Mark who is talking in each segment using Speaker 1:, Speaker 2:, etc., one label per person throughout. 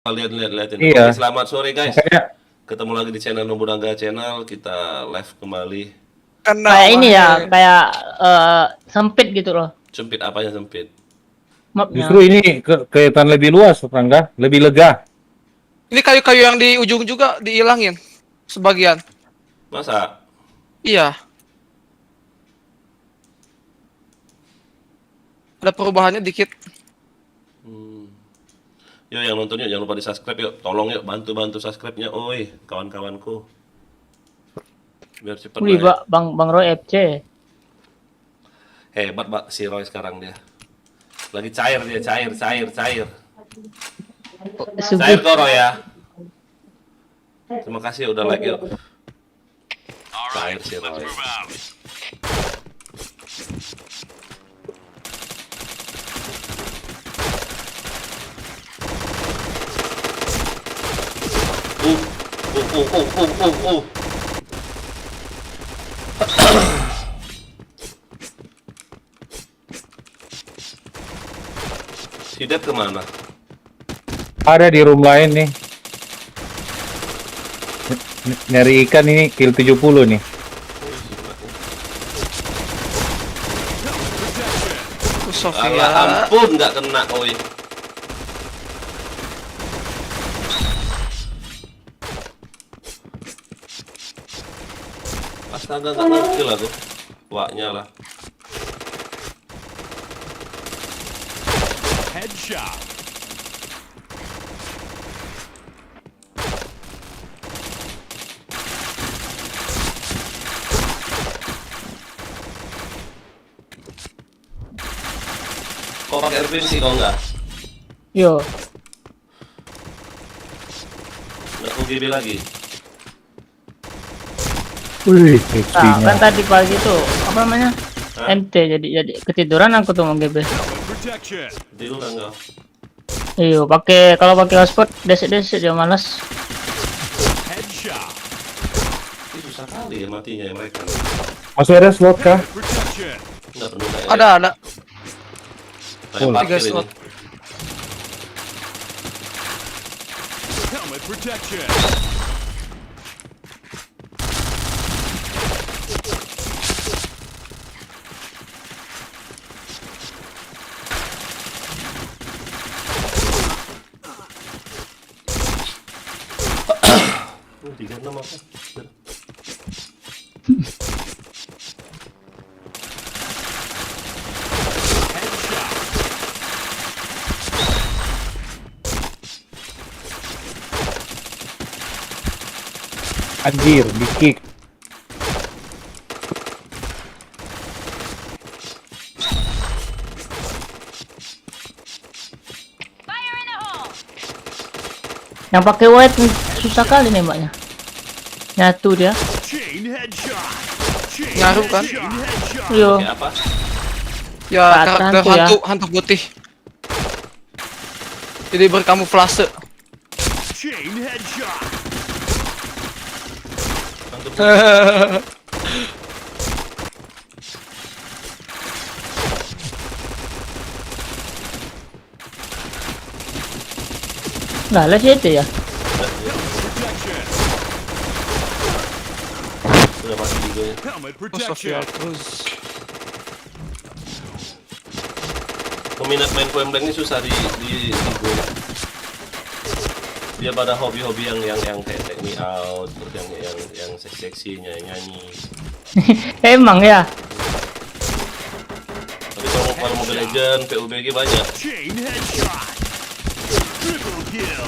Speaker 1: Lihat ini.
Speaker 2: Iya.
Speaker 1: Oke, selamat sore guys.
Speaker 2: Makanya
Speaker 1: Ketemu lagi di channel Nobunaga Channel. Kita live kembali.
Speaker 3: Kayak ini ya, kayak sempit gitu loh
Speaker 1: Sempit apanya sempit?
Speaker 3: mapnya.
Speaker 2: justru ini kelihatan lebih luas, Rangga, lebih lega.
Speaker 4: Ini kayu-kayu yang di ujung juga dihilangin sebagian.
Speaker 1: Masa?
Speaker 4: Iya. Ada perubahannya dikit.
Speaker 1: Yuk yang nonton yuk, jangan lupa di subscribe yuk. Tolong yuk, bantu subscribe-nya, oi, kawan-kawanku. Biar cepet
Speaker 3: Wih,
Speaker 1: naik.
Speaker 3: Bang Roy FC.
Speaker 1: Hebat Mbak si Roy sekarang dia. Lagi cair dia, cair. Cair kok Roy ya. Terima kasih udah like yuk. Cair si Roy. Si Dep kemana?
Speaker 2: Ada di room lain nih. Nyari ikan ini kill 70 nih.
Speaker 4: Sofia.
Speaker 1: Alah, ampun nggak kena, oi. Astaga, nggak ngerti lah tuh. Waknya lah.
Speaker 5: Headshot.
Speaker 1: Kok pakai Erwin sih kok nggak?
Speaker 3: Yo,
Speaker 1: Nggak UGB lagi.
Speaker 2: Wih,
Speaker 3: nah,
Speaker 2: XP-nya.
Speaker 3: kan tadi pagi tuh apa namanya?
Speaker 1: Hah?
Speaker 3: MT jadi ketiduran aku tuh mau GB.
Speaker 5: Protection.
Speaker 1: Deal lah nggak?
Speaker 3: Iyo, kalau pakai hotspot desek-desek dia malas.
Speaker 5: Headshot.
Speaker 1: Ini susah kali ya matinya ya mereka.
Speaker 2: Masih ada slot kah?
Speaker 5: Protection.
Speaker 1: Nggak penuh kayak.
Speaker 4: Ada.
Speaker 1: Kayak
Speaker 2: Oh,
Speaker 1: parkir
Speaker 4: 3
Speaker 1: ini.
Speaker 4: slot.
Speaker 5: Helmet protection.
Speaker 1: Oh, 36 apa?
Speaker 5: Headshot.
Speaker 2: Anjir, di kick.
Speaker 3: Yang pakai white susah kali nembaknya. Nyatu dia.
Speaker 5: Chain headshot. Chain
Speaker 4: Ngaruh kan?
Speaker 5: Chain headshot.
Speaker 3: Yo,
Speaker 1: Kayak apa?
Speaker 4: Ya,
Speaker 3: Karakter
Speaker 4: karakter
Speaker 3: hantu ya.
Speaker 4: hantu putih. Jadi berkamuflase.
Speaker 5: Chain headshot.
Speaker 3: nggak lah sih itu ya.
Speaker 5: Protection.
Speaker 1: Udah mati juga ya.
Speaker 5: Helmet
Speaker 4: Oh, Sofia
Speaker 5: protection.
Speaker 4: terus.
Speaker 1: Peminat main point blank ini susah di gue. Dia pada hobi-hobi yang kayak take me out, terus yang seksi nyanyi.
Speaker 3: Emang ya.
Speaker 1: Tapi kalau Mobile Legend, PUBG banyak.
Speaker 5: Chain headshot. Triple kill.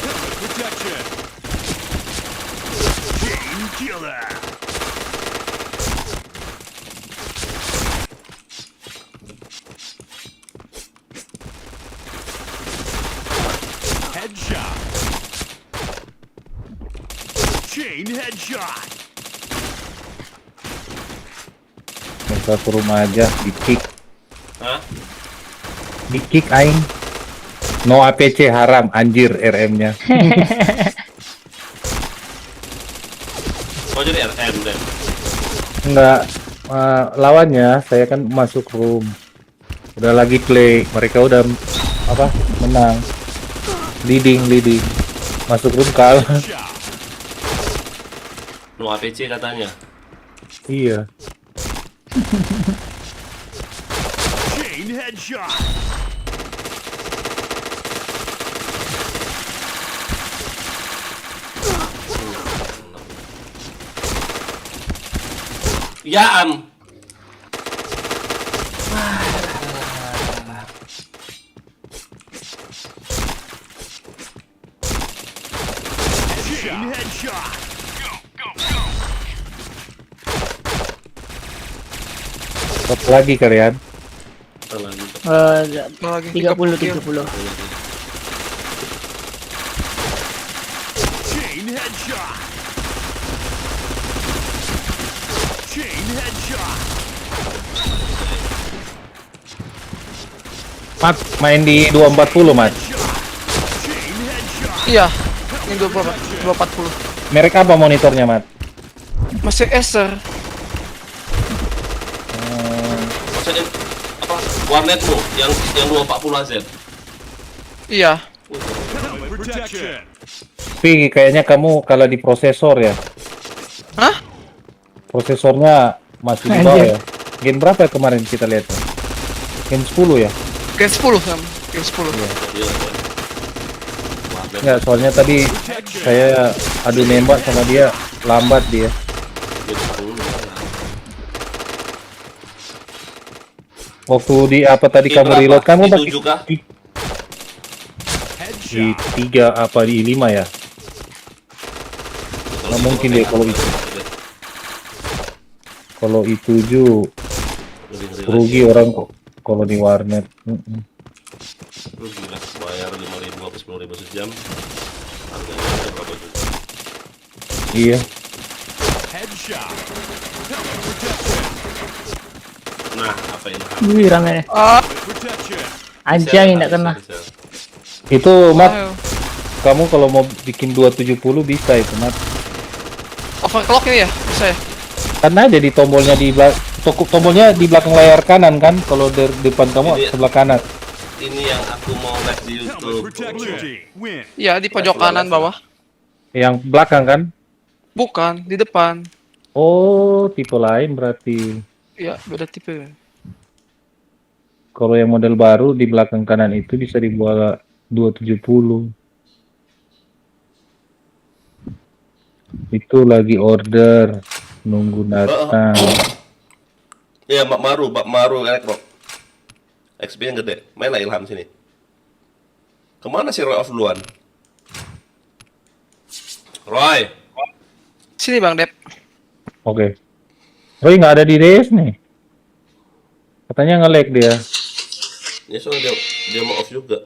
Speaker 5: Helmet protection. Chain killer. Headshot. Chain headshot.
Speaker 2: Yang satu rumah aja, di kick.
Speaker 1: Hah?
Speaker 2: Di kick aing. No APC haram, anjir RM-nya.
Speaker 1: Oh jadi RM deh.
Speaker 2: Enggak, lawannya, saya kan masuk room. Udah lagi play, mereka udah apa? Menang. Leading. Masuk room kalah.
Speaker 5: Shot.
Speaker 1: No APC katanya.
Speaker 2: Iya.
Speaker 5: Chain headshot.
Speaker 1: Ya am.
Speaker 5: Chain headshot.
Speaker 2: Top lagi kalian.
Speaker 1: Lagi.
Speaker 4: Lagi
Speaker 3: 30
Speaker 4: kill.
Speaker 3: 30.
Speaker 5: Chain headshot. Chain headshot.
Speaker 2: Mat, main di 240, Mat.
Speaker 5: Shot. Chain headshot.
Speaker 4: Iya. Ini 240.
Speaker 2: Merek apa monitornya, Mat?
Speaker 4: Masih Acer.
Speaker 1: Maksudnya apa? Warnetmu yang 240 AZ.
Speaker 4: Iya.
Speaker 5: Helmet protection.
Speaker 2: Tapi kayaknya kamu kalah di prosesor ya.
Speaker 4: Hah?
Speaker 2: Prosesornya masih di bawah ya. Gen berapa ya kemarin kita lihat? Gen 10 ya?
Speaker 4: Gen 10 kan. Gen 10.
Speaker 1: Gila, boy. Warnet.
Speaker 2: Enggak, soalnya tadi saya adu nembak sama dia, lambat dia.
Speaker 1: Gen 10.
Speaker 2: Waktu di apa tadi
Speaker 1: Di
Speaker 2: kamu
Speaker 1: berapa?
Speaker 2: reload, kamu
Speaker 1: Di 7 kah?
Speaker 2: di
Speaker 5: Headshot.
Speaker 2: 3 apa di 5 ya? Nggak mungkin deh kalau itu. Kalau itu rugi orang kok kalau di warnet.
Speaker 1: Lu gila, bayar 5.000 apa 10.000 sejam. Harganya berapa juta?
Speaker 2: Iya.
Speaker 5: Headshot. Helmet protection.
Speaker 1: Nah, apa ini?
Speaker 3: Wih, rame nih.
Speaker 4: Ah,
Speaker 5: Protection.
Speaker 3: Anjay, enggak kena.
Speaker 2: Itu Mat,
Speaker 4: ayo.
Speaker 2: kamu kalau mau bikin 270 bisa itu Mat.
Speaker 4: Overclock ini ya? Bisa ya?
Speaker 2: Karena aja di tombolnya tombolnya di belakang layar kanan kan, kalau dari depan kamu
Speaker 1: Ini-
Speaker 2: sebelah kanan.
Speaker 1: Ini yang aku mau live di
Speaker 5: Helmet
Speaker 1: YouTube.
Speaker 5: protection. Win.
Speaker 4: Iya, di pojok kanan bawah.
Speaker 2: Yang belakang kan?
Speaker 4: Bukan, di depan.
Speaker 2: Oh, tipe lain berarti.
Speaker 4: Iya, beda tipe.
Speaker 2: Kalau yang model baru di belakang kanan itu bisa dibuat 270. Itu lagi order, nunggu datang.
Speaker 1: Iya, Mbak Maru Elektro. XP yang gede. Mainlah Ilham sini. Kemana si Roy of duluan? Roy.
Speaker 4: Sini Bang Dep.
Speaker 2: Oke. Roy nggak ada di DS nih. Katanya nge-lag dia.
Speaker 1: Ya soalnya dia mau off juga.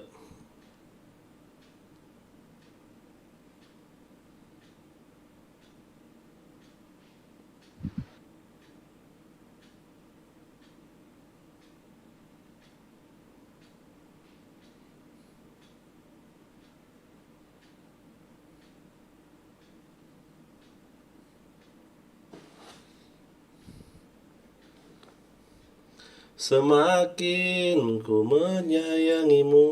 Speaker 1: Semakin ku menyayangimu.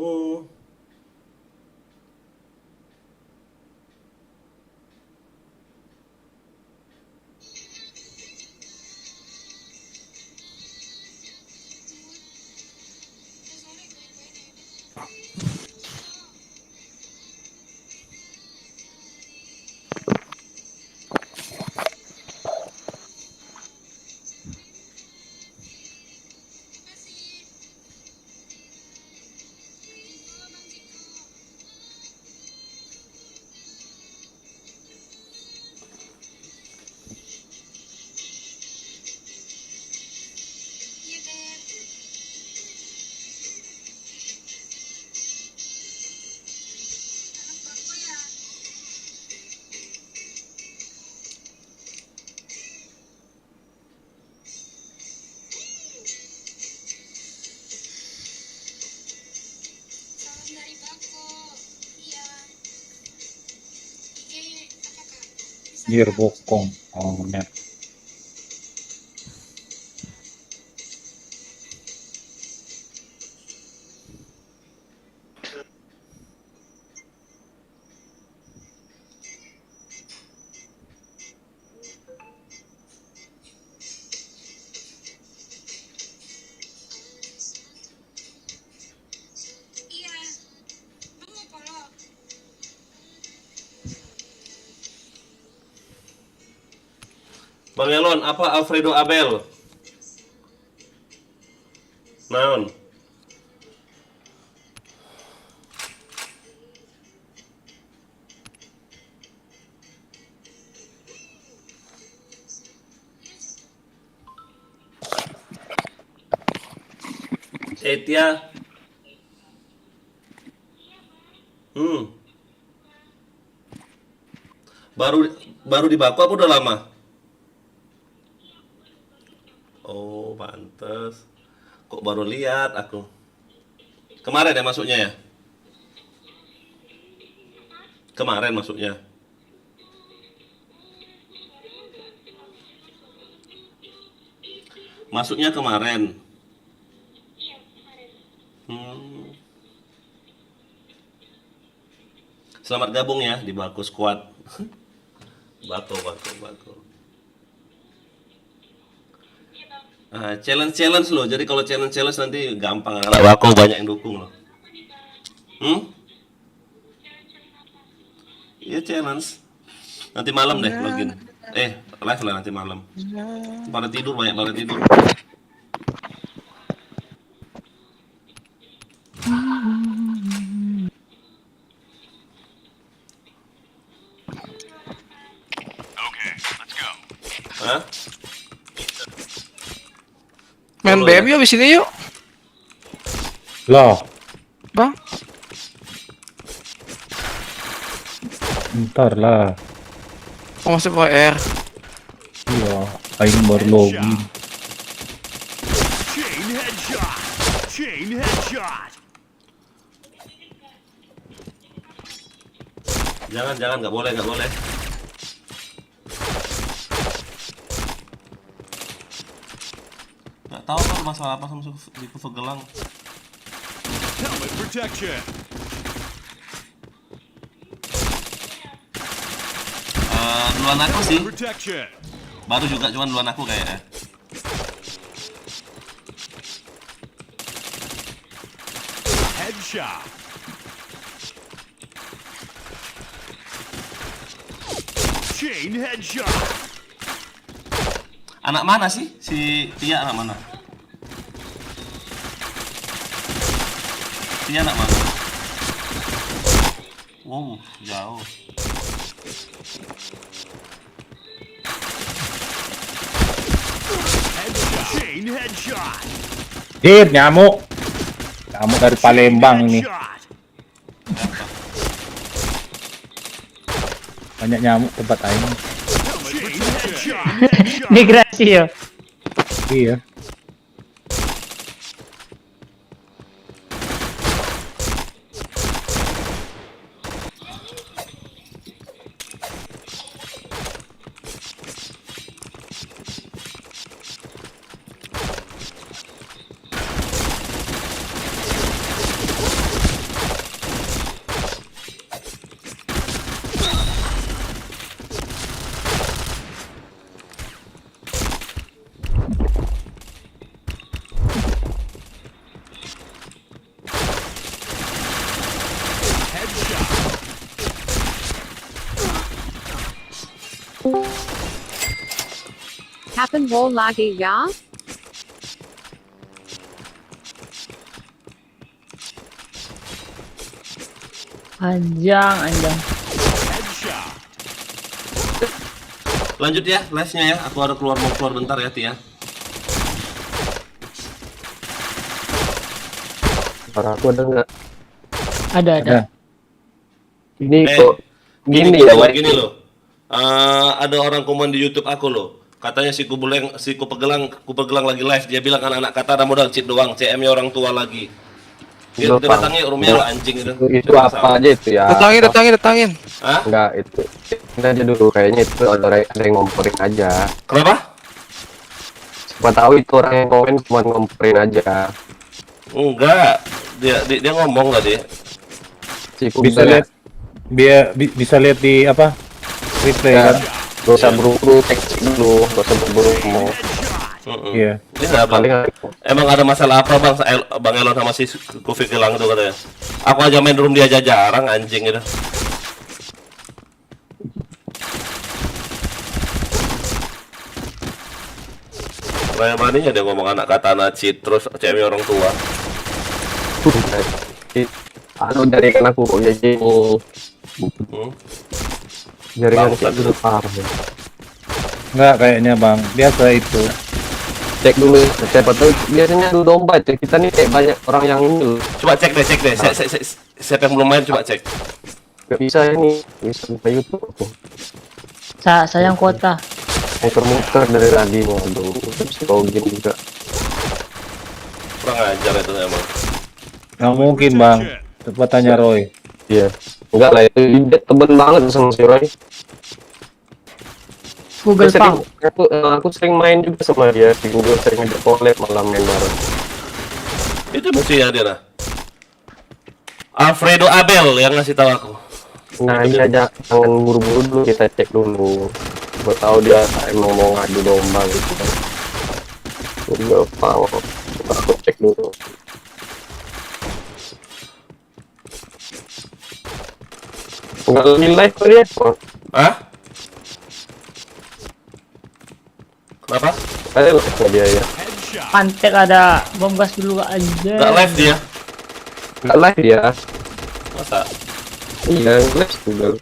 Speaker 6: Salam dari Bako. Iya. IG apa Kak? Bisa
Speaker 2: Biar
Speaker 6: Kak?
Speaker 2: bokong. Oh, net.
Speaker 1: Bang Elon, apa Alfredo Abel? Naon? Setia. Baru di Baku apa udah lama? Oh, pantes. Kok baru lihat aku. Kemarin ya masuknya ya? Kemarin masuknya. Masuknya kemarin. Selamat gabung ya di Baku Squad. Baku. Challenge loh. Jadi kalau challenge nanti gampang. Anak Baku banyak yang dukung loh. Iya challenge. Nanti malam deh login. Live lah nanti malam. Pada tidur, banyak pada tidur. Hah?
Speaker 4: Main
Speaker 1: Solo
Speaker 4: BM
Speaker 1: ya?
Speaker 4: yuk di sini yuk.
Speaker 2: Lah,
Speaker 4: Bang.
Speaker 2: ntar lah.
Speaker 4: Oh, masih pakai R.
Speaker 2: Iya, aing baru login.
Speaker 5: Chain headshot. Chain headshot.
Speaker 1: Jangan, nggak boleh. Nggak tahu kan masalah apa sama di Kufagelang.
Speaker 5: Helmet protection.
Speaker 1: Duluan aku sih,
Speaker 5: Protection.
Speaker 1: baru juga cuman duluan aku kayaknya.
Speaker 5: Headshot. Chain headshot.
Speaker 1: Anak mana sih? Si Tia anak mana? Tia anak mana? Wow, jauh.
Speaker 5: Headshot. Chain headshot.
Speaker 2: Nyamuk. Nyamuk dari Palembang ini.
Speaker 5: Headshot.
Speaker 2: Banyak nyamuk tempat aing.
Speaker 5: Chain headshot. Headshot.
Speaker 3: Migrasi ya.
Speaker 2: Iya.
Speaker 7: Happen wall lagi ya?
Speaker 3: Anjang.
Speaker 5: Headshot.
Speaker 1: Lanjut ya live-nya ya. Aku ada mau keluar bentar ya Tia.
Speaker 8: Suara aku ada nggak?
Speaker 3: Ada.
Speaker 8: Ini
Speaker 1: Eh,
Speaker 8: kok gini ya, Wak?
Speaker 1: Gini loh. Ada orang komen di YouTube aku loh. Katanya si Kupegelang lagi live. Dia bilang anak-anak kata ada modal cheat doang. CM-nya orang tua lagi. Dia
Speaker 8: Loh, Pak.
Speaker 1: datangnya rumahnya lo anjing itu.
Speaker 8: Itu apa aja itu ya?
Speaker 4: Datangin.
Speaker 1: Hah?
Speaker 8: Enggak, itu ini aja dulu, kayaknya itu ada yang ngomporin aja.
Speaker 1: Kenapa?
Speaker 8: Siapa tahu itu orang yang komen cuma ngomporin aja.
Speaker 1: Enggak. Dia ngomong tadi.
Speaker 8: Si
Speaker 2: Bisa
Speaker 8: Kubel
Speaker 2: lihat bisa lihat di apa? Replay
Speaker 8: ya,
Speaker 2: kan?
Speaker 8: gak usah buru-buru cek dulu, gak usah buru-buru mau.
Speaker 2: Iya.
Speaker 1: Ini nggak bang.
Speaker 8: Paling
Speaker 1: Emang ada masalah apa bang Elon sama si Kupegelang itu katanya? Aku aja main room dia aja jarang anjing itu. Raya maninya dia ngomong anak katana cheat terus cewek orang tua.
Speaker 8: Anu jaringan aku kok kayak gini.
Speaker 1: Hmm?
Speaker 8: Jaringan
Speaker 1: Bangsat.
Speaker 8: kayak gitu parah.
Speaker 2: Enggak kayaknya bang, biasa itu.
Speaker 8: Cek dulu, siapa tahu biasanya adu domba cek kita nih kayak banyak orang yang ini loh.
Speaker 1: Coba cek deh. Siapa yang belum main coba cek.
Speaker 8: Gak bisa ini, bisa buka YouTube aku.
Speaker 3: Sayang kuota.
Speaker 8: Muter-muter dari tadi, waduh, terus login juga.
Speaker 1: Kurang ajar itu emang.
Speaker 2: Nggak mungkin bang, coba tanya Roy.
Speaker 8: Iya, enggak lah itu dia temen banget sama si Roy.
Speaker 3: Google
Speaker 8: Dia sering,
Speaker 3: Pang.
Speaker 8: aku sering main juga sama dia di Google, sering ada collab malam main bareng.
Speaker 1: Itu mestinya dia nah. Alfredo Abel yang ngasih tahu aku.
Speaker 8: Nah ini aja, jangan buru-buru dulu, kita cek dulu. Buat tahu dia emang mau ngadu domba gitu kan. Google Pang, aku cek dulu. Enggak lebih live kok dia.
Speaker 1: Hah? Kenapa?
Speaker 8: Ada live kok dia ya.
Speaker 5: Headshot.
Speaker 3: Pantek ada bom gas dulu aja.
Speaker 1: Nggak live dia.
Speaker 8: Enggak live dia.
Speaker 1: Masa?
Speaker 8: Iya, live Google.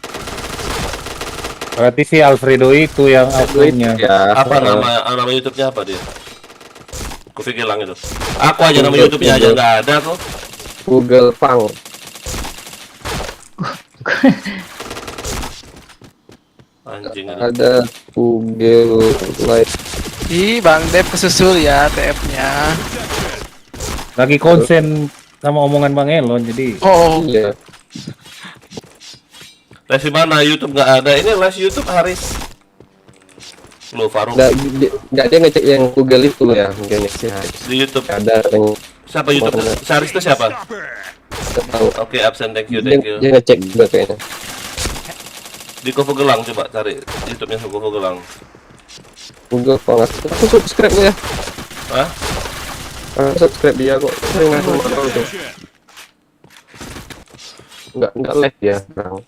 Speaker 2: Berarti si Alfredo itu yang akunnya.
Speaker 8: Ya,
Speaker 1: Apa nama YouTube-nya apa dia? Aku pikir hilang itu. Aku aja nama YouTube-nya aja nggak ada kok.
Speaker 8: Google Pang.
Speaker 1: Anjing itu.
Speaker 8: Ada Google Live.
Speaker 4: Ih, Bang Dev kesusul ya TF-nya.
Speaker 2: Lagi konsen sama omongan Bang Elon, jadi
Speaker 4: Oh,
Speaker 8: Iya.
Speaker 1: Live di mana? YouTube nggak ada. Ini live YouTube Haris. Lo Faruk
Speaker 8: Enggak dia ngecek yang Google itu loh ya, mungkin sih
Speaker 1: di YouTube.
Speaker 8: ada yang
Speaker 1: Siapa YouTube? Si Haris itu siapa?
Speaker 5: Stopper.
Speaker 8: nggak tahu.
Speaker 1: Oke, absen. Thank you.
Speaker 8: Dia ngecek juga kayaknya.
Speaker 1: Di Kofo Gelang coba cari YouTube-nya Kofo Gelang.
Speaker 8: Google Pang. Aku subscribe lo ya.
Speaker 1: Hah?
Speaker 8: Aku subscribe dia kok. Sering aku tahu tuh.
Speaker 5: Headshot.
Speaker 8: Enggak live dia sekarang.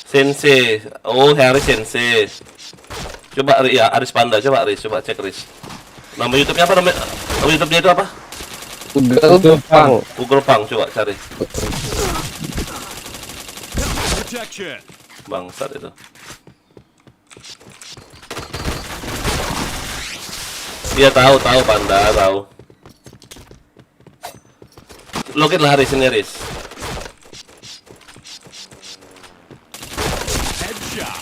Speaker 1: Sensei. Oh, Haris Sensei. Coba ya, Aris Panda. Coba Aris, coba cek Aris. Nama YouTube-nya apa namanya? Nama YouTube-nya itu apa?
Speaker 8: Google Pang.
Speaker 1: Google Pang, coba cari.
Speaker 5: Protection.
Speaker 1: Bangsat itu. Dia tahu Panda, tahu. Login lah Haris ini Haris.
Speaker 5: Headshot.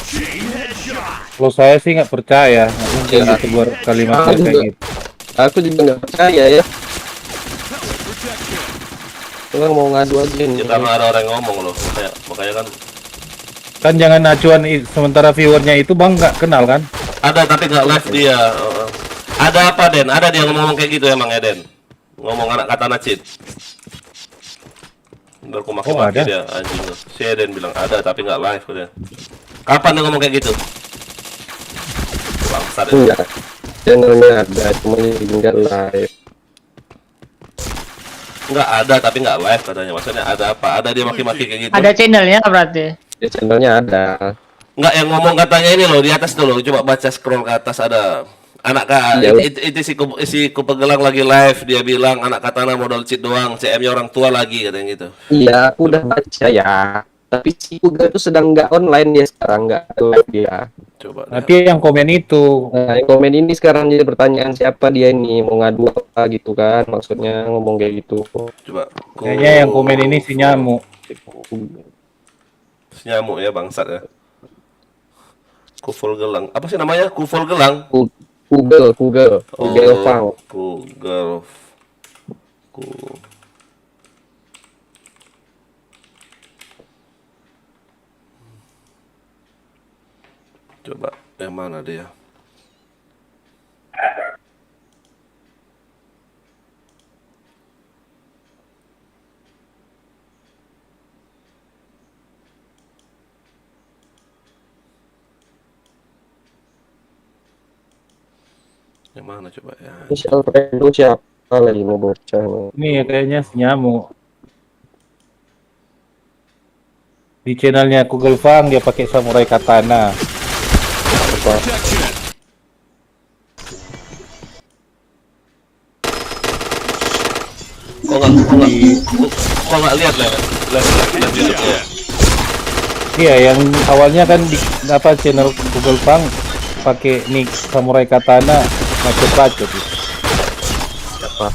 Speaker 5: Chain headshot.
Speaker 2: kalau saya sih nggak percaya, nggak mungkin
Speaker 8: Ya.
Speaker 2: YouTuber kalimat
Speaker 8: Ah,
Speaker 2: kayak
Speaker 8: juga.
Speaker 2: gitu.
Speaker 8: Aku juga nggak percaya ya.
Speaker 5: Protection.
Speaker 8: Orang mau ngadu aja nih.
Speaker 1: Ya karena ada orang yang ngomong loh, makanya kan
Speaker 2: Kan jangan acuan sementara viewernya itu bang nggak kenal kan?
Speaker 1: ada tapi nggak live dia. Ada apa Den? Ada dia ngomong kayak gitu emang ya Den? Ngomong anak katana cheat. Ntar aku maki
Speaker 2: Oh, ada?
Speaker 1: dia anjing loh. Si Eden bilang ada tapi nggak live dia. Kapan dia ngomong kayak gitu? Bangsat itu.
Speaker 8: Enggak. Channelnya ada, cuma ini nggak live.
Speaker 1: Nggak ada tapi nggak live katanya. Maksudnya ada apa? Ada dia maki-maki kayak gitu.
Speaker 3: Ada channelnya berarti.
Speaker 8: Ya channelnya ada.
Speaker 1: Nggak yang ngomong katanya ini loh di atas tuh loh. Coba baca scroll ke atas ada anak
Speaker 8: Iya.
Speaker 1: itu si Kupegelang lagi live dia bilang anak katana modal cheat doang, CM-nya orang tua lagi katanya gitu.
Speaker 8: Iya, aku udah baca ya. Tapi si Google itu sedang nggak online dia sekarang, nggak live dia.
Speaker 1: Coba deh.
Speaker 2: Nanti yang komen itu
Speaker 8: Nah, yang komen ini sekarang jadi pertanyaan siapa dia ini mau ngadu apa gitu kan? Maksudnya ngomong kayak gitu.
Speaker 1: Coba.
Speaker 2: kayaknya yang komen ini si nyamuk.
Speaker 1: Si nyamuk ya bangsat ya. Kuful Gelang. Apa sih namanya? Kuful Gelang.
Speaker 8: Google Pang.
Speaker 1: Google. Coba yang mana dia? Yang mana coba ya?
Speaker 8: Ini si Alfredo siapa lagi mau bocah nih?
Speaker 2: Ini ya kayaknya si nyamuk. Di channelnya Google Fang dia pakai samurai katana.
Speaker 5: Protection.
Speaker 1: Kok nggak lihat lah YouTube-nya?
Speaker 2: Iya, yang awalnya kan di apa channel Google Pang pakai nick Samurai Katana bacot-bacot gitu.
Speaker 8: Siapa?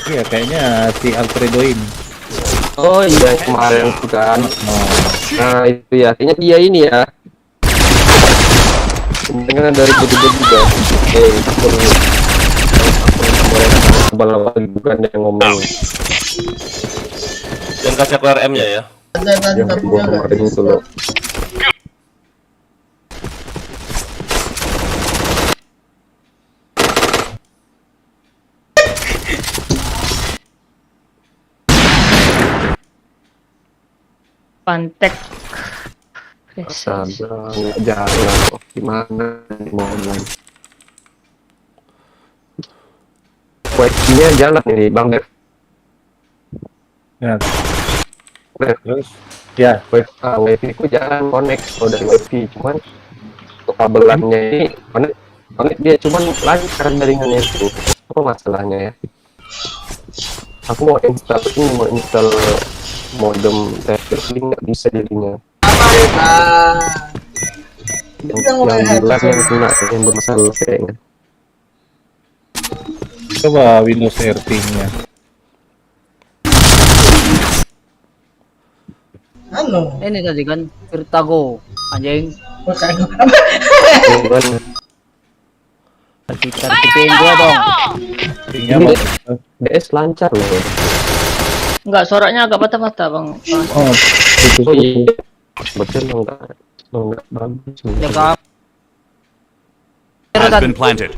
Speaker 2: Iya, kayaknya si Alfredo ini.
Speaker 8: Oh iya, yang kemarin itu kan. Nah itu ya, kayaknya dia ini ya. Dengan dari video juga. Akun abal-abal bukan yang ngomong.
Speaker 1: Dan kasih aku RM-nya ya.
Speaker 8: Yang gua kemarin itu loh.
Speaker 3: Pantek.
Speaker 8: Astaga, nggak jalan kok. Gimana nih mau online? Wifi-nya jalan ini Bang Dev.
Speaker 2: Ya,
Speaker 8: Dev,
Speaker 2: terus ya,
Speaker 8: wifi ku jalan connect kalau dari wifi, cuman untuk kabelannya ini connect dia cuman lancar jaringannya itu. Apa masalahnya ya? Aku mau install modem TV nggak bisa jadinya. Yang bulan yang kena yang bermasalah kayaknya.
Speaker 2: coba Windows RT-nya.
Speaker 9: Ini tadi kan Virtago anjing.
Speaker 8: Gimana?
Speaker 9: Kita tipin gua dong.
Speaker 2: RT-nya
Speaker 8: Ini
Speaker 2: bagus.
Speaker 8: DS lancar loh.
Speaker 3: Enggak, suaranya agak patah-patah, Bang.
Speaker 2: Oh, itu
Speaker 8: Oh iya, betul enggak bagus.
Speaker 9: Ya kan.
Speaker 5: Has been planted.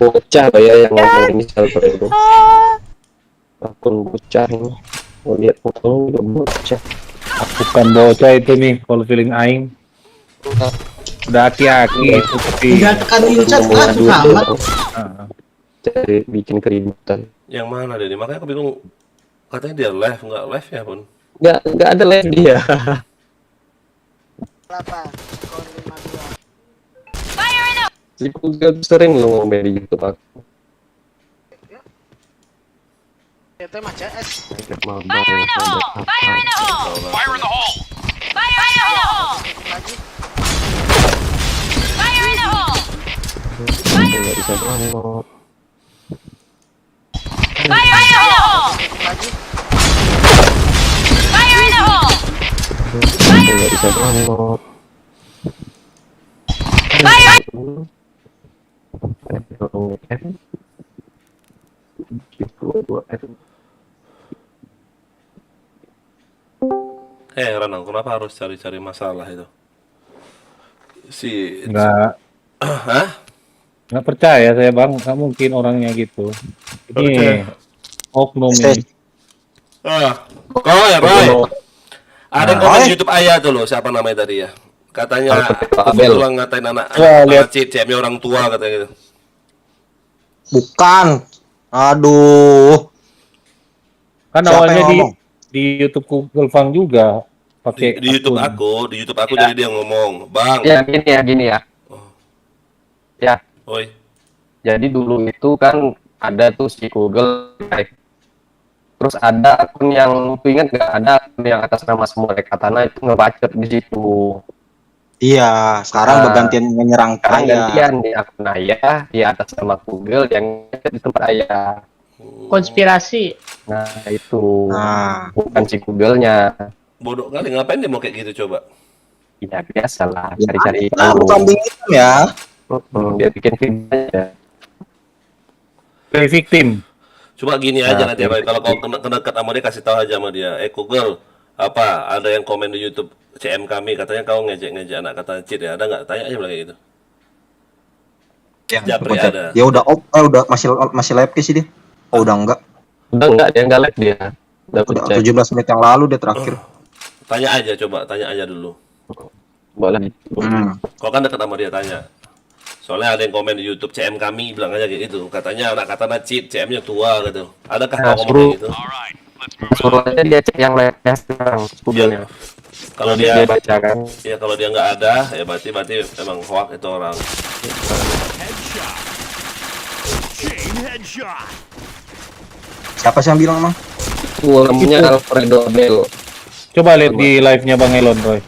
Speaker 8: Bocah ya yang ngomong ini server itu. Akun bocah ini. Mau lihat foto juga bocah.
Speaker 2: bukan bocah itu nih, kalau feeling aing. Udah aki-aki itu tapi ah,
Speaker 8: Jadi bikin keributan.
Speaker 1: Yang mana deh? Makanya aku bingung. Katanya dia live, nggak live ya pun.
Speaker 8: Nggak ada live dia. Si Google sering lu ngomel di YouTube aku. Fire in the hole! Fire in the hole!
Speaker 5: Fire in the hole.
Speaker 6: Fire in the hole! Fire in the hole!
Speaker 8: Nggak bisa download.
Speaker 6: Fire in the hole! Fire in the hole!
Speaker 8: Nggak bisa download.
Speaker 6: Fire!
Speaker 1: Ranang, kenapa harus cari-cari masalah itu? Si
Speaker 2: nggak percaya saya Bang, nggak mungkin orangnya gitu. Ini oknum ini.
Speaker 1: Roy. Ada yang komen di YouTube Ayah tuh loh, siapa namanya tadi ya? Katanya
Speaker 8: Abel.
Speaker 1: pulang ngatain anak
Speaker 2: Wah, lihat.
Speaker 1: cewek orang tua katanya gitu.
Speaker 10: Bukan. Aduh.
Speaker 2: Kan
Speaker 10: Siapa
Speaker 2: awalnya
Speaker 10: yang ngomong?
Speaker 2: di YouTube Google Pang juga pakai
Speaker 1: Di YouTube aku jadi dia ngomong, "Bang,
Speaker 8: Ya gini ya. Ya,
Speaker 1: oi,
Speaker 8: jadi dulu itu kan ada tuh si Google Drive. Terus ada akun yang lu ingat nggak, ada akun yang atas nama Samurai Katana itu ngebacot di situ.
Speaker 10: Iya, sekarang
Speaker 8: Nah,
Speaker 10: bergantian menyerang
Speaker 8: Sekarang
Speaker 10: saya.
Speaker 8: gantian di akun ayah, di atas nama Google yang di tempat ayah.
Speaker 3: Konspirasi.
Speaker 8: Nah itu
Speaker 10: Nah,
Speaker 8: bukan si Google-nya.
Speaker 1: bodoh kali ngapain dia mau kayak gitu coba?"
Speaker 8: Ya biasa lah, cari-cari
Speaker 10: nah,
Speaker 8: tahu.
Speaker 10: kambing hitam ya.
Speaker 8: Dia bikin video aja.
Speaker 2: play victim.
Speaker 1: Coba gini aja
Speaker 8: Nah,
Speaker 1: nanti Roy, kalau kau kena dekat sama dia kasih tahu aja sama dia, Google, apa ada yang komen di YouTube CM kami katanya kau ngejek anak kata cheat ya, ada nggak? Tanya aja bilang kayak gitu. Japri ada.
Speaker 10: Ya udah udah masih live sih dia. Oh, udah enggak.
Speaker 8: Udah enggak, dia enggak live dia. Udah
Speaker 10: Udah
Speaker 8: cek.
Speaker 10: 17 menit yang lalu dia terakhir.
Speaker 1: Tanya aja coba, tanya aja dulu.
Speaker 8: Boleh.
Speaker 10: Hmm.
Speaker 1: Kau kan dekat sama dia tanya. Soalnya ada yang komen di YouTube CM kami bilang aja kayak gitu. Katanya anak katana cheat, CM-nya tua gitu. Adakah
Speaker 8: Nah,
Speaker 1: kau ngomong gitu?
Speaker 5: Alright, let's move
Speaker 8: Suruh aja dia cek yang live-nya sekarang, Google-nya.
Speaker 1: Kalau
Speaker 8: Dia
Speaker 1: dia
Speaker 8: baca kan.
Speaker 1: ya kalau dia nggak ada ya berarti emang hoax itu orang.
Speaker 5: headshot. Chain headshot.
Speaker 10: Siapa sih yang bilang emang?
Speaker 8: Itu namanya Alfredo Del.
Speaker 2: Coba lihat di live-nya Bang Elon, Roy.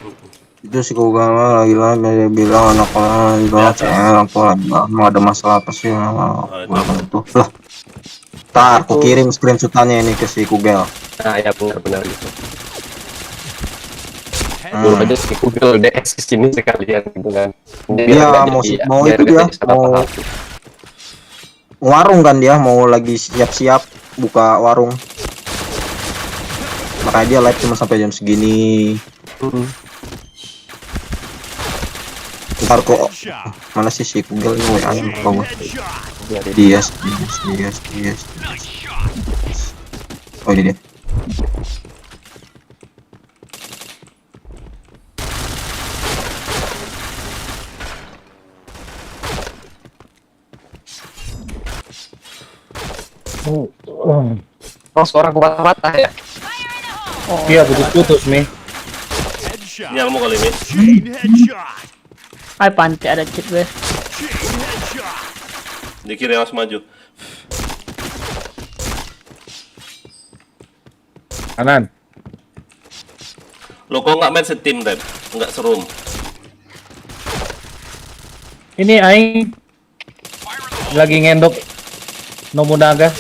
Speaker 10: Itu si Google lagi lah dia bilang anak-anak bilang CM apa mau ada masalah apa sih itu lah. Ntar aku kirim screenshotannya ini ke si Google.
Speaker 8: Nah, ya benar-benar gitu. Suruh aja si Google DS sini sekalian gitu kan.
Speaker 10: Iya, mau itu dia mau warung kan, dia mau lagi siap-siap buka warung. Makanya dia live cuma sampai jam segini. Ntar kok mana sih si Google ini WA nya bawah. Dia. Oh ini dia.
Speaker 8: Oh, suara patah-patah ya.
Speaker 2: Iya, putus-putus nih.
Speaker 5: Headshot.
Speaker 1: Nyalmu kali ini.
Speaker 5: Chain headshot.
Speaker 3: Ay, panti ada cheat gue.
Speaker 5: Chain headshot.
Speaker 1: Di kiri harus maju.
Speaker 2: Kanan.
Speaker 1: Lo kok nggak main setim, Dad? Nggak serum.
Speaker 2: Ini aing lagi ngendok Nobunaga.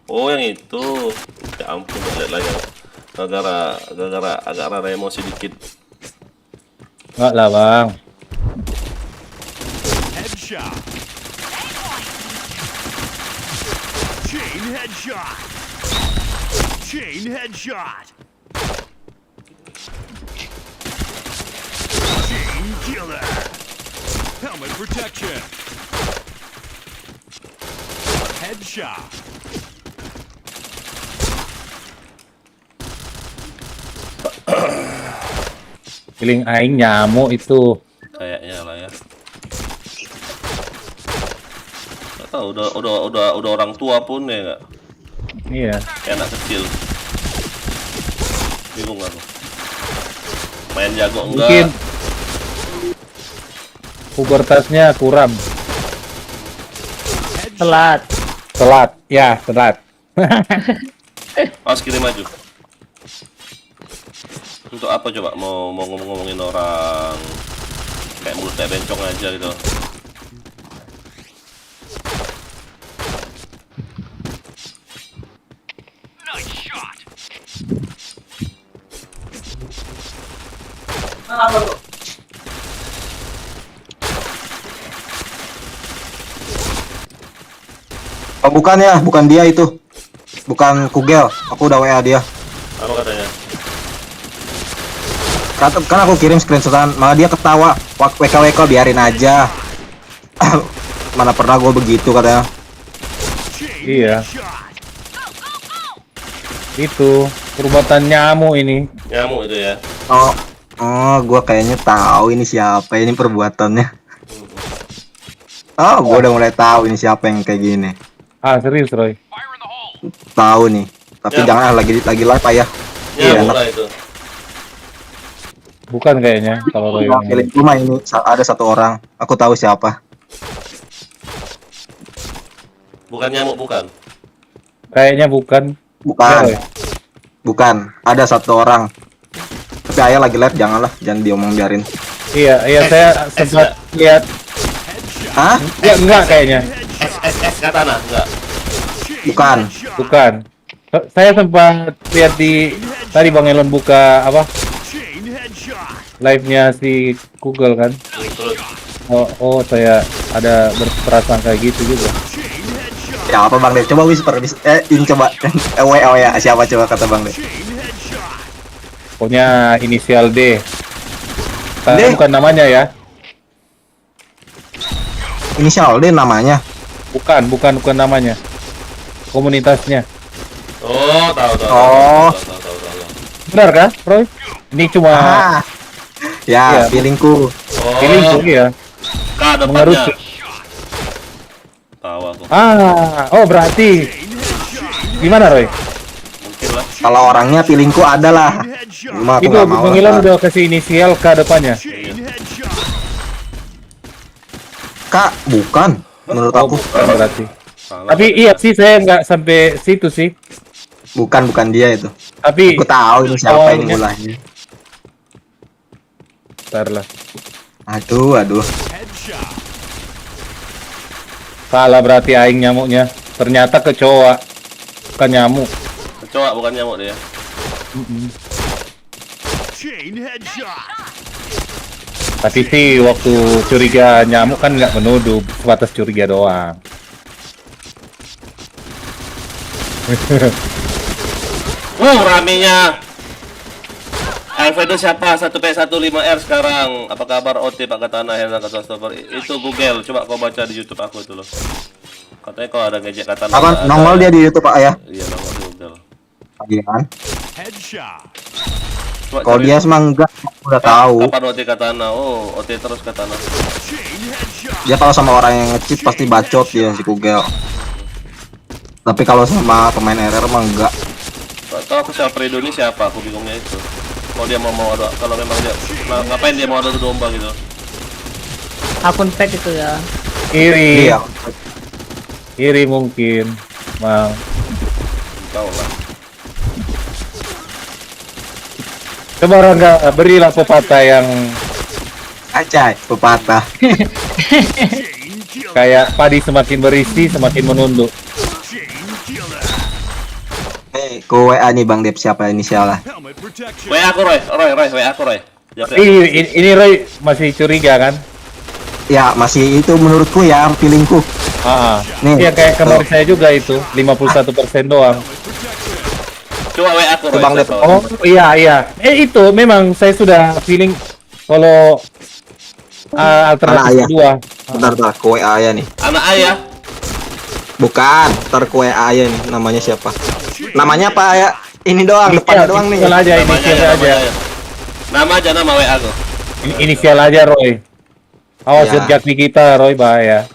Speaker 1: Oh yang itu. Ya ampun, lihat lagi. Gara-gara agak rada emosi dikit.
Speaker 2: Enggak lah, Bang.
Speaker 5: Headshot. Chain headshot. Chain headshot. Chain killer. Helmet protection. Headshot.
Speaker 2: Feeling aing nyamuk itu.
Speaker 1: Kayaknya lah ya. Nggak tahu, udah orang tua pun ya nggak.
Speaker 2: Iya.
Speaker 1: Kayak anak kecil. Bingung aku. Main jago enggak?
Speaker 2: Mungkin pubertasnya kurang.
Speaker 3: Telat.
Speaker 2: Telat. Ya, telat.
Speaker 1: Awas kiri maju. Untuk apa coba mau ngomongin orang kayak mulut kayak bencong aja gitu.
Speaker 5: Nice shot.
Speaker 10: Oh bukan ya, bukan dia itu. Bukan Kugel, aku udah WA dia.
Speaker 1: Apa katanya?
Speaker 10: Kan aku kirim screenshotan, malah dia ketawa. WK biarin aja. Mana pernah gue begitu katanya.
Speaker 5: Chain
Speaker 2: Iya.
Speaker 5: headshot.
Speaker 2: Itu perbuatan nyamuk ini.
Speaker 1: Nyamuk itu ya.
Speaker 10: Oh, gue kayaknya tahu ini siapa ini perbuatannya. Oh, gue udah mulai tahu ini siapa yang kayak gini.
Speaker 2: Ah, serius, Roy.
Speaker 10: Tahu nih. Tapi
Speaker 1: Ya.
Speaker 10: jangan lagi live ayah.
Speaker 1: Nyamuk lah itu.
Speaker 2: Bukan kayaknya kalau Roy.
Speaker 10: Pilih cuma ini ada satu orang. Aku tahu siapa.
Speaker 1: Bukan nyamuk, bukan.
Speaker 2: Kayaknya bukan.
Speaker 10: Bukan.
Speaker 2: Ya, Roy.
Speaker 10: Bukan. Ada satu orang. Tapi ayah lagi live, jangan diomong biarin.
Speaker 2: Iya, saya sempat lihat.
Speaker 10: Hah?
Speaker 2: Ya enggak kayaknya.
Speaker 1: SS katana enggak.
Speaker 10: Bukan.
Speaker 2: Bukan. Saya sempat lihat di tadi Bang Elon buka apa?
Speaker 5: Chain headshot.
Speaker 2: Live-nya si Google kan.
Speaker 1: Terus
Speaker 2: Oh, saya ada berperasaan kayak gitu juga.
Speaker 5: Chain headshot.
Speaker 10: Ya apa Bang Dev? Coba whisper. Ini coba. WO ya. Siapa coba kata Bang Dev?
Speaker 5: Chain headshot.
Speaker 2: Pokoknya inisial D.
Speaker 10: D?
Speaker 2: Bukan namanya ya.
Speaker 10: Inisial D namanya.
Speaker 2: Bukan namanya. Komunitasnya.
Speaker 1: oh, tahu.
Speaker 10: Oh.
Speaker 1: Tahu.
Speaker 2: Benar kan, Roy? Ini cuma
Speaker 10: Ya,
Speaker 2: Iya.
Speaker 10: feelingku.
Speaker 1: Oh.
Speaker 2: feeling ya.
Speaker 1: depannya.
Speaker 2: Mengerucut.
Speaker 1: Tahu aku.
Speaker 2: Oh berarti gimana Roy?
Speaker 1: Mungkin lah.
Speaker 10: Kalau orangnya feelingku ada lah.
Speaker 5: Headshot.
Speaker 10: Cuma aku
Speaker 2: Itu
Speaker 10: nggak mau.
Speaker 2: Mengilan
Speaker 10: lah.
Speaker 2: udah kasih inisial K depannya.
Speaker 5: Chain headshot.
Speaker 10: Kak, bukan. Menurut
Speaker 2: Oh,
Speaker 10: aku
Speaker 2: bukan berarti.
Speaker 1: Salah.
Speaker 2: Tapi iya sih saya nggak sampai situ sih.
Speaker 10: bukan dia itu.
Speaker 2: Tapi
Speaker 10: Aku tahu ini siapa ini
Speaker 2: awalnya-
Speaker 10: mulanya.
Speaker 2: Bentar lah.
Speaker 10: Aduh.
Speaker 5: Headshot.
Speaker 2: Salah berarti aing nyamuknya. Ternyata kecoa. Bukan nyamuk.
Speaker 1: Kecoa bukan nyamuk dia.
Speaker 5: Chain headshot.
Speaker 2: Tapi sih waktu curiga nyamuk kan nggak menuduh, sebatas curiga doang.
Speaker 1: Ramenya. Alfredo siapa? 1P15R sekarang. Apa kabar OT Pak Katana Herna kata Stopper? Itu Google. Coba kau baca di YouTube aku itu loh. Katanya kalau ada ngejek Katana.
Speaker 10: Apa
Speaker 1: nggak ada.
Speaker 10: nongol dia di YouTube Pak ya?
Speaker 1: Iya, nongol di Google.
Speaker 10: Iya kan?
Speaker 5: Headshot.
Speaker 1: Coba
Speaker 10: Kalau
Speaker 1: cari.
Speaker 10: dia semang enggak, aku udah tahu.
Speaker 1: Kapan OT Katana? Oh, OT terus Katana.
Speaker 5: Chain headshot.
Speaker 10: Dia kalau sama orang yang nge-cheat pasti bacot dia si Kugel. Tapi kalau sama pemain RR mah enggak.
Speaker 1: Tahu aku siapa Fredo ini siapa? Aku bingungnya itu. Kalau dia mau ada, kalau memang dia, ngapain dia mau ada domba gitu?
Speaker 3: Akun fake itu ya.
Speaker 2: Iri,
Speaker 10: Iya.
Speaker 2: iri mungkin. Mang.
Speaker 1: Tahu lah.
Speaker 2: Coba Rangga, berilah pepatah yang
Speaker 10: Acai, pepatah.
Speaker 5: Chain killer.
Speaker 2: kayak padi semakin berisi semakin menunduk.
Speaker 5: Chain killer.
Speaker 10: Nih, ku WA nih Bang Dep siapa inisialnya?
Speaker 5: Helmet protection.
Speaker 1: WA aku Roy, WA aku Roy. Jawab ya.
Speaker 2: Ini Roy masih curiga kan?
Speaker 10: Ya, masih itu menurutku ya feelingku. Nih.
Speaker 2: Iya kayak kemarin saya juga itu 51% doang.
Speaker 1: Coba WA aku Roy.
Speaker 10: Bang Dep.
Speaker 1: saya tahu.
Speaker 2: Oh iya. Itu memang saya sudah feeling kalau alternatif
Speaker 10: Ayah.
Speaker 2: kedua.
Speaker 10: Bentar, ku WA ya nih.
Speaker 1: Anak ayah.
Speaker 10: Bukan, ntar ku WA ya nih namanya siapa? Namanya apa ya? Ini doang, depannya doang nih.
Speaker 2: Inisial aja,
Speaker 1: Namanya
Speaker 2: inisial aja.
Speaker 1: Nama aja nama WA aku.
Speaker 2: Inisial aja Roy. Awas
Speaker 10: Ya.
Speaker 2: jejak kita Roy bahaya.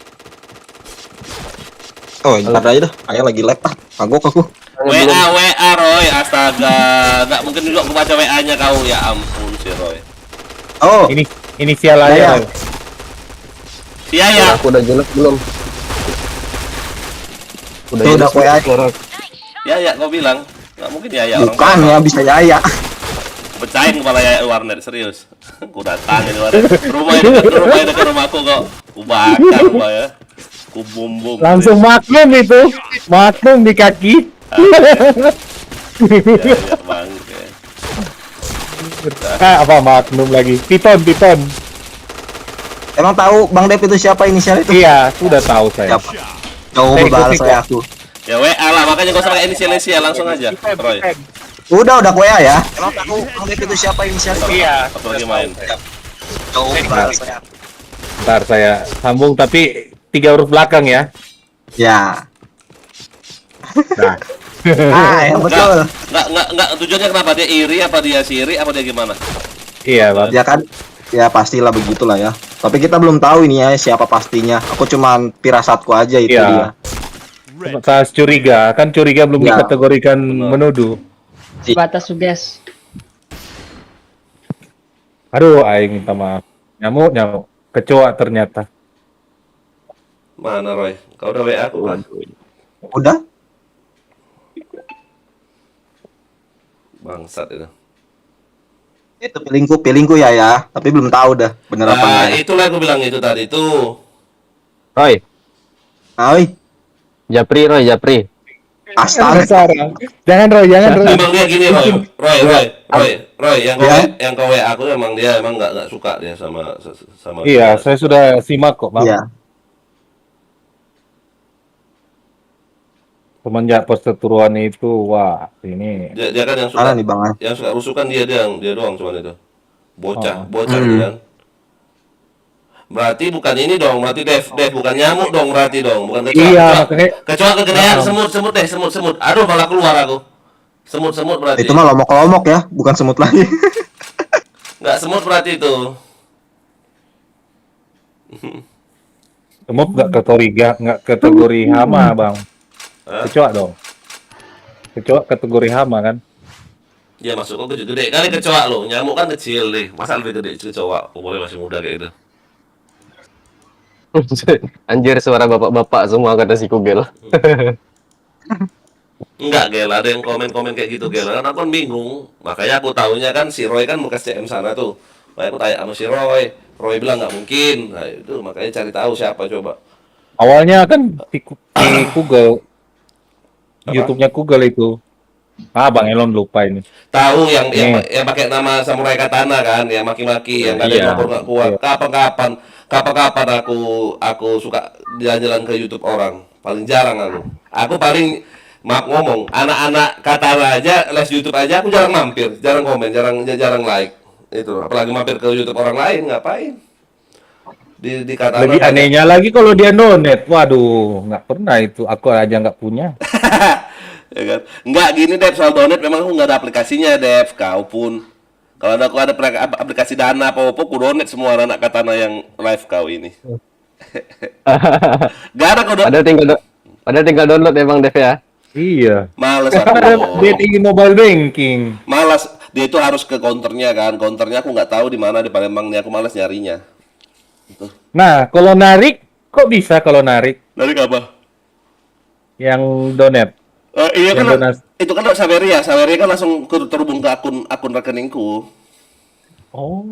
Speaker 10: Oh, ntar aja dah. Ayah lagi lag ah. Kagok aku.
Speaker 1: WA Roy, astaga. Nggak mungkin juga aku baca WA-nya kau. Ya ampun si Roy.
Speaker 10: Oh,
Speaker 2: Ini inisial aja.
Speaker 10: Saya.
Speaker 2: Roy.
Speaker 1: Si Ayah.
Speaker 8: Aku udah jelek belum?
Speaker 10: tuh udah ku WA.
Speaker 1: Ya kau bilang. Nggak mungkin ya
Speaker 10: Bukan ya, bisa Yaya.
Speaker 1: Pecahin kepala ya warnet serius. Ku datangin warnet. Rumahnya dekat rumahku kok. Ku bakar gua ya. Ku bum.
Speaker 2: Langsung maklum itu. Maklum di kaki.
Speaker 1: Ya bangke.
Speaker 2: Apa maklum lagi? Piton.
Speaker 10: Emang tahu Bang Dep itu siapa inisial itu?
Speaker 2: Iya, sudah tahu saya.
Speaker 10: Siapa? Coba
Speaker 2: Saya
Speaker 10: balas
Speaker 2: ikuti
Speaker 10: saya
Speaker 2: kok.
Speaker 10: aku.
Speaker 1: Ya WA lah, makanya gak usah pakai inisial langsung aja. Roy.
Speaker 10: Udah ku WA ya. Emang tahu Bang Dep itu siapa inisial itu?
Speaker 2: Iya.
Speaker 1: Aku lagi main.
Speaker 10: Coba balas saya.
Speaker 2: Ntar saya sambung tapi 3 huruf belakang ya.
Speaker 10: Ya.
Speaker 2: Nah.
Speaker 10: Yang betul.
Speaker 1: Enggak tujuannya kenapa dia iri apa dia siri apa dia gimana?
Speaker 2: Iya, Bang.
Speaker 10: Ya kan? Ya pastilah begitulah ya. Tapi kita belum tahu ini ya siapa pastinya. Aku cuman pirasatku aja itu
Speaker 2: Iya.
Speaker 10: dia.
Speaker 2: Sebatas curiga, kan curiga belum
Speaker 10: Ya.
Speaker 2: dikategorikan menuduh.
Speaker 3: Batas suges.
Speaker 2: Aduh, aing minta maaf. Nyamuk. Kecoa ternyata.
Speaker 1: Mana Roy? Kau udah WA aku kan?
Speaker 10: Udah?
Speaker 1: Bangsat itu.
Speaker 10: Itu pilingku ya. Tapi belum tahu dah bener apa enggak. Ya.
Speaker 1: Itulah aku bilang itu tadi tuh.
Speaker 8: Roy,
Speaker 10: Oi,
Speaker 8: Japri.
Speaker 10: astaga.
Speaker 2: Sarah. Jangan Roy.
Speaker 1: Emang dia gini Roy, yang kau WA aku emang dia emang nggak suka dia sama.
Speaker 2: Iya, saya sudah simak kok, Bang.
Speaker 10: Iya.
Speaker 2: Semenjak perseteruan itu, wah, ini
Speaker 1: Dia kan yang
Speaker 10: Mana
Speaker 1: suka
Speaker 10: nih Bang?
Speaker 1: yang suka rusukan dia doang cuman itu. Bocah itu kan. Berarti bukan ini dong, berarti Dev bukan nyamuk dong berarti dong, bukan kecoa.
Speaker 2: Iya,
Speaker 1: Kecoa-
Speaker 2: makanya-
Speaker 1: kecoa kegedean semut. Aduh, malah keluar aku. Semut berarti.
Speaker 10: Itu mah lomok-lomok ya, bukan semut lagi.
Speaker 1: Enggak semut berarti itu.
Speaker 2: Mob nggak kategori hama bang. Kecoa dong. Kecoa kategori hama kan?
Speaker 1: Ya masuk kok gede kali kecoa lo. Nyamuk kan kecil deh. Masa lebih gede kecoa? Oh, boleh masih muda kayak gitu.
Speaker 8: Anjir, suara bapak-bapak semua kata si Kugel.
Speaker 1: Enggak, Gel, ada yang komen-komen kayak gitu, Gel. Kan aku kan bingung. Makanya aku taunya kan si Roy kan bekas CM sana tuh. Makanya aku tanya sama si Roy. Roy bilang nggak mungkin. Nah, itu makanya cari tahu siapa coba.
Speaker 2: Awalnya kan di Google,
Speaker 1: Apa?
Speaker 2: YouTube-nya Google itu. Bang Elon lupa ini.
Speaker 1: Tahu yang pakai nama Samurai Katana kan, yang maki-maki, yang kadang
Speaker 2: Iya.
Speaker 1: ngobrol nggak kuat. Kapan-kapan aku suka jalan-jalan ke YouTube orang. Paling jarang aku. Aku paling maaf ngomong, anak-anak Katana aja, les YouTube aja aku jarang mampir, jarang komen, jarang like. Itu apalagi mampir ke YouTube orang lain, ngapain? Di Katana
Speaker 2: Lebih
Speaker 1: banyak.
Speaker 2: anehnya lagi kalau dia donate. Waduh, nggak pernah itu. Aku aja nggak punya.
Speaker 1: Ya kan? Enggak gini Dev, soal donate memang aku nggak ada aplikasinya Dev, kau pun. Kalau aku ada aplikasi Dana apa aku donate semua anak Katana yang live kau ini. Gak ada kau
Speaker 8: Padahal tinggal download emang Dev ya.
Speaker 2: Iya.
Speaker 1: Males
Speaker 2: Kan ada
Speaker 1: aku.
Speaker 2: BTI mobile banking.
Speaker 1: Malas, dia itu harus ke counternya kan. Counternya aku nggak tahu di mana di Palembang nih, aku malas nyarinya.
Speaker 2: Nah, kalau narik, kok bisa kalau narik
Speaker 1: Dari apa?
Speaker 2: yang donate?
Speaker 1: Iya kan,
Speaker 2: Yang donasi.
Speaker 1: itu kan Saveria kan langsung terhubung ke akun rekeningku.
Speaker 2: Oh.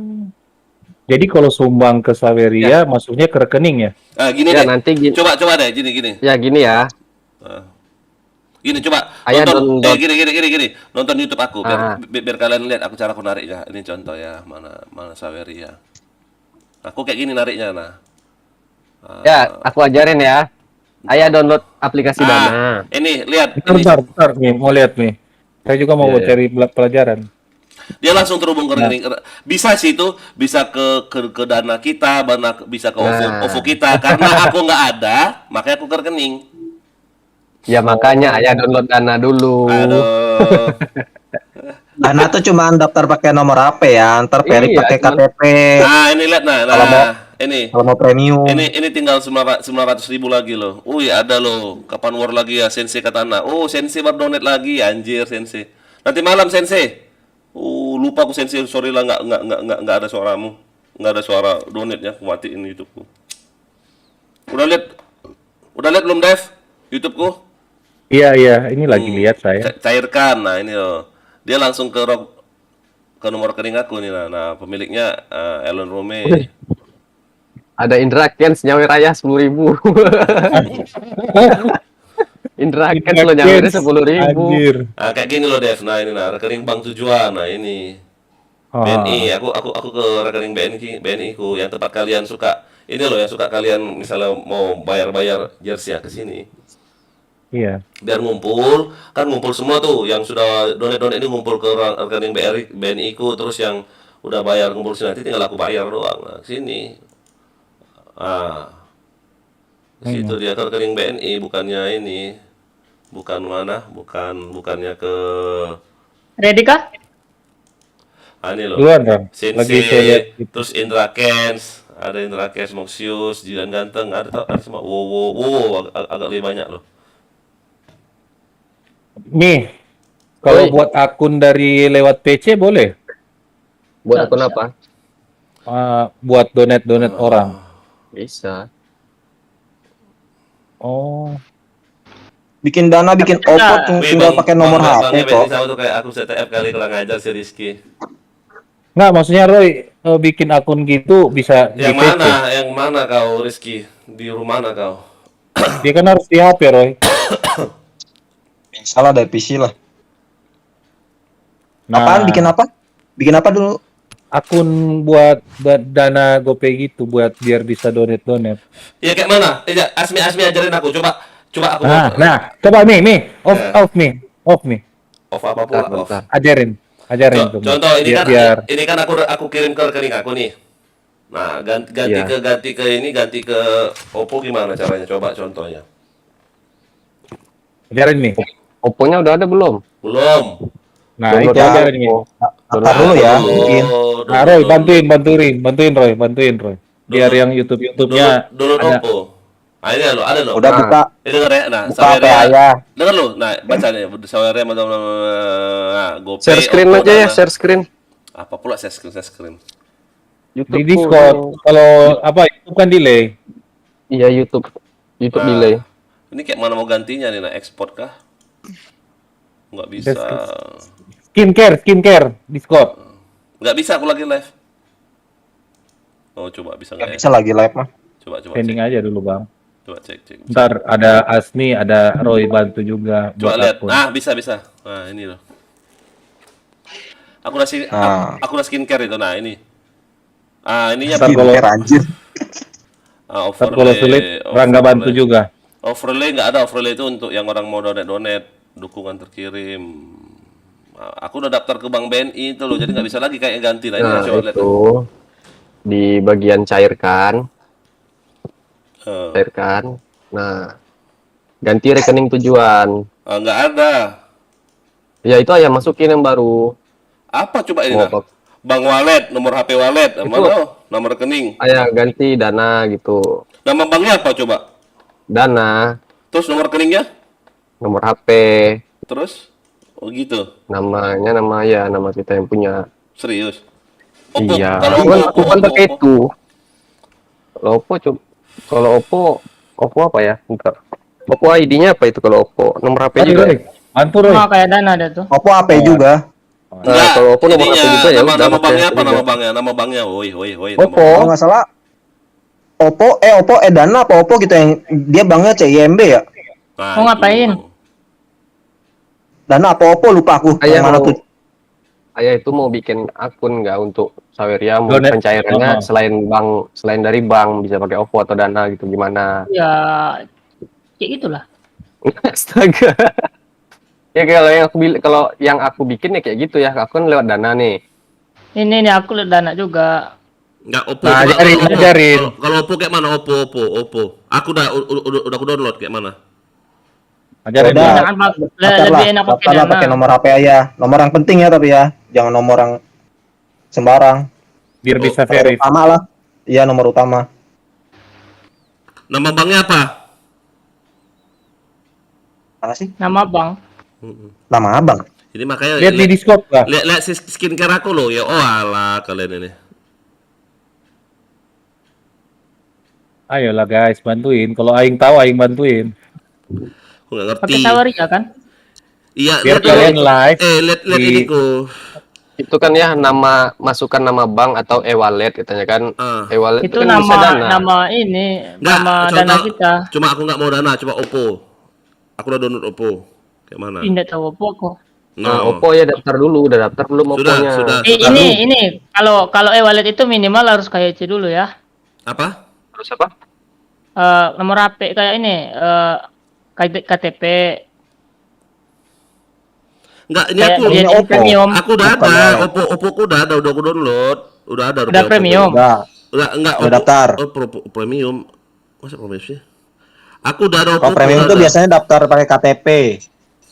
Speaker 2: Jadi kalau sumbang ke Saveria, masuknya ke rekening ya?
Speaker 1: Gini
Speaker 8: Ya,
Speaker 1: deh.
Speaker 8: nanti
Speaker 1: Coba deh, gini.
Speaker 8: Ya gini ya.
Speaker 1: Gini coba
Speaker 8: Ayah
Speaker 1: nonton
Speaker 8: download.
Speaker 1: gini nonton YouTube aku
Speaker 8: Ah.
Speaker 1: biar kalian lihat aku cara aku nariknya. Ini contoh ya, mana Saveria. Aku kayak gini nariknya nah.
Speaker 8: Ya, aku ajarin ya. Ayah download aplikasi Dana.
Speaker 1: Ini lihat
Speaker 2: Bentar nih, mau lihat nih. Saya juga mau
Speaker 8: Iya.
Speaker 2: cari pelajaran.
Speaker 1: dia langsung terhubung ke rekening. Bisa sih itu, bisa ke Dana kita, bisa ke OVO kita. Karena aku nggak ada, makanya aku ke rekening.
Speaker 8: Ya makanya ayah download Dana dulu.
Speaker 1: Aduh.
Speaker 10: Dana tuh cuma daftar pakai nomor HP ya, ntar Perik
Speaker 8: Iya,
Speaker 10: pakai
Speaker 8: cuman-
Speaker 10: KTP
Speaker 1: Nah, ini lihat ini.
Speaker 10: kalau mau premium.
Speaker 1: Ini tinggal 900.000 lagi loh. Ada loh. Kapan war lagi ya Sensei Katana. Sensei baru donate lagi anjir Sensei. Nanti malam Sensei. Lupa aku Sensei, sorry lah nggak ada suaramu. Nggak ada suara donate-nya, aku matiin YouTube-ku. Udah lihat belum Dev? YouTube-ku?
Speaker 2: Iya, ini lagi lihat saya.
Speaker 1: Cairkan. Nah, ini loh. Dia langsung ke nomor rekening aku nih nah pemiliknya Elon Rome.
Speaker 8: Ada Indra Kens nyawer ayah 10.000. Indra Kens lo nyawernya 10.000.
Speaker 2: Anjir.
Speaker 1: Kayak gini loh Dev. Nah, ini rekening bank tujuan. Nah, ini. BNI, aku ke rekening BNI ku yang tempat kalian suka. Ini loh yang suka kalian misalnya mau bayar jersey ke sini.
Speaker 2: Iya.
Speaker 1: Biar ngumpul semua tuh yang sudah donate ini ngumpul ke rekening BNI ku, terus yang udah bayar ngumpul sini nanti tinggal aku bayar doang. Nah, sini. Situ dia ke rekening BNI, bukannya ini. Bukannya ke
Speaker 3: Ready kah?
Speaker 1: ini loh.
Speaker 2: Duluan, Ram. Lagi saya lihat
Speaker 1: Sensei,
Speaker 2: gitu.
Speaker 1: terus Indra Kens, ada Indra Kens, Moxius, Jilan Ganteng, ada semua. Wow, agak lebih banyak loh.
Speaker 2: Nih, kalau
Speaker 8: Oi.
Speaker 2: buat akun dari lewat PC boleh?
Speaker 8: Buat akun apa?
Speaker 2: Buat donate orang.
Speaker 8: Bisa.
Speaker 2: Oh,
Speaker 10: Bikin Dana, bikin OVO tinggal pakai nomor HP kok.
Speaker 1: Sama tuh kayak aku CTF kali kurang ajar si Rizky.
Speaker 2: nggak, maksudnya Roy bikin akun gitu bisa di
Speaker 1: Yang
Speaker 2: PC.
Speaker 1: Yang mana kau Rizky? Di rumah mana kau?
Speaker 2: Dia kan harus di HP, Roy.
Speaker 10: Salah dari PC lah.
Speaker 2: Nah,
Speaker 10: Apaan? Bikin apa? Bikin apa dulu?
Speaker 2: akun buat Dana GoPay gitu buat biar bisa donate.
Speaker 1: Ya kayak mana? Asmi ajarin aku. Coba aku.
Speaker 2: Coba nih, off nih.
Speaker 1: Off apa pula? Off.
Speaker 8: Bentar.
Speaker 2: Ajarin tuh.
Speaker 1: Contoh ini
Speaker 2: biar
Speaker 1: kan ini kan aku kirim ke rekening aku nih. Nah, ganti ke Oppo gimana caranya? Coba contohnya.
Speaker 2: ajarin nih.
Speaker 8: Oppo-nya udah ada belum?
Speaker 1: Belum.
Speaker 2: Nah,
Speaker 8: Download
Speaker 2: itu
Speaker 8: ya.
Speaker 2: ajarin nih.
Speaker 10: Daftar dulu ya, bikin.
Speaker 2: Nah, Roy, bantuin Roy. biar yang YouTube-nya
Speaker 1: download
Speaker 2: ada.
Speaker 1: Oppo. Nah, ini lo, ada lo.
Speaker 10: Udah buka
Speaker 1: Ini denger ya. Nah,
Speaker 10: buka HP
Speaker 1: Saweria.
Speaker 10: ayah.
Speaker 1: Dengar lo. Nah, baca nih. Saweria nah, GoPay.
Speaker 8: Share screen
Speaker 1: Oppo,
Speaker 8: aja ya,
Speaker 1: Dana.
Speaker 8: share screen.
Speaker 1: Apa pula share screen?
Speaker 2: Di Discord. Kalau apa YouTube kan delay.
Speaker 8: Iya, YouTube
Speaker 1: Nah,
Speaker 8: delay.
Speaker 1: Ini kayak mana mau gantinya nih, nah export kah? Nggak bisa.
Speaker 2: Skincare Discord.
Speaker 1: Nggak bisa aku lagi live. Oh, coba bisa nggak
Speaker 10: Nggak
Speaker 1: ya?
Speaker 10: bisa lagi live mah.
Speaker 1: Coba cek.
Speaker 2: Pending aja dulu, Bang.
Speaker 1: Coba cek.
Speaker 2: Ntar ada Asmi, ada Roy bantu juga
Speaker 1: Coba
Speaker 2: buat
Speaker 1: lihat.
Speaker 2: akun.
Speaker 1: Ah, bisa. Nah, ini loh. Aku nasi aku skincare itu. Nah, ini. Ah, ininya
Speaker 2: Ntar kalau-
Speaker 10: Skincare anjir.
Speaker 2: Ntar kalau sulit, Rangga bantu juga.
Speaker 1: Overlay nggak ada. Overlay itu untuk yang orang mau donate dukungan terkirim. Nah, aku udah daftar ke Bank BNI itu loh, jadi nggak bisa lagi kayak ganti. Nah, ini
Speaker 8: Nah,
Speaker 1: coba lihat.
Speaker 8: itu di bagian cairkan. Nah, ganti rekening tujuan.
Speaker 1: Nggak ada.
Speaker 8: Ya itu aja masukin yang baru.
Speaker 1: Apa coba ini?
Speaker 8: Oh,
Speaker 1: Nah?
Speaker 8: apa?
Speaker 1: Bank wallet, nomor HP wallet, mana? Nomor rekening.
Speaker 8: Ayah ganti dana gitu.
Speaker 1: Nama banknya apa coba?
Speaker 8: Dana,
Speaker 1: Terus nomor rekeningnya?
Speaker 8: nomor HP,
Speaker 1: Terus? Oh gitu.
Speaker 8: namanya nama kita yang punya.
Speaker 1: Serius?
Speaker 8: Iya.
Speaker 1: Kalau
Speaker 8: Aku kan pakai itu. Kalau Oppo apa ya? Bentar. Oppo ID-nya apa itu kalau Oppo? Nomor HP juga. Ya?
Speaker 2: Bantu Roy.
Speaker 3: Sama kayak Dana ada tuh.
Speaker 10: Oppo HP juga.
Speaker 1: Enggak,
Speaker 8: kalau Oppo nomor
Speaker 1: ininya,
Speaker 8: HP juga ya udah,
Speaker 1: nama
Speaker 8: pakai
Speaker 1: banknya apa?
Speaker 8: juga.
Speaker 1: Nama banknya. Woi.
Speaker 8: Oppo.
Speaker 10: Kalau nggak salah Oppo Dana apa Oppo gitu yang dia banknya CIMB ya?
Speaker 1: Nah,
Speaker 3: Mau ngapain?
Speaker 10: Dana apa Oppo lupa aku.
Speaker 8: Ayah
Speaker 10: Yang mana
Speaker 8: mau-
Speaker 10: tuh?
Speaker 8: Ayah itu mau bikin akun nggak untuk Saweria, mau
Speaker 2: Donate.
Speaker 8: pencairannya selain dari bank bisa pakai Oppo atau Dana gitu gimana?
Speaker 3: Ya, kayak gitulah.
Speaker 8: Astaga. Ya kalau yang aku bikin ya kayak gitu ya, aku kan lewat Dana nih.
Speaker 3: Ini nih aku lihat Dana juga.
Speaker 1: Enggak Oppo.
Speaker 2: Nah,
Speaker 1: coba
Speaker 2: ajarin,
Speaker 1: kalau Oppo.
Speaker 2: ajarin.
Speaker 1: Kalau Oppo kayak mana? Oppo. Aku udah aku download kayak mana?
Speaker 2: Ajarin
Speaker 10: Udah.
Speaker 2: dia.
Speaker 3: Enak,
Speaker 10: Daftar
Speaker 3: lebih
Speaker 10: lah,
Speaker 3: enak pakai
Speaker 10: daftar lah
Speaker 3: Dana.
Speaker 10: pakai nomor HP ayah. Nomor yang penting ya tapi ya, jangan nomor yang sembarang.
Speaker 2: Biar bisa
Speaker 10: Nomor
Speaker 2: verif.
Speaker 10: utama lah. Iya nomor utama.
Speaker 1: Nama banknya apa?
Speaker 10: Mana sih?
Speaker 3: Nama bang.
Speaker 10: Nama abang.
Speaker 1: Ini makanya
Speaker 2: Lihat di Discord lah.
Speaker 1: lihat skincare aku loh ya. Oh alah kalian ini.
Speaker 2: Ayolah guys, bantuin. Kalau aing tahu aing bantuin.
Speaker 1: Aku nggak ngerti.
Speaker 3: Pakai Saweria kan?
Speaker 1: Iya,
Speaker 2: Biar
Speaker 1: lihat
Speaker 2: kalian
Speaker 1: dulu.
Speaker 2: live
Speaker 1: lihat
Speaker 2: di-
Speaker 1: ini ku.
Speaker 8: Itu kan ya masukkan nama bank atau e-wallet katanya kan.
Speaker 1: Ah.
Speaker 8: E-wallet
Speaker 3: Itu
Speaker 8: kan bisa Dana.
Speaker 3: nama ini,
Speaker 1: Nggak,
Speaker 3: nama
Speaker 1: contoh,
Speaker 3: Dana kita.
Speaker 1: Cuma aku nggak mau Dana, coba Oppo. Aku udah download Oppo. Kayak mana?
Speaker 3: Tidak tahu apa kok.
Speaker 8: Nah, Oppo ya daftar dulu, udah daftar belum
Speaker 1: Sudah,
Speaker 8: Oppo-nya?
Speaker 1: sudah.
Speaker 3: Ini kalau e-wallet itu minimal harus kayak C dulu ya.
Speaker 1: Apa?
Speaker 8: Terus apa?
Speaker 3: Nomor HP kayak ini KTP.
Speaker 1: Enggak, ini
Speaker 3: Kayak
Speaker 1: aku
Speaker 3: dia
Speaker 10: Oppo.
Speaker 3: premium.
Speaker 1: aku udah
Speaker 10: Bukan
Speaker 1: ada.
Speaker 10: wallet.
Speaker 1: Oppo ku udah ada, udah aku download. Udah ada.
Speaker 3: Udah
Speaker 1: Oppo.
Speaker 3: premium.
Speaker 10: Udah.
Speaker 1: Enggak,
Speaker 10: Udah daftar.
Speaker 1: premium. Masa premium sih? Aku udah ada Oppo.
Speaker 10: Kalau premium
Speaker 1: udah
Speaker 10: itu
Speaker 1: ada.
Speaker 10: biasanya daftar pakai KTP.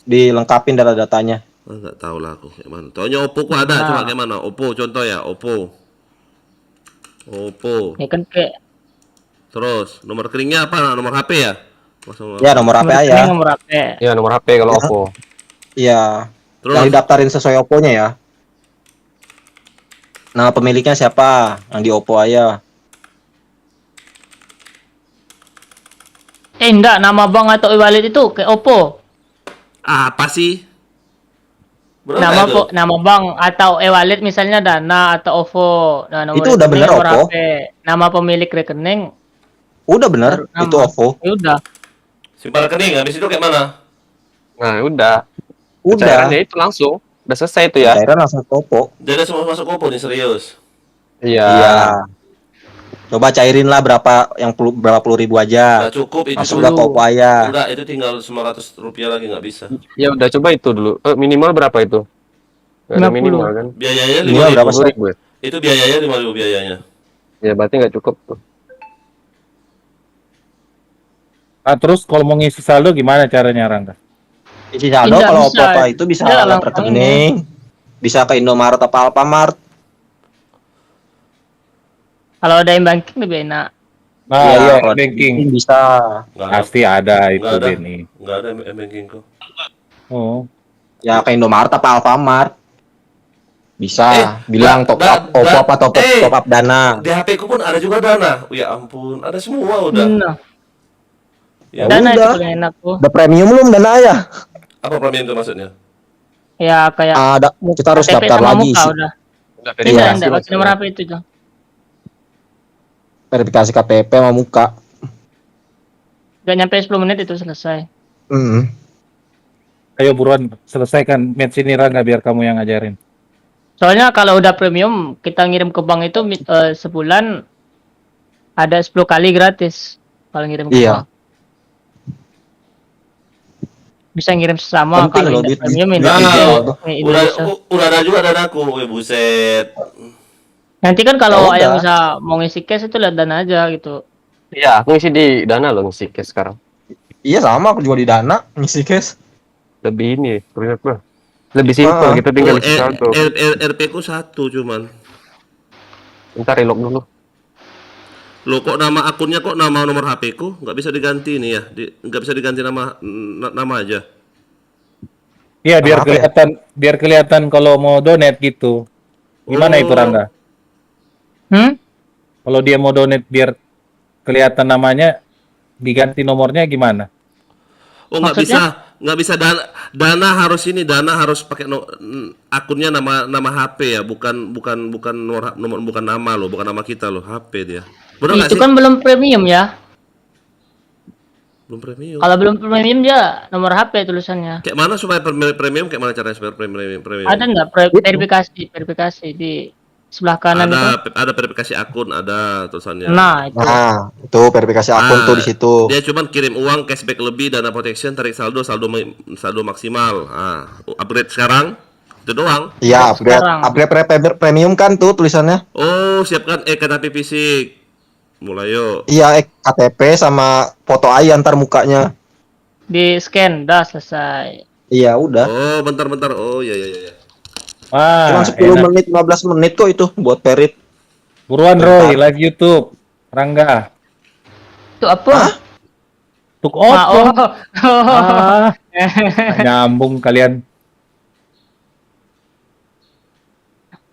Speaker 10: Dilengkapin data-datanya.
Speaker 1: Enggak tahu lah aku kayak mana. Taunya Oppo ku ada,
Speaker 3: Nah.
Speaker 1: coba kayak mana? Oppo contoh ya, Oppo.
Speaker 3: Ya kan kayak
Speaker 1: Terus nomor rekeningnya apa? Nomor HP ya?
Speaker 10: Ya nomor HP
Speaker 3: rekening,
Speaker 10: ayah.
Speaker 3: nomor HP.
Speaker 8: Ya nomor HP kalau
Speaker 10: Ya.
Speaker 8: Oppo.
Speaker 10: Iya.
Speaker 1: Terus
Speaker 10: Yang didaftarin sesuai Oppo-nya ya. Nama pemiliknya siapa? Yang di Oppo ayah.
Speaker 3: Enggak, nama bank atau e-wallet itu kayak Oppo.
Speaker 1: apa sih? Bener
Speaker 3: Nama
Speaker 1: nggak itu?
Speaker 3: nama bank atau e-wallet misalnya Dana atau OVO. Nah, nomor
Speaker 10: Itu udah
Speaker 3: rekening,
Speaker 10: bener
Speaker 3: nomor
Speaker 10: Oppo?
Speaker 3: HP. Nama pemilik rekening.
Speaker 10: Udah bener,
Speaker 3: Nama.
Speaker 10: itu OVO.
Speaker 3: Ya udah.
Speaker 1: Simpan rekening, habis itu kayak mana?
Speaker 8: Nah, udah.
Speaker 10: Udah.
Speaker 8: Cairannya itu langsung. Udah selesai itu ya.
Speaker 10: Cairan langsung ke Oppo.
Speaker 1: Jadi semua masuk Oppo nih serius.
Speaker 8: Iya.
Speaker 10: Iya. Coba cairin lah berapa puluh ribu aja.
Speaker 1: Nggak cukup itu
Speaker 10: Masuk ke
Speaker 1: dulu.
Speaker 10: Oppo ayah.
Speaker 1: Enggak, itu tinggal 900 rupiah lagi nggak bisa.
Speaker 8: Ya udah coba itu dulu. Minimal berapa itu? Nggak ada
Speaker 3: 50.
Speaker 8: minimal kan?
Speaker 1: Biayanya
Speaker 10: Minimal
Speaker 1: 5.000.
Speaker 10: berapa sih?
Speaker 8: 10.000 ya?
Speaker 1: Itu biayanya 5.000 biayanya.
Speaker 8: Ya berarti nggak cukup tuh.
Speaker 2: Ah, terus kalau mau ngisi saldo gimana caranya, Rangga?
Speaker 10: Isi saldo
Speaker 3: Tidak
Speaker 10: kalau
Speaker 3: bisa.
Speaker 10: Oppo itu bisa
Speaker 3: Tidak,
Speaker 10: lewat
Speaker 3: langsung
Speaker 10: rekening. Bisa ke Indomaret atau Alfamart.
Speaker 3: Kalau ada yang banking lebih enak.
Speaker 2: Nah,
Speaker 10: Ya,
Speaker 2: iya,
Speaker 10: kalau
Speaker 2: banking.
Speaker 10: bisa.
Speaker 1: Nggak ada.
Speaker 2: Pasti ada itu,
Speaker 1: Nggak ada.
Speaker 2: Benny.
Speaker 1: Nggak ada banking kok.
Speaker 2: Oh.
Speaker 10: Ya ke Indomaret apa Alfamart. Bisa bilang top up, top up dana.
Speaker 1: Di HP ku pun ada juga Dana. Ya ampun, ada semua udah.
Speaker 3: Nah,
Speaker 1: Ya,
Speaker 3: Dana itu
Speaker 10: udah.
Speaker 3: paling enak tuh.
Speaker 10: Udah premium belum dana ya?
Speaker 1: apa premium itu maksudnya?
Speaker 3: Ya kayak
Speaker 10: Ada, kita harus
Speaker 3: KTP
Speaker 10: daftar
Speaker 3: sama
Speaker 10: lagi
Speaker 3: muka
Speaker 10: sih.
Speaker 3: udah.
Speaker 8: Udah
Speaker 3: Tidak,
Speaker 8: verifikasi
Speaker 3: enggak,
Speaker 8: Mas.
Speaker 3: pakai nomor HP itu tuh.
Speaker 10: Verifikasi KTP sama muka.
Speaker 3: Gak nyampe 10 menit itu selesai.
Speaker 2: Ayo buruan selesaikan match ini Rangga biar kamu yang ngajarin.
Speaker 3: Soalnya kalau udah premium, kita ngirim ke bank itu sebulan ada 10 kali gratis kalau ngirim ke
Speaker 10: Iya.
Speaker 3: bank. Bisa ngirim sesama
Speaker 10: Penting
Speaker 3: kalau
Speaker 10: loh
Speaker 3: tidak
Speaker 10: duit
Speaker 3: premium
Speaker 10: di-
Speaker 3: ini.
Speaker 1: Nah,
Speaker 3: Ini
Speaker 1: udah
Speaker 3: Indonesia.
Speaker 1: udah ada juga Danaku. Wih, buset.
Speaker 3: Nanti kan kalau
Speaker 10: Ya
Speaker 3: yang
Speaker 10: udah.
Speaker 3: bisa mau ngisi cash itu lihat Dana aja gitu.
Speaker 8: Iya, aku ngisi di Dana loh ngisi cash sekarang.
Speaker 10: Iya sama, aku juga di dana ngisi cash.
Speaker 8: Lebih ini, menurut gua. Lebih simpel gitu tinggal isi saldo.
Speaker 1: RP ku 1 cuman.
Speaker 8: Ntar reload dulu.
Speaker 1: Loh kok nama akunnya kok nama nomor HP ku nggak bisa diganti nih ya? Nggak bisa diganti nama aja.
Speaker 2: Iya,
Speaker 10: Apa ya?
Speaker 2: biar kelihatan kalau mau donate gitu. Gimana itu
Speaker 1: Oh.
Speaker 2: Rangga? Kalau dia mau donate biar kelihatan namanya, diganti nomornya gimana?
Speaker 1: Oh nggak
Speaker 3: Maksudnya?
Speaker 1: nggak bisa dana harus ini dana harus pakai akunnya nama HP ya bukan nomor bukan nama loh bukan nama kita loh HP dia. Benar nggak
Speaker 3: Itu
Speaker 1: sih?
Speaker 3: kan belum premium ya.
Speaker 1: Belum premium.
Speaker 3: Kalau belum premium dia nomor HP tulisannya.
Speaker 1: Kayak mana supaya premium? Kayak mana caranya supaya premium?
Speaker 3: Ada nggak verifikasi di sebelah kanan itu?
Speaker 1: Ada verifikasi akun ada tulisannya.
Speaker 3: Nah, itu.
Speaker 10: Nah, itu verifikasi akun tuh di situ.
Speaker 1: Dia cuman kirim uang cashback lebih dana protection tarik saldo maksimal. Upgrade sekarang itu doang.
Speaker 10: Iya, upgrade,
Speaker 3: Sekarang.
Speaker 10: premium kan tuh tulisannya.
Speaker 1: Oh, siapkan KTP fisik. Mulai yuk.
Speaker 10: Iya, KTP sama foto ayah antar mukanya.
Speaker 3: Di scan, dah selesai.
Speaker 10: Iya, udah.
Speaker 1: Oh, bentar. Oh, iya.
Speaker 10: Cuma
Speaker 2: Wah,
Speaker 10: 10
Speaker 2: enak.
Speaker 10: menit, 15 menit kok itu buat perit.
Speaker 2: Buruan Roy, live YouTube. Rangga.
Speaker 3: Itu apa?
Speaker 2: Tuk
Speaker 3: Ah,
Speaker 2: Oppo.
Speaker 3: oh.
Speaker 2: Ah, nyambung kalian.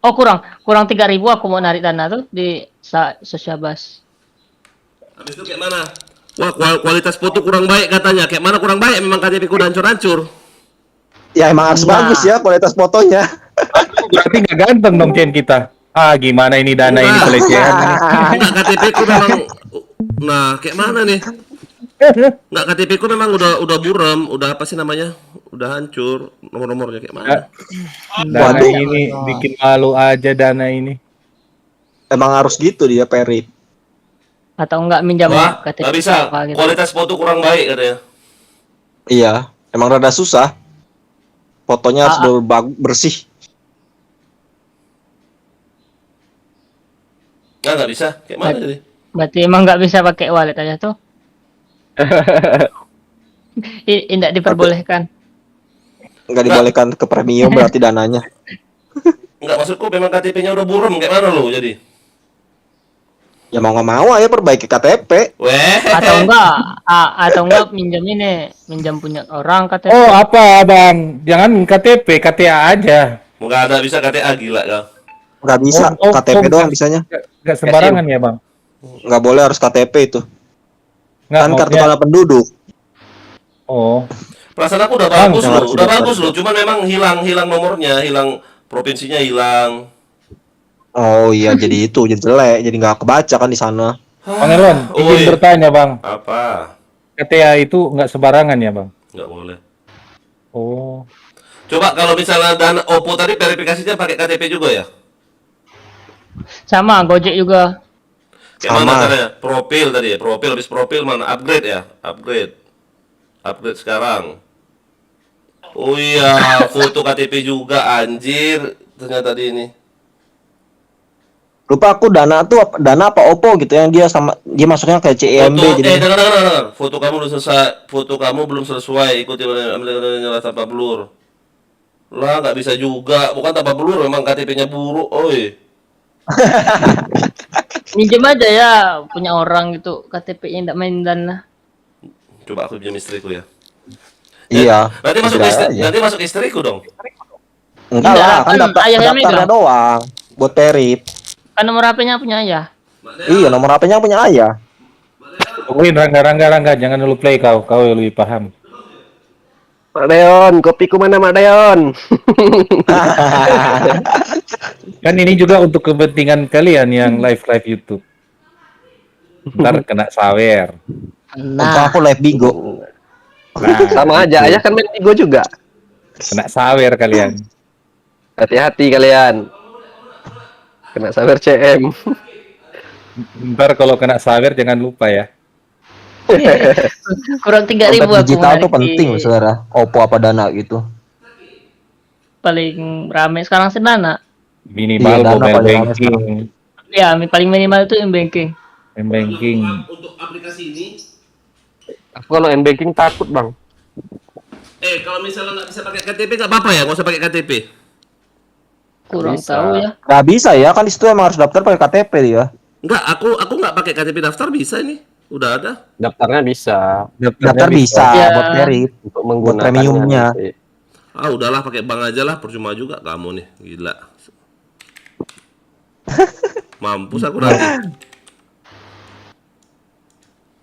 Speaker 3: Oh, kurang 3.000 aku mau narik dana tuh di Sosiabas.
Speaker 1: Habis itu kayak mana? Wah, kualitas foto kurang baik katanya. Kayak mana kurang baik? Memang KTP ku udah hancur-hancur.
Speaker 10: Ya emang harus
Speaker 3: Nah.
Speaker 10: bagus ya kualitas fotonya.
Speaker 2: Berarti nggak ganteng dong Chen kita. Ah, gimana ini dana ini pelecehan ini.
Speaker 1: Enggak KTP ku memang nah, kayak mana nih? Enggak KTP ku memang udah buram, udah apa sih namanya? Udah hancur nomor-nomornya kayak mana?
Speaker 2: Dana
Speaker 10: Waduh.
Speaker 2: ini bikin malu aja dana ini.
Speaker 10: Emang harus gitu dia perit.
Speaker 3: Atau enggak minjam
Speaker 1: Wah,
Speaker 3: KTP
Speaker 1: nggak bisa.
Speaker 3: apa gitu.
Speaker 1: Kualitas foto kurang baik katanya.
Speaker 10: Iya, emang rada susah. Fotonya harus bersih.
Speaker 1: Nggak bisa. Kayak mana jadi?
Speaker 3: Berarti emang nggak bisa pakai wallet aja tuh. Tidak diperbolehkan.
Speaker 10: Nggak dibolehkan ke premium berarti dananya.
Speaker 1: Enggak maksudku memang KTP-nya udah buram kayak mana lo jadi?
Speaker 10: Ya mau nggak mau aja perbaiki KTP.
Speaker 1: Weh.
Speaker 3: Atau enggak minjam punya orang KTP.
Speaker 2: Oh, apa Bang? Jangan KTP, KTA aja.
Speaker 1: Nggak ada bisa KTA gila kau.
Speaker 10: Nggak bisa, KTP doang
Speaker 2: nggak-
Speaker 10: bisanya.
Speaker 2: Nggak sembarangan ya Bang?
Speaker 10: Nggak boleh harus KTP itu.
Speaker 2: Nggak,
Speaker 10: Kan kartu
Speaker 2: maksudnya-
Speaker 10: tanda penduduk.
Speaker 2: Oh,
Speaker 1: Perasaan aku udah
Speaker 2: Bang,
Speaker 1: bagus
Speaker 10: jangan
Speaker 1: loh, udah
Speaker 10: sudah
Speaker 1: bagus loh. Cuman memang hilang nomornya, hilang provinsinya hilang.
Speaker 10: Oh iya, jadi itu jadi jelek, jadi nggak kebaca kan di sana.
Speaker 2: Bang Erwan,
Speaker 1: Oi.
Speaker 2: izin bertanya Bang.
Speaker 1: Apa?
Speaker 2: KTA itu nggak sembarangan ya Bang?
Speaker 1: Nggak boleh.
Speaker 2: Oh,
Speaker 1: Coba kalau misalnya dana Oppo tadi verifikasinya pakai KTP juga ya?
Speaker 3: Sama Gojek juga.
Speaker 1: Kayak
Speaker 10: Sama.
Speaker 1: mana caranya? Profil tadi ya? Profil habis profil mana? Upgrade ya? Upgrade. Upgrade sekarang. Oh iya, foto KTP juga anjir. Ternyata di ini.
Speaker 10: Lupa aku dana apa Oppo gitu yang dia masuknya kayak CIMB
Speaker 1: Foto,
Speaker 10: jadi.
Speaker 1: dengar. Foto kamu belum selesai. Foto kamu belum selesai. Ikuti nyala tanpa blur. Lah nggak bisa juga. Bukan tanpa blur, memang KTP-nya buruk. Oi.
Speaker 3: Minjem aja ya punya orang gitu KTP-nya ndak main Dana.
Speaker 1: Coba aku pinjam istriku ya.
Speaker 10: Iya.
Speaker 1: Nanti masuk
Speaker 10: Tidak
Speaker 1: istri,
Speaker 10: aja.
Speaker 1: nanti masuk istriku dong.
Speaker 10: Enggak
Speaker 3: Tidak,
Speaker 10: lah, kan
Speaker 3: kan ayahnya
Speaker 10: daftarnya
Speaker 3: megang.
Speaker 10: doang. Buat Perip.
Speaker 3: Kan nomor HP-nya punya ayah.
Speaker 10: Iya, nomor HP-nya punya ayah.
Speaker 2: Tungguin Rangga, jangan dulu play kau yang lebih paham.
Speaker 8: Mak Deon, kopiku mana Mak Deon?
Speaker 2: Kan ini juga untuk kepentingan kalian yang live YouTube. Ntar kena sawer.
Speaker 10: Untuk aku live Bigo.
Speaker 8: Sama aja, ayah kan main Bigo juga.
Speaker 2: Kena sawer kalian.
Speaker 8: Hati-hati kalian. Kena sawer CM.
Speaker 2: Ntar kalau kena sawer jangan lupa ya.
Speaker 3: Kurang 3.000
Speaker 10: Dompet
Speaker 3: aku
Speaker 10: digital tuh
Speaker 3: narik
Speaker 10: penting
Speaker 3: di-
Speaker 10: saudara. Oppo apa Dana gitu.
Speaker 3: Paling rame sekarang sih Dana.
Speaker 2: Minimal
Speaker 10: Iya, Dana
Speaker 2: mobile
Speaker 10: paling rame
Speaker 2: banking.
Speaker 3: Ya, paling minimal itu banking.
Speaker 2: M-banking.
Speaker 1: Untuk aplikasi ini,
Speaker 8: Aku kalau M-banking takut, Bang.
Speaker 1: kalau misalnya nggak bisa pakai KTP nggak apa-apa ya, nggak usah pakai KTP.
Speaker 3: Kurang
Speaker 8: Bisa.
Speaker 3: tahu ya.
Speaker 10: Gak bisa ya, kan di situ emang harus daftar pakai KTP dia.
Speaker 1: Enggak, aku nggak pakai KTP daftar bisa ini. Udah ada.
Speaker 8: Daftarnya bisa
Speaker 10: Daftar bisa
Speaker 3: Ya.
Speaker 10: buat Perip.
Speaker 8: untuk menggunakannya
Speaker 10: premiumnya.
Speaker 8: nanti.
Speaker 1: Ah, udahlah pakai bank aja lah, percuma juga kamu nih, gila. Mampus aku nanti.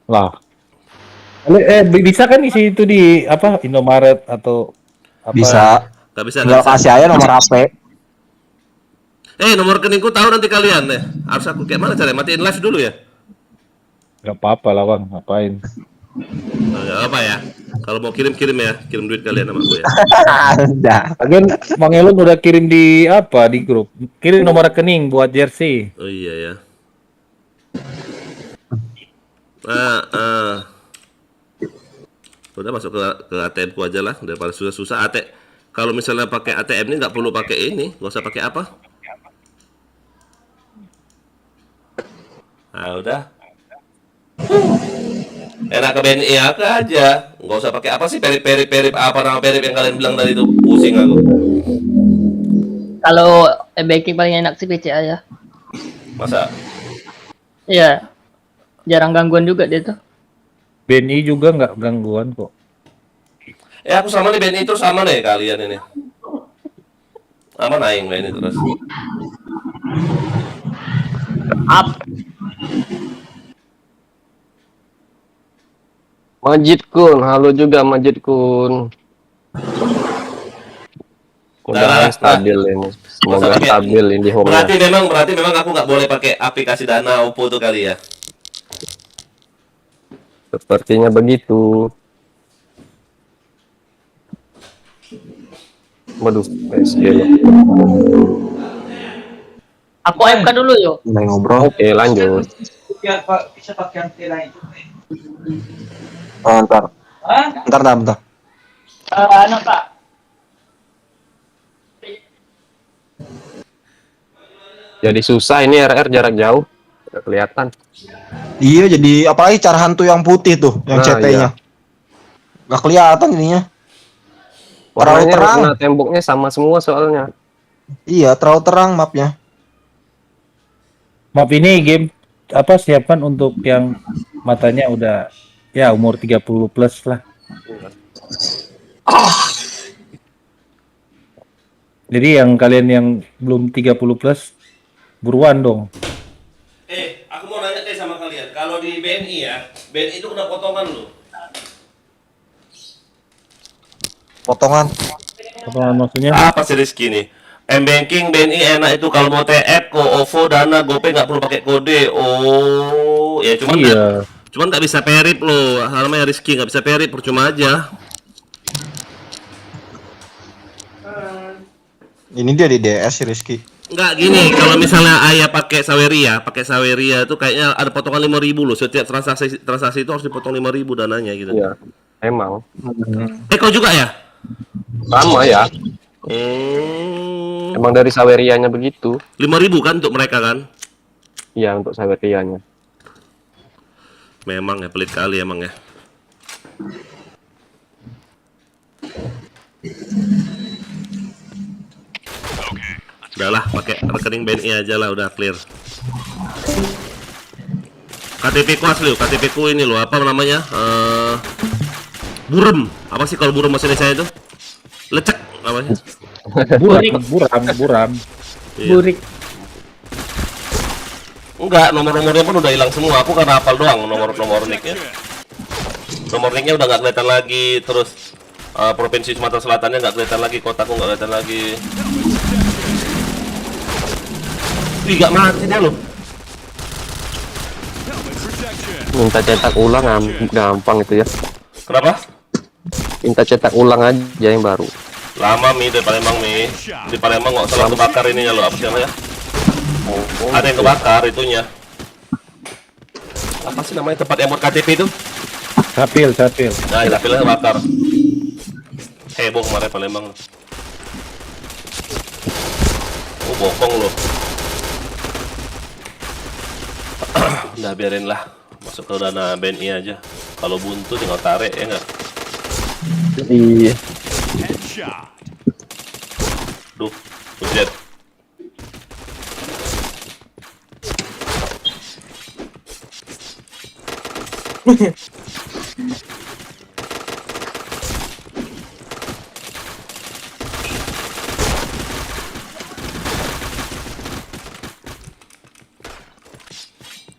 Speaker 2: Lah. Bisa kan isi itu di apa Indomaret atau apa?
Speaker 10: Bisa.
Speaker 1: Nggak bisa,
Speaker 10: Tinggal
Speaker 1: nggak bisa.
Speaker 10: kasih aja nomor HP.
Speaker 1: Nomor rekeningku tahu nanti kalian ya. Harus aku kayak mana cara matiin live dulu ya?
Speaker 2: Gak apa-apa lah bang, ngapain?
Speaker 1: Nggak apa ya. Kalau mau kirim ya, kirim duit kalian sama aku ya.
Speaker 10: Udah.
Speaker 2: Lagian Bang Elun udah kirim di apa di grup? Kirim nomor rekening buat jersey.
Speaker 1: Oh iya ya. Udah masuk ke ATM ku aja lah daripada susah-susah Kalau misalnya pakai ATM ini nggak perlu pakai ini, nggak usah pakai apa. Nah udah. Enak ke BNI aku aja, nggak usah pakai apa sih perip apa nama perip yang kalian bilang tadi itu, pusing aku.
Speaker 3: Kalau banking paling enak sih BCA ya.
Speaker 1: Masa?
Speaker 3: Iya. Jarang gangguan juga dia tuh.
Speaker 2: BNI juga nggak gangguan kok.
Speaker 1: Aku sama nih BNI terus sama nih kalian ini. Aman aing BNI terus.
Speaker 3: Up.
Speaker 8: Majid Kun, halo juga Majid Kun. Mudah stabil ini. Semoga
Speaker 1: Pakai-
Speaker 8: stabil ini home-nya.
Speaker 1: Berarti memang aku nggak boleh pakai aplikasi Dana Oppo tuh kali ya.
Speaker 8: Sepertinya begitu. Waduh, PSG loh.
Speaker 3: Aku AFK dulu yuk.
Speaker 10: Mulai ngobrol.
Speaker 8: Oke, lanjut.
Speaker 10: Oh, bentar.
Speaker 3: Anak Pak.
Speaker 8: Jadi susah ini RR jarak jauh. Nggak kelihatan.
Speaker 10: Iya, jadi apalagi cara hantu yang putih tuh, yang
Speaker 8: Nah,
Speaker 10: CT-nya. Gak kelihatan ininya. Terlalu
Speaker 8: Warnanya
Speaker 10: terang.
Speaker 8: warna temboknya sama semua soalnya.
Speaker 10: Iya, terlalu terang mapnya.
Speaker 2: Map ini game apa siapkan untuk yang matanya udah ya umur 30 plus lah. Jadi yang kalian yang belum 30 plus buruan dong.
Speaker 1: Aku mau nanya sama kalian. Kalau di BNI ya, BNI itu kena potongan loh.
Speaker 10: Potongan.
Speaker 2: Apa maksudnya?
Speaker 1: Apa sih Rizky nih? M-Banking BNI enak itu kalau mau TF, OVO, Dana, GoPay nggak perlu pakai kode. Oh, ya cuman
Speaker 2: Iya.
Speaker 1: cuman nggak bisa perip loh. Namanya Rizky nggak bisa perip, percuma aja.
Speaker 10: Ini dia di DS si Rizky.
Speaker 1: Nggak gini, kalau misalnya ayah pakai Saweria itu kayaknya ada potongan 5.000 loh. Setiap transaksi itu harus dipotong 5.000 dananya gitu.
Speaker 8: Iya, emang.
Speaker 1: Kau juga ya?
Speaker 8: Sama ya.
Speaker 1: Hmm,
Speaker 8: Emang dari Sawerianya begitu.
Speaker 1: 5.000 kan untuk mereka kan?
Speaker 8: Iya, untuk Sawerianya.
Speaker 1: Memang ya pelit kali emang ya. Udahlah pakai rekening BNI aja lah, udah clear. KTP ku asli, KTP ku ini loh, apa namanya? Burem. Apa sih kalau burem bahasa Indonesia itu? Lecek namanya.
Speaker 2: Buram.
Speaker 1: Iya.
Speaker 3: Burik.
Speaker 1: Enggak, nomor-nomornya pun udah hilang semua. Aku karena hafal doang nomor nicknya. Nomor nicknya udah nggak kelihatan lagi. Terus provinsi Sumatera Selatannya nggak kelihatan lagi, kotaku nggak kelihatan lagi. Ih, nggak mati dia loh.
Speaker 5: Helmet protection.
Speaker 8: Minta cetak ulang gampang itu ya.
Speaker 1: Kenapa?
Speaker 8: Minta cetak ulang aja yang baru.
Speaker 1: Lama Mi di Palembang Mi. Di Palembang nggak salah kebakar ininya loh, apa sih namanya? Ada yang kebakar itunya. Apa sih namanya tempat yang buat KTP itu?
Speaker 2: Capil.
Speaker 1: Nah, dapilnya kebakar. Heboh kemarin Palembang. Oh, bokong loh. Udah biarin lah. Masuk ke dana BNI aja. Kalau buntu tinggal tarik ya enggak?
Speaker 8: Iya.
Speaker 5: Headshot.
Speaker 1: Duh, hujan.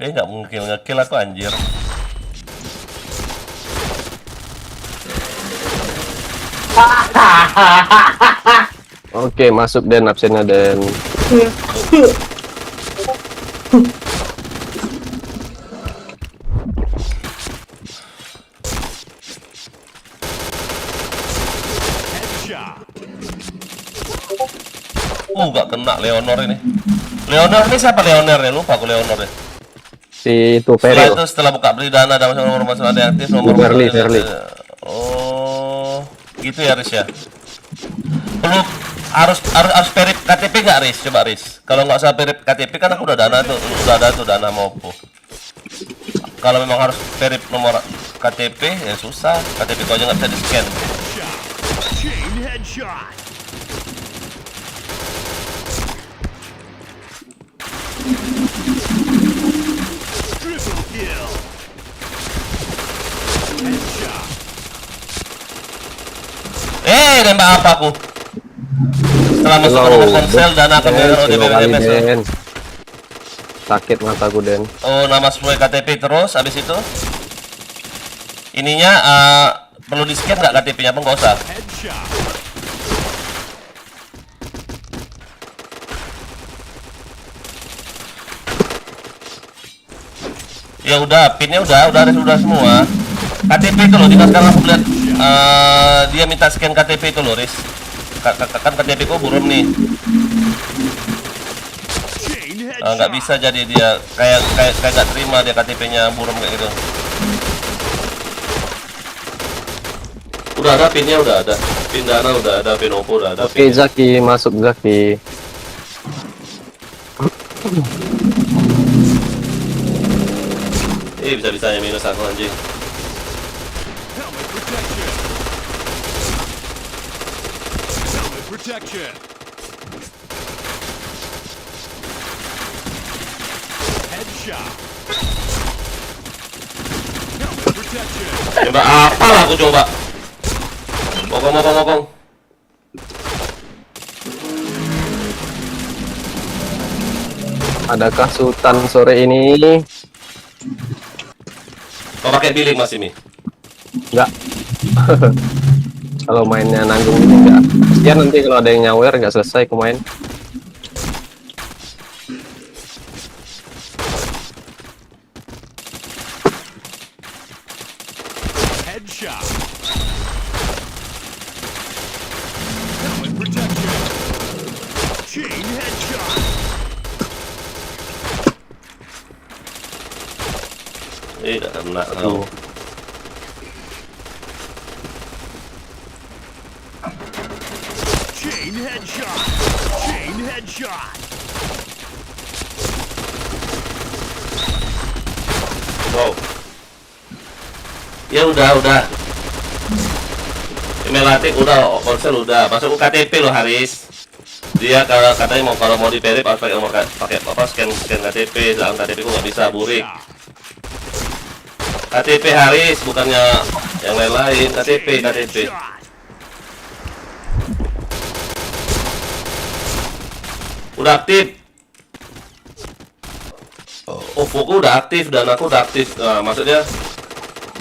Speaker 1: Nggak mungkin nge-kill aku anjir.
Speaker 8: Oke, masuk Den absennya Den.
Speaker 5: Headshot.
Speaker 1: Nggak kena Leonor ini. Leonor ini siapa Leonornya? Lupa aku Leonornya.
Speaker 8: Si itu
Speaker 1: Setelah
Speaker 8: Peril.
Speaker 1: itu setelah buka beli dana ada nomor masalah ada yang aktif nomor
Speaker 8: Verly.
Speaker 1: Oh, gitu ya Riz ya. Perlu harus verif KTP nggak Riz? Coba Riz. Kalau nggak usah verif KTP kan aku udah dana tuh, udah ada tuh dana Mopo. Kalau memang harus verif nomor KTP ya susah. KTP kau aja nggak bisa di scan.
Speaker 5: Chain headshot. Triple kill. Headshot.
Speaker 1: Nembak apa aku? Setelah masuk ke nomor ponsel dana akan
Speaker 8: Den. Den. Sakit mataku Den.
Speaker 1: Oh, nama sesuai KTP terus, habis itu ininya perlu di scan nggak KTP-nya? Apa nggak usah?
Speaker 5: Headshot.
Speaker 1: Ya udah, pinnya udah semua. KTP itu loh, tinggal sekarang aku lihat dia minta scan KTP itu loh, Riz. Kan KTP ku burem nih.
Speaker 5: Chain
Speaker 1: Nggak
Speaker 5: headshot.
Speaker 1: bisa jadi dia kayak nggak terima dia KTP-nya burem kayak gitu. Udah ada pinnya, udah ada. Pin dana udah ada, pin Oppo udah ada.
Speaker 8: Oke Zaki, masuk Zaki.
Speaker 1: Bisa-bisanya minus aku anjing.
Speaker 5: Helmet protection. Helmet protection. Headshot. Helmet protection.
Speaker 1: Coba apalah aku coba. Mokong.
Speaker 8: Adakah Sultan sore ini?
Speaker 1: Kau pakai billing Mas ini?
Speaker 8: Enggak. Kalau mainnya nanggung enggak. Ya nanti kalau ada yang nyawer nggak selesai aku main.
Speaker 5: Headshot. Helmet protection. Chain headshot.
Speaker 1: Nggak kena kau.
Speaker 5: Chain headshot. Chain headshot.
Speaker 1: Wow. Ya udah. Email atik udah, ponsel udah. Masuk ke KTP loh Haris. Dia katanya kalau mau di verif harus pakai nomor pakai apa scan KTP, dalam KTP ku nggak bisa burik. KTP Haris, bukannya yang lain-lain. KTP.
Speaker 5: Shot.
Speaker 1: Udah aktif. Oh, Foku udah aktif dan aku udah aktif. Nah, maksudnya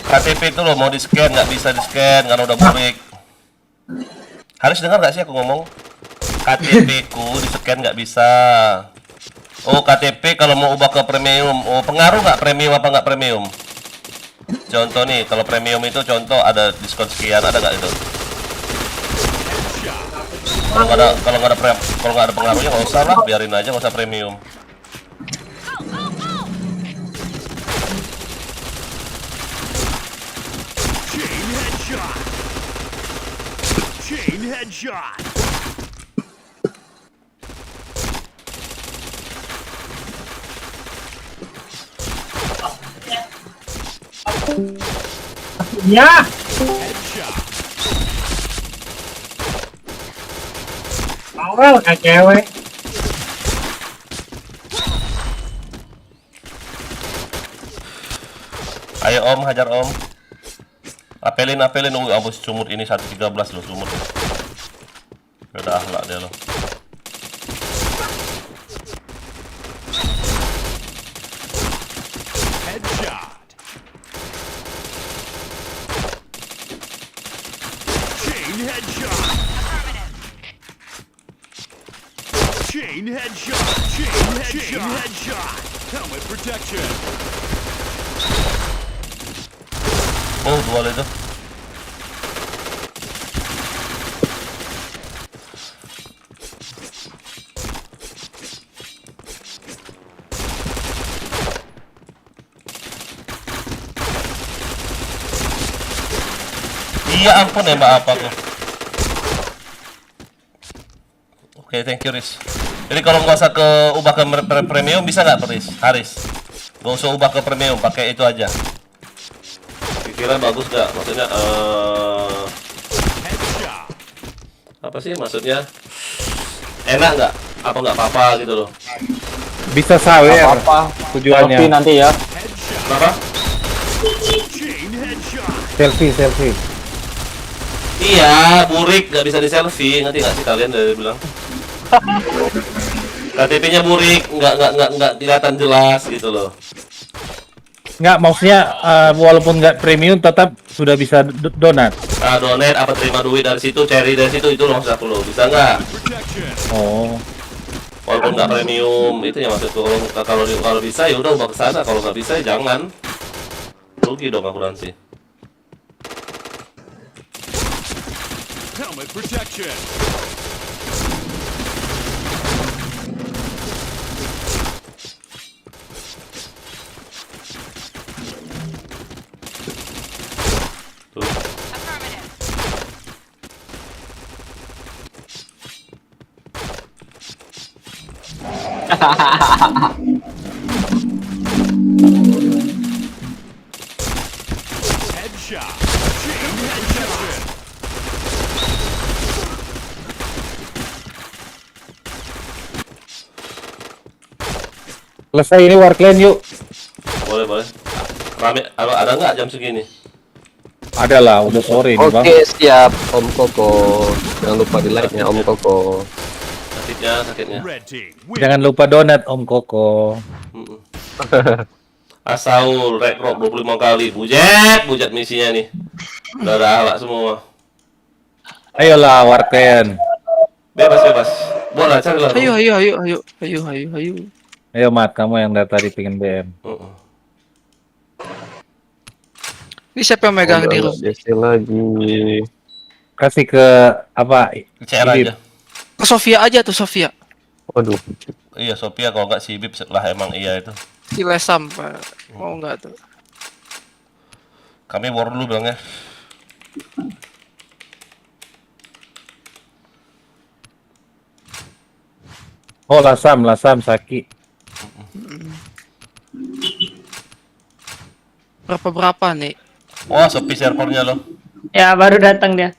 Speaker 1: KTP itu loh mau di-scan, nggak bisa di-scan karena udah burik. Haris dengar nggak sih aku ngomong? KTP ku di-scan nggak bisa. Oh, KTP kalau mau ubah ke premium. Oh, pengaruh nggak premium apa nggak premium? Contoh nih, kalau premium itu contoh ada diskon sekian, ada nggak itu? Kalau nggak ada pengaruhnya nggak usah lah, biarin aja nggak usah premium.
Speaker 5: Chain headshot. Chain headshot.
Speaker 2: Ya.
Speaker 5: Headshot.
Speaker 2: Awal kayak cewek.
Speaker 1: Ayo Om, hajar Om. Apelin. Abis sumut ini 113 loh sumut. Udah ahlak dia loh.
Speaker 5: Headshot. Chain headshot. Chain headshot. Chain headshot. Helmet protection.
Speaker 1: Oh, dua itu. Iya ampun nembak apa tuh. Oke, thank you Riz. Jadi kalau nggak usah ubah ke premium bisa nggak Riz? Haris, nggak usah ubah ke premium, pakai itu aja. Kira bagus nggak? Maksudnya
Speaker 5: Headshot.
Speaker 1: apa sih maksudnya? Enak nggak? Apa nggak apa-apa gitu loh?
Speaker 2: Bisa sawer
Speaker 8: Apa-apa.
Speaker 2: tujuannya.
Speaker 8: Selfie nanti ya.
Speaker 5: Headshot.
Speaker 1: Kenapa?
Speaker 5: Chain headshot.
Speaker 2: Selfie.
Speaker 1: Iya, burik nggak bisa di selfie. Ngerti nggak sih kalian dari bilang? KTP-nya burik, nggak kelihatan jelas gitu loh.
Speaker 2: Nggak, maksudnya walaupun nggak premium tetap sudah bisa donat.
Speaker 1: Ah, donate apa terima duit dari situ, cari dari situ itu loh maksud aku loh. Bisa nggak?
Speaker 5: Protection.
Speaker 2: Oh.
Speaker 1: Walaupun nggak premium, itu yang maksudku. Kalau bisa ya udah ubah ke sana. Kalau nggak bisa ya jangan. Rugi dong aku nanti.
Speaker 5: Helmet protection.
Speaker 1: Tuh.
Speaker 5: Headshot. Chain headshot.
Speaker 2: Selesai ini Warclan yuk.
Speaker 1: Boleh. Rame, ada nggak jam segini?
Speaker 2: Ada lah, udah sore nih bang.
Speaker 8: Oke, siap Om Koko. Jangan lupa di like-nya Om Koko.
Speaker 1: Sakitnya.
Speaker 5: Red team. Win.
Speaker 2: Jangan lupa donat Om Koko.
Speaker 1: Mm-mm. Asaul, rekrok 25 kali. Bujat misinya nih. Udah ada halak semua.
Speaker 2: Ayolah Warclan.
Speaker 1: Bebas. Boleh cari lah.
Speaker 4: Ayo.
Speaker 2: Ayo Mat, kamu yang dari tadi pengen BM.
Speaker 4: Ini siapa yang megang di room?
Speaker 8: Jesse lagi.
Speaker 2: Kasih ke apa?
Speaker 1: CR
Speaker 2: Idip.
Speaker 1: aja.
Speaker 4: Ke Sofia aja tuh, Sofia.
Speaker 8: Waduh.
Speaker 1: Iya, Sophia kalau nggak si Bib lah emang iya itu.
Speaker 4: Si Lesam, Pak. Mau nggak tuh?
Speaker 1: Kami war dulu bilangnya.
Speaker 2: Oh Lasam Saki.
Speaker 4: Berapa nih?
Speaker 1: Wah, sepi servernya lo.
Speaker 3: Ya baru datang dia.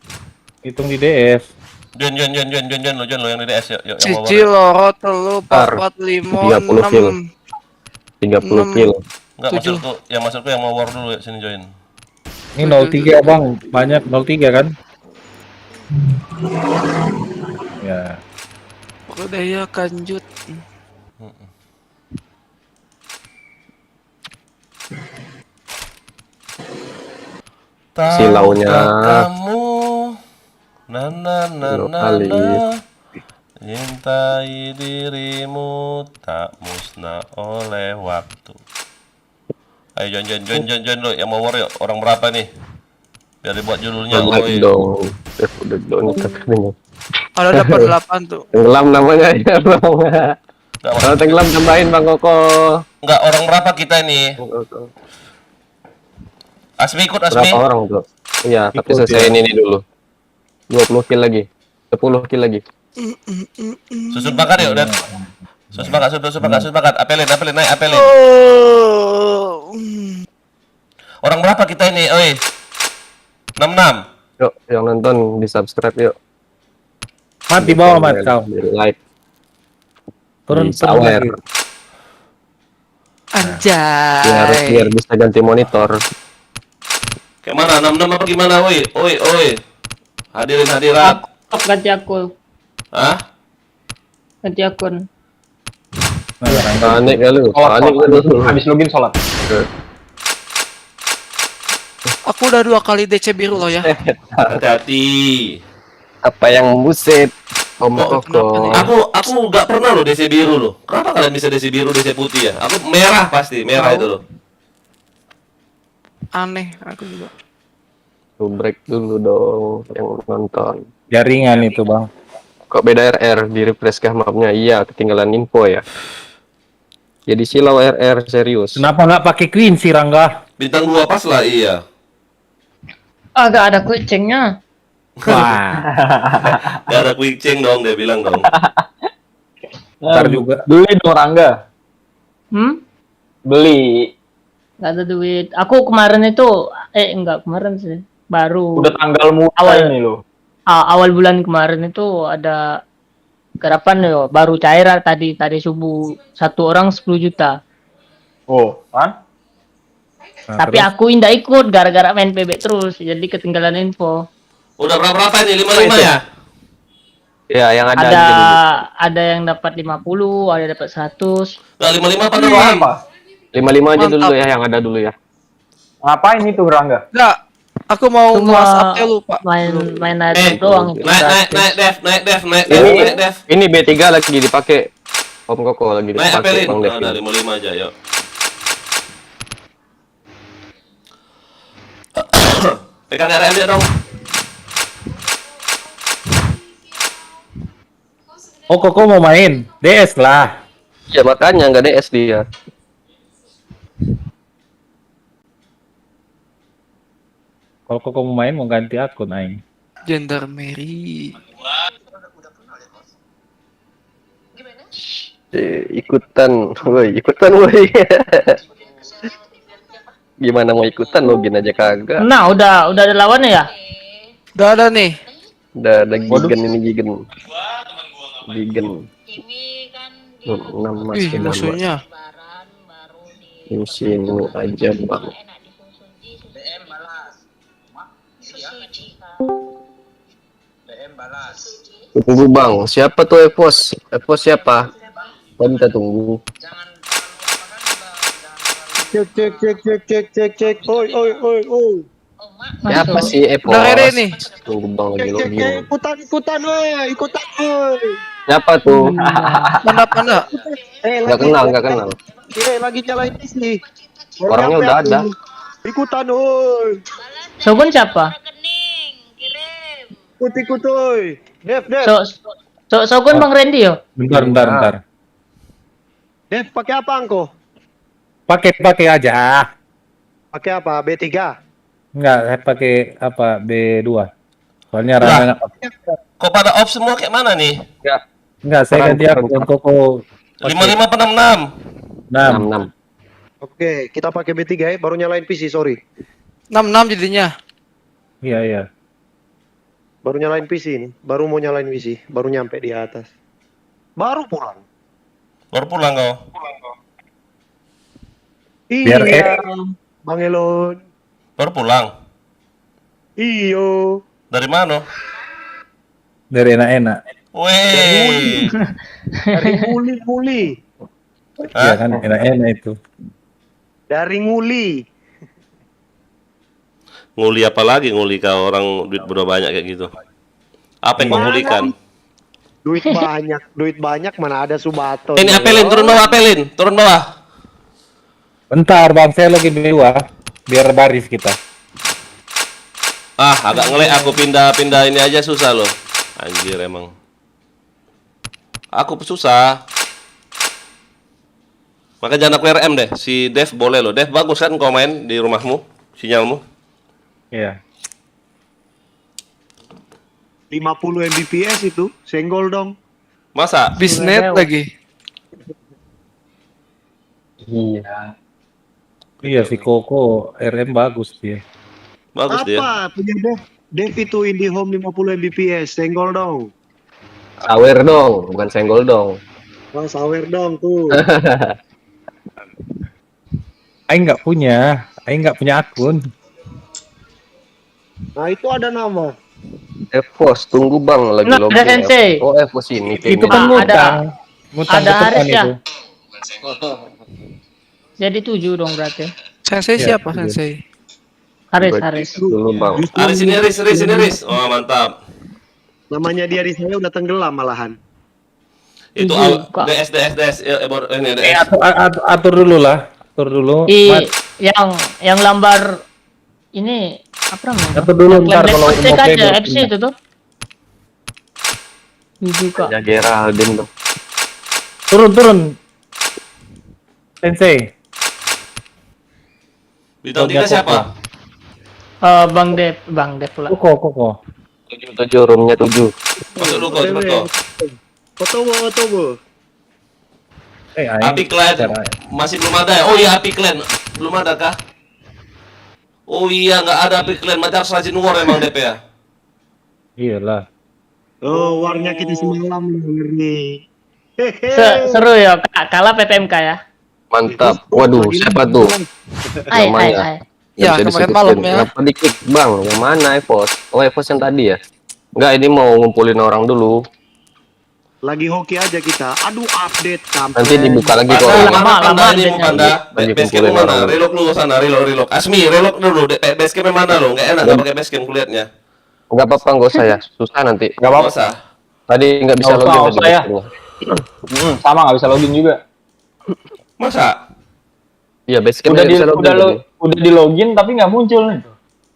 Speaker 2: Hitung di DS.
Speaker 1: Jon lo yang di DS yuk. Yang
Speaker 4: Cici loro telu 4 4 5
Speaker 8: 30 kill. 30 kill.
Speaker 1: Enggak
Speaker 4: 7.
Speaker 1: maksudku, yang mau war dulu ya, sini join.
Speaker 2: Ini 03 bang, banyak 03 kan? Ya.
Speaker 4: Daya kanjut.
Speaker 8: Silaunya.
Speaker 1: Tahukah kamu na na na
Speaker 8: Silau
Speaker 1: na
Speaker 8: kali.
Speaker 1: na cintai dirimu tak musnah oleh waktu. Ayo join lo yang mau war yuk. Orang berapa nih? Biar dibuat judulnya.
Speaker 8: Banyak dong. Udah dong ini.
Speaker 4: Ada dapat 8 tuh.
Speaker 8: Tenggelam namanya ya bang. Kalau tenggelam tambahin bang Koko.
Speaker 1: Enggak, orang berapa kita ini? Asmi ikut Asmi.
Speaker 8: Berapa orang tuh? Iya, tapi
Speaker 2: Ikut,
Speaker 8: selesai
Speaker 2: ya.
Speaker 8: ini dulu. 20 kill lagi. 10 kill lagi.
Speaker 1: Susun bakar yuk, Dan. Susun bakar. Apelin, naik apelin. Orang berapa kita ini? Oi. 66.
Speaker 8: Yuk, yang nonton di subscribe yuk.
Speaker 2: Mat di bawah mat kau.
Speaker 8: Di like.
Speaker 2: Turun
Speaker 8: Di sawer.
Speaker 2: lagi.
Speaker 8: Biar
Speaker 4: Anjay.
Speaker 8: bisa ganti monitor.
Speaker 1: Kayak mana? 66 apa gimana, oi? Hadirat.
Speaker 3: Ganti akun.
Speaker 1: Hah?
Speaker 3: Ganti akun.
Speaker 8: Panik ya lu. Panik lu.
Speaker 9: Habis login sholat.
Speaker 4: Aku udah 2 kali DC biru loh ya.
Speaker 1: Hati-hati.
Speaker 8: Apa yang buset? Om
Speaker 4: Oh,
Speaker 8: Koko.
Speaker 4: kenapa nih?
Speaker 1: Aku nggak pernah loh DC biru loh. Kenapa kalian bisa DC biru, DC putih ya? Aku merah pasti, merah itu loh.
Speaker 4: Aneh aku juga.
Speaker 8: Tuh break dulu dong yang nonton.
Speaker 2: Jaringan itu bang.
Speaker 8: Kok beda RR di refresh kah mapnya? Iya, ketinggalan info ya. Jadi silau RR serius.
Speaker 2: Kenapa nggak pakai Queen sih Rangga?
Speaker 1: Bintang 2 pas lah, iya.
Speaker 3: Agak ada kucingnya.
Speaker 2: Wah.
Speaker 1: Gak ada quick change dong, dia bilang dong.
Speaker 2: Ntar juga.
Speaker 9: Beli dong Rangga. Beli.
Speaker 3: Nggak ada duit. Aku kemarin itu, enggak kemarin sih. Baru
Speaker 9: Udah tanggal mulai
Speaker 3: Awal.
Speaker 9: nih lo.
Speaker 3: awal bulan kemarin itu ada garapan yo, baru cair tadi subuh 1 orang 10 juta.
Speaker 9: Oh, kan?
Speaker 2: Nah,
Speaker 3: Tapi
Speaker 2: terus?
Speaker 3: aku ndak ikut gara-gara main PB terus, jadi ketinggalan info.
Speaker 1: Udah berapa ini? 55 ya?
Speaker 8: Ya, yang ada,
Speaker 3: Ada
Speaker 8: aja dulu.
Speaker 3: ada yang dapat 50, ada dapat 100.
Speaker 1: Nah, 55 apa doang?
Speaker 9: Apa?
Speaker 8: 55 aja dulu
Speaker 4: Mantap.
Speaker 8: ya, yang ada dulu ya.
Speaker 9: Ngapain itu Rangga?
Speaker 4: Enggak. Aku mau
Speaker 3: Cuma
Speaker 4: nge-WhatsApp lupa.
Speaker 3: main air doang itu.
Speaker 1: Naik Dev.
Speaker 8: Ini B3 lagi dipakai. Om Koko lagi
Speaker 1: Naik
Speaker 8: dipakai
Speaker 1: apelin.
Speaker 8: Bang
Speaker 1: Nah,
Speaker 8: Devin.
Speaker 1: dari 55 aja, yuk. Pegang RM dia dong.
Speaker 2: Oh Koko mau main DS lah.
Speaker 8: Ya makanya nggak DS dia.
Speaker 2: Kalau Koko mau main mau ganti akun aing.
Speaker 4: Gendarmeri.
Speaker 8: Ikutan woi. Gimana mau ikutan, login aja kagak.
Speaker 3: Nah, udah ada lawannya ya?
Speaker 4: Udah ada nih.
Speaker 8: Udah ada Gigen ini Gigen.
Speaker 6: Ini kan
Speaker 8: 6
Speaker 4: Ih,
Speaker 8: masih
Speaker 4: musuhnya.
Speaker 8: Di sini aja bang.
Speaker 6: enak dikonsumsi. BM balas.
Speaker 8: Tunggu bang, siapa tuh Evos? Evos siapa? Kita tunggu.
Speaker 10: Cek. Oi.
Speaker 8: Siapa sih Evos?
Speaker 4: Udah ready nih.
Speaker 8: Tunggu bang lagi login.
Speaker 10: Ikutan, woi.
Speaker 8: Siapa tuh?
Speaker 4: Panda.
Speaker 8: Nggak kenal.
Speaker 10: Lagi nyalain isi.
Speaker 8: Orangnya udah ada.
Speaker 10: Ikutan, woi.
Speaker 3: Shogun siapa?
Speaker 6: Rekening, kirim.
Speaker 10: Ikut, woi. Dev.
Speaker 3: Shogun Bang Randy yo.
Speaker 2: Bentar.
Speaker 10: Dev, pakai apa engkau?
Speaker 2: Pakai aja.
Speaker 10: Pakai apa? B3.
Speaker 2: Enggak, saya pakai apa B2. Soalnya
Speaker 1: Lah.
Speaker 2: Rangga nggak pakai.
Speaker 1: Kok pada off semua kayak mana nih?
Speaker 2: Enggak, saya ganti akun Koko.
Speaker 1: 55 apa 66?
Speaker 2: 6.
Speaker 8: 66.
Speaker 10: Oke, kita pakai B3 ya. Baru nyalain PC, sorry.
Speaker 4: 66 jadinya.
Speaker 2: Iya.
Speaker 10: Baru nyalain PC ini. Baru mau nyalain PC. Baru nyampe di atas. Baru pulang.
Speaker 1: Baru pulang kau.
Speaker 2: Biar
Speaker 9: Bang Elon.
Speaker 1: Baru pulang.
Speaker 9: Iyo.
Speaker 1: Dari mana?
Speaker 2: dari enak-enak.
Speaker 1: Weh.
Speaker 9: Dari nguli.
Speaker 2: Iya kan enak-enak itu.
Speaker 9: Dari nguli.
Speaker 1: Nguli apa lagi nguli kau orang duit berapa banyak kayak gitu? Apa yang kau ngulikan?
Speaker 9: Duit banyak mana ada Subato.
Speaker 1: Ini apelin, turun bawah apelin, turun bawah.
Speaker 2: Bentar bang, saya lagi berdua biar baris kita.
Speaker 1: Ah, agak ngelek aku pindah ini aja susah loh. Anjir emang. Aku susah. Maka jangan aku RM deh. Si Dev boleh loh. Dev bagus kan kau main di rumahmu, sinyalmu.
Speaker 2: Iya.
Speaker 9: 50 Mbps itu, senggol dong.
Speaker 1: Masa?
Speaker 4: Bisnet lagi.
Speaker 8: Iya.
Speaker 2: Iya si Koko RM bagus dia.
Speaker 1: Bagus dia.
Speaker 9: Punya Dev itu IndiHome 50 Mbps, senggol dong.
Speaker 8: Sawer dong, bukan senggol dong.
Speaker 9: Oh, sawer dong tuh.
Speaker 2: Aing nggak punya akun.
Speaker 9: Nah, itu ada nama.
Speaker 8: Evos, tunggu bang lagi
Speaker 3: Nah,
Speaker 8: login.
Speaker 3: ada Sensei.
Speaker 8: Oh Evos ini
Speaker 2: Itu
Speaker 8: kayaknya.
Speaker 2: kan ngutang.
Speaker 3: ada
Speaker 2: ke
Speaker 3: Haris
Speaker 2: depan
Speaker 3: ya?
Speaker 2: itu.
Speaker 3: Jadi 7 dong berarti.
Speaker 4: Sensei
Speaker 2: Iya,
Speaker 4: siapa
Speaker 2: iya.
Speaker 4: Sensei?
Speaker 3: Haris.
Speaker 8: Dulu bang.
Speaker 1: Aris ini Aris. Oh, mantap.
Speaker 9: Namanya dia di saya udah tenggelam malahan.
Speaker 1: Itu
Speaker 3: Tujuh, Kak.
Speaker 1: DS ini DS.
Speaker 2: Atur dulu lah. Atur dulu.
Speaker 3: Yang lambar ini apa namanya?
Speaker 2: Atur dulu ntar
Speaker 3: Black
Speaker 2: kalau
Speaker 3: Black
Speaker 2: mau
Speaker 3: aja
Speaker 2: playback.
Speaker 3: FC itu tuh. 7 Kak.
Speaker 8: Ya Geraldine dong.
Speaker 2: Turun. Sensei.
Speaker 1: Bintang 3 siapa?
Speaker 3: Bang Dev pula.
Speaker 2: Koko.
Speaker 8: 7 roomnya 7.
Speaker 1: Masuk dulu kau, cepet kau.
Speaker 9: Otobo.
Speaker 2: Aing
Speaker 1: Api Clan masih belum ada ya? Oh iya Api Clan belum ada kah? Oh iya nggak ada Api Clan, macam rajin war emang DP ya?
Speaker 2: Iyalah.
Speaker 9: Oh, warnya kita semalam ngeri.
Speaker 3: Seru ya, Kak. Kalah PPMK ya.
Speaker 8: Mantap. Waduh, siapa tuh? Namanya.
Speaker 4: Ya,
Speaker 8: Nggak bisa
Speaker 4: kemarin
Speaker 8: disebutin.
Speaker 4: malam ya.
Speaker 8: Kenapa diklik bang? Yang mana Evos? Oh Evos yang tadi ya? Enggak, ini mau ngumpulin orang dulu.
Speaker 9: Lagi hoki aja kita. Aduh, update kampret.
Speaker 8: Nanti dibuka lagi kok.
Speaker 3: Lama
Speaker 1: ini mau Panda.
Speaker 8: Lagi
Speaker 1: Basecamp
Speaker 8: kumpulin
Speaker 1: mana?
Speaker 8: orang.
Speaker 1: Relok dulu sana, relok. Asmi, relok dulu. Basecamp mana lo? Nggak enak nggak pakai basecamp kulihatnya.
Speaker 8: Enggak apa-apa, enggak usah ya. Susah nanti.
Speaker 9: Enggak
Speaker 1: Nggak usah.
Speaker 8: Tadi nggak bisa
Speaker 9: Nggak usah,
Speaker 8: login
Speaker 9: nggak
Speaker 8: tadi.
Speaker 9: usah ya.
Speaker 8: basecamp-nya.
Speaker 9: Sama nggak bisa login juga.
Speaker 1: Masa?
Speaker 8: Iya, basecamp nggak bisa login. tadi.
Speaker 9: Udah di login tapi nggak muncul nih.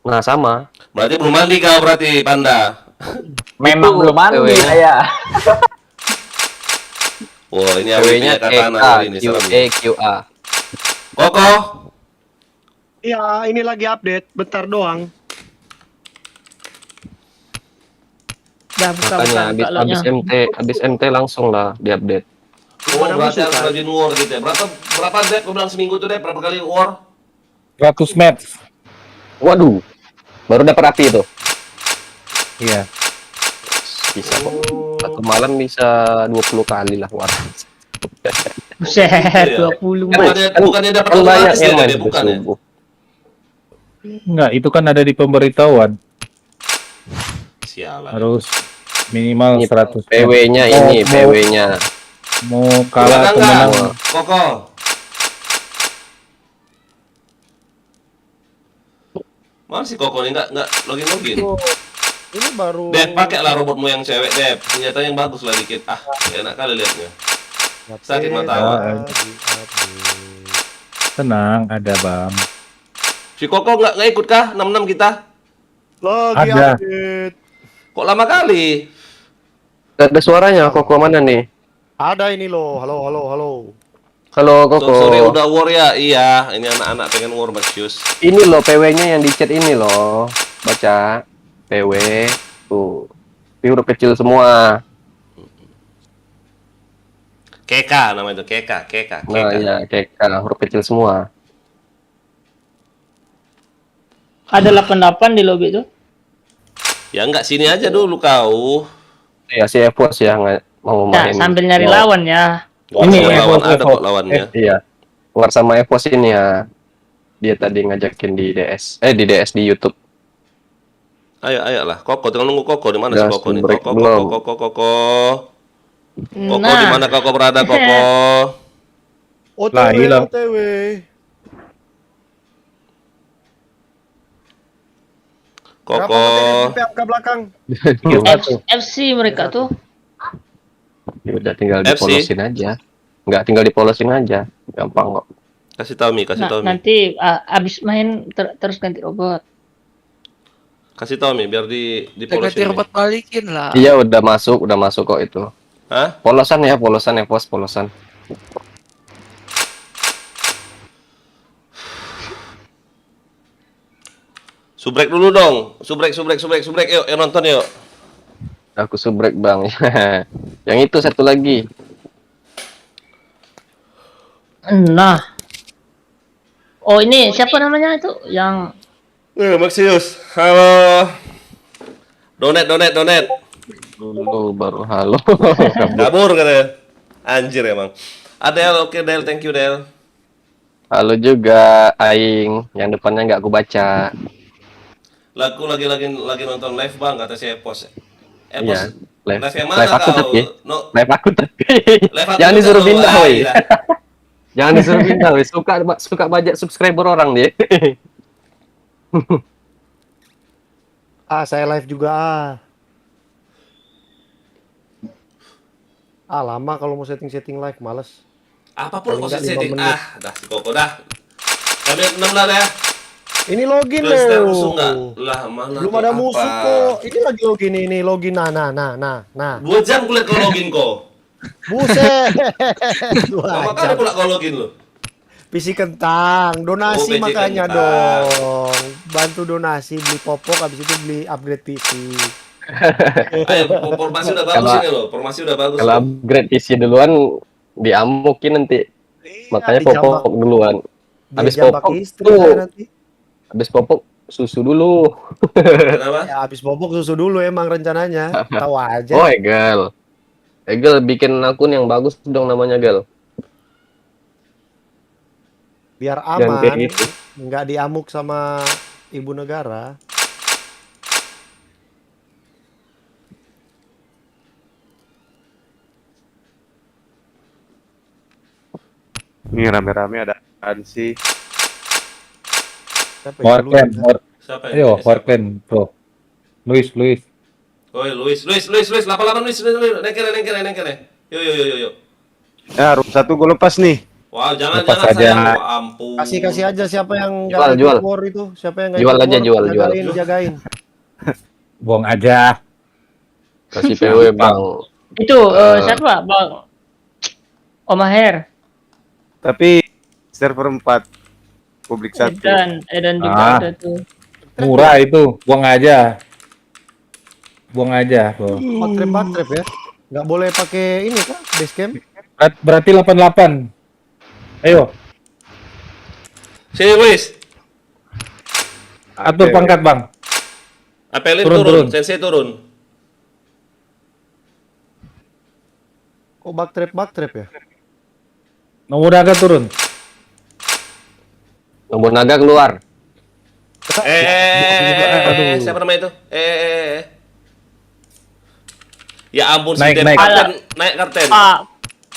Speaker 8: Nah, sama.
Speaker 1: Berarti belum mandi kau berarti Panda.
Speaker 9: Memang
Speaker 8: Itu
Speaker 9: belum mandi
Speaker 8: ceweknya.
Speaker 9: saya.
Speaker 1: Wah ini
Speaker 8: Ceweknya
Speaker 1: awalnya katana ini serem.
Speaker 8: QA.
Speaker 1: Koko.
Speaker 9: Iya, ini lagi update. Bentar doang.
Speaker 3: Dah buka
Speaker 8: Makanya
Speaker 3: lonya.
Speaker 8: habis MT langsung lah diupdate.
Speaker 1: Oh berarti harus rajin war gitu ya. Berapa Dep? Kau bilang seminggu tuh Dep? Berapa kali war?
Speaker 2: 100 match.
Speaker 8: Waduh. Baru dapat api itu.
Speaker 2: Iya.
Speaker 8: Bisa kok. Satu malam bisa 20 kali lah war.
Speaker 3: Buset,
Speaker 1: Iya.
Speaker 3: 20
Speaker 1: Bukannya dapat
Speaker 8: Kan banyak
Speaker 1: otomatis
Speaker 8: yang
Speaker 1: ya
Speaker 8: main
Speaker 1: Dep? Bukan ya?
Speaker 8: subuh.
Speaker 2: Enggak, itu kan ada di pemberitahuan.
Speaker 1: Sialan.
Speaker 2: Harus minimal
Speaker 8: Ini
Speaker 2: 100.
Speaker 8: PW-nya ini, PW-nya.
Speaker 2: Mau kalah atau
Speaker 1: Enggak.
Speaker 2: menang.
Speaker 1: Koko. Mana si Koko nih nggak login?
Speaker 9: Ini baru.
Speaker 1: Dep, pakailah robotmu yang cewek, Dep. Senjata yang bagus lah dikit. Ah, enak kali liatnya. Sakit mata awak.
Speaker 2: Tenang, ada bang.
Speaker 1: Si Koko nggak ikut kah? 66 kita?
Speaker 9: Lagi
Speaker 2: Ada.
Speaker 9: update.
Speaker 1: Kok lama kali?
Speaker 8: Gak ada suaranya, Koko mana nih?
Speaker 9: Ada ini loh. Halo.
Speaker 8: Halo
Speaker 1: So,
Speaker 8: Koko.
Speaker 1: sorry udah war ya? Iya, ini anak-anak pengen war Maxius.
Speaker 8: Ini loh PW-nya yang di chat ini loh. Baca. PW. Tuh. Di huruf kecil semua.
Speaker 1: Keka namanya itu, Keka.
Speaker 8: Nah, ya, kayak huruf kecil semua.
Speaker 3: Ada 88 di lobby itu.
Speaker 1: Ya enggak, sini aja dulu kau.
Speaker 8: Ya, si Evos ya nggak mau
Speaker 3: Nah,
Speaker 8: main.
Speaker 3: sambil nyari
Speaker 8: Mau-
Speaker 3: lawan ya.
Speaker 1: Ini
Speaker 2: Ini
Speaker 1: lawan
Speaker 2: Evo,
Speaker 1: ada
Speaker 2: Evo.
Speaker 1: kok lawannya.
Speaker 8: Iya. War sama Evos ini ya. Dia tadi ngajakin di DS di YouTube.
Speaker 1: Ayolah, Koko, tinggal nunggu Koko. Di mana si
Speaker 8: Udah,
Speaker 1: Koko nih?
Speaker 8: break
Speaker 1: Koko.
Speaker 8: belum?
Speaker 1: Koko di
Speaker 3: Nah,
Speaker 1: mana Koko berada, Koko?
Speaker 2: Lah, hilang.
Speaker 9: OTW.
Speaker 1: Koko.
Speaker 9: PMK belakang.
Speaker 3: FC mereka tuh.
Speaker 8: Ya udah tinggal
Speaker 1: FC.
Speaker 8: dipolosin aja. Enggak, tinggal dipolosin aja. Gampang kok.
Speaker 1: Kasih tahu Mi, kasih
Speaker 3: Nah,
Speaker 1: tahu Mi.
Speaker 3: nanti abis main terus ganti robot.
Speaker 1: Kasih tahu Mi biar
Speaker 4: Ganti
Speaker 1: dipolosin. Mi.
Speaker 4: robot balikin lah.
Speaker 8: Iya, udah masuk kok itu.
Speaker 1: Hah?
Speaker 8: Polosan Evos, polosan.
Speaker 1: Subrek dulu dong. Subrek. Yuk, nonton yuk.
Speaker 8: Aku subrek, Bang. Yang itu satu lagi.
Speaker 3: Nah. Oh, ini siapa namanya itu yang
Speaker 1: Maxius. Halo. Donet.
Speaker 8: Dulu baru halo.
Speaker 1: Kabur katanya. Anjir emang. Adel, oke Del, thank you Del.
Speaker 8: Halo juga Aing, yang depannya nggak aku baca.
Speaker 1: Lagu lagi nonton live Bang, kata si Epos.
Speaker 8: Iya, live.
Speaker 1: Live yang mana
Speaker 8: Live aku
Speaker 1: kau?
Speaker 8: tapi.
Speaker 1: No,
Speaker 8: Live aku tapi.
Speaker 1: live aku
Speaker 8: Jangan
Speaker 1: juga
Speaker 8: disuruh
Speaker 1: tuh.
Speaker 8: pindah,
Speaker 1: Ah,
Speaker 8: woi.
Speaker 1: iya.
Speaker 8: Jangan disuruh pindah, woi. Suka bajak subscriber orang dia.
Speaker 9: Saya live juga. Lama kalau mau setting live, males.
Speaker 1: Apapun kau
Speaker 9: Paling nggak
Speaker 1: setting.
Speaker 9: 5 menit.
Speaker 1: Dah si Koko dah. Kami 6 ya.
Speaker 9: Ini login
Speaker 1: Terus
Speaker 9: loh.
Speaker 1: musuh enggak? Lah mana
Speaker 9: Belum
Speaker 1: tuh
Speaker 9: ada
Speaker 1: apa?
Speaker 9: musuh kok. Ini lagi login ini, login. Nah.
Speaker 1: 2 jam kulihat kau login kau.
Speaker 9: Buset.
Speaker 1: Lama kali pula kau login lo.
Speaker 9: PC kentang, donasi
Speaker 1: Oh, PC
Speaker 9: makanya
Speaker 1: kentang.
Speaker 9: dong. Bantu donasi, beli popok, habis itu beli upgrade PC.
Speaker 1: Ayo, formasi udah bagus
Speaker 8: Kalau-
Speaker 1: ini loh. Formasi udah bagus.
Speaker 8: Kalau
Speaker 1: loh.
Speaker 8: upgrade PC duluan diamukin nanti. Makanya
Speaker 9: dijambak.
Speaker 8: popok duluan.
Speaker 9: Dia
Speaker 8: Habis
Speaker 9: jambak
Speaker 8: popok
Speaker 9: istri
Speaker 8: tuh.
Speaker 9: saya nanti.
Speaker 8: Habis popok susu dulu.
Speaker 1: Kenapa?
Speaker 9: Ya habis popok susu dulu emang rencananya. Tahu aja.
Speaker 8: Oh, Egel bikin akun yang bagus dong namanya, Gel.
Speaker 9: Biar
Speaker 8: Jangan kayak
Speaker 9: aman,
Speaker 8: gitu.
Speaker 9: nggak diamuk sama ibu negara.
Speaker 11: Ini rame-rame ada apaan sih?
Speaker 9: Siapa ya? Lu-
Speaker 2: Warclan,
Speaker 1: Siapa
Speaker 2: ayo Warclan, bro. Luis.
Speaker 1: Oi, Luis, 88 Luis, nengkene. Yo.
Speaker 11: Ya, room 1 gue lepas nih.
Speaker 1: Wah, jangan
Speaker 2: Lepas aja.
Speaker 1: sayang. Wah, ampun.
Speaker 9: Kasih aja siapa yang nggak
Speaker 8: Jual.
Speaker 9: ikut war itu, siapa yang nggak
Speaker 8: Jual
Speaker 9: ikut
Speaker 8: aja,
Speaker 9: war,
Speaker 8: jual.
Speaker 9: jagain.
Speaker 2: Buang aja.
Speaker 8: Kasih PW, Bang.
Speaker 3: itu siapa? Bang Omaher
Speaker 11: Tapi server 4 publik 1.
Speaker 3: Edan juga
Speaker 2: Ah.
Speaker 3: ada tuh.
Speaker 2: Murah itu, buang aja, bro.
Speaker 9: Backtrap ya. Nggak boleh pakai ini kan, basecamp.
Speaker 2: Berarti 88. Ayo,
Speaker 1: Sini Luis.
Speaker 2: atur pangkat, Bang.
Speaker 1: Apelin
Speaker 2: Turun.
Speaker 1: turun, Sensei turun.
Speaker 9: Kok backtrap ya?
Speaker 2: Nomor naga turun.
Speaker 8: Nomor naga keluar.
Speaker 2: Aduh.
Speaker 1: Siapa nama itu? Ya ampun,
Speaker 2: Naik.
Speaker 1: naik kapten.
Speaker 3: Pak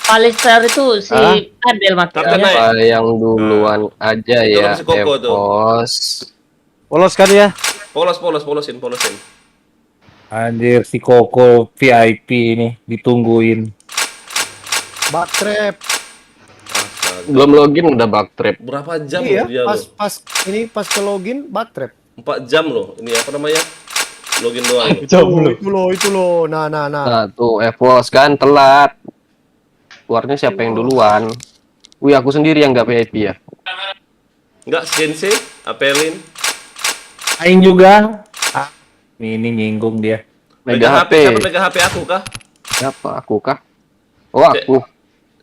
Speaker 3: Palister itu si Adel
Speaker 1: Kapten
Speaker 3: makanya.
Speaker 1: naik.
Speaker 8: Apa yang duluan aja
Speaker 1: Itu
Speaker 8: ya,
Speaker 1: si Koko tuh.
Speaker 8: Evos.
Speaker 11: Polos kan ya?
Speaker 1: Polosin.
Speaker 2: Anjir, si Koko VIP ini ditungguin.
Speaker 9: Backtrap.
Speaker 8: Belum login udah backtrap.
Speaker 1: Berapa jam
Speaker 9: Iya,
Speaker 1: loh dia loh?
Speaker 9: pas ke login backtrap.
Speaker 1: 4 jam loh. Ini apa namanya? Login doang.
Speaker 9: Itu loh. Nah.
Speaker 8: Nah, tuh Evos kan telat. Keluarnya siapa yang duluan? Wih, aku sendiri yang nggak VIP ya.
Speaker 1: Enggak, Sensei, Apelin.
Speaker 2: Aing juga. Ini nyinggung dia.
Speaker 8: Mega HP.
Speaker 1: Siapa mega HP aku kah?
Speaker 8: Siapa? Aku kah? Oh, aku.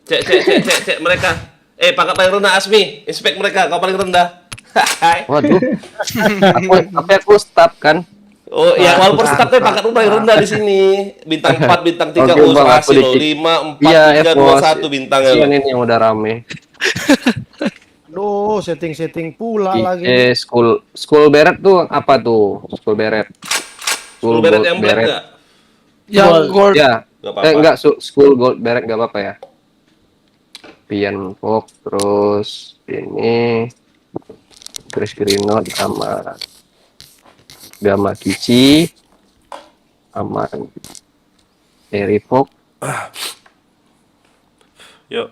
Speaker 1: Cek mereka. Pangkat paling rendah Asmi, inspek mereka, kau paling rendah.
Speaker 8: Waduh. aku staff kan.
Speaker 1: Oh ya, walaupun staff tapi pangkat paling rendah di sini. Bintang 4, bintang 3,
Speaker 8: Oke, Bang, aku
Speaker 1: hasil loh.
Speaker 8: dikit.
Speaker 1: 5, 4,
Speaker 8: Iya,
Speaker 1: 3, 2,
Speaker 8: Evos.
Speaker 1: 1 bintangnya.
Speaker 8: Sian ini yang udah rame.
Speaker 9: Aduh, setting-setting pula lagi.
Speaker 8: School beret tuh apa tuh? School beret.
Speaker 1: School beret yang black nggak?
Speaker 4: Yang gold.
Speaker 8: Ya.
Speaker 1: Nggak apa-apa.
Speaker 8: Enggak, school gold beret nggak apa-apa ya. Pian Fox, terus ini Chris Greenwood sama Gama Kici sama Harry Fox.
Speaker 1: Yuk.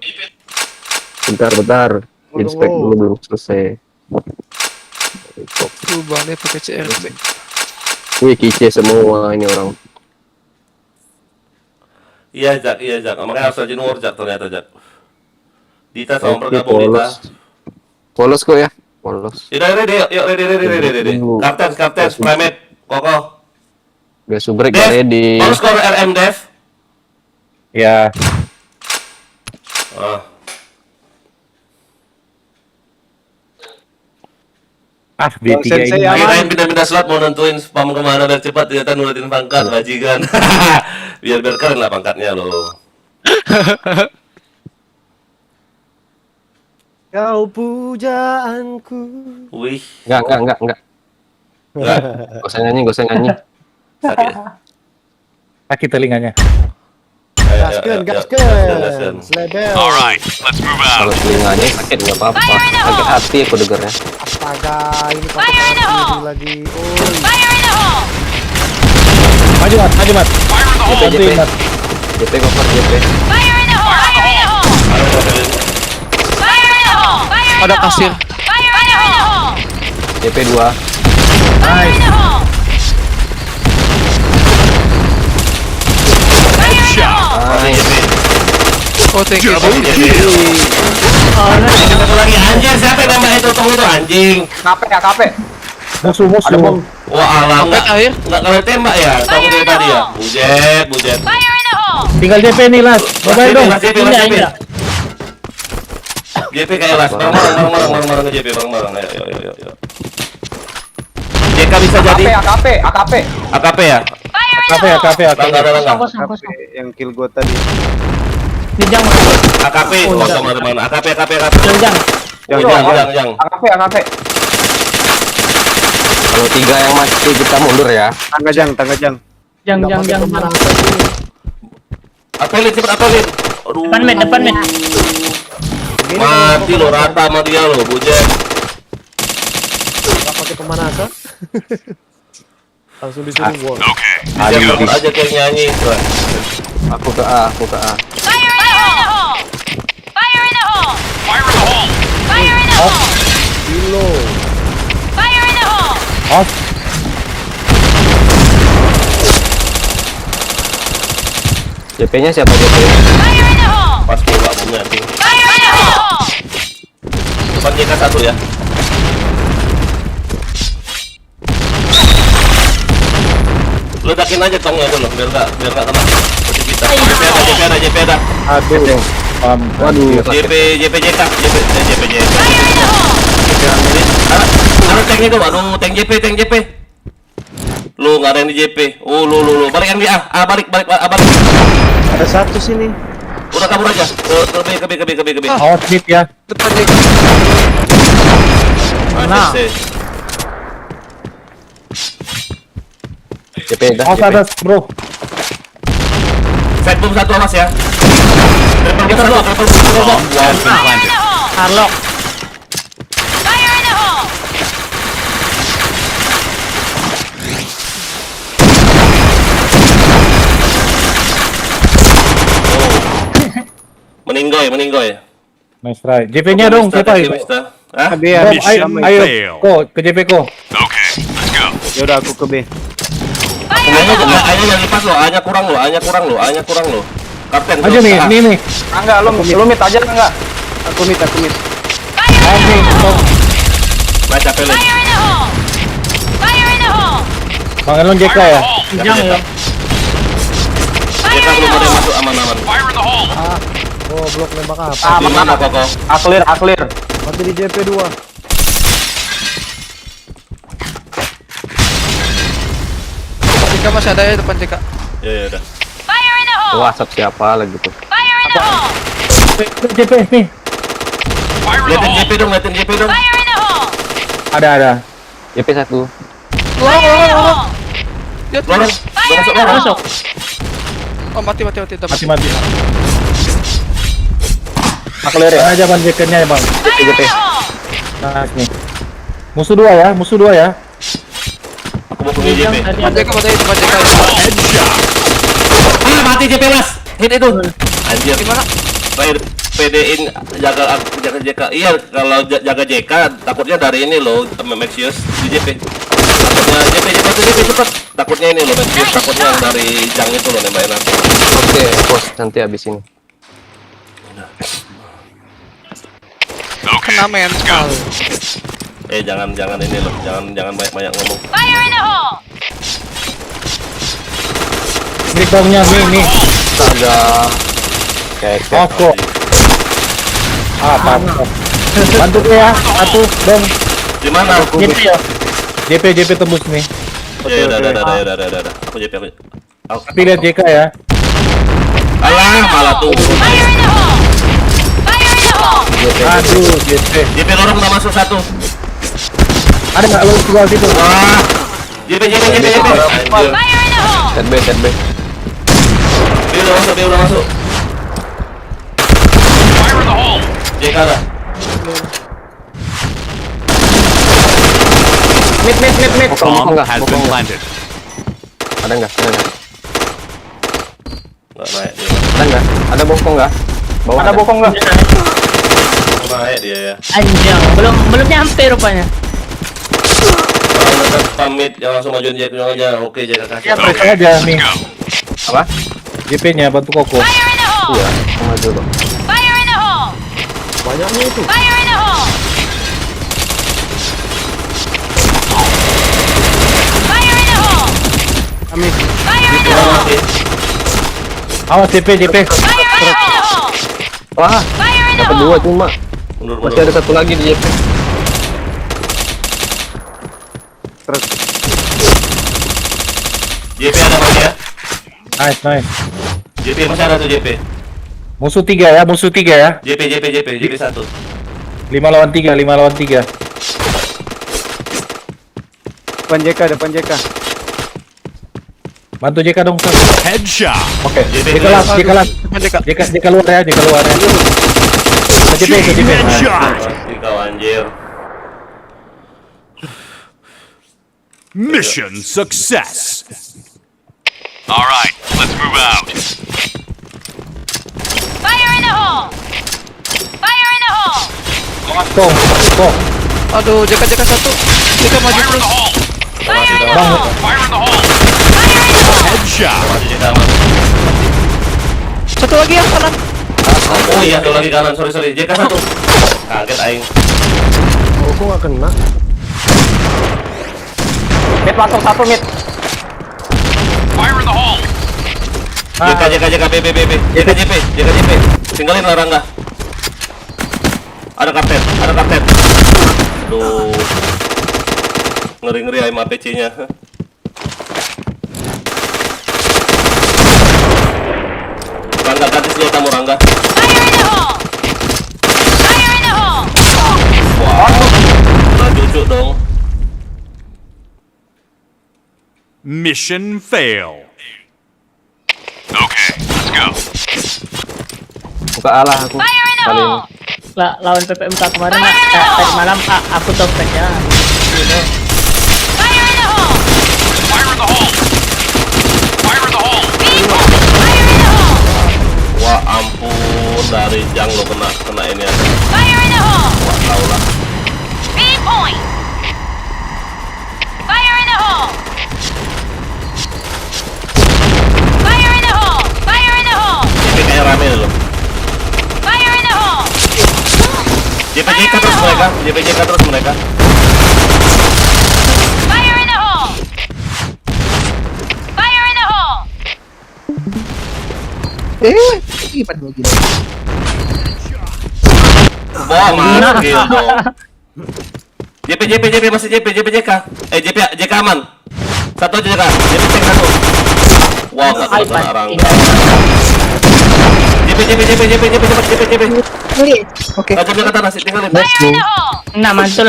Speaker 8: Bentar. Inspect dulu belum selesai. Harry Fox.
Speaker 4: Bannya pakai CRT.
Speaker 8: Wih, Kici semua ini orang.
Speaker 1: Iya Jak. Makanya harus rajin war Jak ternyata Jak. Dita sama
Speaker 8: Oke,
Speaker 1: bergabung Dita.
Speaker 8: Polos kok ya. Polos.
Speaker 1: Yuk ready. Kapten, Primate, Koko.
Speaker 8: Gak subrek
Speaker 1: Dev,
Speaker 8: gak ready.
Speaker 1: mau skor RM Dev?
Speaker 2: Ya, B3
Speaker 9: Sensei
Speaker 2: ini.
Speaker 9: aman.
Speaker 1: Kirain pindah-pindah slot mau nentuin spam kemana biar cepat, ternyata nurutin pangkat, bajingan. biar keren lah pangkatnya loh.
Speaker 9: Kau pujaanku.
Speaker 1: Wih,
Speaker 8: Enggak.
Speaker 1: enggak.
Speaker 8: Gak usah nyanyi.
Speaker 1: Sakit.
Speaker 2: Sakit telinganya.
Speaker 9: Gasken. Slebel.
Speaker 5: Alright, let's move out.
Speaker 8: Kalau telinganya sakit nggak apa-apa. Sakit hati aku dengernya.
Speaker 9: Astaga, ini pakai lagi. Oh,
Speaker 2: Maju mat. Bantuin mat.
Speaker 8: JP cover JP.
Speaker 4: Ada kasir.
Speaker 8: JP 2.
Speaker 4: Oh, thank you.
Speaker 1: Satu lagi anjing, siapa yang nambah itu tong itu anjing?
Speaker 8: KP.
Speaker 2: Musuh.
Speaker 1: Wah, alam
Speaker 4: Kapet akhir.
Speaker 1: enggak kalau tembak ya, tong dari tadi ya. Bujet.
Speaker 2: Tinggal JP nih, Las. Mobile dong.
Speaker 1: JP. JP kayak las, bareng-bareng JP, bareng-bareng. Ayo. JK bisa jadi AKP ya? Enggak ada.
Speaker 3: Kosong.
Speaker 9: yang kill gua tadi.
Speaker 3: Dijang.
Speaker 1: AKP, mana? AKP.
Speaker 3: Dijang.
Speaker 1: Jangan.
Speaker 8: AKP. Kalau 3 yang mati kita mundur ya.
Speaker 9: Tangga jang.
Speaker 3: Jang.
Speaker 1: Apelin. Aduh.
Speaker 3: Depan med.
Speaker 1: Mati lo, rata sama dia lo, bujet.
Speaker 9: Nggak pakai pemanasan. Langsung disuruh gua.
Speaker 5: Okay,
Speaker 1: Dia aja kayak nyanyi.
Speaker 8: Aku ke A.
Speaker 9: Kilo.
Speaker 2: Off.
Speaker 8: JP-nya siapa JP?
Speaker 1: Pas bola punya anjing. Depan JK 1 ya. Ledakin aja tongnya dulu biar enggak kena. Seperti kita. JP ada.
Speaker 2: Aduh. Waduh.
Speaker 1: JP JK. Ada tanknya tuh, aduh, tank JP. Lu nggak ada yang di JP. Oh, lu. Balik yang di A. Balik.
Speaker 9: Ada satu sini.
Speaker 1: Udah kabur aja. Ke B.
Speaker 2: Awas hit ya.
Speaker 4: Depan JK.
Speaker 3: Nah.
Speaker 8: JP dah.
Speaker 2: Awas atas, bro.
Speaker 1: Set boom 1 awas ya. Triple boom 1.
Speaker 3: Harlock.
Speaker 1: Meninggoy.
Speaker 2: Nice try. JP-nya dong, siapa itu?
Speaker 1: Hah?
Speaker 2: Bom,
Speaker 5: Mission
Speaker 2: ayo.
Speaker 5: fail.
Speaker 2: Ke JP ko.
Speaker 5: Okay, let's go.
Speaker 9: Yaudah aku ke B.
Speaker 1: Hanya yang lipas lo, hanya kurang lo. Kapten.
Speaker 2: Aja nih, nih.
Speaker 8: Enggak, lu mit aja enggak?
Speaker 9: Aku mit.
Speaker 2: Oke, stop.
Speaker 1: Nah, capek lo.
Speaker 2: Bang Elon JK ya?
Speaker 3: Dijang ya.
Speaker 1: Kita belum ada yang masuk aman-aman.
Speaker 5: Fire in the hole.
Speaker 9: Oh, blok nembak apa?
Speaker 1: Di mana Koko?
Speaker 8: Clear.
Speaker 9: Mati di JP 2.
Speaker 4: JK masih ada ya depan JK.
Speaker 1: Ya udah.
Speaker 8: WhatsApp siapa lagi tuh?
Speaker 2: JP nih.
Speaker 5: Fire
Speaker 1: Liatin JP dong, liatin JP dong.
Speaker 6: Fire in the hole!
Speaker 2: Ada.
Speaker 8: JP 1.
Speaker 4: Lorong. Dia
Speaker 1: Lorong,
Speaker 4: terus.
Speaker 1: udah masuk lorong.
Speaker 3: Masuk.
Speaker 4: Oh, mati. Dapat.
Speaker 2: Mati. Aku lihat aja ban jekernya ya bang.
Speaker 6: Fire in the hole!
Speaker 2: Nah nih. Musuh dua ya.
Speaker 1: Aku mau punya JP.
Speaker 4: Depan JK.
Speaker 1: Ah, mati JP mas. Hit itu. Anjir.
Speaker 4: Gimana?
Speaker 1: Baik, PD-in jaga JK. Iya, kalau jaga JK takutnya dari ini loh, Maxius di JP. Takutnya JP cepet. Takutnya ini loh, Maxius. Takutnya yang dari Jang itu loh nembakin nanti.
Speaker 8: Oke, bos, nanti habis ini.
Speaker 5: Okay,
Speaker 4: Kena mental.
Speaker 1: Jangan ini loh, jangan banyak ngomong.
Speaker 6: Fire in the hole!
Speaker 2: Ini bomnya nih.
Speaker 8: Astaga. Kayak
Speaker 2: Kok. Apa? Bantu gue ya. Satu dong.
Speaker 1: Di mana?
Speaker 2: JP ya. JP tembus nih.
Speaker 1: Ya udah. Aku JP aku.
Speaker 2: Tapi lihat JK ya.
Speaker 1: Alah, malah tuh.
Speaker 6: Fire in the hole! Fire in the hole!
Speaker 2: Aduh, JP.
Speaker 1: JP lorong udah masuk satu.
Speaker 2: Ada nggak lu keluar situ?
Speaker 1: Wah. JP. Anjir.
Speaker 6: Fire in the hole!
Speaker 8: Set B.
Speaker 1: Dia udah masuk.
Speaker 5: Fire in the hole.
Speaker 1: JK lah.
Speaker 8: Mid. Bokong enggak?
Speaker 5: Has been planted.
Speaker 8: Ada enggak?
Speaker 1: Nggak naik dia.
Speaker 8: Ada enggak? Ada bokong enggak? Bawah
Speaker 2: Ada bokong nggak?
Speaker 1: Nggak naik dia ya.
Speaker 3: Anjing, belum nyampe rupanya.
Speaker 1: Orang dekat pamit, yang langsung majuin JK aja. Oke, JK kasih.
Speaker 2: Ya press aja nih.
Speaker 8: Apa?
Speaker 2: JP-nya bantu Koko.
Speaker 6: Fire in the hole!
Speaker 8: Iya, sama dulu.
Speaker 6: Fire in the hole!
Speaker 9: Banyaknya itu.
Speaker 6: Fire in the hole! Fire in the hole!
Speaker 9: Amin.
Speaker 6: Fire in the hole!
Speaker 2: Awas JP.
Speaker 6: Fire in the hole!
Speaker 8: Wah,
Speaker 6: Fire in the
Speaker 8: dapat
Speaker 6: hole!
Speaker 8: 2 cuma.
Speaker 1: Mundur.
Speaker 8: Masih ada satu lagi di JP.
Speaker 1: JP ada mas ya?
Speaker 2: Nice.
Speaker 1: JP masih ada tuh JP.
Speaker 2: Musuh 3 ya.
Speaker 1: JP 1.
Speaker 2: 5 lawan 3.
Speaker 9: Depan JK.
Speaker 2: Bantu JK dong.
Speaker 5: Headshot.
Speaker 2: Oke.
Speaker 1: JP
Speaker 2: JK las. JK luar ya. JP.
Speaker 5: Headshot.
Speaker 1: Pasti kau anjir.
Speaker 5: Mission success. All right, let's move out.
Speaker 6: Fire in the hole! Fire in the hole!
Speaker 2: Kok.
Speaker 4: Aduh, JK 1. JK maju
Speaker 5: Fire in the
Speaker 4: terus.
Speaker 5: hole.
Speaker 6: Fire in the
Speaker 2: Bang.
Speaker 6: hole!
Speaker 5: Fire in the hole.
Speaker 6: Fire in the hole!
Speaker 5: Headshot.
Speaker 1: Masih JK aman.
Speaker 4: Satu lagi yang kanan.
Speaker 1: Oh iya, satu lagi kanan. Sorry. JK 1. Kaget aing.
Speaker 9: Oh, kok nggak kena?
Speaker 2: Mid masuk 1 mid.
Speaker 5: Fire in the hole.
Speaker 1: JK B. JK. Tinggalin lah Rangga. Ada kapten. Aduh. Ngeri aim APC-nya. Rangga ganti senjatamu Rangga.
Speaker 6: Fire in the hole! Fire in the hole!
Speaker 1: Wah. Udah cucu dong.
Speaker 5: Mission fail. Okay, let's go.
Speaker 8: Buka alah aku.
Speaker 6: Fire in the
Speaker 8: Kali ini.
Speaker 6: hole!
Speaker 3: Lawan PPMK kemarin tadi malam aku top ya.
Speaker 6: Fire in the hole!
Speaker 5: Fire in the hole. Fire in the hole.
Speaker 6: Fire in the hole!
Speaker 1: Wah ampun, dari Jang lo kena ini ya.
Speaker 6: Fire in the hole!
Speaker 1: Wah tau lah.
Speaker 6: B point! Fire in the hole! Fire in the hole! Fire in the hole!
Speaker 1: Ini kayak rame loh.
Speaker 6: Fire in the hole!
Speaker 1: JPJK terus mereka.
Speaker 6: Fire in the hole! Fire in the hole!
Speaker 1: Wah manggil dong. JP masih JPJK. JK aman. Satu aja JK. JPJK 1. Wah nggak kena Rangga. JP.
Speaker 4: Oke.
Speaker 1: Tajamnya ke tanah, tinggalin.
Speaker 6: Fire in the hole!
Speaker 3: Nah, mantul.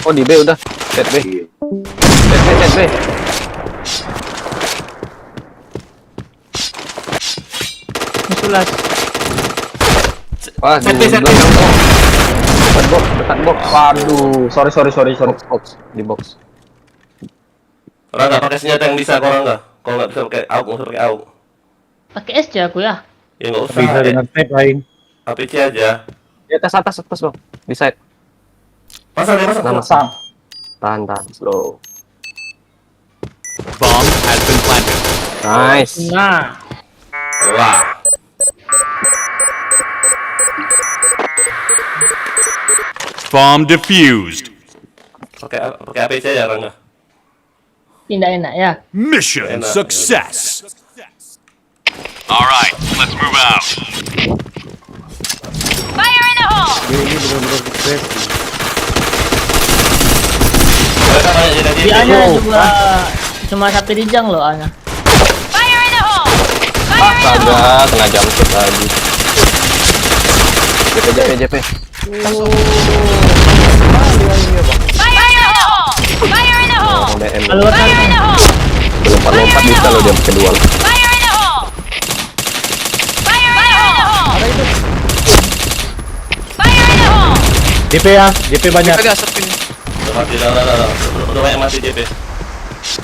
Speaker 8: Oh di B udah. Set B. Set B.
Speaker 3: Musulas.
Speaker 8: Wah,
Speaker 1: Set B.
Speaker 8: dekat box. Waduh, sorry. Di box.
Speaker 1: Orang nggak pakai senjata yang bisa, kalau nggak bisa pakai AUG, nggak usah pakai AUG.
Speaker 3: Pakai SC aku ya.
Speaker 1: Ya nggak usah.
Speaker 2: Bisa dengan tape aing.
Speaker 1: APC aja.
Speaker 8: Di atas bang. Di side.
Speaker 1: Pasang.
Speaker 8: Tahan slow.
Speaker 5: Bomb has been planted.
Speaker 8: Nice.
Speaker 3: Nah,
Speaker 1: Wah.
Speaker 5: Bomb defused.
Speaker 1: Pakai APC aja, Rangga.
Speaker 3: tidak enak ya.
Speaker 5: Mission
Speaker 1: Enak.
Speaker 5: success. All right, let's move out.
Speaker 6: Fire in the hole!
Speaker 9: Ini benar-benar stres.
Speaker 1: Mereka banyak jadi
Speaker 3: Di Anya cuma sampai di jang loh Anya.
Speaker 6: Fire in the hole! Fire in the hole!
Speaker 8: Astaga, tengah jam set lagi. JP.
Speaker 6: Fire in the hole! Fire in the hole!
Speaker 8: DM.
Speaker 3: Keluar
Speaker 6: Fire in the hole!
Speaker 8: Lompat bisa loh jam kedua.
Speaker 6: Fire in the hole! Fire in the hole! Fire in the hole!
Speaker 2: JP ya, JP banyak.
Speaker 4: Agak sepi.
Speaker 1: Udah mati, udah banyak mati JP.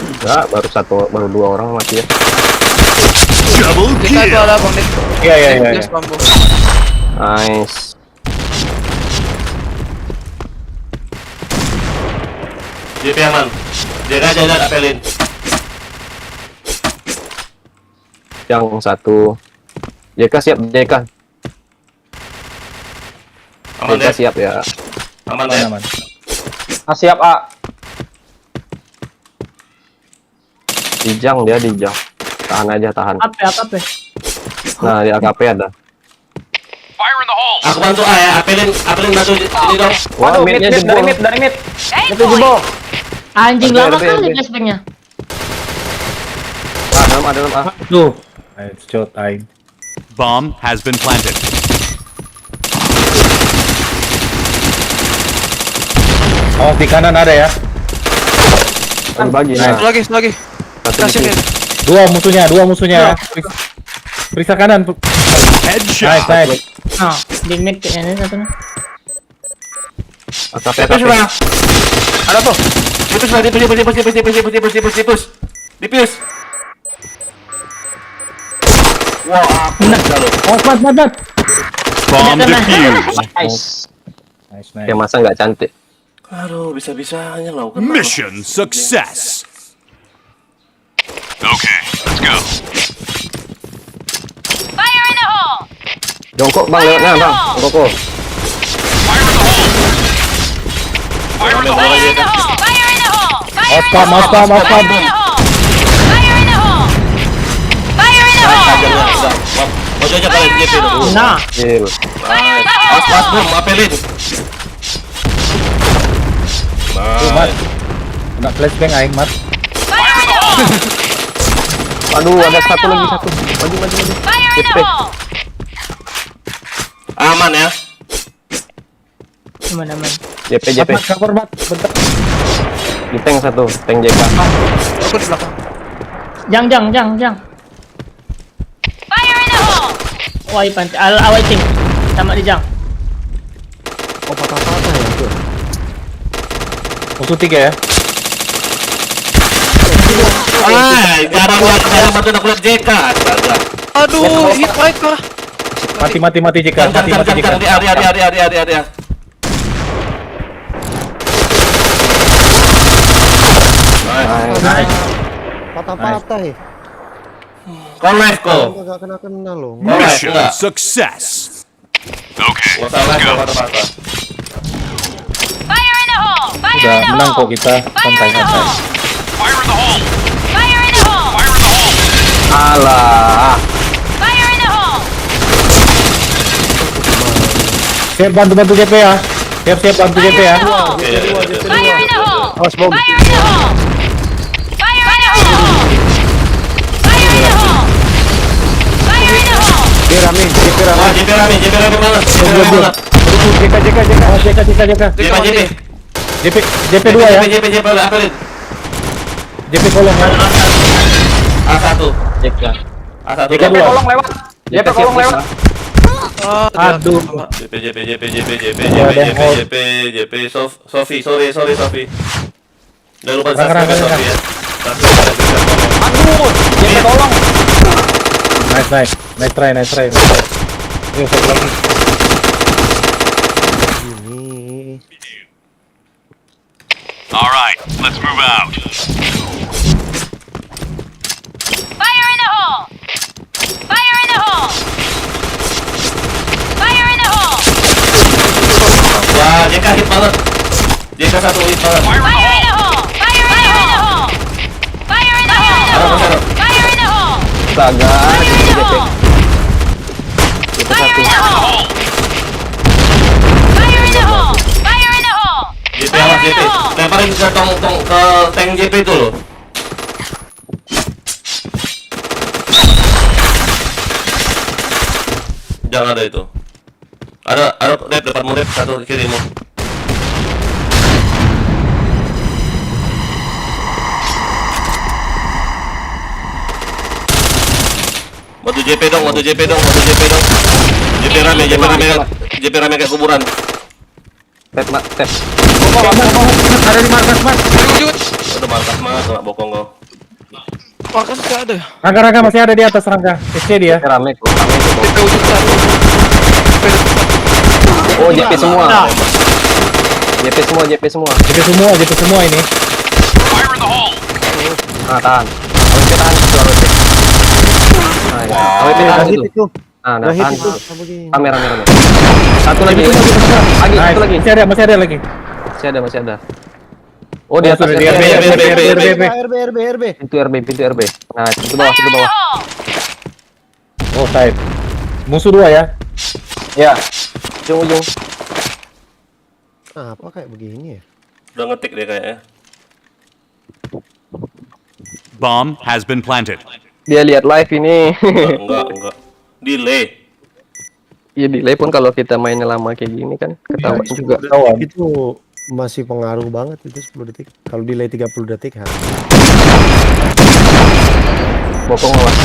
Speaker 8: Enggak, baru 2 orang mati ya.
Speaker 5: Double
Speaker 4: Kita itu
Speaker 5: kill.
Speaker 4: ada bang Dik.
Speaker 2: Iya.
Speaker 4: Yes, bambu.
Speaker 8: Nice.
Speaker 1: JP aman. Jaga aja, apelin.
Speaker 8: Yang satu. JK siap, JK.
Speaker 1: Aman
Speaker 8: JK
Speaker 1: deh.
Speaker 8: siap ya.
Speaker 1: Aman deh.
Speaker 2: Aman.
Speaker 8: Siap, A. Dijang. Tahan aja.
Speaker 3: Apa?
Speaker 8: Nah, di AKP ada.
Speaker 5: Fire in the hole.
Speaker 1: Aku bantu A ya, apelin bantu ini dong.
Speaker 8: Wah, midnya jebol. dari mid.
Speaker 6: Aim point!
Speaker 3: Anjing
Speaker 8: Ada,
Speaker 3: lama
Speaker 8: ada,
Speaker 3: kali
Speaker 8: ada.
Speaker 3: flashbacknya.
Speaker 8: Ada dalam A.
Speaker 2: Tuh. Nice shot aing.
Speaker 5: Bomb has been planted.
Speaker 2: Awas di kanan ada ya.
Speaker 8: Bagi.
Speaker 4: Satu lagi.
Speaker 8: Satu
Speaker 4: Kasih
Speaker 8: di
Speaker 4: nih.
Speaker 2: Dua musuhnya. Periksa kanan.
Speaker 5: Headshot.
Speaker 2: Nice.
Speaker 3: Nah, di mid kayaknya ini satunya.
Speaker 8: AKP.
Speaker 1: Ada tuh. Dipus. Wah, aku udah lo.
Speaker 2: Oh, mat.
Speaker 5: Bomb
Speaker 3: Tidak kena.
Speaker 5: defused.
Speaker 2: Nice.
Speaker 8: Ya masa nggak cantik.
Speaker 1: Aduh, bisa-bisanya lo.
Speaker 5: Mission success. Okay, let's go.
Speaker 6: Fire in the hole!
Speaker 8: Jongkok bang, lewatnya bang. Jongkok.
Speaker 5: Fire in the hole. Fire in the hole.
Speaker 6: Fire in the hole! Fire in the hole! Fire in the
Speaker 2: Mouse
Speaker 6: hole!
Speaker 2: pump.
Speaker 6: Fire in the hole! Fire in the hole! Fire in the hole!
Speaker 1: Ojo aja kalian JP dong.
Speaker 3: Nah,
Speaker 8: Kill.
Speaker 6: Fire in the
Speaker 1: Pas,
Speaker 6: hole!
Speaker 1: bom, apelin.
Speaker 2: Mat. Kena flashbang aing, Mat.
Speaker 6: Fire in the hole!
Speaker 8: Aduh, ada satu lagi. Maju.
Speaker 6: Fire in the
Speaker 8: JP.
Speaker 6: hole!
Speaker 1: Aman ya.
Speaker 3: aman.
Speaker 8: JP.
Speaker 2: Mat, cover Mat. Bentar.
Speaker 8: Di tank satu. Tank JK.
Speaker 4: Aku di belakang.
Speaker 3: Jang.
Speaker 6: Fire in the hole!
Speaker 3: Wah, pantai. Awal tim. Sama di jang.
Speaker 9: Oh, patah-patah ya itu.
Speaker 2: Musuh 3 ya.
Speaker 1: Jarang bantu aku lihat JK. Astaga.
Speaker 4: Aduh, hit right kah?
Speaker 2: Mati JK. Mati JK.
Speaker 1: Area.
Speaker 8: Nice.
Speaker 9: Patah-patah ya.
Speaker 1: Connect ko.
Speaker 9: Enggak kena loh.
Speaker 5: Mission success. Okay,
Speaker 1: Gak salah
Speaker 5: let's go.
Speaker 1: mata-mata.
Speaker 6: Fire in the hole! Fire
Speaker 2: Udah
Speaker 6: in the
Speaker 2: menang kok
Speaker 6: hole!
Speaker 2: kita.
Speaker 6: Fire in the
Speaker 2: Santai.
Speaker 6: hole!
Speaker 5: Fire in the hole.
Speaker 6: Fire in the hole!
Speaker 5: Fire in the hole.
Speaker 8: Alah.
Speaker 6: Fire in the hole!
Speaker 2: Siap bantu JP ya. Siap bantu JP ya.
Speaker 6: Fire in the hole!
Speaker 9: Awas bom.
Speaker 6: Fire in the hole! Fire in the hole! Fire in the hole! Fire in
Speaker 9: rame, JP rame.
Speaker 1: Wah, JP rame banget. JP rame banget.
Speaker 2: JP 2 ya.
Speaker 1: JP apelin.
Speaker 2: JP kolong ya.
Speaker 1: A1.
Speaker 3: Cek ya.
Speaker 1: A1.
Speaker 2: JP kolong
Speaker 8: lewat. JP kolong lewat.
Speaker 2: Aduh.
Speaker 1: JP Sofi, sorry Sofi. Jangan lupa
Speaker 2: Rangka,
Speaker 1: subscribe
Speaker 2: rangka,
Speaker 1: Sofi ya.
Speaker 8: Aduh, JP tolong.
Speaker 2: Nice try. Yuk, satu lagi.
Speaker 9: Ini.
Speaker 5: All right, let's move out.
Speaker 6: Fire in the hole! Fire in the hole! Fire in the hole!
Speaker 1: Wah, JK hit banget. JK 1 hit banget.
Speaker 6: Fire in the hole! Fire in the hole! Fire in the hole! Fire in the hole!
Speaker 8: Astaga,
Speaker 6: Fire in the
Speaker 8: JP.
Speaker 6: hole!
Speaker 8: JP
Speaker 6: Fire in
Speaker 8: 1.
Speaker 6: the hole! Fire in the hole! Fire in the hole!
Speaker 1: JP awas JP. Lemparin ke ke tank JP itu loh. Jangan ada itu. Ada depanmu Rep, satu kirimu. Matu JP dong. JP rame kayak kuburan.
Speaker 8: Tep.
Speaker 2: Ada di markas, Mas.
Speaker 1: Udah markas mah, kena bokong kau.
Speaker 4: Markas nggak ada.
Speaker 2: Rangga masih ada di atas Rangga. SC dia.
Speaker 8: Rame kok.
Speaker 4: JP ujung satu.
Speaker 8: Oh, JP semua. JP semua.
Speaker 2: JP semua ini.
Speaker 5: Fire in the hole.
Speaker 8: Nah, tahan. AWP tahan itu AWP. Nah, ya. AWP tahan
Speaker 9: Hit
Speaker 8: itu.
Speaker 9: itu.
Speaker 8: Nah,
Speaker 9: Udah hit
Speaker 8: tahan.
Speaker 9: itu. Apa gini?
Speaker 8: Rame. Satu lagi. Lagi,
Speaker 2: Nice.
Speaker 8: satu lagi.
Speaker 2: Masih ada lagi.
Speaker 8: Masih ada. Oh, di atas
Speaker 2: sudah di
Speaker 8: RB.
Speaker 9: RB.
Speaker 8: Pintu RB. Nah, itu
Speaker 6: Fire in the
Speaker 8: bawah.
Speaker 6: hole!
Speaker 2: Oh, type. Musuh 2 ya.
Speaker 8: Ya. Ujung.
Speaker 9: Nah, apa kayak begini ya?
Speaker 1: Udah ngetik deh kayaknya.
Speaker 5: Bomb has been planted.
Speaker 8: Dia lihat live ini.
Speaker 1: Enggak. Delay.
Speaker 8: Iya, delay pun kalau kita mainnya lama kayak gini kan ketahuan juga.
Speaker 2: Kawan.
Speaker 9: Itu masih pengaruh banget itu 10 detik. Kalau delay 30 detik ha.
Speaker 8: Bokong awas.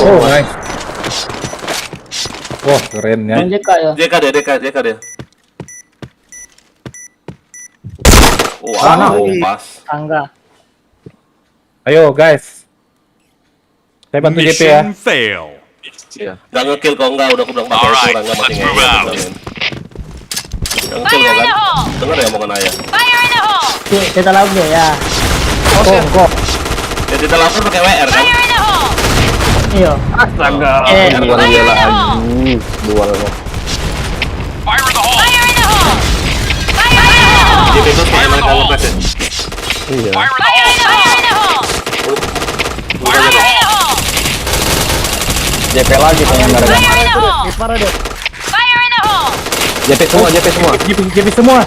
Speaker 2: Oh, nice. Wah, keren ya.
Speaker 3: JK ya.
Speaker 1: JK deh.
Speaker 2: Sana.
Speaker 1: Wow, pas.
Speaker 3: Tangga.
Speaker 2: Ayo, guys. Saya bantu JP ya.
Speaker 5: Mission fail.
Speaker 1: Nggak ngekill kok enggak, udah aku bilang pakai
Speaker 5: Alright,
Speaker 1: kurang, nggak masih
Speaker 5: let's move
Speaker 1: ngeyel,
Speaker 5: out.
Speaker 1: bilangin. Nggak ngekill kok kan? Dengar ya omongan ayah.
Speaker 6: Fire in the hole!
Speaker 3: Kita langsung ya.
Speaker 2: Kok.
Speaker 1: Ya kita lapor pakai WR kan?
Speaker 6: Fire in the hole!
Speaker 3: Iya.
Speaker 8: Astaga. Dual
Speaker 6: Fire
Speaker 8: dia
Speaker 6: in the
Speaker 8: lagi.
Speaker 6: hole!
Speaker 8: Dualnya.
Speaker 5: Fire in the hole.
Speaker 6: Fire in the hole! Fire in the hole!
Speaker 1: Jadi itu supaya mereka ngepres ya.
Speaker 8: Iya.
Speaker 5: Fire in the
Speaker 6: Fire
Speaker 5: hole.
Speaker 6: in the hole!
Speaker 1: Bukan
Speaker 6: Fire
Speaker 1: aja.
Speaker 6: in the hole!
Speaker 8: JP lagi penyelenggara.
Speaker 6: Fire in the hole!
Speaker 9: Parah deh.
Speaker 6: Fire in the hole!
Speaker 8: JP semua.
Speaker 2: JP semua. JP 4.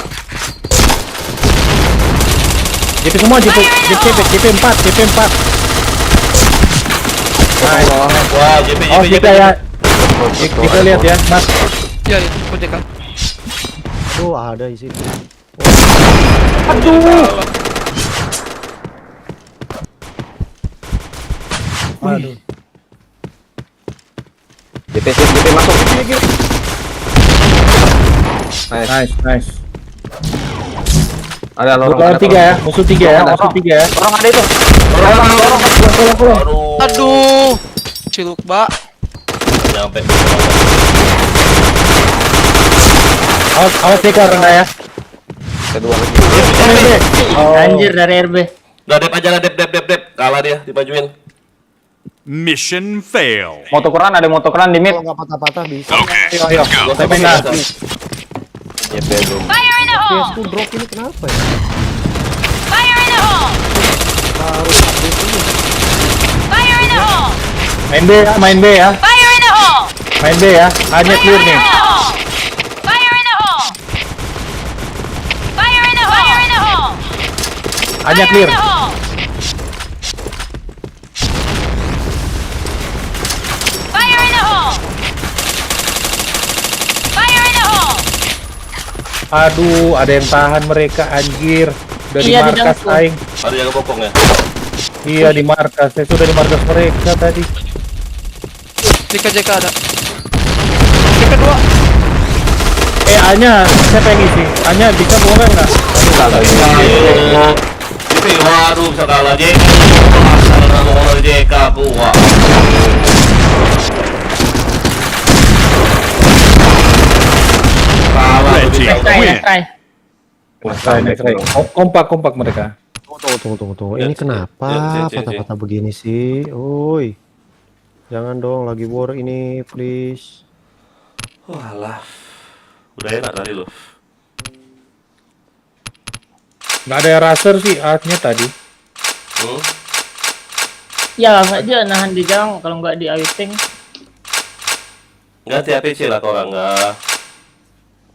Speaker 2: Nice.
Speaker 1: Wah, JP.
Speaker 2: Oh, kita ya. Kita lihat ya, Mas.
Speaker 4: Iya, aku JK.
Speaker 9: Aduh, ada di situ. Aduh.
Speaker 8: JP masuk.
Speaker 2: Nice.
Speaker 8: Ada
Speaker 2: Lawan 3 ya, musuh 3 ya.
Speaker 8: Orang ada itu.
Speaker 1: Aduh.
Speaker 4: Aduh. Ciluk, Mbak.
Speaker 1: Nyampe.
Speaker 2: Awas TK rendah ya.
Speaker 8: Kedua lagi.
Speaker 3: Anjir dari RB.
Speaker 1: Udah dep aja lah, dep. Kalah dia, dimajuin.
Speaker 5: Mission fail.
Speaker 8: Ada motokeran di mid.
Speaker 9: Kalau nggak patah-patah bisa.
Speaker 5: Okay,
Speaker 2: Ayo.
Speaker 5: let's go.
Speaker 2: Saya pindah.
Speaker 8: JP dulu.
Speaker 6: Fire in the hole!
Speaker 9: PS tuh drop ini kenapa ya?
Speaker 6: Fire in the hole!
Speaker 9: Harus update ini.
Speaker 6: Fire in the hole!
Speaker 2: Main B ya.
Speaker 6: Fire in the hole!
Speaker 2: Main B ya. Hanya clear nih.
Speaker 6: Fire in the hole! Fire in the hole! Fire in the hole!
Speaker 2: Hanya clear. Aduh, ada yang tahan mereka anjir. Udah di
Speaker 3: Iya, di
Speaker 2: markas
Speaker 3: dalam.
Speaker 2: aing.
Speaker 1: Ada yang bokong ya.
Speaker 2: Iya di markas. Saya sudah di markas mereka tadi.
Speaker 4: Di KJK ada. Yang kedua.
Speaker 2: Anya, siapa yang isi? Anya bisa bukan nggak?
Speaker 1: Itu waduh sekali lagi. Asal nomor JK gua. Kalah
Speaker 5: Red team win.
Speaker 3: Try.
Speaker 2: Kompak mereka.
Speaker 9: Tunggu.
Speaker 1: Ya,
Speaker 9: Ini kenapa
Speaker 1: ya, ya.
Speaker 9: patah-patah begini sih? Oi. Jangan dong, lagi war ini, please.
Speaker 1: Walah. Udah enak tadi loh.
Speaker 2: Nggak ada raser sih artnya tadi.
Speaker 3: Ya nggak dia nahan di jang kalau nggak di awiting.
Speaker 1: Ganti APC lah kalau enggak.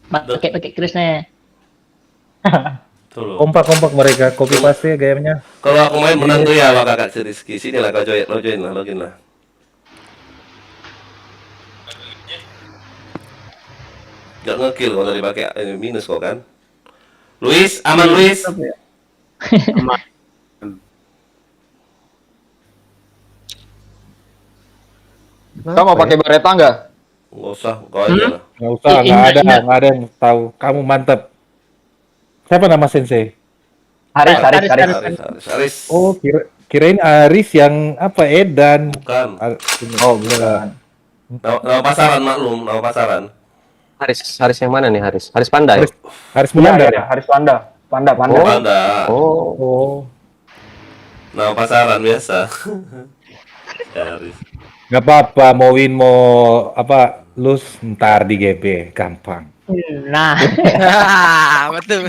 Speaker 3: Pakai Krisnya.
Speaker 1: Tuh loh.
Speaker 2: Kompak mereka. Copy paste gayanya.
Speaker 1: Kalau aku main menang tuh ya sama kakak si Rizky. Sini lah kau join lah, login lah. Gak ngekill kalau tadi pakai minus kok kan. Luis, aman Luis.
Speaker 9: Kamu mau pakai
Speaker 8: bereta nggak?
Speaker 1: Nggak usah, kau aja lah.
Speaker 2: Nggak usah, nggak ada yang tahu. Kamu mantep. Siapa nama sensei?
Speaker 1: Aris.
Speaker 2: Oh, kirain Aris yang apa? Edan.
Speaker 1: Bukan.
Speaker 2: Oh, bukan.
Speaker 1: Nama pasaran maklum, nama pasaran.
Speaker 8: Haris yang mana nih Haris? Haris Panda ya?
Speaker 2: Haris Munandar.
Speaker 8: Haris Panda. Panda.
Speaker 1: Panda.
Speaker 2: Oh.
Speaker 1: Nama pasaran biasa. Aris.
Speaker 2: Nggak apa-apa, mau win mau apa lose ntar di GP gampang.
Speaker 3: Nah.
Speaker 4: Betul.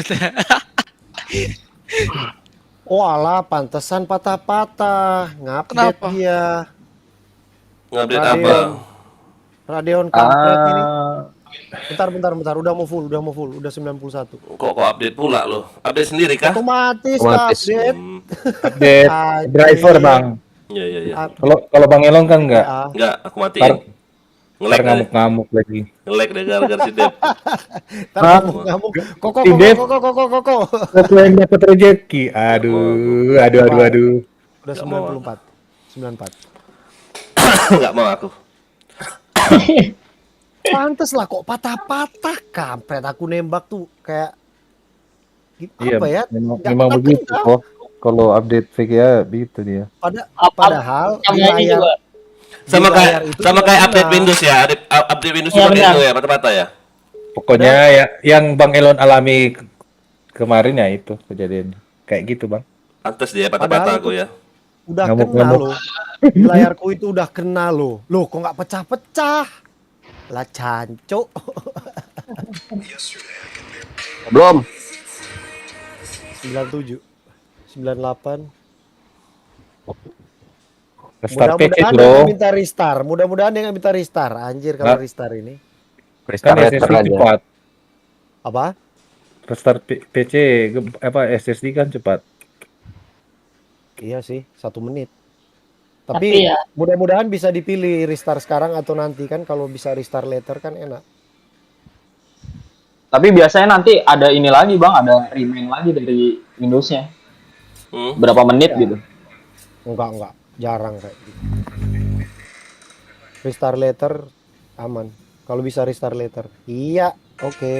Speaker 9: Oh alah, pantesan patah-patah. Ngupdate
Speaker 4: Kenapa?
Speaker 9: dia.
Speaker 1: Ngupdate
Speaker 9: Radeon.
Speaker 1: apa?
Speaker 9: Radeon kampret ini. Bentar. Udah mau full. Udah 91.
Speaker 1: Kok update pula loh? Update sendiri kah?
Speaker 9: Otomatis
Speaker 8: Otomatis.
Speaker 9: update.
Speaker 2: Update
Speaker 9: Anjir.
Speaker 2: driver bang.
Speaker 1: Iya.
Speaker 2: Kalau Bang Elong kan nggak.
Speaker 1: Enggak, aku matiin.
Speaker 2: Ntar
Speaker 1: Nge-lag deh.
Speaker 2: ngamuk-ngamuk lagi.
Speaker 1: Nge-lag deh gara-gara si Dep.
Speaker 9: Ngamuk. Koko.
Speaker 2: Satu yang dapat rezeki. Aduh.
Speaker 9: Udah 94.
Speaker 1: Enggak mau aku.
Speaker 9: Pantes lah kok patah-patah, kampret aku nembak tuh kayak
Speaker 2: Iya,
Speaker 9: apa ya?
Speaker 2: memang
Speaker 9: nggak
Speaker 2: begitu
Speaker 9: kenal.
Speaker 2: kok. Kalau update VGA begitu dia.
Speaker 9: Padahal di
Speaker 3: Yang
Speaker 9: layar
Speaker 3: juga.
Speaker 1: Sama
Speaker 9: di layar itu
Speaker 1: kayak
Speaker 9: nggak
Speaker 1: update
Speaker 9: kena.
Speaker 1: Windows ya. Update Windows
Speaker 3: Iya,
Speaker 1: juga
Speaker 3: benar.
Speaker 1: itu ya, mata-mata ya.
Speaker 2: Pokoknya ya yang Bang Elon alami kemarin ya itu kejadian. Kayak gitu, Bang.
Speaker 1: Pantes dia mata-mata
Speaker 9: Padahal
Speaker 1: aku ya.
Speaker 9: udah
Speaker 2: Ngamuk,
Speaker 9: kena
Speaker 2: ngamuk.
Speaker 9: loh. Di layarku itu udah kena loh. Loh kok nggak pecah-pecah? Lah cancuk.
Speaker 8: Belum.
Speaker 9: 97 98.
Speaker 2: Restart PC
Speaker 9: Mudah-mudahan dia
Speaker 2: bro.
Speaker 9: nggak minta restart. Mudah-mudahan dia nggak minta restart. Anjir kalau
Speaker 2: Nggak.
Speaker 9: restart ini.
Speaker 2: Kan SSD cepat.
Speaker 9: Apa?
Speaker 2: Restart PC apa SSD kan cepat.
Speaker 9: Iya sih, 1 menit.
Speaker 3: Tapi
Speaker 9: Tapi
Speaker 3: ya.
Speaker 9: mudah-mudahan bisa dipilih restart sekarang atau nanti kan, kalau bisa restart later kan enak.
Speaker 12: Tapi biasanya nanti ada ini lagi bang, ada remain lagi dari Windows-nya. Berapa menit gitu?
Speaker 9: Enggak, jarang kayak gitu. Restart later aman. Kalau bisa restart later. Iya, oke.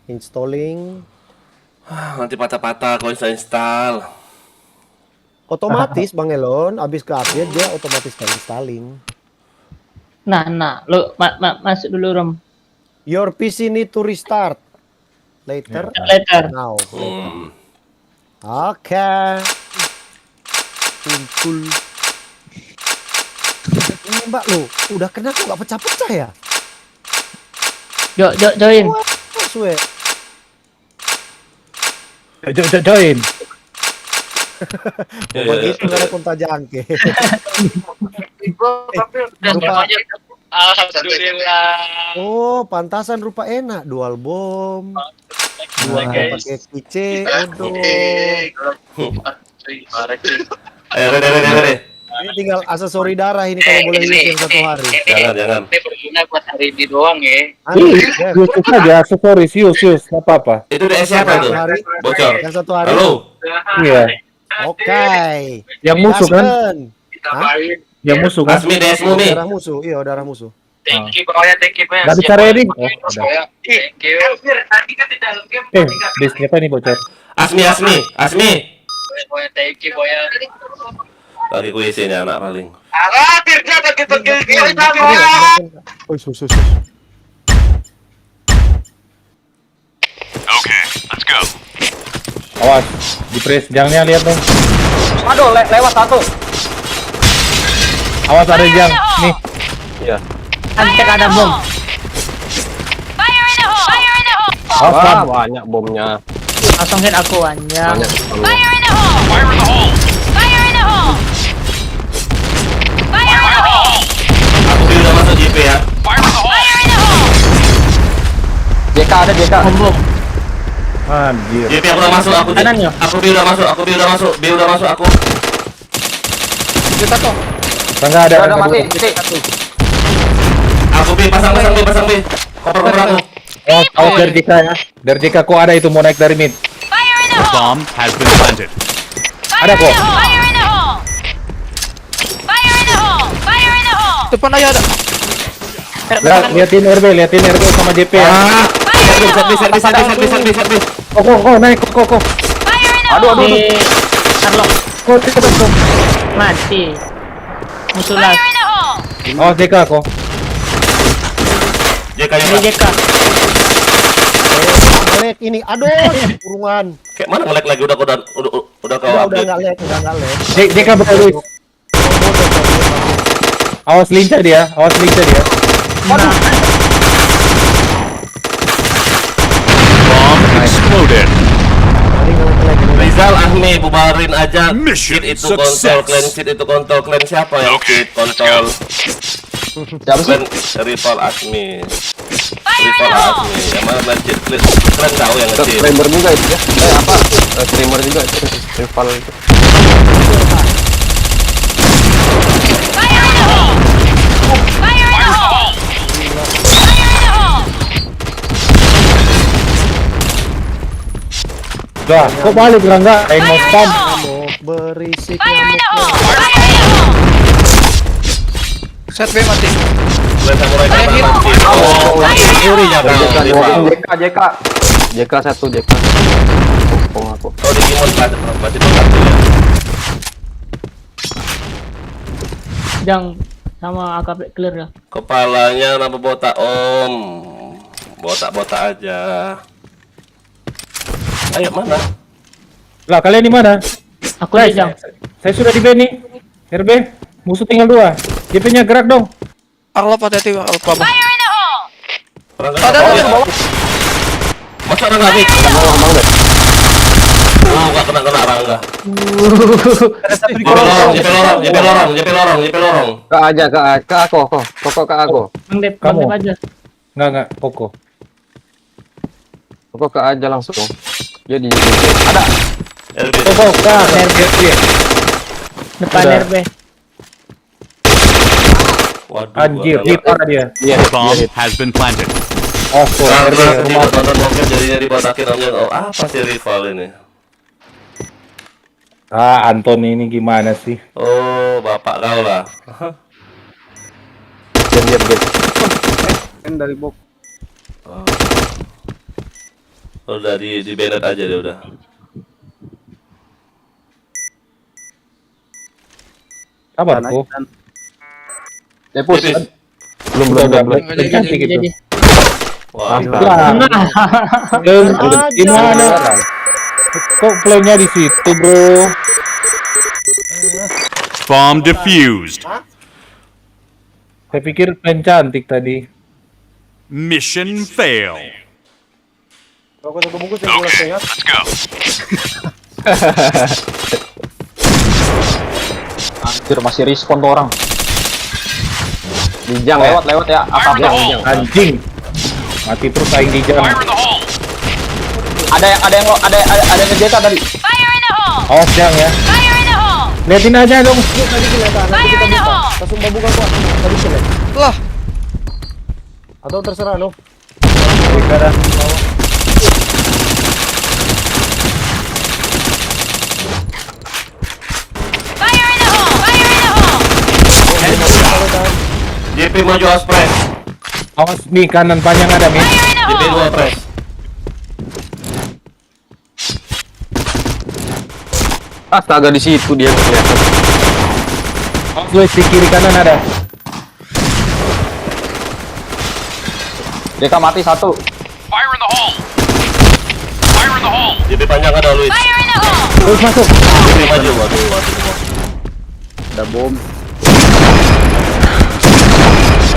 Speaker 9: Installing.
Speaker 1: Nanti patah-patah kau install.
Speaker 9: Otomatis Bang Elon, abis ke update dia otomatis ke installing.
Speaker 3: Nah, lo masuk dulu Rom.
Speaker 9: Your PC need to restart. Later.
Speaker 3: Later.
Speaker 9: Now. Oke. Kumpul. Ini Mbak lo, udah kena kok nggak pecah-pecah ya?
Speaker 3: Join.
Speaker 9: Wah, suwe.
Speaker 2: Join.
Speaker 9: Begitu nggak ada kontak jangke.
Speaker 3: Alhamdulillah.
Speaker 9: Oh, pantasan rupa enak. Dual bom. Dua pakai kice. Aduh.
Speaker 1: Ayo, re.
Speaker 9: Ini tinggal aksesori darah ini kalau boleh use yang 1 hari.
Speaker 1: Jangan.
Speaker 12: Ini buat hari ini doang ya.
Speaker 9: Aneh,
Speaker 2: Sius aja, sorry, sius, nggak apa-apa.
Speaker 1: Itu DS siapa itu? Bocor.
Speaker 9: Yang satu hari.
Speaker 1: Halo.
Speaker 2: Iya,
Speaker 9: Oke.
Speaker 2: yang musuh kan?
Speaker 9: Gasken. Hah?
Speaker 2: Yang musuh kan?
Speaker 1: Asmi DS-mu Mi.
Speaker 9: Darah musuh. Iya, darah musuh.
Speaker 12: Thank you pokoknya thank you Mas.
Speaker 2: Nggak bisa ready? Oh, udah.
Speaker 12: Thank you. Tadi kan di dalam game.
Speaker 2: Base apa nih bocor?
Speaker 1: Asmi.
Speaker 12: Pokoknya thank you pokoknya.
Speaker 1: Lagi kuisi nih anak paling.
Speaker 12: Alah, tirnya tegil sama.
Speaker 9: Oh, sus.
Speaker 5: Okay, let's go.
Speaker 2: Awas, di press jangnya lihat dong.
Speaker 12: Aduh, lewat satu.
Speaker 2: Awas ada jang, nih.
Speaker 8: Iya.
Speaker 3: Antek ada bom.
Speaker 6: Fire in the hole! Fire in the hole!
Speaker 2: Awas
Speaker 8: Wah,
Speaker 2: kan.
Speaker 8: banyak bomnya.
Speaker 3: Langsung hit aku anjing.
Speaker 8: Banyak bomnya.
Speaker 6: Fire in the hole!
Speaker 5: Fire in the hole.
Speaker 6: Fire in the hole! Fire in the hole!
Speaker 1: Aku udah masuk JP ya.
Speaker 5: Fire in the hole.
Speaker 6: Fire in the hole!
Speaker 12: JK ada JK.
Speaker 3: Bom.
Speaker 2: Anjir.
Speaker 1: JP aku udah masuk aku.
Speaker 3: Kanan ya?
Speaker 1: Aku B udah masuk aku.
Speaker 4: Kita tuh.
Speaker 2: Enggak ada.
Speaker 12: Udah mati. Titik.
Speaker 1: Aku B pasang B. Koper aku.
Speaker 2: Awas dari JK ya. Dari JK kok ada itu mau naik dari mid.
Speaker 6: Fire in the
Speaker 5: The
Speaker 6: hole!
Speaker 5: bomb has been planted.
Speaker 2: Ada kok.
Speaker 6: Fire in the hole! Fire in the hole! Fire in the hole!
Speaker 4: Depan aja ada.
Speaker 2: Nah, liatin RB sama JP ya.
Speaker 1: Servis.
Speaker 2: Kok naik kok.
Speaker 6: Fire in the
Speaker 12: Aduh,
Speaker 6: hole!
Speaker 3: Di Sherlock
Speaker 2: Kok tidak dong.
Speaker 3: mati. Musuh
Speaker 6: Fire
Speaker 3: last.
Speaker 6: in the hole!
Speaker 2: Oh, JK kok.
Speaker 1: JK
Speaker 3: Ini
Speaker 1: yang
Speaker 3: JK.
Speaker 9: Ngelek ini. Aduh, kurungan.
Speaker 1: kayak mana ngelek lagi udah kau
Speaker 9: Udah
Speaker 1: update.
Speaker 9: enggak lek.
Speaker 2: JK betul. Awas lincah dia.
Speaker 3: Nah,
Speaker 5: Bomb exploded.
Speaker 1: Rizal Ahmi bubarin aja.
Speaker 5: Mission
Speaker 1: Cheat itu
Speaker 5: success.
Speaker 1: kontrol clan siapa yang
Speaker 5: Okay,
Speaker 1: cheat kontrol
Speaker 12: Siapa sih?
Speaker 1: clan rival Asmi.
Speaker 6: Fire in
Speaker 1: Rival
Speaker 6: the hole!
Speaker 1: Asmi. Yang mana clan cheat? Klan tahu yang nge-cheat.
Speaker 8: Streamer juga itu ya. Streamer juga itu. Rival itu.
Speaker 6: Fire in the hole! Fire in the hole! Fire in the hole!
Speaker 2: Dah, kok balik lah enggak? Ayo mau spam.
Speaker 9: Nyamuk berisik
Speaker 6: Fire in the
Speaker 9: nyamuk.
Speaker 6: hole! Fire in the hole!
Speaker 4: Set B mati.
Speaker 1: Clan samurai kata cheat. Oh, Yuri jaga rival.
Speaker 8: JK satu JK. Pong aku.
Speaker 1: Oh, di Gimon masih total ya.
Speaker 3: Jang sama AKP clear ya.
Speaker 1: Kepalanya nama botak om. Botak-botak aja. Ayo mana?
Speaker 2: Lah, kalian di mana?
Speaker 3: Aku di Jang.
Speaker 2: Saya sudah di B nih. RB, musuh tinggal 2. JP-nya gerak dong.
Speaker 4: Arlop hati-hati Arlop apa?
Speaker 6: Fire in the hole!
Speaker 1: Ada
Speaker 4: Ada.
Speaker 1: Masa ada nggak nih? Oh, nggak kena Rangga. JP lorong.
Speaker 8: Ke aja ke aku. Pokok ke aku.
Speaker 3: Bang Dep
Speaker 2: Kamu.
Speaker 3: aja.
Speaker 2: Enggak, Koko.
Speaker 8: Pokok ke aja langsung. Dia di
Speaker 1: LB.
Speaker 2: Koko, kak, RB.
Speaker 3: Depan
Speaker 2: Udah.
Speaker 3: RB.
Speaker 1: Waduh.
Speaker 2: Anjir,
Speaker 1: gua-
Speaker 2: hit parah dia.
Speaker 8: Iya,
Speaker 5: The bomb has been planted.
Speaker 2: Oh, kok RB
Speaker 1: Karena
Speaker 2: rumah.
Speaker 1: kita tonton bokep jadinya dibatakin namanya. Oh, apa sih rival ini?
Speaker 2: Ah, Anton ini gimana sih?
Speaker 1: Oh, bapak kau lah.
Speaker 8: diam.
Speaker 1: Udah di banned aja dia udah.
Speaker 2: Sabar kok.
Speaker 8: Depus.
Speaker 1: Tipis.
Speaker 8: Belum.
Speaker 2: Cantik gitu.
Speaker 3: Jadi.
Speaker 1: Wah,
Speaker 2: Lah, gimana? Kok playnya di situ, bro?
Speaker 5: Bomb defused.
Speaker 2: Saya pikir plan cantik tadi.
Speaker 5: Mission fail.
Speaker 9: Rokok 1 bungkus yang
Speaker 5: Okay,
Speaker 9: selesai ya.
Speaker 5: let's go.
Speaker 12: Anjir masih respon tuh orang.
Speaker 8: Dijang
Speaker 12: Lewat ya. Apa
Speaker 2: Anjing. Mati terus aing di jalan.
Speaker 5: Fire in the hole.
Speaker 12: Ada yang nge-JK tadi.
Speaker 6: Fire in the hole!
Speaker 2: Awas jang ya.
Speaker 6: Fire in the hole!
Speaker 2: Liatin aja dong.
Speaker 9: Tadi kelihatan. Nanti
Speaker 6: Fire
Speaker 9: kita
Speaker 6: in the
Speaker 9: buka.
Speaker 6: hole!
Speaker 9: Langsung buka kuat. Tadi kelihatan.
Speaker 4: Lah,
Speaker 9: Atau terserah lo.
Speaker 2: Kiri kanan.
Speaker 6: Fire in the hole! Fire in the hole!
Speaker 1: JP maju aspres.
Speaker 2: Awas nih kanan panjang ada nih.
Speaker 6: Fire in the
Speaker 1: JP
Speaker 6: hole!
Speaker 1: 2 pres.
Speaker 8: Astaga, di situ dia kelihatan.
Speaker 2: Awas Luis, di kiri kanan ada.
Speaker 12: DK mati satu.
Speaker 5: Fire in the hole! Fire in the hole!
Speaker 1: JP panjang ada Luis.
Speaker 6: Fire in the hole!
Speaker 2: Terus masuk.
Speaker 1: JP maju. Waduh.
Speaker 12: Ada bom.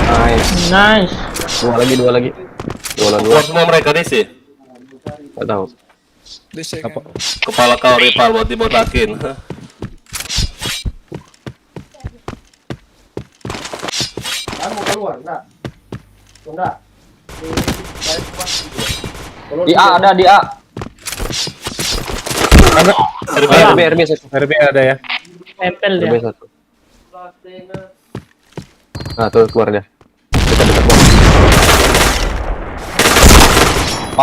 Speaker 8: Nice.
Speaker 3: Nice.
Speaker 8: Dua lagi. Dua lawan dua.
Speaker 1: Keluar semua mereka DC.
Speaker 8: Nggak tahu.
Speaker 4: DC kan.
Speaker 1: Kepala kau Ripal buat dibotakin.
Speaker 9: Mau keluar enggak? Enggak.
Speaker 12: Di A ada di A.
Speaker 8: RB satu.
Speaker 2: RB ada ya.
Speaker 3: Tempel
Speaker 8: RB
Speaker 3: dia.
Speaker 8: satu. Nah, tuh keluar dia. Dekat bom.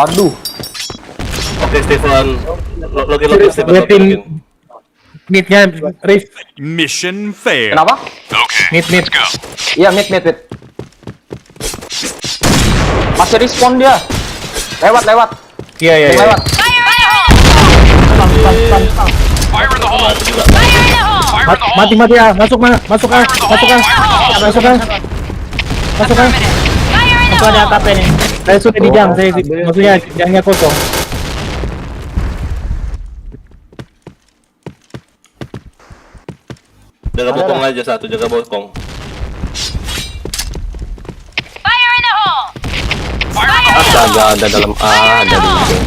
Speaker 12: Aduh.
Speaker 1: Oke, Stefan. Login Stefan.
Speaker 2: Liatin mid-nya, Riz.
Speaker 5: Mission failed.
Speaker 12: Kenapa?
Speaker 5: Okay,
Speaker 2: Mid.
Speaker 5: let's go.
Speaker 12: Iya mid. Masih respon dia. Lewat.
Speaker 2: Iya.
Speaker 12: Lewat.
Speaker 6: Fire in the hole!
Speaker 5: Fire in the hole!
Speaker 6: Fire in the hole!
Speaker 5: Fire in the hole!
Speaker 2: Mati ya. Masuk ah.
Speaker 6: Affirmative. Fire in the
Speaker 3: Itu ada
Speaker 6: hole!
Speaker 3: AKP nih.
Speaker 2: Saya sudah di jam, maksudnya jamnya kosong.
Speaker 1: Jaga bokong aja satu, jaga bokong.
Speaker 6: Fire in the hole!
Speaker 5: Fire in the hole!
Speaker 8: Astaga, ada dalam A, ada di ujung.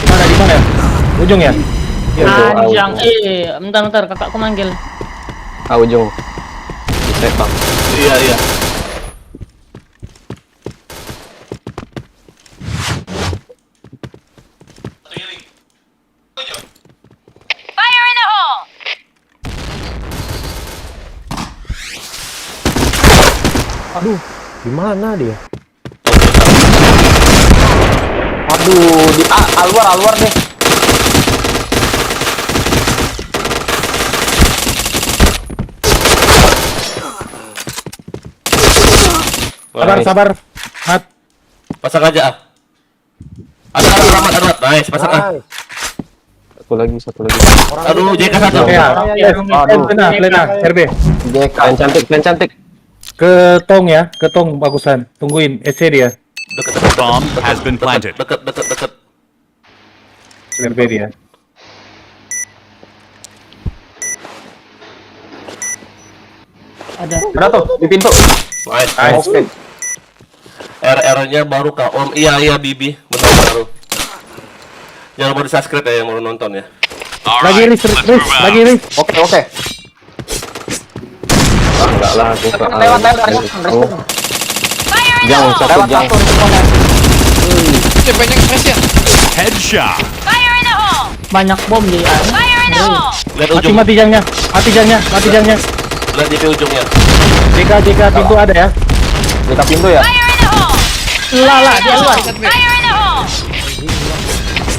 Speaker 2: Di mana? Ujung ya?
Speaker 8: Iya, ujung A,
Speaker 3: Panjang.
Speaker 8: ujung.
Speaker 3: Bentar, kakakku manggil.
Speaker 8: A ujung. Di sepak.
Speaker 1: Iya.
Speaker 6: Fire in the hole!
Speaker 9: Aduh, di mana dia?
Speaker 12: Aduh, di A, luar deh.
Speaker 2: Sabar. Mat.
Speaker 1: Pasang aja ah. Ada Rahmat. Nice, pasang ah.
Speaker 9: Nice.
Speaker 8: Satu lagi.
Speaker 1: Aduh, JK satu.
Speaker 2: Ya.
Speaker 12: Aduh.
Speaker 2: Lena, RB.
Speaker 8: Plan cantik.
Speaker 2: Ke tong bagusan. Tungguin SC dia.
Speaker 1: Deket.
Speaker 5: Bomb has been planted.
Speaker 1: Deket.
Speaker 2: RB dia.
Speaker 3: Ada.
Speaker 12: Ada tuh di pintu.
Speaker 1: Nice.
Speaker 12: Oke.
Speaker 1: RR-nya baru Kak Om. Iya Bibi, benar baru. Jangan lupa di-subscribe ya yang mau nonton ya.
Speaker 2: Lagi Riz.
Speaker 12: Oke.
Speaker 8: Enggak lah, aku ke A.
Speaker 12: Lewat respon.
Speaker 6: Fire in the
Speaker 8: Jang,
Speaker 6: hole!
Speaker 8: satu jang.
Speaker 12: responnya.
Speaker 4: Dia banyak smash ya.
Speaker 5: Headshot.
Speaker 6: Fire in the hole!
Speaker 3: Banyak bom di A.
Speaker 6: Fire in the hole!
Speaker 1: Lihat ujung.
Speaker 2: Mati jangnya.
Speaker 1: Lihat JP ujungnya.
Speaker 2: JK pintu ada ya.
Speaker 12: Dekat pintu ya.
Speaker 6: Fire in the hole!
Speaker 3: Lala, dia luar.
Speaker 6: Fire in the hole!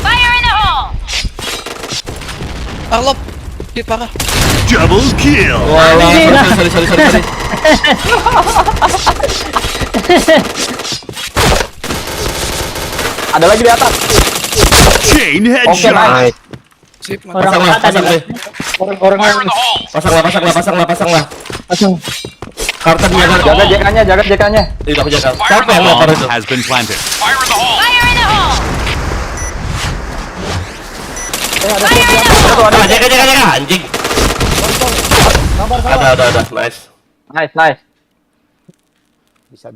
Speaker 6: Fire in the hole!
Speaker 4: Arlop. Hit parah.
Speaker 5: Double kill.
Speaker 1: Sorry.
Speaker 12: Ada lagi di atas.
Speaker 5: Chain
Speaker 12: Oke,
Speaker 5: headshot.
Speaker 12: nice.
Speaker 4: Sip, mantap.
Speaker 3: Orang
Speaker 1: Pasang lah,
Speaker 3: kata
Speaker 1: pasang
Speaker 3: dia.
Speaker 1: deh.
Speaker 2: Orang
Speaker 5: Fire in the hole.
Speaker 1: Pasang lah.
Speaker 2: pasang.
Speaker 1: Kartu jaga.
Speaker 12: Jaga JK-nya.
Speaker 1: Tidak aku jaga.
Speaker 5: Fire in
Speaker 1: Siapa
Speaker 5: the
Speaker 1: yang lempar
Speaker 5: hole
Speaker 1: itu?
Speaker 5: has been planted. Fire in the hole.
Speaker 6: Fire in the hole! Fire in the hole!
Speaker 1: Ah, jaga anjing. Ada. Nice.
Speaker 9: Bisa.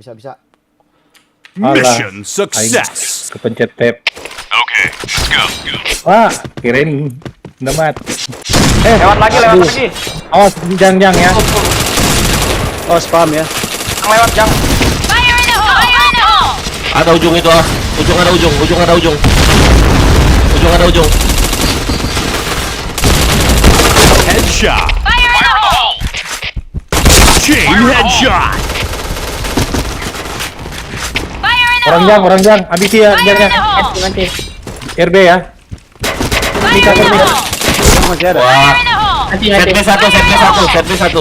Speaker 5: Mission
Speaker 2: Aing
Speaker 5: success.
Speaker 2: kepencet tab.
Speaker 5: Okay, let's go.
Speaker 2: Wah, kirain udah mat.
Speaker 12: Lewat lagi.
Speaker 2: Awas jang ya.
Speaker 12: Oh, spam ya. Lewat jang.
Speaker 6: Fire in the hole! Fire in the hole!
Speaker 1: Ada ujung itu ah. Ujung ada ujung.
Speaker 5: Headshot.
Speaker 6: Fire in the hole!
Speaker 5: Chain headshot.
Speaker 2: Orang jang, habisi ya jangnya.
Speaker 3: Nanti.
Speaker 2: RB ya. Mika.
Speaker 9: Masih ada.
Speaker 1: Wah.
Speaker 3: Nanti.
Speaker 1: Set B1, set B1.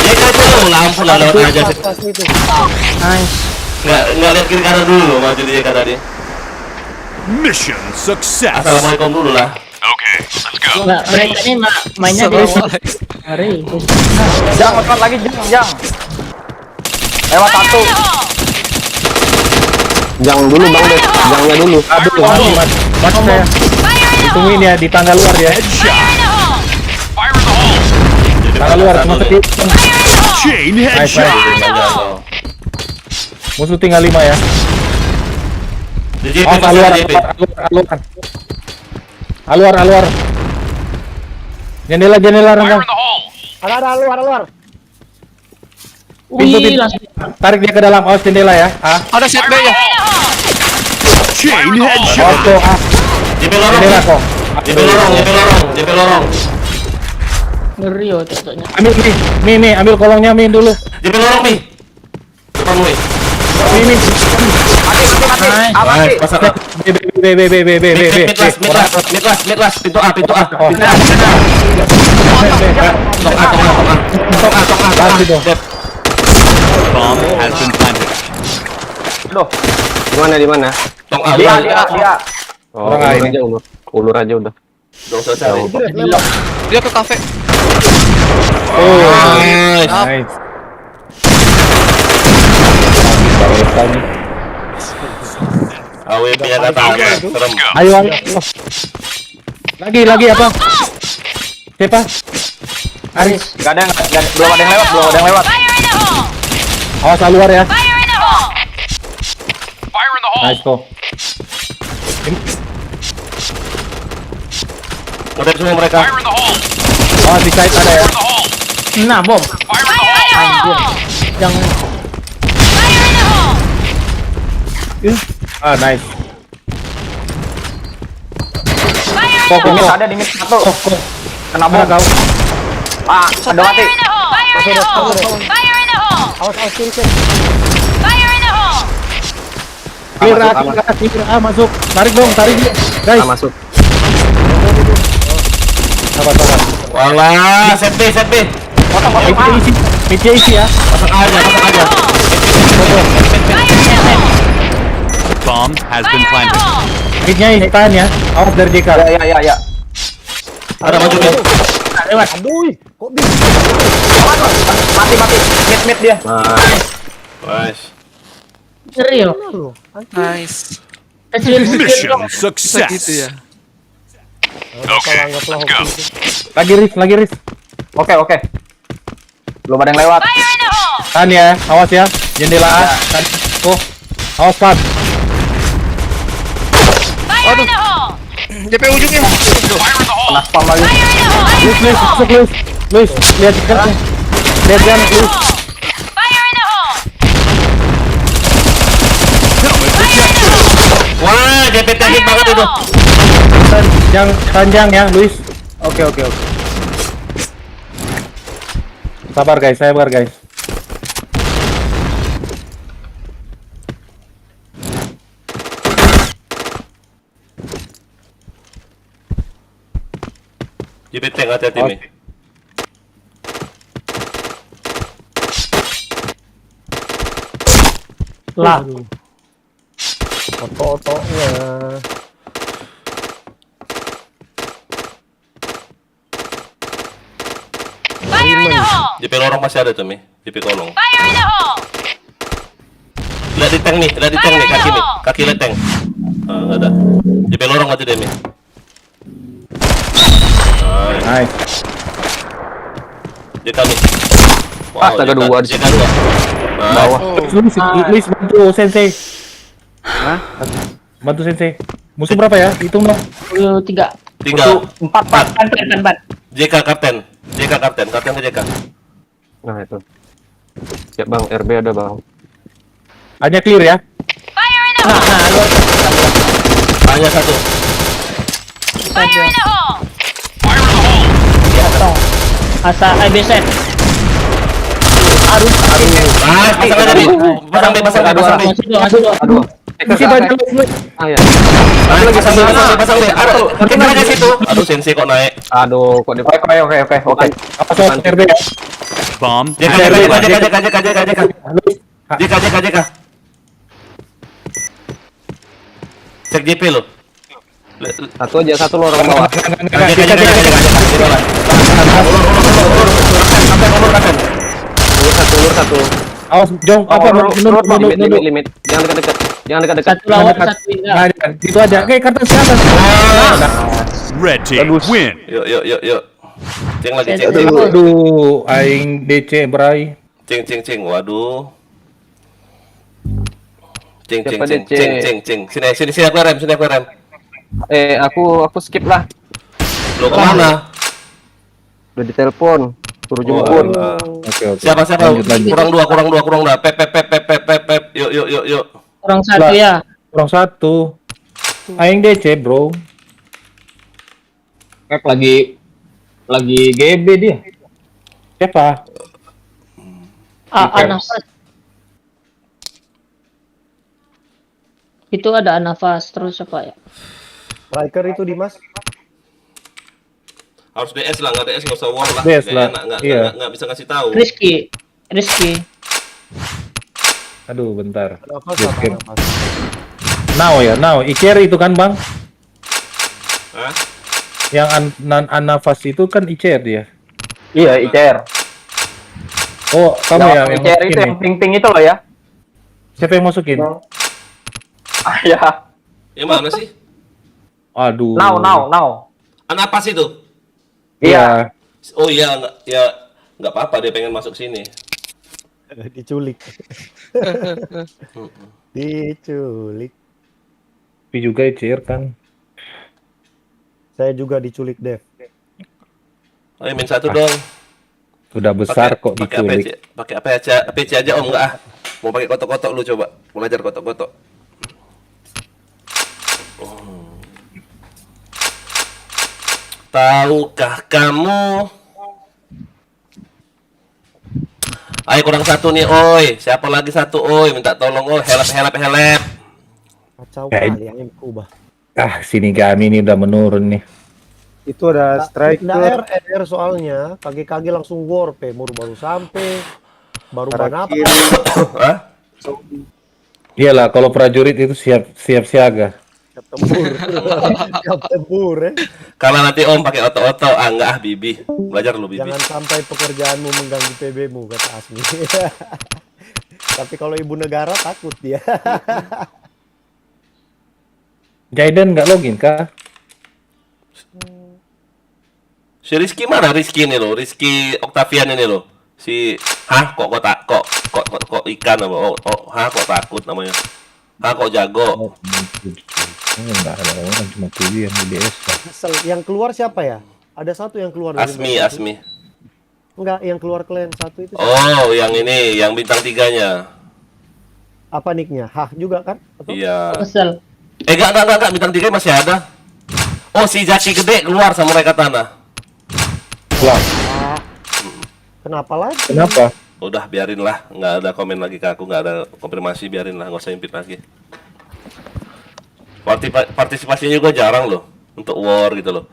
Speaker 1: JK itu lo, lampu lah lewat aja.
Speaker 3: Nice.
Speaker 1: Nggak lihat kiri kanan dulu maju di JK tadi.
Speaker 5: Mission success.
Speaker 1: Assalamualaikum dulu lah.
Speaker 5: Okay, let's go.
Speaker 3: Nggak, mereka ini mainnya di hari.
Speaker 12: Jang, lepas lagi Jang. Lewat satu.
Speaker 8: Jangan dulu bang deh, jangnya dulu.
Speaker 2: Aduh, masuk saya. Hitungin ya di tangga luar ya.
Speaker 5: Fire in the hole.
Speaker 2: Tangga luar cuma sedikit.
Speaker 5: Chain
Speaker 2: Nice,
Speaker 5: headshot.
Speaker 2: Musuh tinggal 5 ya.
Speaker 1: Di JP
Speaker 2: Oh,
Speaker 1: masih ada JP.
Speaker 2: Aluar. Jendela
Speaker 5: Fire
Speaker 2: Rangga.
Speaker 5: in the hole.
Speaker 9: Ada luar.
Speaker 2: Pintu. Tarik dia ke dalam. Awas jendela ya.
Speaker 4: Ada set B ya.
Speaker 5: Chain headshot.
Speaker 2: Auto
Speaker 1: JP lorong.
Speaker 2: jendela kok.
Speaker 1: JP lorong.
Speaker 3: Ngeri oh cocoknya.
Speaker 2: Ambil Mi, ambil kolongnya Mi dulu.
Speaker 1: JP lorong nih. Depan lu nih.
Speaker 2: Mi.
Speaker 12: Mati.
Speaker 1: Pasar A. Mid last. Pintu A.
Speaker 2: Tok A.
Speaker 5: Bomb has been planted.
Speaker 12: Loh,
Speaker 8: Di mana?
Speaker 1: Tong A.
Speaker 12: dia.
Speaker 8: Oh,
Speaker 2: Orang lain.
Speaker 8: ulur aja udah.
Speaker 1: Dong selesai.
Speaker 4: Dia ke kafe.
Speaker 2: Oh,
Speaker 1: Nice.
Speaker 2: nice.
Speaker 1: AWP yang kata serem.
Speaker 2: Ayo. Lagi apa? Siapa? Aris.
Speaker 12: Gak ada yang belum ada yang lewat.
Speaker 2: Awas luar ya.
Speaker 5: Fire in the hole.
Speaker 2: Nice kok.
Speaker 1: Udah semua mereka.
Speaker 5: Fire in the hole.
Speaker 2: Awas di side ada ya.
Speaker 5: In the hole.
Speaker 3: Nah, bom.
Speaker 5: Fire in the hole.
Speaker 3: Jangan.
Speaker 2: Nice.
Speaker 12: Di mid ada di mid satu. Kena bom.
Speaker 2: Kau.
Speaker 12: Ada mati.
Speaker 9: Awas kiri.
Speaker 2: Kira masuk. Tarik dong, dia. Guys.
Speaker 8: Masuk.
Speaker 2: Sabar.
Speaker 1: Walah, set B.
Speaker 2: Media isi ya.
Speaker 1: Pasang aja.
Speaker 5: Bomb has been planted.
Speaker 2: Midnya ini tahan ya. Awas dari JK.
Speaker 12: Ya.
Speaker 1: Ada maju nih.
Speaker 2: Lewat.
Speaker 9: Aduh, kok bisa?
Speaker 12: Mati. Mid dia.
Speaker 1: Nice.
Speaker 3: Ngeri oh.
Speaker 9: Lu,
Speaker 4: Nice.
Speaker 3: Kecil
Speaker 5: Mission
Speaker 3: dong.
Speaker 5: success.
Speaker 4: Gitu ya.
Speaker 5: Okay, let's go.
Speaker 2: Lagi Riz.
Speaker 12: Oke. Belum ada yang lewat.
Speaker 2: Tahan ya. Awas ya. Jendela A. Tahan. Tuh. Awas Pat.
Speaker 4: JP ujungnya.
Speaker 12: Kena spam lagi.
Speaker 2: Luis, lihat ikannya. Lihat kan, Luis.
Speaker 1: Wah, JP teknik banget itu.
Speaker 2: Panjang ya, Luis. Oke. Sabar guys.
Speaker 1: JP tank hati-hati nih.
Speaker 3: Lah.
Speaker 9: Oto-otonya.
Speaker 1: JP lorong masih ada tuh Mi. JP kolong. Lihat di tank nih, kaki nih. Kaki lihat tank. Enggak ada. JP lorong mati deh Mi.
Speaker 2: Nice.
Speaker 1: JK nih.
Speaker 8: Astaga, dua di
Speaker 1: JK
Speaker 8: situ.
Speaker 1: 2.
Speaker 8: Bawah.
Speaker 2: Luis bantu Sensei. Bantu Sensei. Musuh berapa ya? Hitung dong.
Speaker 3: 3.
Speaker 1: 3.
Speaker 3: 4.
Speaker 1: JK kapten. Kapten ke JK.
Speaker 8: Nah itu. Ya bang, RB ada bang.
Speaker 2: Hanya clear ya.
Speaker 1: Hanya satu.
Speaker 5: Fire in the hole.
Speaker 3: Asa IBZ.
Speaker 1: pasang aja nih. Pasang deh, pasang deh, pasang deh.
Speaker 8: Aduh.
Speaker 2: Masih banyak.
Speaker 8: Ah ya.
Speaker 1: Pasang deh, pasang deh. Aduh, kita ke situ. Aduh, Sensei kok naik.
Speaker 8: Aduh, kok di oke.
Speaker 2: Apa soal RB?
Speaker 5: Bomb.
Speaker 1: JK. Cek JP lo.
Speaker 8: Satu lorong bawah. Ulur satu.
Speaker 2: Awas, Jong, apa menurut
Speaker 8: Limit. Jangan dekat-dekat.
Speaker 3: Satu lawan satu indah.
Speaker 2: Nah, itu aja. Oke, kartu siapa?
Speaker 5: Red team win.
Speaker 1: Yuk. Ceng lagi, ceng.
Speaker 2: Aduh, aing DC Bray.
Speaker 1: Ceng. Waduh. Ceng.
Speaker 8: Siapa DC?
Speaker 1: Sini aku rem.
Speaker 8: Aku skip lah.
Speaker 1: Lo kemana?
Speaker 8: Udah ditelepon. Suruh jemput.
Speaker 2: Oke.
Speaker 1: Siapa?
Speaker 2: Lanjut.
Speaker 1: Kurang dua. Pep. Yuk.
Speaker 3: Orang satu ya.
Speaker 2: Kurang satu. Aing DC, bro.
Speaker 12: Pep lagi GB dia.
Speaker 2: Siapa?
Speaker 3: Anafas. Itu ada Anafas terus apa ya?
Speaker 9: Striker itu Dimas.
Speaker 1: Harus DS lah, nggak DS nggak usah war lah.
Speaker 2: DS
Speaker 1: Nggak
Speaker 2: lah,
Speaker 1: enak,
Speaker 2: iya.
Speaker 1: nggak bisa ngasih tahu.
Speaker 3: Rizky.
Speaker 2: Aduh, bentar.
Speaker 9: Nafas
Speaker 2: Yes,
Speaker 9: apa
Speaker 2: game.
Speaker 9: nafas?
Speaker 2: Now. Icer itu kan, Bang?
Speaker 1: Hah?
Speaker 2: Yang Anafas itu kan Icer dia.
Speaker 12: Iya, ICR.
Speaker 2: Oh, kamu ya yang
Speaker 12: ICR itu
Speaker 2: masukin
Speaker 12: yang
Speaker 2: nih.
Speaker 12: ping-ping itu loh ya.
Speaker 2: Siapa yang masukin?
Speaker 12: Ah ya.
Speaker 1: Yang mana sih?
Speaker 2: Aduh.
Speaker 12: Now.
Speaker 1: Anapas itu?
Speaker 2: Iya.
Speaker 1: Oh iya, nggak apa-apa dia pengen masuk sini.
Speaker 9: Diculik. Diculik.
Speaker 2: Tapi juga Icer kan.
Speaker 9: Saya juga diculik, Dev.
Speaker 1: Ayo main satu dong.
Speaker 2: Sudah besar kok diculik.
Speaker 1: Pakai APC aja om nggak ah. Mau pakai kotok-kotok lu coba. Mau belajar kotok-kotok. Tahukah kamu? Ayo kurang satu nih, oi. Siapa lagi satu, oi? Minta tolong, oi. Help.
Speaker 9: Kacau
Speaker 2: Kayak-
Speaker 9: kali yang kubah.
Speaker 2: Sini kami ini udah menurun nih.
Speaker 9: Itu ada striker. RR soalnya, kaki langsung warp, baru sampai, baru banap.
Speaker 1: Hah?
Speaker 2: Iyalah, kalau prajurit itu siap siaga.
Speaker 9: Siap tempur,
Speaker 1: Kalau nanti om pakai oto-oto, enggak ah Bibi. Belajar lu Bibi.
Speaker 9: Jangan sampai pekerjaanmu mengganggu PB-mu, kata Asmi. Tapi kalau ibu negara takut dia.
Speaker 2: Jaden nggak login kah?
Speaker 1: Si Rizky mana? Rizky ini loh, Rizky Octavian ini loh. Kok ikan apa? Kok takut namanya. Kok jago.
Speaker 2: Enggak ada orang, cuma tujuh yang di DS.
Speaker 9: Yang keluar siapa ya? Ada satu yang keluar dari
Speaker 1: Asmi.
Speaker 9: Enggak, yang keluar klan satu itu.
Speaker 1: Oh, yang ini, yang bintang 3-nya.
Speaker 9: Apa nicknya? Hah juga kan? Atau?
Speaker 1: Iya.
Speaker 3: Kesel.
Speaker 1: Enggak, bintang 3 masih ada. Oh, si Jaki gede keluar Samurai Katana.
Speaker 2: Keluar.
Speaker 9: Kenapa lagi?
Speaker 2: Kenapa?
Speaker 1: Udah biarin lah, nggak ada komen lagi ke aku, nggak ada konfirmasi, biarin lah, nggak usah impit lagi. Partisipasinya juga jarang loh untuk war gitu loh.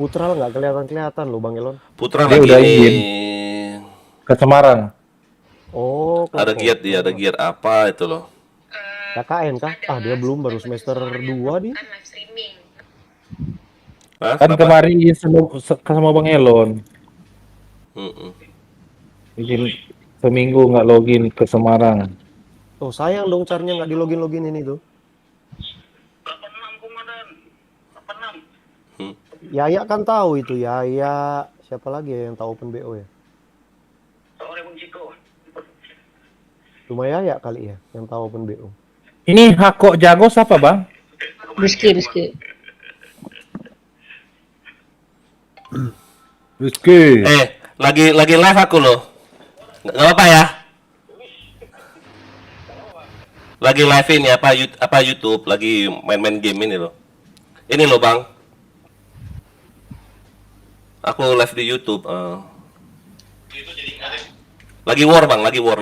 Speaker 9: Putra nggak kelihatan loh Bang Elon.
Speaker 1: Putra
Speaker 2: Dia
Speaker 1: lagi
Speaker 2: udah
Speaker 1: ini.
Speaker 2: izin. Ke Semarang.
Speaker 9: Oh,
Speaker 1: Ada giat apa itu loh.
Speaker 9: KKN kah? Dia belum, baru semester 2 dia.
Speaker 1: Hah,
Speaker 2: Kan
Speaker 1: kenapa?
Speaker 2: kemarin izin sama Bang Elon. Izin seminggu nggak login ke Semarang.
Speaker 9: Oh, sayang dong caranya nggak di login ini tuh. Yaya kan tahu itu, Yaya. Siapa lagi ya yang tahu open BO ya? Cuma Yaya kali ya yang tahu open BO.
Speaker 2: Ini Hako jago siapa, Bang?
Speaker 3: Rizky.
Speaker 2: Rizky.
Speaker 1: Lagi live aku loh. Nggak apa ya? Lagi live ini apa YouTube, lagi main-main game ini loh. Ini loh, Bang. Aku live di YouTube. Lagi war bang, lagi war.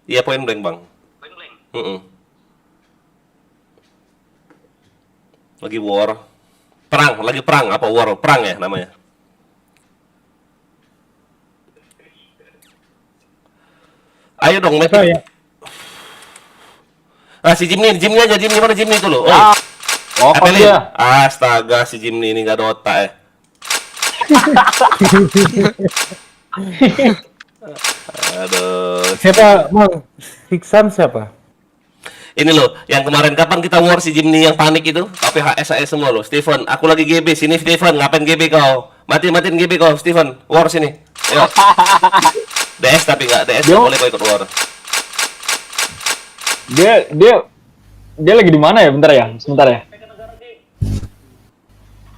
Speaker 1: Iya point blank bang. Lagi war. Lagi perang apa war? Perang ya namanya. Ayo dong, Matt.
Speaker 2: Ya.
Speaker 1: Si Jimny aja, Jimny mana Jimny itu loh?
Speaker 12: Oh,
Speaker 1: Apelin.
Speaker 12: dia.
Speaker 1: Astaga, si Jimny ini gak ada otak ya. Aduh.
Speaker 2: Siapa, Bang? Hiksan siapa?
Speaker 1: Ini loh, yang kemarin kapan kita war si Jimny yang panik itu? Tapi HS semua loh. Steven, aku lagi GB. Sini Steven, ngapain GB kau? Matiin GB kau, Steven. War sini. Ayo. DS tapi nggak DS nggak boleh kau ikut war.
Speaker 12: Dia lagi di mana ya? Sebentar ya.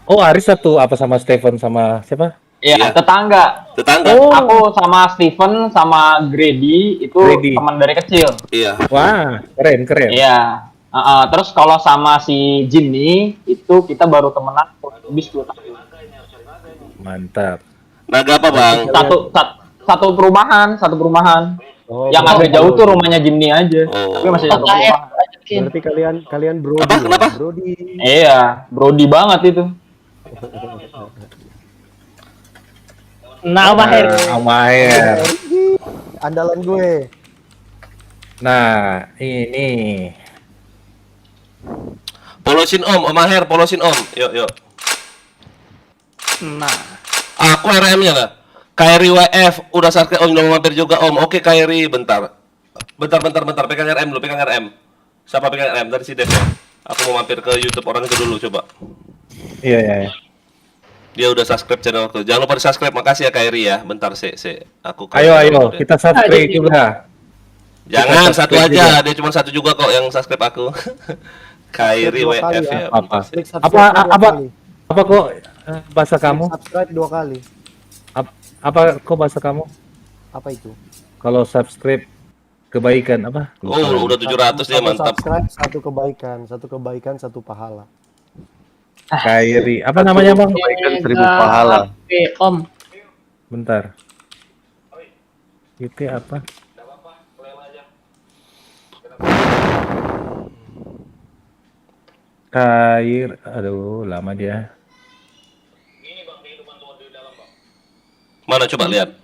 Speaker 2: Oh, Aris satu apa sama Stephen sama siapa?
Speaker 12: Iya, tetangga.
Speaker 1: Tetangga.
Speaker 2: Oh.
Speaker 12: Aku sama Steven sama Grady itu
Speaker 2: Grady.
Speaker 12: teman dari kecil.
Speaker 1: Iya.
Speaker 2: Wah, keren.
Speaker 12: Iya. Terus kalau sama si Jimmy itu kita baru temenan habis 2 tahun.
Speaker 2: Mantap.
Speaker 1: Naga apa bang?
Speaker 12: Satu perumahan.
Speaker 9: Oh,
Speaker 12: Yang agak jauh tuh rumahnya Jimmy aja.
Speaker 1: Oh.
Speaker 12: Tapi masih satu perumahan.
Speaker 9: Berarti kalian Brody.
Speaker 1: Apa? Kenapa?
Speaker 9: Brody.
Speaker 12: Iya, Brody banget itu.
Speaker 3: Nah, Maher.
Speaker 2: Amaher.
Speaker 9: Andalan gue.
Speaker 2: Nah, ini.
Speaker 1: Polosin Om Maher, polosin Om. Yuk.
Speaker 3: Nah,
Speaker 1: Aku RM-nya lah. Kairi WF udah subscribe Om, udah mau mampir juga Om. Oke Kairi, bentar. Pegang RM dulu, pegang RM. Siapa pegang RM? Dari si Dev ya. Aku mau mampir ke YouTube orang itu dulu, coba.
Speaker 2: Iya.
Speaker 1: Dia udah subscribe channel aku. Jangan lupa di subscribe, makasih ya Kairi ya. Bentar aku
Speaker 2: Ayo, kita subscribe juga.
Speaker 1: Jangan
Speaker 2: Kita
Speaker 1: satu
Speaker 2: subscribe
Speaker 1: aja,
Speaker 2: juga.
Speaker 1: dia cuma satu juga kok yang subscribe aku. Kairi
Speaker 9: Dua
Speaker 1: WF
Speaker 9: kali
Speaker 1: ya.
Speaker 9: ya.
Speaker 2: Apa kok bahasa kamu?
Speaker 9: Subscribe 2 kali.
Speaker 2: Apa kok bahasa kamu?
Speaker 9: Apa itu?
Speaker 2: Kalau subscribe kebaikan apa?
Speaker 1: Oh, udah 700 dia, mantap.
Speaker 9: Subscribe, satu kebaikan, satu pahala.
Speaker 2: Kairi. Apa namanya, Bang?
Speaker 11: Kebaikan 1000 pahala.
Speaker 3: Oke, Om.
Speaker 2: Bentar. Itu apa? Aduh, lama dia.
Speaker 1: Mana coba lihat.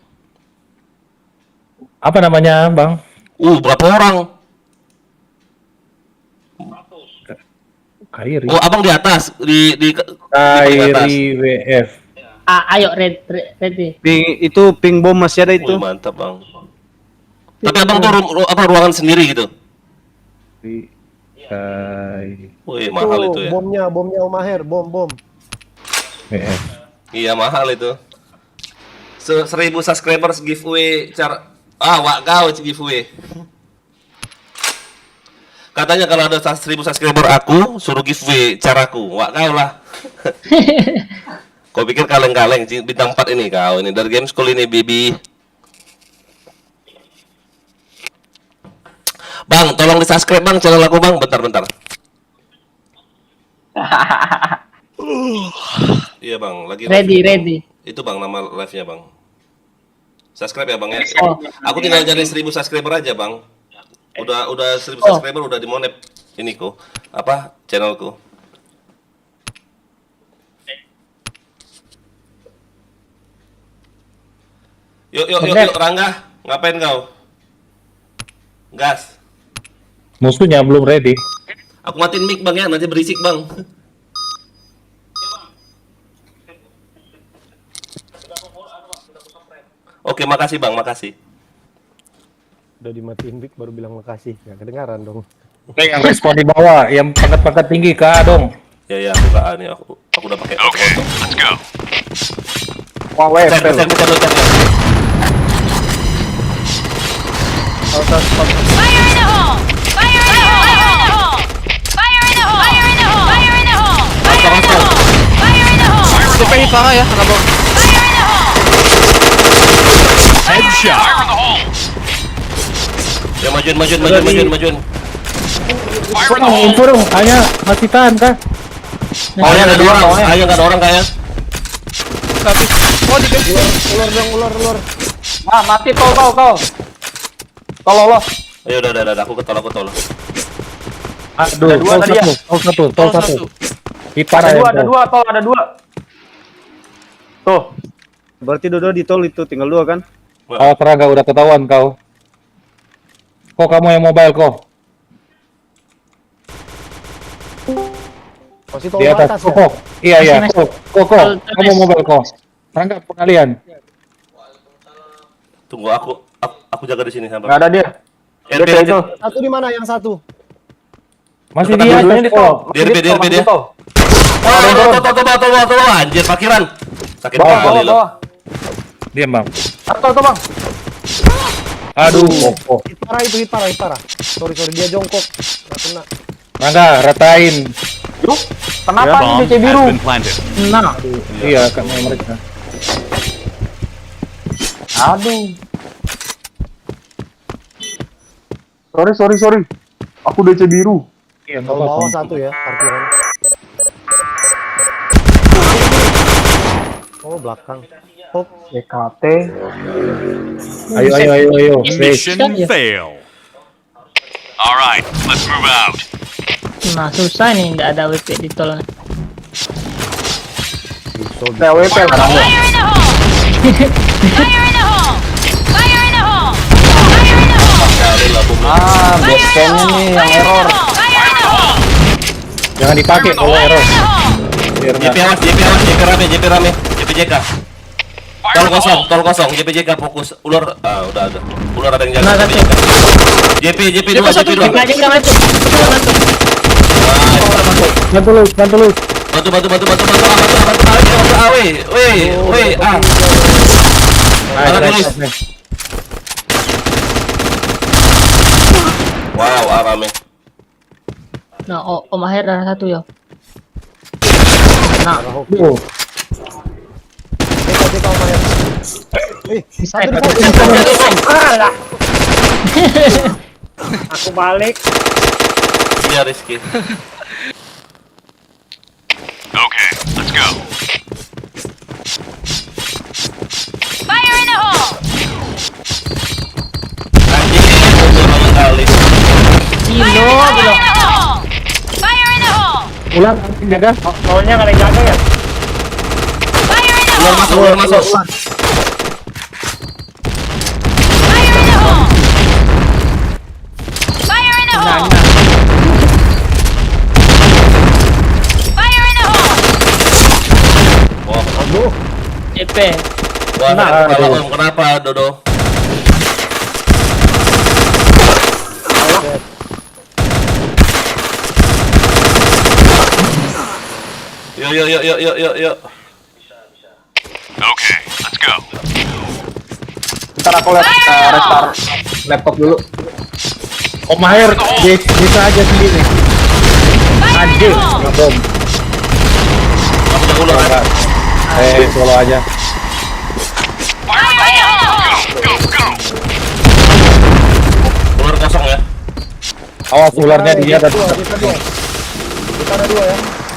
Speaker 2: Apa namanya, Bang?
Speaker 1: Berapa orang?
Speaker 2: Kairi.
Speaker 1: Oh, abang di atas, di paling atas.
Speaker 2: Kairi WF.
Speaker 3: Ayo ready.
Speaker 11: Itu ping bom masih ada itu.
Speaker 1: Wih, mantap bang. Tapi abang tuh ruangan sendiri gitu. Wih, mahal itu ya.
Speaker 9: Bomnya Om Maher, bom.
Speaker 2: WF.
Speaker 1: Iya mahal itu. 1000 subscribers giveaway wak kau giveaway. Katanya kalau ada 1000 subscriber aku suruh giveaway caraku. Wak kau lah. Kau pikir kaleng-kaleng bintang 4 ini kau ini dari game school ini Bibi. Bang, tolong di-subscribe Bang channel aku Bang, bentar. Iya Bang, lagi
Speaker 3: Ready.
Speaker 1: Itu Bang nama live-nya Bang. Subscribe ya Bang ya. Aku tinggal jadi 1000 subscriber aja Bang. Udah 1000 subscriber udah dimonep ini ku. Apa? Channelku. Yuk Rangga, ngapain kau? Gas.
Speaker 2: Musuhnya belum ready.
Speaker 1: Aku matiin mic Bang ya, nanti berisik Bang. Oke, makasih Bang, makasih.
Speaker 9: Udah dimatiin mic baru bilang makasih. Gak kedengaran dong.
Speaker 2: Yang respon di bawah, yang pangkat-pangkat tinggi ke A dong.
Speaker 1: Ya, aku gak nih, aku udah pakai auto.
Speaker 5: Let's go.
Speaker 2: Wah, WF.
Speaker 1: Cek.
Speaker 6: Fire in the hole! Fire in the hole! Fire in the hole! Fire in the hole! Fire in the hole! Fire in the hole! Fire in the hole! Fire in the hole!
Speaker 4: Stephen parah ya, kenapa?
Speaker 6: Fire in the hole!
Speaker 5: Headshot. Fire in the hole.
Speaker 1: Ya majuin.
Speaker 5: Fire in the hole.
Speaker 2: Info dong, hanya masih tahan kah?
Speaker 1: Kayaknya nggak ada orang, kayaknya nggak ada orang kayaknya.
Speaker 4: Habis. Oh di base.
Speaker 9: Ular dong, ular.
Speaker 12: Nah, mati tol. Tol.
Speaker 1: Ayo udah, aku ketol.
Speaker 2: Aduh,
Speaker 12: Ada dua tadi ya?
Speaker 2: tol satu. Ipar
Speaker 12: Ada
Speaker 2: ya.
Speaker 12: dua, tol ada dua. Tuh.
Speaker 11: Berarti Dodo di tol itu tinggal 2 kan?
Speaker 2: Oh, Teraga udah ketahuan kau. Kok kamu yang mobile kok?
Speaker 9: Masih tol
Speaker 2: Di atas.
Speaker 9: atas ya?
Speaker 2: Kok. Iya.
Speaker 3: Masih.
Speaker 2: Kok. Kamu mobile kok. Teraga pengalian.
Speaker 1: Tunggu aku jaga di sini sampai.
Speaker 12: Nggak ada dia.
Speaker 1: RP
Speaker 12: Dia itu.
Speaker 9: Satu di mana yang satu?
Speaker 2: Masih
Speaker 1: Dekat
Speaker 2: di atas
Speaker 12: Dua-duanya di tol.
Speaker 2: kok.
Speaker 12: Masih di
Speaker 1: DRP dia.
Speaker 12: tol.
Speaker 1: Tol, anjir parkiran. Sakit
Speaker 2: Bawah,
Speaker 1: kali lo.
Speaker 12: Bawah.
Speaker 2: Diam, Bang.
Speaker 12: Tol, Bang.
Speaker 2: Aduh, kok.
Speaker 9: Hit parah. Sorry, dia jongkok. Nggak kena.
Speaker 2: Teraga, ratain.
Speaker 12: Yuk. Kenapa ini
Speaker 5: Bomb
Speaker 12: DC biru?
Speaker 5: has been planted.
Speaker 3: Nah,
Speaker 2: Iya, karena mereka.
Speaker 12: Aduh. Sorry. Aku DC biru.
Speaker 2: Iya,
Speaker 9: Tol bawah satu ya, parkiran. Oh, belakang. Hop.
Speaker 12: EKT.
Speaker 2: Ayo.
Speaker 5: Mission
Speaker 3: ya.
Speaker 5: fail. All right, let's move out.
Speaker 3: nah susah nih nggak ada WP di tol.
Speaker 12: TWP lah.
Speaker 6: Fire in the hole! Fire in the hole! Fire in the hole! Fire in the hole!
Speaker 12: Ah, basecamp-nya nih yang error.
Speaker 6: Fire in the hole!
Speaker 2: Jangan dipakai kalau error. Biar
Speaker 1: JP
Speaker 2: nggak.
Speaker 1: awas, JP rame, JPJK. Tol kosong, JPJK fokus. Ular, udah ada. Ular ada yang jaga.
Speaker 3: Nah,
Speaker 1: JP
Speaker 4: JP
Speaker 1: 2,
Speaker 4: satu,
Speaker 1: JP 2.
Speaker 3: Aja nggak masuk.
Speaker 2: Bantu lu.
Speaker 1: Bantu weh, Mana tulis? Wow, rame.
Speaker 3: Nah, Om Aher ada satu ya. Nah,
Speaker 2: Tuh.
Speaker 9: JK Omaya. Satu di
Speaker 3: aku balik.
Speaker 1: Iya Rizky.
Speaker 5: Okay, let's go.
Speaker 6: Fire in the hole!
Speaker 1: Anjing, udah kali.
Speaker 3: Gilo,
Speaker 6: Fire in the hole! Fire in the hole!
Speaker 2: Ulang jaga.
Speaker 3: Tolnya kali jaga ya.
Speaker 6: Fire in the
Speaker 1: Ular
Speaker 6: hole!
Speaker 1: masuk.
Speaker 6: Fire in the hole! Fire in the hole! Fire in the hole!
Speaker 1: Wah,
Speaker 3: CP.
Speaker 1: wah, kenapa Dodo? Yuk.
Speaker 5: Okay, let's go.
Speaker 12: Ntar aku restart laptop dulu.
Speaker 2: Om Aher bisa aja sendiri.
Speaker 6: Fire in the hole!
Speaker 2: Ngebom.
Speaker 1: Aku jago ular.
Speaker 2: Solo aja.
Speaker 6: Fire in the hole!
Speaker 5: Go.
Speaker 1: Ular kosong ya.
Speaker 2: Awas ularnya dia ada.
Speaker 9: Kita ada 2 ya.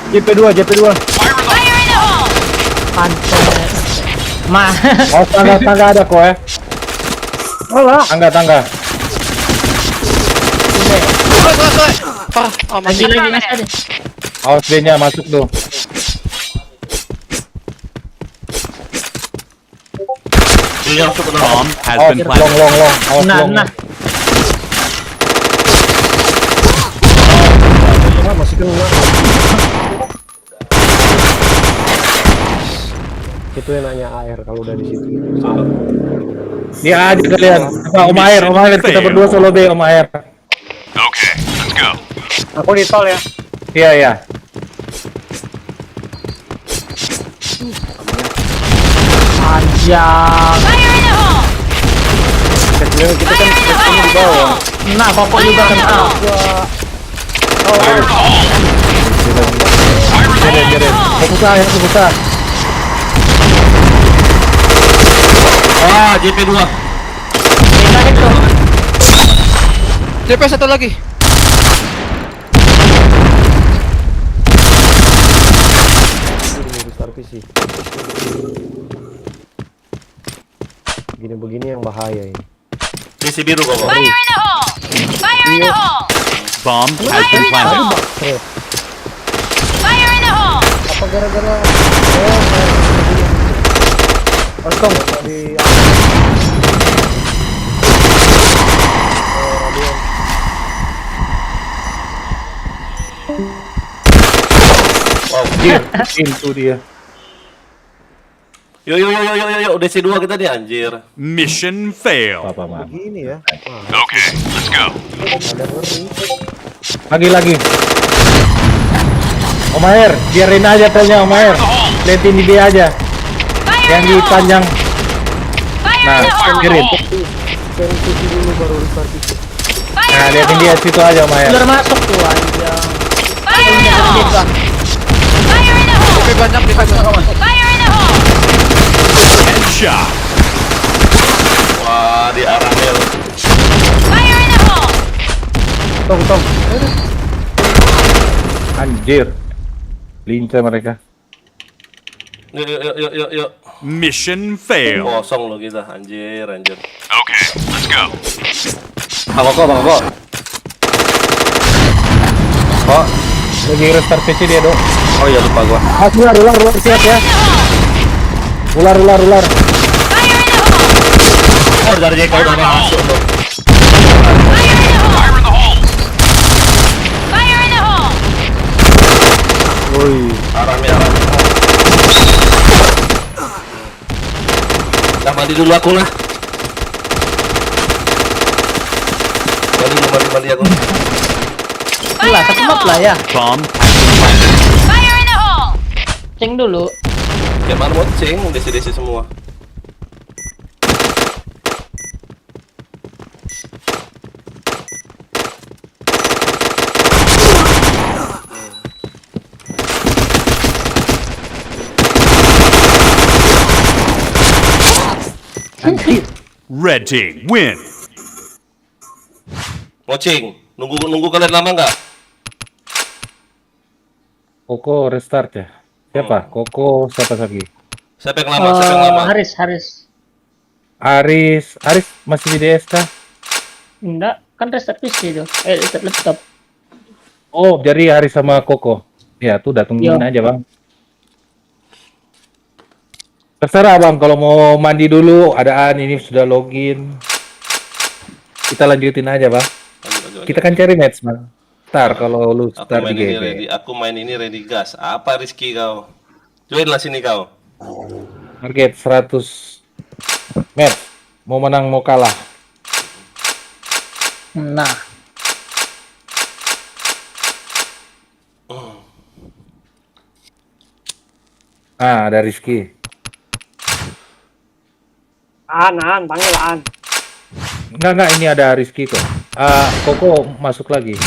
Speaker 2: JP2.
Speaker 6: Fire in the hole!
Speaker 3: Pantes. Mah.
Speaker 2: Oh, tangga ada kok ya. Tangga.
Speaker 4: Parah. Oh,
Speaker 3: Lagi
Speaker 4: masih.
Speaker 3: masih ada.
Speaker 2: Awas B-nya masuk tuh.
Speaker 1: Dia masuk ke dalam.
Speaker 5: Bomb has
Speaker 2: Awas
Speaker 5: been planted.
Speaker 2: long. Awas long.
Speaker 3: Nah.
Speaker 9: Masih kena. Itu yang nanya AR kalau udah di situ.
Speaker 2: Dia aja kalian. Om Aher kita berdua solo B Om Aher.
Speaker 5: Okay, let's go.
Speaker 3: Aku di tol ya.
Speaker 2: Iya.
Speaker 3: Anjang.
Speaker 6: Fire in the hole! Fire in the hole!
Speaker 3: Nah, pokok juga
Speaker 6: Fire in the
Speaker 3: kena.
Speaker 6: hole!
Speaker 2: Fokus.
Speaker 1: JP 2.
Speaker 3: Kita itu.
Speaker 4: JP satu lagi.
Speaker 9: PC. Begini-begini yang bahaya ini.
Speaker 1: DC biru kok.
Speaker 6: Fire in the hole! Fire in the hole!
Speaker 5: Bomb has been planted.
Speaker 6: Fire in the hole!
Speaker 9: Apa gara-gara
Speaker 2: Kosong.
Speaker 9: tadi
Speaker 2: Itu dia.
Speaker 1: Yo, DC 2 kita nih anjir.
Speaker 5: Mission failed.
Speaker 2: Apa mah?
Speaker 9: begini ya.
Speaker 5: Okay, let's go.
Speaker 9: Ada ngeri.
Speaker 2: Lagi. Om Air, biarin aja telnya Om Air. Liatin di dia aja. Yang di panjang. Nah, kirim.
Speaker 9: Cari PC dulu baru restart PC.
Speaker 2: Nah, liatin dia situ aja Om Air.
Speaker 3: Ular masuk tuh anjing.
Speaker 6: Fire in the hole! Fire in the hole!
Speaker 4: Lebih banyak di sana.
Speaker 6: Fire in the hole!
Speaker 5: Headshot.
Speaker 1: Wah, di arah Mel.
Speaker 6: Fire in the hole!
Speaker 2: Tong. Anjir. Lincah mereka.
Speaker 1: Yuk.
Speaker 5: Mission failed.
Speaker 1: Kosong lo kita, anjir.
Speaker 5: Okay, let's go.
Speaker 2: Bang Koko. Kok lagi restart PC dia, Dok.
Speaker 1: Oh iya, lupa gua.
Speaker 2: Ular siap ya. Ular.
Speaker 6: Fire in the hole!
Speaker 1: Dari JK udah masuk tuh.
Speaker 6: Fire in the hole!
Speaker 5: Fire in the hole.
Speaker 6: Fire in the hole!
Speaker 2: Woi.
Speaker 1: Arah. Nah, mandi dulu aku lah. Mandi aku.
Speaker 3: Lah, ketebak lah ya.
Speaker 5: Bomb has been planted.
Speaker 6: Fire in the hole!
Speaker 3: Ceng dulu.
Speaker 1: Kayak mana mau ceng, DC semua.
Speaker 5: Red team win.
Speaker 1: Ngoceng, nunggu kalian lama nggak?
Speaker 2: Koko restart ya. Siapa? Koko siapa lagi?
Speaker 1: Siapa yang lama?
Speaker 3: Haris.
Speaker 2: Aris masih di DS kah?
Speaker 3: Enggak, kan restart PC itu. Restart laptop.
Speaker 2: Oh, jadi Aris sama Koko. Ya, tuh datengin aja, Bang. Terserah, Bang, kalau mau mandi dulu, adaan ini sudah login. Kita lanjutin aja, Bang.
Speaker 1: Lanjut.
Speaker 2: Kita kan cari match, Bang. Ntar kalau lu
Speaker 1: Aku
Speaker 2: start
Speaker 1: main
Speaker 2: di
Speaker 1: ini
Speaker 2: GG.
Speaker 1: ready. Aku main ini ready gas. Apa Rizky kau? Join lah sini kau.
Speaker 2: Target 100 match. Mau menang mau kalah.
Speaker 3: Nah,
Speaker 2: Ada Rizky.
Speaker 3: panggil An.
Speaker 2: Enggak, ini ada Rizky kok. Koko masuk lagi.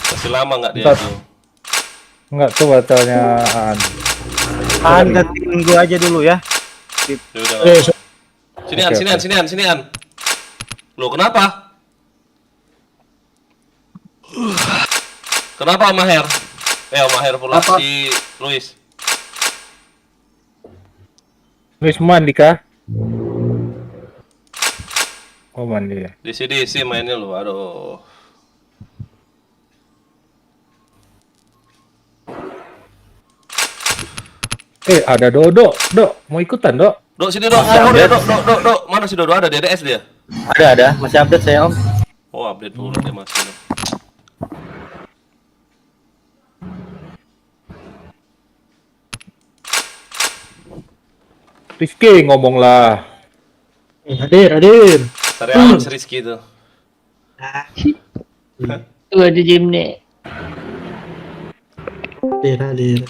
Speaker 1: Masih lama nggak dia
Speaker 2: Bentar.
Speaker 1: tuh?
Speaker 2: Enggak, coba tanya An.
Speaker 9: Tunggu aja dulu ya.
Speaker 1: Ya udah.
Speaker 2: Oke.
Speaker 1: Sini An. Loh, kenapa? Kenapa Maher? Maher pula si Luis.
Speaker 2: Luis mandi kah? Oh, mandi ya.
Speaker 1: DC mainnya lu, aduh.
Speaker 2: Ada Dodo. Mau ikutan, Dok?
Speaker 1: Dok, sini Dok. Dok. Mana si Dodo ada? DDS dia?
Speaker 12: Ada. Masih update saya, Om.
Speaker 1: Oh, update dulu dia masih.
Speaker 2: Rizky ngomong lah.
Speaker 12: Hadir.
Speaker 1: Cari aman si Rizky itu.
Speaker 3: Tuh ada gym nih.
Speaker 12: Hadir.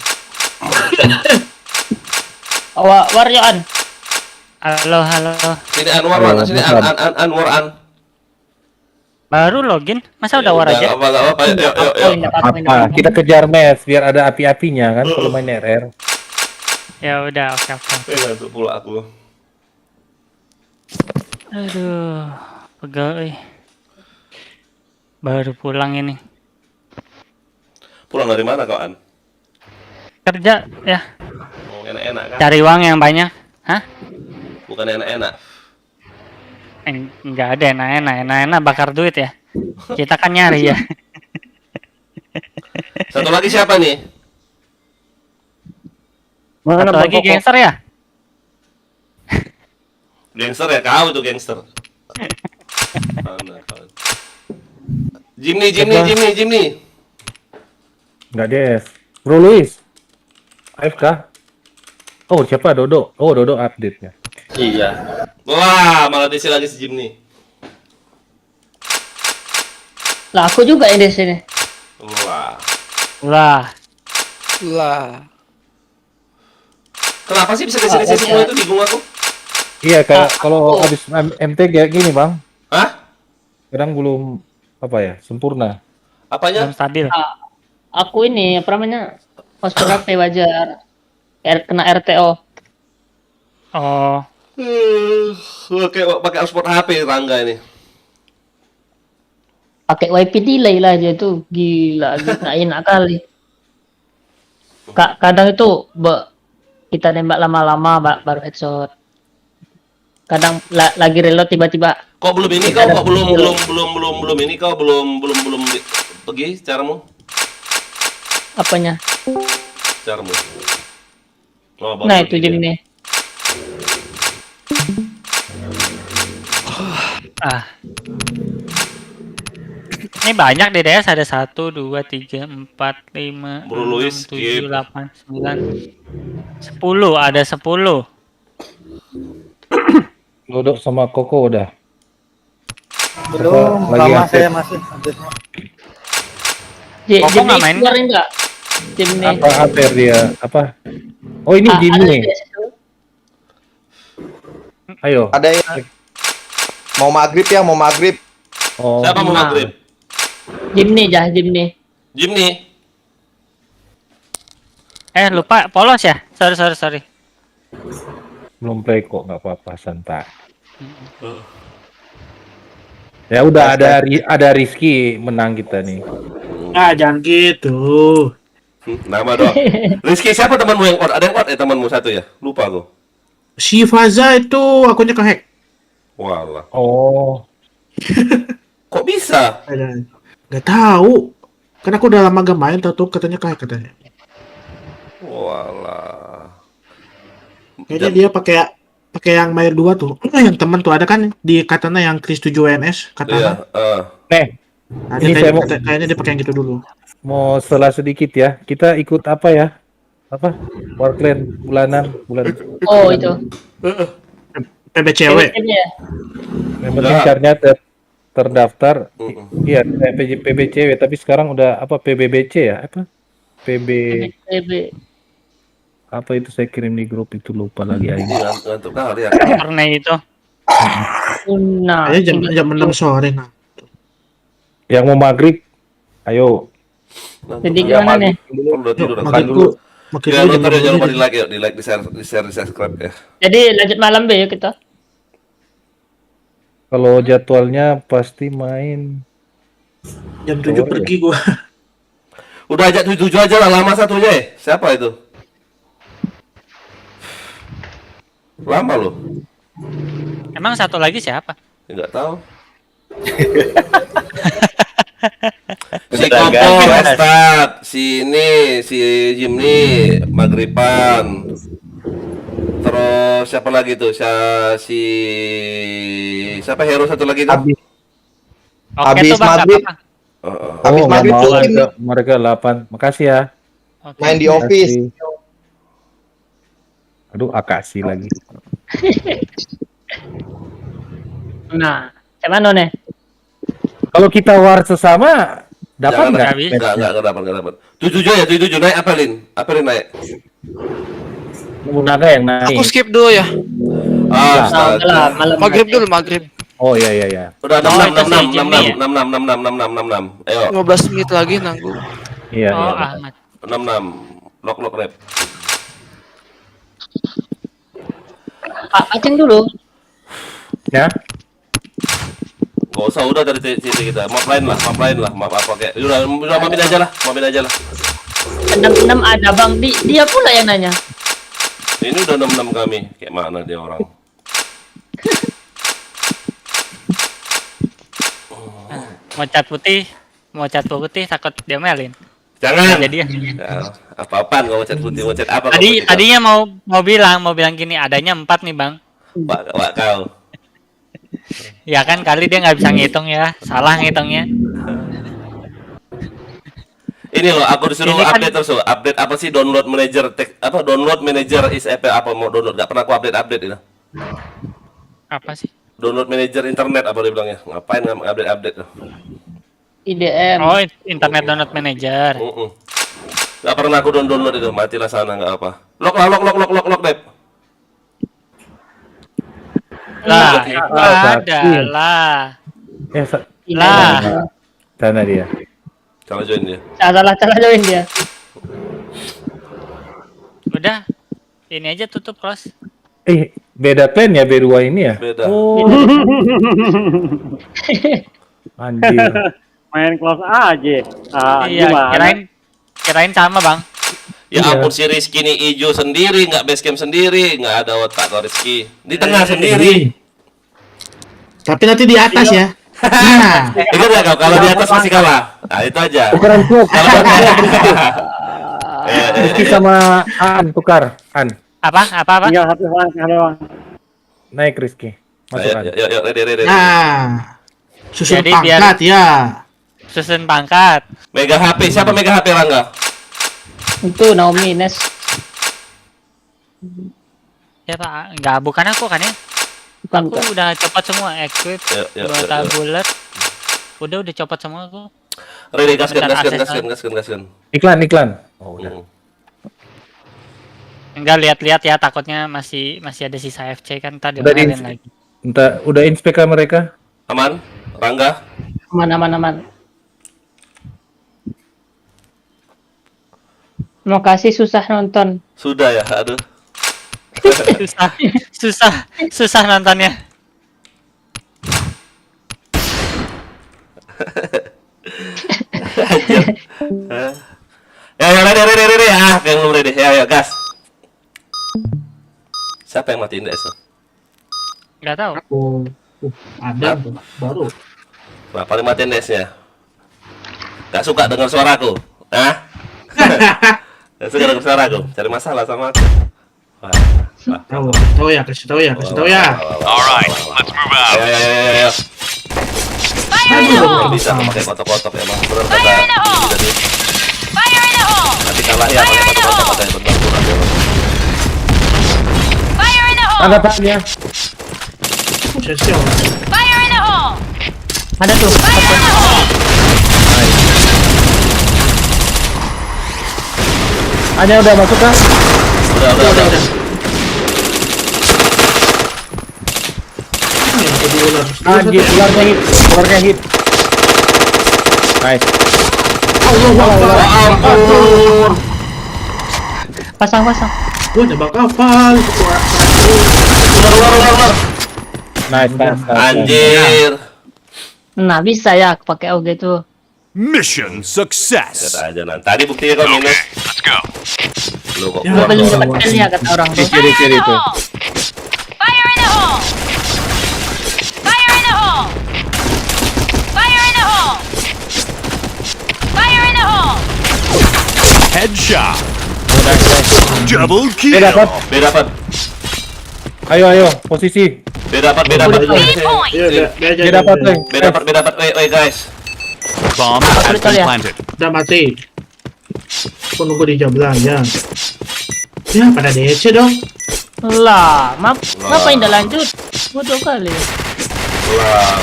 Speaker 3: Waryo An. Halo.
Speaker 1: Sini Anwar, sini Anwar.
Speaker 3: Baru login, masa udah war aja?
Speaker 1: Apa. Yuk.
Speaker 2: Apa? Kita kejar match biar ada api-apinya kan kalau main RR.
Speaker 3: Ya udah, oke.
Speaker 1: Itu pula aku.
Speaker 3: Aduh, pegel. Baru pulang ini.
Speaker 1: Pulang dari mana kau An?
Speaker 3: Kerja ya.
Speaker 1: Oh, enak enak-enak kan?
Speaker 3: Cari uang yang banyak. Hah?
Speaker 1: Bukan enak-enak.
Speaker 3: Enggak ada enak-enak. Enak-enak bakar duit ya. Kita kan nyari ya.
Speaker 1: Satu lagi siapa nih?
Speaker 3: Satu lagi gangster ya?
Speaker 1: Gangster ya, kau itu gangster. Mana kau? Jimny.
Speaker 2: Nggak des. Bro Luis. AFK. Oh, siapa? Dodo. Oh, Dodo update-nya.
Speaker 12: Iya.
Speaker 1: Wah, malah desi lagi si Jimny.
Speaker 3: Lah aku juga ya di sini.
Speaker 1: Wah.
Speaker 3: Lah.
Speaker 1: Kenapa sih bisa desi semua itu bingung aku?
Speaker 2: Iya, kayak kalau habis MT kayak gini, Bang.
Speaker 1: Hah?
Speaker 2: Kadang belum apa ya, sempurna.
Speaker 1: Apanya?
Speaker 3: Belum stabil. Aku ini apa namanya? Hotspot HP wajar. Kena RTO. Oh.
Speaker 1: Pakai hotspot HP Rangga ini.
Speaker 3: Pakai wifi delay lah dia tuh. Gila, enak kali. Kadang itu kita nembak lama-lama baru headshot. Kadang lagi reload tiba-tiba.
Speaker 1: Kok belum ini kau? Kok belum ini kau belum pergi caramu?
Speaker 3: Apanya?
Speaker 1: Caramu. Oh,
Speaker 3: Nah itu jadi nih. Ini banyak deh DS, ada 1, 2, 3, 4, 5,
Speaker 1: Bro Luis,
Speaker 3: 7, 8, 9, 10, ada 10.
Speaker 2: Dodo sama Koko udah.
Speaker 9: Belum,
Speaker 2: lagi
Speaker 9: lama
Speaker 2: update.
Speaker 9: saya masih update.
Speaker 3: Koko nggak main nggak? Jimny.
Speaker 2: Apa update dia? Apa? Oh, ini Jimny. Ayo.
Speaker 13: Ada yang mau maghrib ya, mau maghrib.
Speaker 2: Oh.
Speaker 1: Siapa mau maghrib?
Speaker 3: Jimny. Lupa polos ya? Sorry.
Speaker 2: Belum play kok, nggak apa-apa, santai. Ya udah ada Rizky menang kita nih.
Speaker 9: Ah, jangan gitu.
Speaker 1: Nama doang. Rizky siapa temanmu yang out? Ada yang out temanmu satu ya? Lupa aku.
Speaker 9: Si Faza itu akunnya kehack.
Speaker 1: Walah.
Speaker 2: Oh.
Speaker 1: Kok bisa?
Speaker 9: Gak tahu. Karena aku udah lama gak main, tahu katanya kehack katanya.
Speaker 1: Walah.
Speaker 9: Kayaknya dia pakai yang Mayer 2 tuh. Yang temen tuh ada kan di katana yang Chris 7 WNS katana.
Speaker 2: Nih.
Speaker 9: Ada
Speaker 2: Ini saya mau
Speaker 9: kayaknya dia pakai yang gitu dulu.
Speaker 2: mau setelah sedikit ya. Kita ikut apa ya? Apa? Warclan bulan.
Speaker 3: Oh itu.
Speaker 9: PBCW.
Speaker 2: Yang penting caranya terdaftar. Iya, PBCW, tapi sekarang udah apa PBBC ya? Apa? PB apa itu saya kirim di grup itu lupa lagi aja.
Speaker 1: Ngantuk kali ya.
Speaker 3: Karena itu. Nah,
Speaker 9: jam 6 sore nah.
Speaker 2: Yang mau maghrib, ayo.
Speaker 3: Jadi gimana nih?
Speaker 1: Udah tidur. Jangan lupa di like ya, di share, di subscribe ya.
Speaker 3: Jadi lanjut malam deh yuk kita.
Speaker 2: Kalau jadwalnya pasti main
Speaker 9: jam 7 pergi gua.
Speaker 1: Udah ajak 7 aja lah, lama satunya ya. Siapa itu? Lama loh.
Speaker 3: Emang satu lagi siapa?
Speaker 1: Enggak tahu. Si
Speaker 12: Udah
Speaker 1: Koko,
Speaker 12: gas.
Speaker 1: Ustad, si Jimny, Maghriban. Terus siapa lagi tuh? Siapa hero satu lagi tuh?
Speaker 13: Habis maghrib. Habis maghrib tuh
Speaker 2: mereka 8. Makasih ya.
Speaker 13: main di office.
Speaker 2: Aduh, Akashi lagi.
Speaker 3: Nah, mana nih?
Speaker 2: Kalau kita war sesama dapat nggak?
Speaker 1: Enggak dapat. 7 naik apa Lin? Apa Lin naik?
Speaker 2: Naga yang naik.
Speaker 4: Aku skip dulu ya. Maghrib dulu, maghrib.
Speaker 2: Oh iya.
Speaker 1: Udah 66. Ayo.
Speaker 4: 15 menit lagi nanggung.
Speaker 2: Iya.
Speaker 3: Ahmad.
Speaker 1: 66. Lock rep.
Speaker 3: Aceng dulu.
Speaker 2: Ya.
Speaker 1: Gak usah, udah dari titik kita. Map lain lah. Map apa kayak. Udah mapin aja lah.
Speaker 3: 66 ada Bang. Dia pula yang nanya.
Speaker 1: Ini udah 6-6 kami. Kayak mana dia orang?
Speaker 3: Mau cat putih takut dia melin.
Speaker 1: Jangan.
Speaker 3: Jadi
Speaker 1: Ya, apa-apaan kalau cat putih, mau cat apa?
Speaker 3: tadinya mau bilang gini, adanya 4 nih bang.
Speaker 1: Wak kau.
Speaker 3: Ya kan kali dia nggak bisa ngitung ya, salah ngitungnya.
Speaker 1: Ini loh, aku disuruh
Speaker 3: Ini kan-
Speaker 1: update terus. Update apa sih download manager download manager is apa mau download? Gak pernah aku update itu.
Speaker 3: Apa sih?
Speaker 1: Download manager internet apa dia bilangnya? Ngapain update tuh?
Speaker 3: IDM. Oh, internet download manager.
Speaker 1: Gak pernah aku download itu, matilah sana nggak apa. Lock Dep.
Speaker 3: Lah,
Speaker 2: Oke.
Speaker 3: itu
Speaker 2: Ah,
Speaker 3: ada
Speaker 2: sakti.
Speaker 3: lah.
Speaker 2: Lah. Sana dia.
Speaker 1: Salah join dia.
Speaker 3: Salah join dia. Udah, ini aja tutup close.
Speaker 2: Beda clan ya B2 ini ya?
Speaker 1: Beda.
Speaker 2: Oh. Anjir.
Speaker 14: Main close aja.
Speaker 3: Iya, kirain sama bang.
Speaker 1: Ya ampun si Rizky nih hijau sendiri, nggak basecamp sendiri, nggak ada otak kau Rizky. Di tengah sendiri.
Speaker 14: Tapi nanti di atas ya.
Speaker 1: Ingat nggak kau kalau di atas masih kalah? Nah itu aja.
Speaker 2: Tukaran klub. Rizky sama An tukar. An.
Speaker 3: Apa?
Speaker 14: Tinggal satu orang.
Speaker 2: Naik Rizky. Masuk An.
Speaker 1: Yuk, ready.
Speaker 14: Nah, susun
Speaker 3: Jadi biar-
Speaker 14: pangkat ya.
Speaker 3: Susun pangkat.
Speaker 1: Mega HP, siapa Mega HP Rangga?
Speaker 3: Itu Naomi Ines. Ya pak, bukan aku kan ya? Aku udah copot semua, equip,
Speaker 1: Yuk.
Speaker 3: bullet. Udah copot semua aku.
Speaker 1: Ready, gaskan.
Speaker 2: Iklan. Oh, udah.
Speaker 3: Enggak lihat-lihat ya, takutnya masih ada sisa FC kan tadi
Speaker 2: Udah
Speaker 3: lagi.
Speaker 2: Udah inspek mereka?
Speaker 1: Aman? Rangga?
Speaker 3: Aman. Mau kasih susah nonton.
Speaker 1: Sudah ya, aduh.
Speaker 3: susah nontonnya.
Speaker 1: Ya, ready. Ah, yang belum ready. Ya, gas. Siapa yang matiin DS?
Speaker 3: Enggak tahu.
Speaker 14: Ada baru.
Speaker 1: Kenapa yang matiin DS-nya? Gak suka dengar suaraku? Hah? Gak suka dengar suaraku? Cari masalah sama aku?
Speaker 14: Tahu ya, kasih tahu ya.
Speaker 5: Alright, let's move out.
Speaker 1: Ayo.
Speaker 6: Fire in the hole!
Speaker 1: Bisa pakai kotok-kotok emang bener kata.
Speaker 6: Fire in the hole!
Speaker 1: Jadi
Speaker 6: Fire in the hole!
Speaker 1: nanti kalah ya pakai kotok-kotok katanya bener-bener.
Speaker 6: Fire in the hole!
Speaker 2: Angkatannya.
Speaker 6: Fire in the hole!
Speaker 3: Ada tuh.
Speaker 6: Fire in the hole!
Speaker 2: Hanya udah masuk kan?
Speaker 1: Udah.
Speaker 2: Anjir, keluarnya hit. Nice.
Speaker 1: Ampun.
Speaker 3: Pasang.
Speaker 14: Gua nembak kapal.
Speaker 1: Keluar.
Speaker 2: Nice.
Speaker 1: Anjir.
Speaker 3: Nah, bisa ya pakai AUG itu.
Speaker 5: Mission success.
Speaker 1: Lihat aja nanti. Tadi buktinya kau minus.
Speaker 5: Let's go.
Speaker 1: Lu kok
Speaker 3: Gua
Speaker 1: keluar.
Speaker 3: belum dapat kill ya kata orang tuh.
Speaker 2: Kiri itu.
Speaker 6: Fire in the hole! Fire in the hole! Fire in the hole! Fire in the hole!
Speaker 5: Headshot. Double kill.
Speaker 1: B dapat.
Speaker 2: Ayo, posisi.
Speaker 1: B dapat.
Speaker 6: B point!
Speaker 2: Dia dapat, Leng.
Speaker 1: B dapat. Woi guys.
Speaker 5: Bomb has been planted.
Speaker 14: Udah mati. Aku nunggu di jablah ya. Ya pada DC dong.
Speaker 3: Lah, ngapain dah lanjut? Bodoh kali.
Speaker 1: Wow.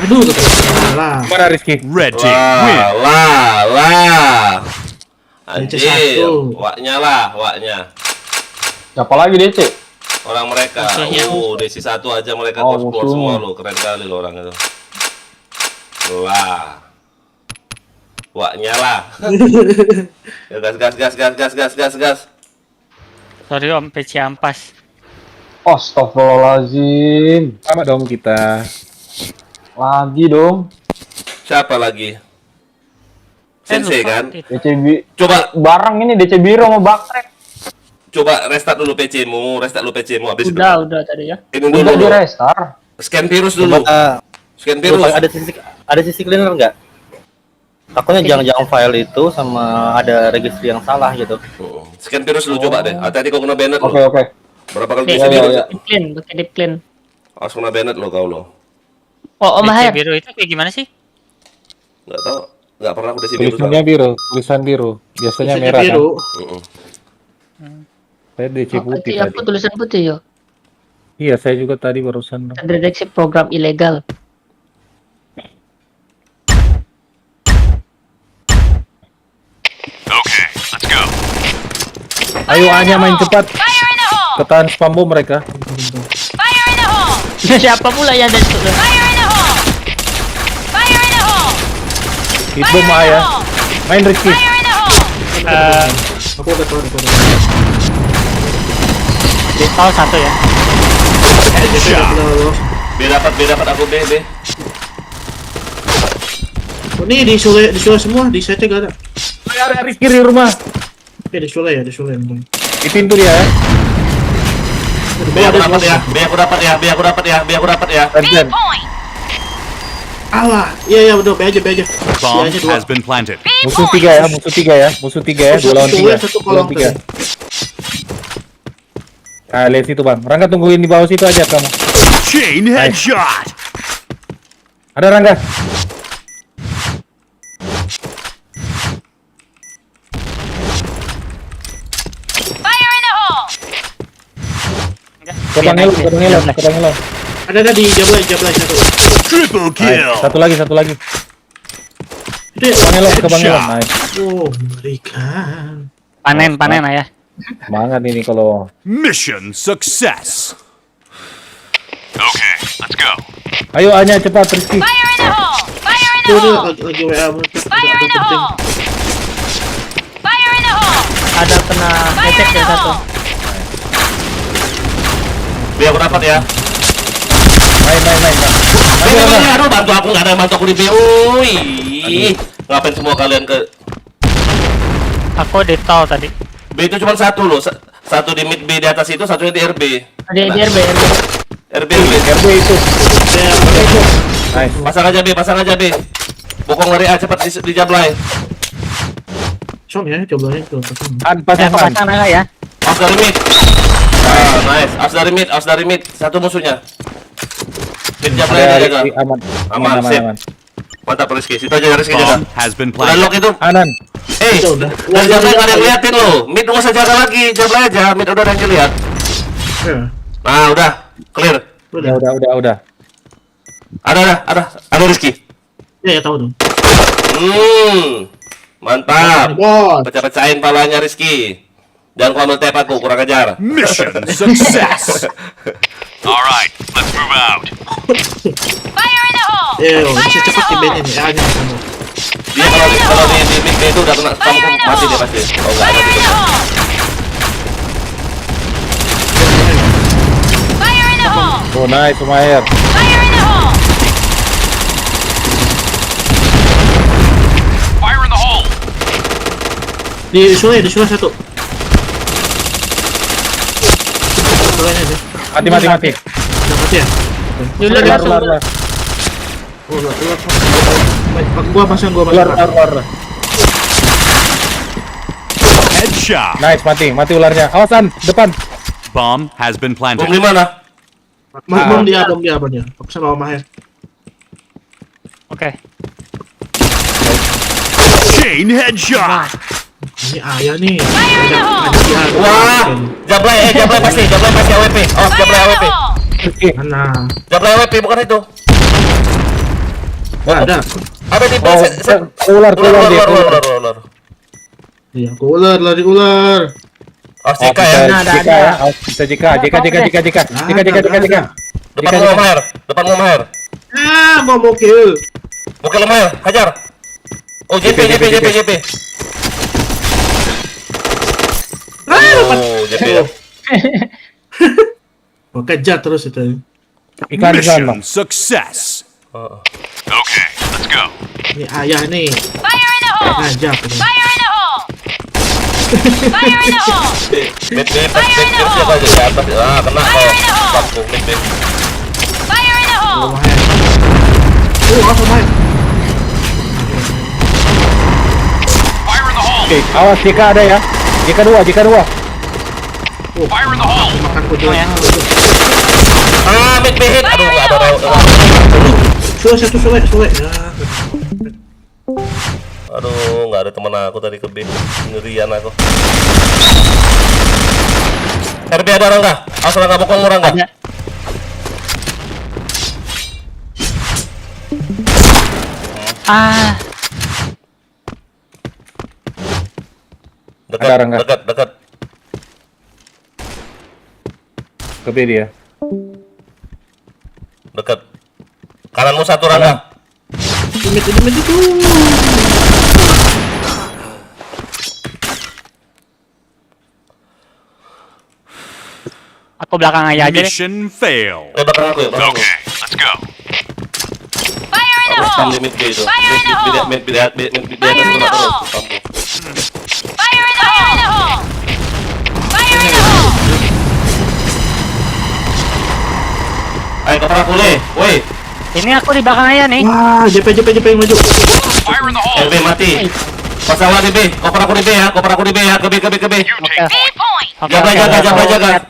Speaker 14: Aduh, salah.
Speaker 2: Mana Rizky?
Speaker 5: Red team win.
Speaker 1: Lah.
Speaker 14: DC
Speaker 1: Anjir.
Speaker 14: 1.
Speaker 1: Waknya.
Speaker 12: Siapa lagi DC?
Speaker 1: Orang mereka.
Speaker 3: Musuhnya.
Speaker 1: DC 1 aja mereka
Speaker 12: Oh,
Speaker 1: keluar
Speaker 12: musuh.
Speaker 1: semua lo. Keren kali lo orang itu. Lah. Waknya lah. Ya gas.
Speaker 3: Sorry Om, PC ampas.
Speaker 12: Astagfirullahaladzim.
Speaker 2: Sama dong kita.
Speaker 12: Lagi dong.
Speaker 1: Siapa lagi? Sensei
Speaker 3: lupa.
Speaker 1: kan?
Speaker 12: DCB.
Speaker 1: Coba
Speaker 12: Bareng ini DC biru sama bakrek.
Speaker 1: coba restart dulu PC-mu, habis itu.
Speaker 3: Udah tadi ya.
Speaker 1: Ini
Speaker 12: Udah
Speaker 1: dulu.
Speaker 12: di restart.
Speaker 1: Scan virus dulu. Scan virus.
Speaker 2: Ada sisi cleaner nggak? Takutnya jangan file itu sama ada registry yang salah gitu.
Speaker 1: Scan virus dulu coba deh. Hati-hati kau kena banned lo.
Speaker 12: Oke.
Speaker 1: Berapa kali
Speaker 3: Deep
Speaker 1: bisa virus?
Speaker 3: clean, pakai deep clean.
Speaker 1: Harus kena banned lo kau lo.
Speaker 3: Oh, Om Mahir.
Speaker 15: biru itu kayak gimana sih?
Speaker 1: Nggak tahu. Nggak pernah aku desi virus.
Speaker 2: Tulisannya biru, tulisan biru. Biasanya merah
Speaker 14: biru.
Speaker 2: kan. Saya DC putih
Speaker 3: Aku
Speaker 2: tadi.
Speaker 3: tulisan putih yo.
Speaker 2: Iya, saya juga tadi barusan.
Speaker 3: Terdeteksi program ilegal.
Speaker 5: Okay, let's go.
Speaker 2: Ayo Anya main cepat.
Speaker 6: Fire in the hole!
Speaker 2: Ketahan spam bom mereka.
Speaker 6: Fire in the hole!
Speaker 3: Siapa pula yang ada itu?
Speaker 6: Fire in the hole! Fire in the hole!
Speaker 2: Hit bom ya. Main Rizky.
Speaker 6: Fire in the hole!
Speaker 14: Aku udah tahu.
Speaker 15: Detail 1 ya.
Speaker 1: B dapat aku B.
Speaker 14: Oh, ini di Sule semua, di sete gak ada.
Speaker 2: Ada Rizky di rumah.
Speaker 14: Oke, di Sule.
Speaker 2: Di pintu dia ya.
Speaker 1: B aku dapat ya.
Speaker 2: Urgent.
Speaker 6: Point!
Speaker 14: Alah, iya betul, B aja.
Speaker 5: Bomb
Speaker 14: B aja 2.
Speaker 5: has been planted.
Speaker 2: Musuh tiga ya. Musuh tiga ya. 2 lawan 3.
Speaker 14: Satu kolong
Speaker 2: 3. Ah, lihat situ bang. Rangga tungguin di bawah situ aja kamu.
Speaker 5: Chain headshot.
Speaker 2: Ada Rangga.
Speaker 6: Fire in the hole!
Speaker 2: Kebang ngelon.
Speaker 14: Ada di Jablay satu.
Speaker 5: Triple kill.
Speaker 2: Satu lagi.
Speaker 14: Itu ya?
Speaker 2: Kebang ngelon. Nice.
Speaker 14: Oh, mengerikan.
Speaker 15: Panen ayah.
Speaker 2: Semangat ini kalau.
Speaker 5: Mission success. Okay, let's go.
Speaker 2: Ayo Anya cepat Rizky.
Speaker 6: Fire in the hole! Fire in the
Speaker 14: Itu
Speaker 6: hole!
Speaker 14: lagi WA.
Speaker 6: Fire in the hole! Fire in the hole!
Speaker 3: Ada kena
Speaker 6: Fire
Speaker 3: lecet
Speaker 6: in the
Speaker 3: ya satu.
Speaker 6: hole!
Speaker 1: B aku dapat ya.
Speaker 2: Main bang.
Speaker 1: Aduh, bantu aku, nggak ada yang bantu aku di B. Ui. Ngapain semua kalian ke
Speaker 15: Aku detail tadi.
Speaker 1: B itu cuma satu loh. Satu di mid B di atas itu, satunya di RB.
Speaker 3: Ada di RB.
Speaker 1: RB.
Speaker 2: RB itu. Nice.
Speaker 1: Pasang aja B. Bokong dari A cepat di Jablay.
Speaker 14: Som ya, Jablay itu.
Speaker 2: Pasang
Speaker 15: Pasang ya.
Speaker 1: Aus dari mid. Ah, nice. Aus dari mid. Satu musuhnya. Mid Jablay aja jaga. Aman. Mantap Rizky. Situ aja Rizky jaga.
Speaker 5: Bomb has been
Speaker 1: Udah
Speaker 5: planted.
Speaker 1: lock itu.
Speaker 2: Anan.
Speaker 1: Dan Jablay nggak ada yang liatin lo. Mid nggak usah jaga lagi. Jablay aja. Mid udah ada yang lihat.
Speaker 14: Ya.
Speaker 1: Nah, udah. Clear.
Speaker 2: Udah.
Speaker 1: Ada Rizky.
Speaker 14: Ya tahu dong.
Speaker 1: Mantap.
Speaker 14: Bos.
Speaker 1: Pecah-pecahin palanya Rizky. Jangan kau ambil tap aku, kurang ajar.
Speaker 5: Mission success. All right, let's move out.
Speaker 6: Fire in the hole!
Speaker 14: Bisa cepat di band ini. Ya, kamu.
Speaker 1: Dia kalau di mid itu udah kena kamu mati dia pasti. Oh enggak
Speaker 6: Fire in the hole! Fire in the hole!
Speaker 2: Oh nice Sumair.
Speaker 6: Fire in the hole!
Speaker 5: Fire in the hole.
Speaker 14: Di Sule satu.
Speaker 2: Mati.
Speaker 14: Udah mati ya?
Speaker 3: Ular langsung.
Speaker 14: Oh, gua pasang.
Speaker 2: Ular.
Speaker 5: Headshot.
Speaker 2: Nice, mati ularnya. Awasan, depan.
Speaker 5: Bomb has been planted.
Speaker 1: Bom di mana?
Speaker 14: Bom dia apa dia? Aku sama Om Mahir.
Speaker 15: Oke.
Speaker 5: Chain headshot.
Speaker 14: Ini ayah nih.
Speaker 1: Wah, Jablay pasti AWP. Oh, Jablay AWP.
Speaker 14: Mana?
Speaker 1: Jablay AWP bukan itu.
Speaker 14: Nggak ada.
Speaker 1: Ada di
Speaker 2: Ular.
Speaker 14: Iya, lari ular.
Speaker 1: Oh, JK ya.
Speaker 2: JK ya. Bisa JK.
Speaker 1: Depan mau Mahir.
Speaker 14: Ah, mau kill.
Speaker 1: Oke, Mahir, hajar. Oh, JP. Oh, JP ya.
Speaker 14: Oh, kejar terus itu.
Speaker 2: Ikan.
Speaker 5: Mission success. Okay, let's go.
Speaker 14: Ini ayah nih.
Speaker 6: Fire in the hole!
Speaker 14: Ajak.
Speaker 6: Fire in the hole! Fire in the hole!
Speaker 1: Mid siapa aja di atas. Ah, kena kok. Satu mid.
Speaker 6: Fire in the hole!
Speaker 14: Langsung main.
Speaker 5: Fire in the hole.
Speaker 2: Oke, awas JK ada ya. JK 2, JK 2.
Speaker 5: Fire in the hole.
Speaker 14: Makan kucing.
Speaker 1: Ah, mid hit. Aduh, enggak ada.
Speaker 14: Suwe. Ya.
Speaker 1: Aduh, nggak ada teman aku tadi ke B. Ngerian aku. RB ada orang nggak? Asal nggak bokong orang nggak?
Speaker 15: Ada. Ah,
Speaker 1: Dekat,
Speaker 2: Ada orang nggak?
Speaker 1: dekat.
Speaker 2: Ke B dia.
Speaker 1: Dekat. Kananmu satu orang nggak?
Speaker 14: Limit itu.
Speaker 15: aku belakang aja deh.
Speaker 5: Mission fail.
Speaker 1: Belakang aku ya. Belakang aku.
Speaker 5: Okay, let's go.
Speaker 6: Fire in the
Speaker 1: Aku stand di
Speaker 6: hole!
Speaker 1: mid B itu.
Speaker 6: Fire in the hole!
Speaker 1: Mid di atas terus. Kamu.
Speaker 6: Fire in the hole! Fire in the hole!
Speaker 1: Ayo ke aku le. Woi,
Speaker 15: Ini aku di belakang aja nih.
Speaker 14: Wah, JP yang maju.
Speaker 5: Fire in the hole.
Speaker 1: RB mati. Pasang lagi B. Koper aku di B ya. Koper aku di B ya. Ke B.
Speaker 5: You take
Speaker 6: B point!
Speaker 15: Oke,
Speaker 1: Jaga.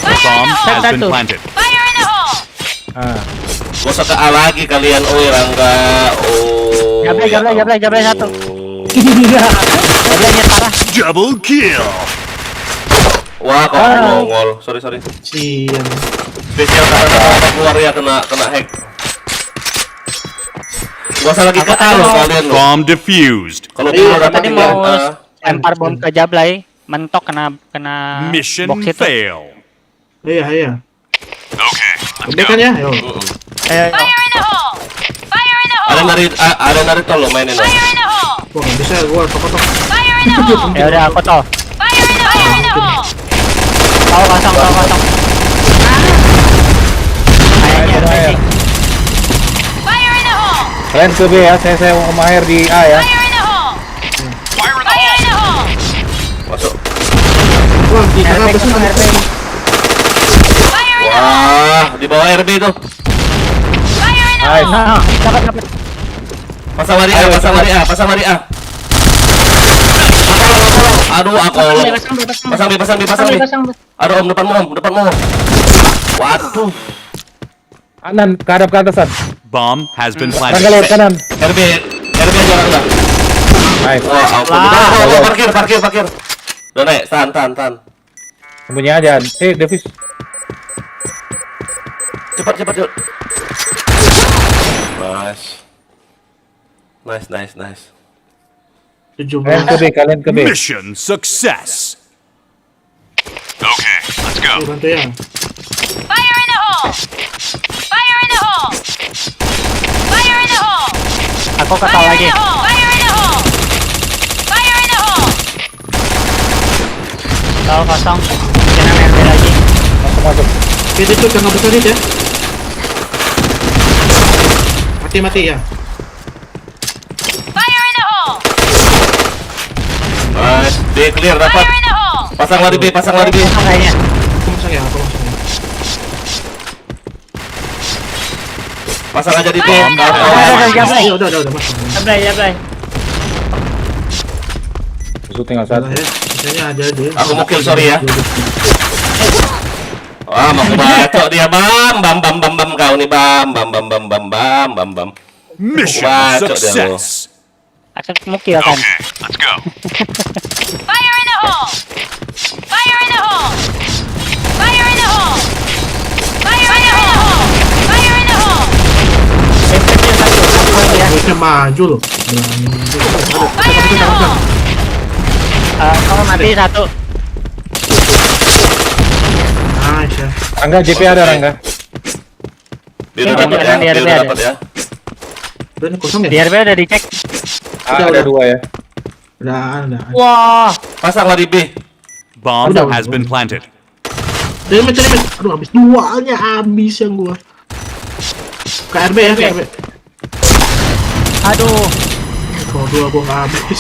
Speaker 6: Fire in
Speaker 5: bomb
Speaker 6: the hole!
Speaker 5: has been planted.
Speaker 6: Fire in the hole!
Speaker 2: Ah,
Speaker 1: Gak usah ke A lagi kalian. Oh, Rangga. Oh.
Speaker 15: Jablay satu. Jablay parah.
Speaker 5: Double kill.
Speaker 1: Wah, kok nongol. Sorry.
Speaker 14: Sian.
Speaker 1: Spesial karena keluar ya kena hack. Gak usah lagi ke A loh kalian loh.
Speaker 5: Bomb defused.
Speaker 1: Kalau dia udah
Speaker 15: Tadi
Speaker 1: tadi
Speaker 15: mau lempar bom ke Jablay, mentok kena
Speaker 5: Mission
Speaker 15: box itu.
Speaker 5: fail.
Speaker 14: Iya.
Speaker 5: Okay, let's
Speaker 14: Udah
Speaker 5: go.
Speaker 14: kan ya? Ayo.
Speaker 15: Ayo.
Speaker 6: Fire in the hole! Fire in the hole!
Speaker 1: Ada dari tol lo mainin lo.
Speaker 6: Fire in the hole!
Speaker 14: Wah, nggak bisa gua tok.
Speaker 6: Fire in the hole!
Speaker 15: Ya udah aku toh.
Speaker 6: Fire in the hole!
Speaker 15: Tahu kosong. Ayo.
Speaker 6: Fire in the hole!
Speaker 2: kalian ke B ya. Saya mau mahir di A ya.
Speaker 6: Fire in the hole!
Speaker 5: Fire in the
Speaker 6: Fire
Speaker 5: hole.
Speaker 6: in the hole!
Speaker 1: Masuk.
Speaker 14: Wah, di tengah besar.
Speaker 6: Fire in the hole!
Speaker 1: Wah, di bawah RB itu.
Speaker 6: Fire in the
Speaker 2: Nice.
Speaker 6: hole!
Speaker 15: Dapat.
Speaker 1: Pasang lari A. Aduh, aku. Pasang B. Aduh, om depanmu. Waduh.
Speaker 2: Kanan, ke atasan.
Speaker 5: Bomb has been
Speaker 2: Rangga
Speaker 5: planted.
Speaker 2: lewat kanan.
Speaker 1: RB aja Rangga.
Speaker 2: Nice.
Speaker 1: Wah, ampun. Parkir. Udah naik, tahan.
Speaker 2: Sembunyi aja. Davis.
Speaker 1: Cepat. Nice.
Speaker 14: 17.
Speaker 2: Kalian ke B.
Speaker 5: Mission success. Okay, let's go.
Speaker 14: Bantu ya.
Speaker 6: Fire in the hole! Fire in the hole! Fire in the hole!
Speaker 15: Aku kata
Speaker 6: Fire in
Speaker 15: lagi.
Speaker 6: the hole! Fire in the hole! Fire in the hole!
Speaker 15: Tahu kosong. Kena RB lagi.
Speaker 2: Masuk.
Speaker 14: Itu jangan besar ya. Mati ya.
Speaker 6: Fire in the hole!
Speaker 1: Nice. B clear dapat.
Speaker 6: Fire in the hole!
Speaker 1: Pasang lari B.
Speaker 15: Kayaknya.
Speaker 14: Aku masang ya.
Speaker 1: Pasang aja di B.
Speaker 15: Jablay.
Speaker 14: Udah masang.
Speaker 15: Jablay.
Speaker 2: Musuh tinggal satu.
Speaker 14: Udah ya. Sisanya aja deh.
Speaker 1: Aku mau kill, sorry ya. Wah, mau kebacok dia, bam kau nih, bam.
Speaker 5: Mission
Speaker 1: Bacok dia lo.
Speaker 5: success.
Speaker 15: Akses mukil kan.
Speaker 5: Okay, let's go.
Speaker 6: Fire in the hole! Fire in the hole! Fire in the hole! Fire in the hole! Fire in the hole!
Speaker 14: Harusnya maju loh.
Speaker 6: Fire in the hole!
Speaker 15: Kamu mati satu.
Speaker 14: Nice ya.
Speaker 2: Rangga, JP ada Rangga.
Speaker 1: Dia udah dapat ya.
Speaker 14: Udah ini kosong ya?
Speaker 15: Di RB udah dicek.
Speaker 2: Ada 2 ya.
Speaker 14: Udah.
Speaker 15: Wah.
Speaker 1: Pasang lari B.
Speaker 5: Bomb
Speaker 14: Udah.
Speaker 5: has been planted.
Speaker 14: Limit. Aduh, habis duanya habis yang gua. KRB ya.
Speaker 15: Aduh.
Speaker 14: Kalau dua gua nggak habis.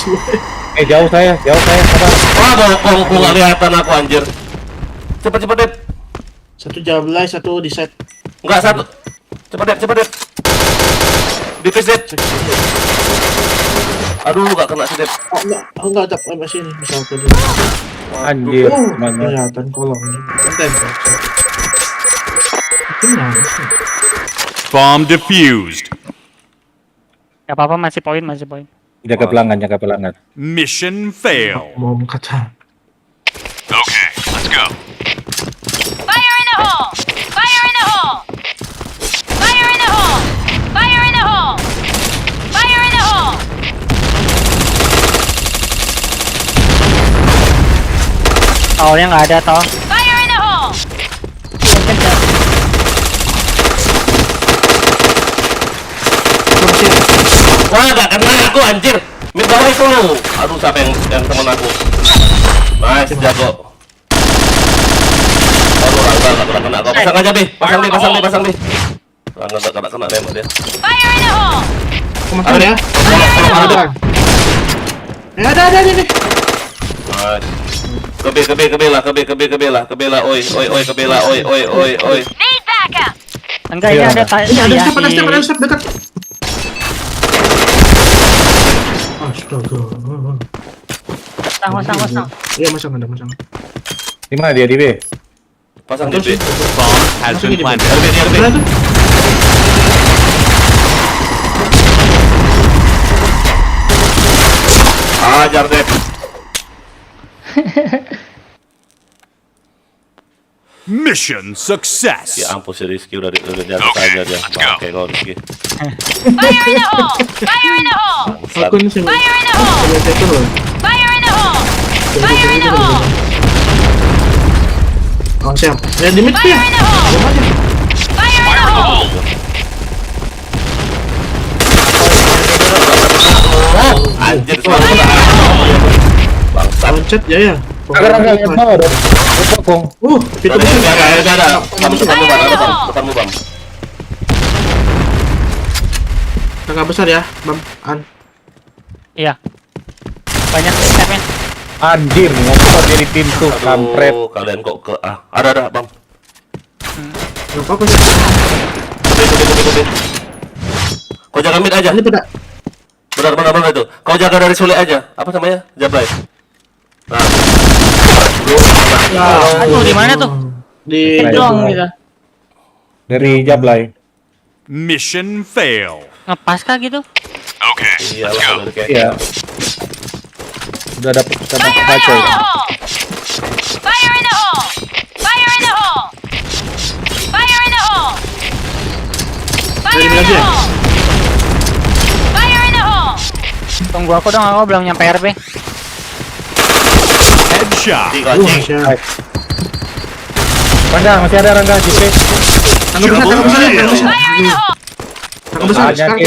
Speaker 2: Jauh saya, sabar.
Speaker 1: Wah, bokong, gua nggak kelihatan aku anjir. Cepet, Dep.
Speaker 14: Satu jablay, satu di set.
Speaker 1: Enggak, satu. Cepet, Dep. Dipis, Dep. Aduh, nggak kena sih, Dep.
Speaker 14: Oh enggak, masih ini bisa aku dulu.
Speaker 2: Anjir, mana?
Speaker 14: Kelihatan kolongnya. Konten. Kenal.
Speaker 5: Bomb defused.
Speaker 15: Gak apa-apa, masih poin.
Speaker 2: Jaga pelanggan.
Speaker 5: Mission fail.
Speaker 14: Mau kacang.
Speaker 5: Okay, let's go.
Speaker 6: Fire in the hole! Fire in the hole! Fire in the hole! Fire in the hole! Fire in the hole!
Speaker 15: Awalnya nggak ada toh.
Speaker 6: Fire in the hole!
Speaker 1: Wah, gak kena aku anjir. Mid bawah itu lu. Aduh, siapa yang temen aku? Nice, jago. Aduh, gak kena. Kau pasang aja, Bi. Pasang, Bi. Gak kena nembak dia.
Speaker 6: Fire in the hole!
Speaker 14: Komentar ya. Ada nih.
Speaker 1: Nice. Kebela, oi, oi.
Speaker 6: Need backup!
Speaker 15: Enggak, ini ada
Speaker 14: Ada step dekat. Astaga.
Speaker 15: Masang.
Speaker 14: Iya, masang.
Speaker 2: Di mana dia di B?
Speaker 1: Pasang di B.
Speaker 5: Bomb has been planted.
Speaker 1: RB. Ajar, Dep.
Speaker 5: Mission success.
Speaker 1: Ya ampun, si Rizky udah di atas aja dia. Bangke kau, Rizky.
Speaker 6: Fire in the hole! Fire in the hole!
Speaker 14: Aku ini sih.
Speaker 6: Fire in the hole!
Speaker 14: Loh.
Speaker 6: Fire in the hole! Fire in the hole!
Speaker 14: Oh, siap. Ya di mid
Speaker 6: Fire
Speaker 14: ya.
Speaker 6: in the hole! Fire in the hole!
Speaker 1: Anjir, semua bangsat.
Speaker 14: Loncat ya.
Speaker 2: Agak bawah dong. Kong.
Speaker 14: Itu bisa.
Speaker 1: Ada. Depanmu, Bam.
Speaker 14: Tangga besar ya, Bam.
Speaker 15: Iya. Banyak stepnya.
Speaker 2: Anjir, ngomong dari pintu, kampret.
Speaker 1: Aduh, kalian kok ke ada, Bam.
Speaker 14: Enggak apa-apa sih.
Speaker 1: Kebe. Kau jaga mid aja.
Speaker 14: Ini beda.
Speaker 1: Benar itu. Kau jaga dari sulit aja. Apa namanya? Jablay. Nah.
Speaker 15: Aduh, di mana tuh?
Speaker 14: Di
Speaker 15: doang gitu.
Speaker 2: Dari Jablay.
Speaker 5: Mission fail.
Speaker 15: Ngepas kah gitu?
Speaker 5: Okay, let's go.
Speaker 2: Iya. Udah dapet
Speaker 6: Fire in
Speaker 2: baca.
Speaker 6: the hole! Fire in the hole! Fire in the hole! Fire in the hole! Fire in the hole! Fire in the hole!
Speaker 15: Tunggu aku dong, aku belum nyampe RB.
Speaker 5: Headshot.
Speaker 2: Rangga, masih ada Rangga, JP.
Speaker 14: Tangga besar.
Speaker 6: Fire in the hole!
Speaker 14: Tangga besar. Sekarang.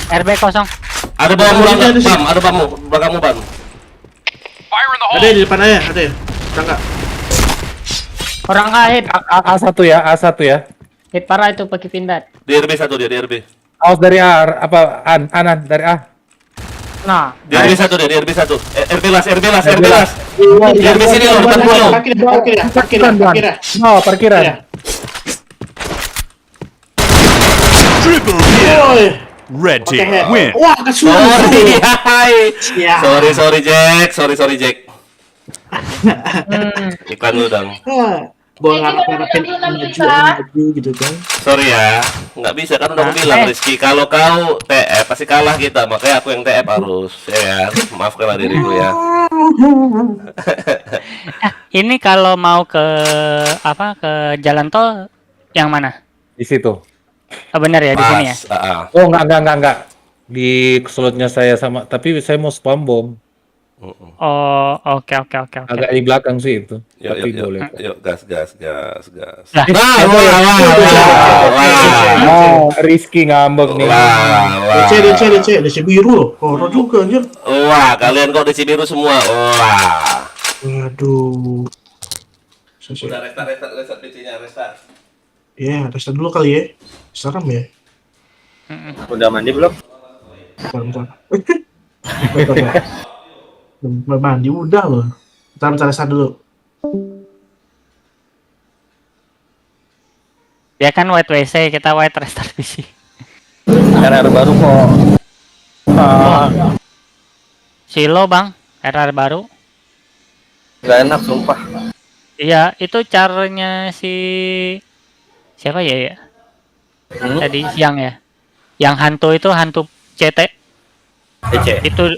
Speaker 15: RB kosong.
Speaker 1: Ada bawahmu, Bam. Ada bawahmu, belakangmu, Bam.
Speaker 14: Ada di depan aja, ada ya. Tangga.
Speaker 3: Orang hit.
Speaker 2: A1 ya, A1 ya.
Speaker 3: Hit parah itu pakai pindat.
Speaker 1: Di RB satu dia, di RB.
Speaker 2: Awas dari A, apa Anan dari A.
Speaker 3: Nah,
Speaker 1: Di RB satu dia, di RB satu. RB las. Di RB sini loh, depan dulu.
Speaker 14: Parkir ya.
Speaker 2: No, parkiran.
Speaker 5: Triple kill. Red team win.
Speaker 14: Wah, kesulitan.
Speaker 1: Sorry, Jack. Iklan lu dong.
Speaker 14: Gua ngarep-ngarepin maju gitu kan.
Speaker 1: Sorry ya, nggak bisa kan udah aku bilang Rizky, kalau kau TF pasti kalah kita, makanya aku yang TF harus ya. Maafkanlah diriku ya.
Speaker 15: Ini kalau mau ke ke jalan tol yang mana?
Speaker 2: Di situ.
Speaker 15: Oh, benar ya, di sini ya.
Speaker 2: Oh, enggak. Di slotnya saya sama, tapi saya mau spam bom.
Speaker 15: Oh, oke.
Speaker 2: Agak di belakang sih itu. Tapi boleh.
Speaker 1: Yuk, gas.
Speaker 2: Rizky ngambek nih.
Speaker 14: DC biru loh. Horor juga anjir.
Speaker 1: Wah, kalian kok DC biru semua. Wah.
Speaker 14: Waduh.
Speaker 1: Udah restart PC-nya, restart.
Speaker 14: Ya, restart dulu kali ya. Serem ya.
Speaker 11: Udah mandi belum?
Speaker 14: Bentar. Mandi udah loh. Bentar reset dulu.
Speaker 15: Dia kan white WC, kita white restart PC.
Speaker 2: RR baru kok.
Speaker 15: Silo bang, RR baru.
Speaker 2: Gak enak sumpah.
Speaker 15: Iya, itu caranya si siapa ya? Tadi siang ya. Yang hantu itu hantu CT. Itu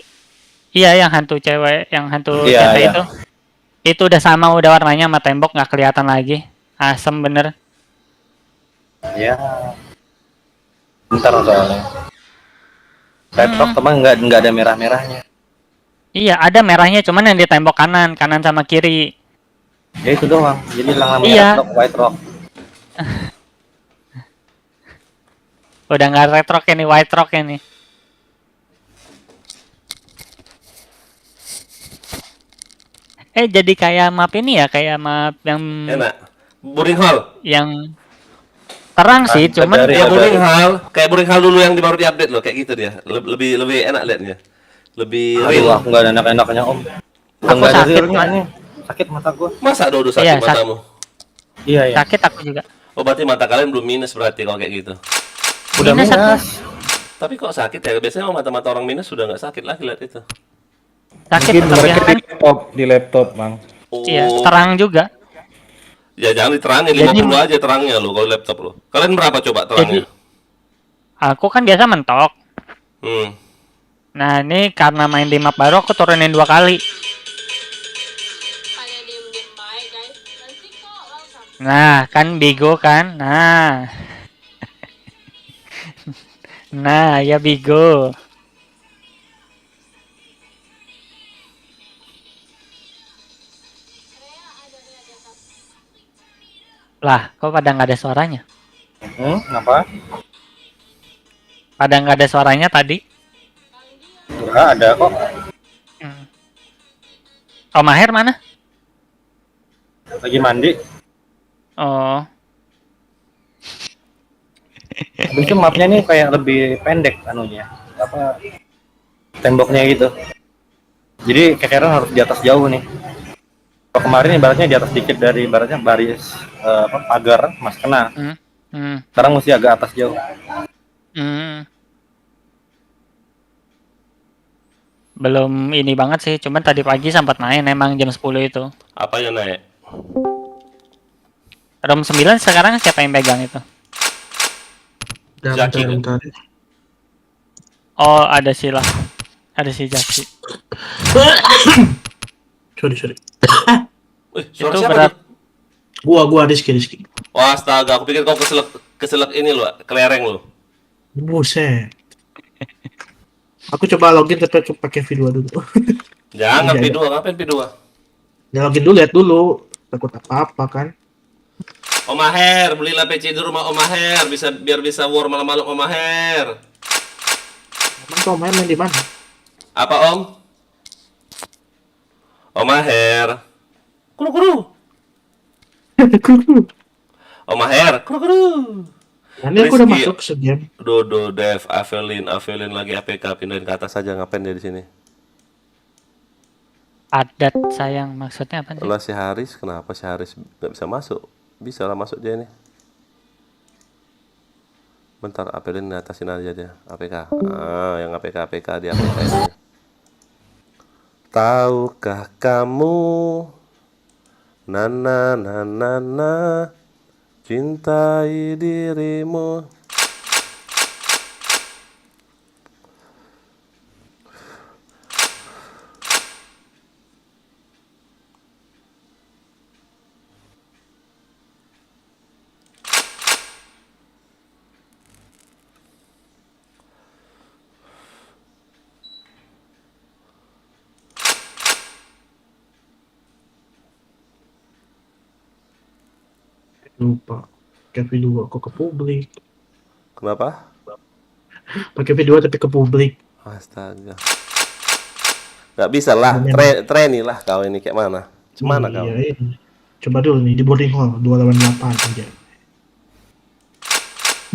Speaker 15: iya yang hantu cewek, yang hantu
Speaker 2: Iya,
Speaker 15: CT
Speaker 2: iya.
Speaker 15: itu udah sama, udah warnanya sama tembok, nggak kelihatan lagi. Asem bener.
Speaker 2: Ya. Bentar soalnya. Retrok teman nggak ada merah-merahnya.
Speaker 15: Iya, ada merahnya, cuman yang di tembok kanan sama kiri.
Speaker 2: Ya itu doang. Jadi namanya
Speaker 15: Iya.
Speaker 2: Retrok, White Rock.
Speaker 15: Udah nggak red rock ini, white rock ini. Jadi kayak map ini ya, kayak map yang
Speaker 1: Enak. Boring hall.
Speaker 15: yang terang sih, cuman
Speaker 1: Kayak boring hall, kayak boring hall dulu yang baru diupdate loh, kayak gitu dia. Lebih enak liatnya. Lebih real.
Speaker 2: Aduh, aku nggak ada enak-enaknya om.
Speaker 15: Aku
Speaker 2: Nggak ada
Speaker 15: sakit,
Speaker 2: realnya
Speaker 15: Pak.
Speaker 2: nih. Sakit mata gua.
Speaker 1: Masa Dodo sakit
Speaker 15: Iya,
Speaker 1: matamu?
Speaker 2: Iya ya.
Speaker 15: sakit aku juga.
Speaker 1: Oh berarti mata kalian belum minus berarti kalau kayak gitu.
Speaker 2: Udah
Speaker 15: Minus
Speaker 2: minus.
Speaker 1: Tapi kok sakit ya? Biasanya mata-mata orang minus sudah nggak sakit lagi lihat itu.
Speaker 15: Sakit
Speaker 2: Mungkin
Speaker 15: tetap ya
Speaker 2: mereka
Speaker 15: kan?
Speaker 2: di laptop, Bang.
Speaker 15: Iya, terang juga.
Speaker 1: Ya jangan diterangin,
Speaker 15: Jadi-
Speaker 1: 50 aja terangnya lo kalau laptop lo. Kalian berapa coba terangnya?
Speaker 15: Aku kan biasa mentok.
Speaker 1: Hmm.
Speaker 15: Nah, ini karena main di map baru aku turunin 2 kali. Nah, kan Bigo kan? Nah. Nah, ya Bigo. Lah, kok pada nggak ada suaranya?
Speaker 2: Apa?
Speaker 15: Pada nggak ada suaranya tadi?
Speaker 2: Enggak ada kok.
Speaker 15: Oh, Maher mana?
Speaker 2: Lagi mandi.
Speaker 15: Oh,
Speaker 2: Habis itu mapnya nih kayak lebih pendek anunya. Apa temboknya gitu. Jadi kekeran harus di atas jauh nih. Kalau kemarin ibaratnya di atas dikit dari ibaratnya baris pagar mas kena. Sekarang mesti agak atas jauh.
Speaker 15: Belum ini banget sih, cuman tadi pagi sempat main emang jam 10 itu.
Speaker 1: Apa yang naik?
Speaker 15: ROM 9 sekarang siapa yang pegang itu?
Speaker 1: Jaki kan?
Speaker 14: Bentar.
Speaker 15: Oh, ada Sila. Ada si Jaki.
Speaker 14: Sorry.
Speaker 1: Wih,
Speaker 15: Itu
Speaker 1: suara siapa
Speaker 15: berat.
Speaker 1: tuh?
Speaker 14: Gua Rizky.
Speaker 1: Wah, astaga, aku pikir kau keselak ini lo, kelereng lo.
Speaker 14: Buset. Aku coba login tapi pakai V2 dulu.
Speaker 1: Jangan
Speaker 14: Iya,
Speaker 1: P2, ngapain P2?
Speaker 14: Ya login dulu, lihat dulu. Takut apa-apa kan.
Speaker 1: Om Maher, belilah PC di rumah Om Maher, biar bisa war malam-malam Om Maher.
Speaker 14: Emang kau main di mana?
Speaker 1: Apa Om? Om Maher. Kuru. Om Maher, kuru.
Speaker 14: Ini aku udah
Speaker 1: Rizky,
Speaker 14: masuk segame.
Speaker 1: Dodo, Dev, Avelin lagi APK, pindahin ke atas aja, ngapain dia di sini?
Speaker 15: Adat sayang, maksudnya apa sih?
Speaker 1: Lah si Haris, kenapa si Haris nggak bisa masuk? Bisa lah masuk dia ini. Bentar, Avelin atasin aja dia, APK. Yang APK dia APK ini. Tahukah kamu, na cintai dirimu.
Speaker 14: Lupa. Pakai V2 kok ke publik.
Speaker 1: Kenapa?
Speaker 14: Pakai V2 tapi ke publik.
Speaker 1: Astaga. Nggak bisa lah, training lah kau ini kayak mana? Cemana kau?
Speaker 14: Iya, ini. Coba dulu nih di boarding hall 2 lawan 8 aja.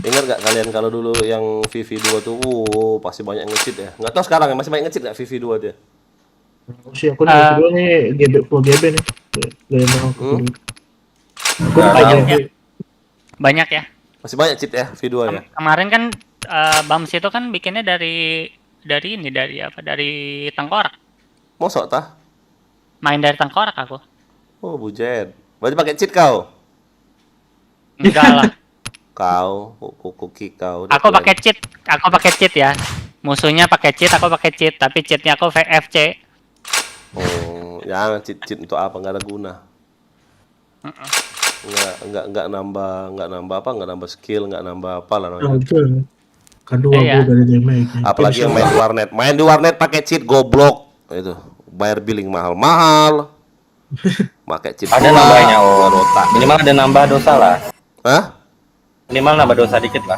Speaker 1: Ingat gak kalian kalau dulu yang VV2 tuh, pasti banyak yang nge-cheat ya? Nggak tahu sekarang masih banyak nge-cheat gak VV2 dia?
Speaker 14: Aku nih kedua nih GB full GB nih. Gaya aku. Aku
Speaker 15: Banyak ya.
Speaker 1: Masih banyak cheat ya V2 ya.
Speaker 15: Kemarin kan Bams itu kan bikinnya dari ini dari apa? Dari tengkorak.
Speaker 1: Mosok tah?
Speaker 15: Main dari tengkorak aku.
Speaker 1: Oh, bujet. Berarti pakai cheat kau?
Speaker 15: Enggak lah.
Speaker 1: Kau, kuki kau.
Speaker 15: Aku pakai cheat ya. Musuhnya pakai cheat, aku pakai cheat, tapi cheatnya aku FC.
Speaker 1: Oh, jangan cheat untuk apa? Nggak ada guna. Nggak nambah skill, nggak nambah apa lah namanya.
Speaker 14: Kedua aku dari damage.
Speaker 1: Apalagi yang main di warnet. Main di warnet pakai cheat goblok. Itu bayar billing mahal-mahal. Pakai cheat.
Speaker 2: Ada nambahnya, minimal ada nambah dosa lah.
Speaker 1: Hah?
Speaker 2: Minimal nambah dosa dikit lah.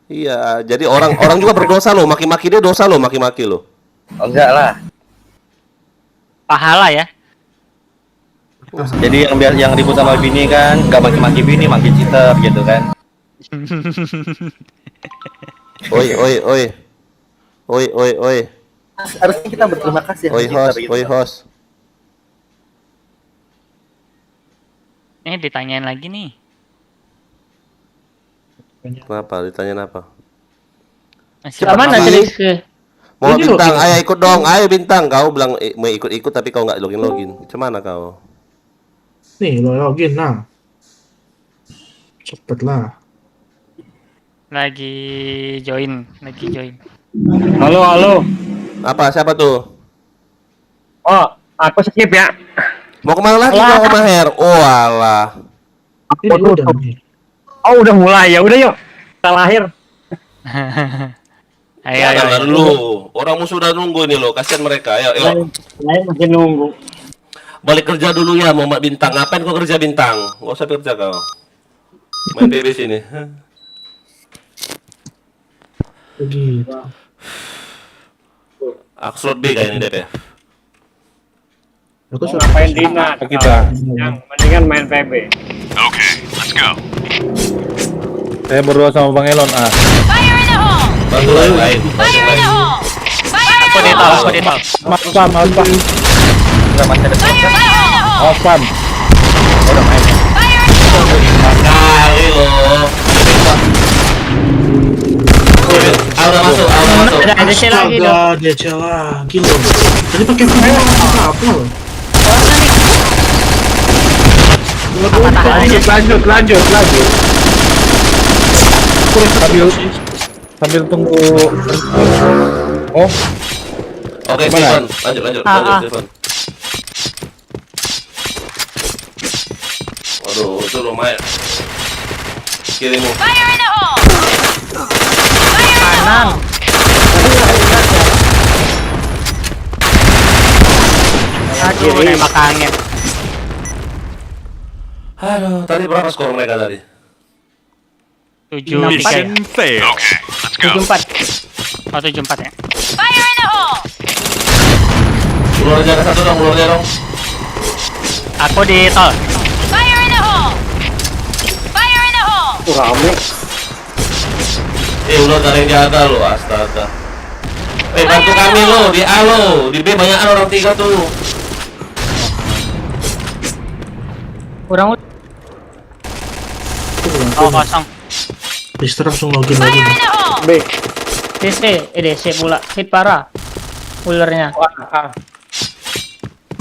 Speaker 1: Iya, jadi orang juga berdosa loh, maki-maki dia dosa loh, maki-maki loh.
Speaker 2: Oh, enggak lah.
Speaker 15: Pahala ya.
Speaker 2: Jadi yang ribut sama bini kan, nggak maki-maki bini, maki cheater gitu kan.
Speaker 1: Oi.
Speaker 2: Harusnya kita berterima kasih sama cheater gitu.
Speaker 1: Host.
Speaker 15: Ditanyain lagi nih.
Speaker 1: Kenapa? Ditanyain apa?
Speaker 3: Mana Tris?
Speaker 1: Mau bintang, ayo ikut dong, ayo bintang. Kau bilang mau ikut-ikut tapi kau nggak login. Cuman kau?
Speaker 14: Nih, login nah. Cepet lah.
Speaker 15: Lagi join.
Speaker 2: Halo.
Speaker 1: Apa? Siapa tuh?
Speaker 2: Oh, aku skip ya.
Speaker 1: Mau kemana lagi kau Maher? Oh alah.
Speaker 2: Oh udah mulai ya, udah yuk. Kita lahir.
Speaker 15: Ayo.
Speaker 1: Dulu. Orang musuh udah nunggu nih lo, kasihan mereka. Ayo.
Speaker 2: Saya masih nunggu.
Speaker 1: Balik kerja dulu ya, Muhammad Bintang. Ngapain kau kerja Bintang? Gak usah kerja kau. Main PB sini.
Speaker 14: Begitu.
Speaker 1: Slot B kayaknya DP.
Speaker 14: Aku sudah
Speaker 2: Ngapain Dina kita? Yang mendingan main PB.
Speaker 5: Okay, let's go.
Speaker 11: Saya berdua sama Bang Elon.
Speaker 6: Fire in the hole!
Speaker 1: Bantu lain.
Speaker 6: Fire in the hole! Fire in the hole!
Speaker 15: Aku di tol.
Speaker 11: Maspam.
Speaker 2: Udah masih ada
Speaker 6: Fire in the hole!
Speaker 11: Maspam.
Speaker 2: udah main.
Speaker 6: Fire in the hole!
Speaker 1: Kali lo. Udah masuk.
Speaker 3: Ada DC lagi dong.
Speaker 14: Astaga, DC lagi loh. Tadi pakai video apa loh?
Speaker 11: Lanjut. Sambil tunggu. Oh,
Speaker 1: Oke, Stefan. Lanjut, Stefan. Waduh, itu lumayan. Kirimu.
Speaker 6: Fire in the hole! Fire in the
Speaker 3: Kanan.
Speaker 6: hole!
Speaker 15: Aduh, nembak angin.
Speaker 1: Aduh, tadi berapa skor mereka tadi?
Speaker 15: 7-4
Speaker 5: Mission failed. Okay, let's go.
Speaker 3: 74.
Speaker 15: Oh, 7-4 ya.
Speaker 6: Fire in the hole!
Speaker 1: Ulurnya ke satu dong,
Speaker 15: Aku di tol.
Speaker 6: Fire in the hole! Fire in the hole!
Speaker 2: Rame.
Speaker 1: Ulur gak ada yang jaga lo, astaga. Bantu kami lo, di A lo. Di B banyak orang 3 tuh.
Speaker 3: Kurang
Speaker 15: Oh, kosong.
Speaker 14: Mister langsung login
Speaker 6: Fire
Speaker 14: lagi.
Speaker 6: in the hole!
Speaker 3: B. DC pula. Hit parah. Ulernya.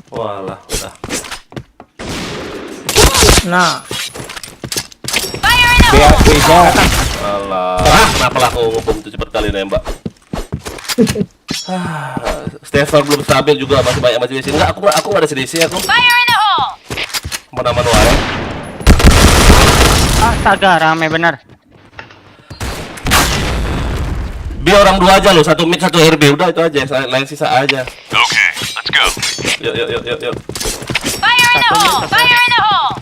Speaker 1: Walah, udah.
Speaker 3: Nah,
Speaker 6: Fire in the hole!
Speaker 1: Alah, kenapa lah aku ngomong tuh cepet kali nembak. Stefan belum stabil juga, masih banyak DC. Enggak, aku nggak ada DC aku.
Speaker 6: Fire in the hole!
Speaker 1: Mana-mana wae.
Speaker 15: Astaga, rame bener.
Speaker 1: B orang 2 aja lo, 1 mid 1 RB, udah itu aja, lain sisa aja.
Speaker 5: Okay, let's go.
Speaker 1: Yuk.
Speaker 6: Fire in the hole! Fire in the hole!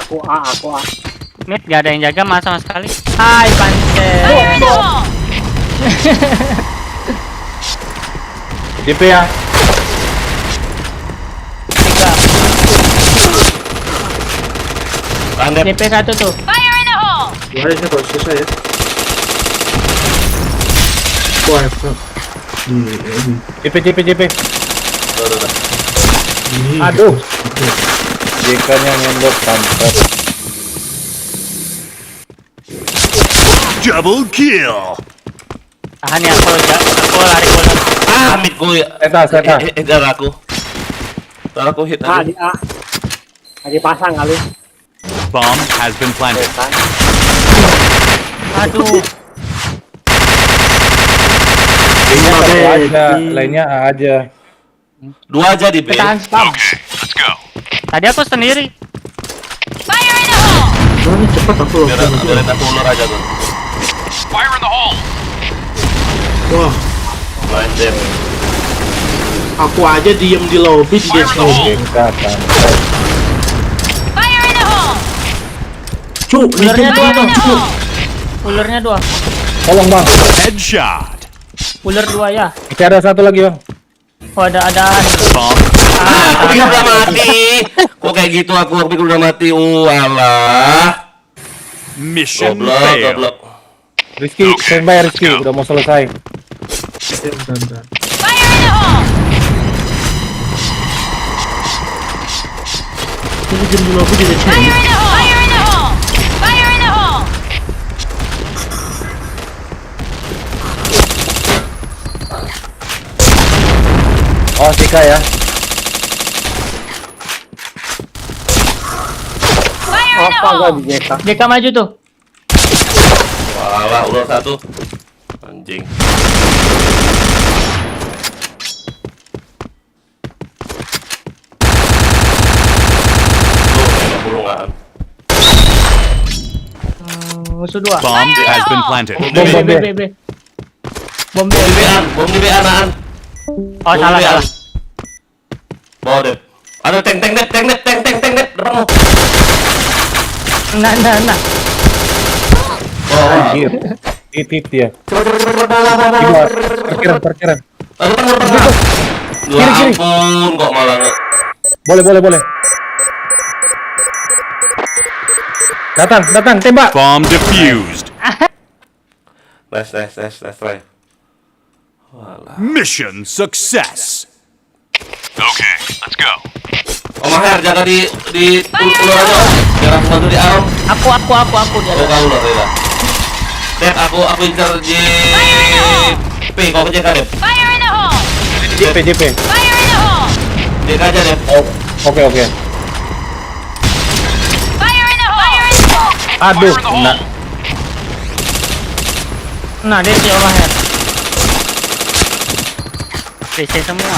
Speaker 2: Aku A.
Speaker 15: Mid gak ada yang jaga mas sama sekali.
Speaker 3: hai pancet.
Speaker 6: Fire in the hole!
Speaker 11: DP ya.
Speaker 3: 3.
Speaker 1: Landep.
Speaker 3: DP 1 tuh.
Speaker 6: Fire in the hole!
Speaker 14: Gimana sih kalau susah ya? Wah,
Speaker 11: JP.
Speaker 1: Udah.
Speaker 2: Aduh. JK-nya nyendok kampret.
Speaker 5: Double kill.
Speaker 15: Tahan ya, aku lari.
Speaker 1: Amit gue.
Speaker 2: Seta.
Speaker 1: Darah aku hit aja.
Speaker 12: Lagi pasang kali.
Speaker 5: Bomb has been planted.
Speaker 15: Aduh.
Speaker 2: Lainnya aja.
Speaker 1: 2 aja di B.
Speaker 15: Tahan spam.
Speaker 5: Okay, let's go.
Speaker 15: Tadi aku sendiri.
Speaker 6: Fire in the hole!
Speaker 14: Ini cepet aku loh.
Speaker 1: Biarin aku ulur aja tuh.
Speaker 5: Fire in the hole.
Speaker 14: Wah,
Speaker 1: Lanjut.
Speaker 14: aku aja diem di lobby dia sendiri.
Speaker 6: Fire in the hole!
Speaker 14: Cuk,
Speaker 15: Ularnya
Speaker 14: dikit
Speaker 15: dua,
Speaker 14: banget,
Speaker 15: Bang.
Speaker 14: cuk.
Speaker 15: Ularnya 2.
Speaker 2: Tolong bang.
Speaker 5: Headshot.
Speaker 15: Ular 2 ya.
Speaker 2: Masih ada satu lagi bang.
Speaker 15: Oh ada.
Speaker 5: Bomb.
Speaker 1: Aku pikir udah mati. Kok kayak gitu aku pikir udah mati. Alah.
Speaker 5: Mission
Speaker 1: Goblok.
Speaker 5: failed.
Speaker 2: Rizky, standby Rizky. Udah mau selesai.
Speaker 14: Bentar.
Speaker 6: Fire in the hole!
Speaker 14: Ini diem di lobby dia
Speaker 6: Fire in the hole! Fire in the hole! Fire in the hole!
Speaker 2: Oh, Tika ya.
Speaker 6: Fire in the hole!
Speaker 3: JK maju tuh.
Speaker 1: Walah, ulur 1. Anjing. Burungan.
Speaker 3: Musuh 2.
Speaker 5: Bomb has been planted.
Speaker 3: B. Bom B.
Speaker 1: Bom di B anaan.
Speaker 15: Oh salah.
Speaker 1: Bawa deh. Ada tank net depan lo.
Speaker 3: Nah.
Speaker 2: Anjir. Titip dia.
Speaker 1: Coba.
Speaker 2: Parkiran.
Speaker 1: Depan. Ya ampun, kok malah nggak.
Speaker 2: Boleh. Datang, tembak.
Speaker 5: Bomb defused.
Speaker 1: Nice try. Walah.
Speaker 5: Mission success. Okay, let's go.
Speaker 1: Om Maher jaga di ular aja. Biar aku bantu di arm.
Speaker 3: Aku dia.
Speaker 1: Oh, kau ular ya. Dep, aku incar di P, kau kejar Dep.
Speaker 6: Fire in the hole!
Speaker 2: JP.
Speaker 6: Fire in the hole!
Speaker 1: Jaga aja Dep.
Speaker 2: Oke.
Speaker 6: Fire in the hole! Fire in the hole!
Speaker 2: Aduh,
Speaker 3: Nah, dia si Omaher.
Speaker 15: PC semua.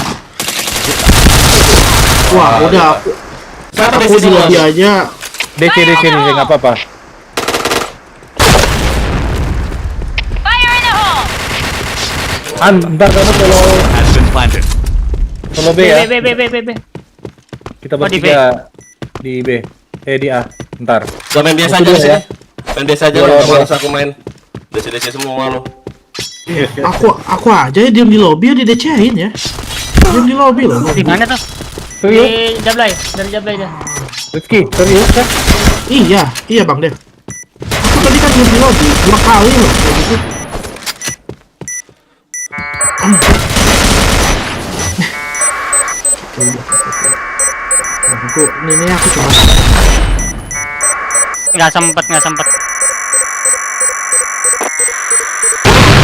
Speaker 14: Wah, udah aku di lobby aja.
Speaker 2: DC nggak apa-apa.
Speaker 6: Fire in the hole!
Speaker 2: Ntar kamu
Speaker 5: Has been planted.
Speaker 2: solo B ya.
Speaker 3: B.
Speaker 2: Kita
Speaker 15: Oh, di B.
Speaker 2: bertiga di B. Di A. Ntar.
Speaker 1: Gua main biasa aja sih. Main biasa aja lo, males aku main. DC semua lo.
Speaker 14: Aku aja ya diem di lobby ya di DC-in ya. Diem di lobby loh.
Speaker 15: Di mana tuh?
Speaker 3: Di Jablay, dari Jablay dia.
Speaker 2: Rizky, serius kan?
Speaker 14: Iya Bang Dev. Aku tadi kan diem di lobby 2 kali loh kayak gitu. Aku coba.
Speaker 15: Nggak sempet.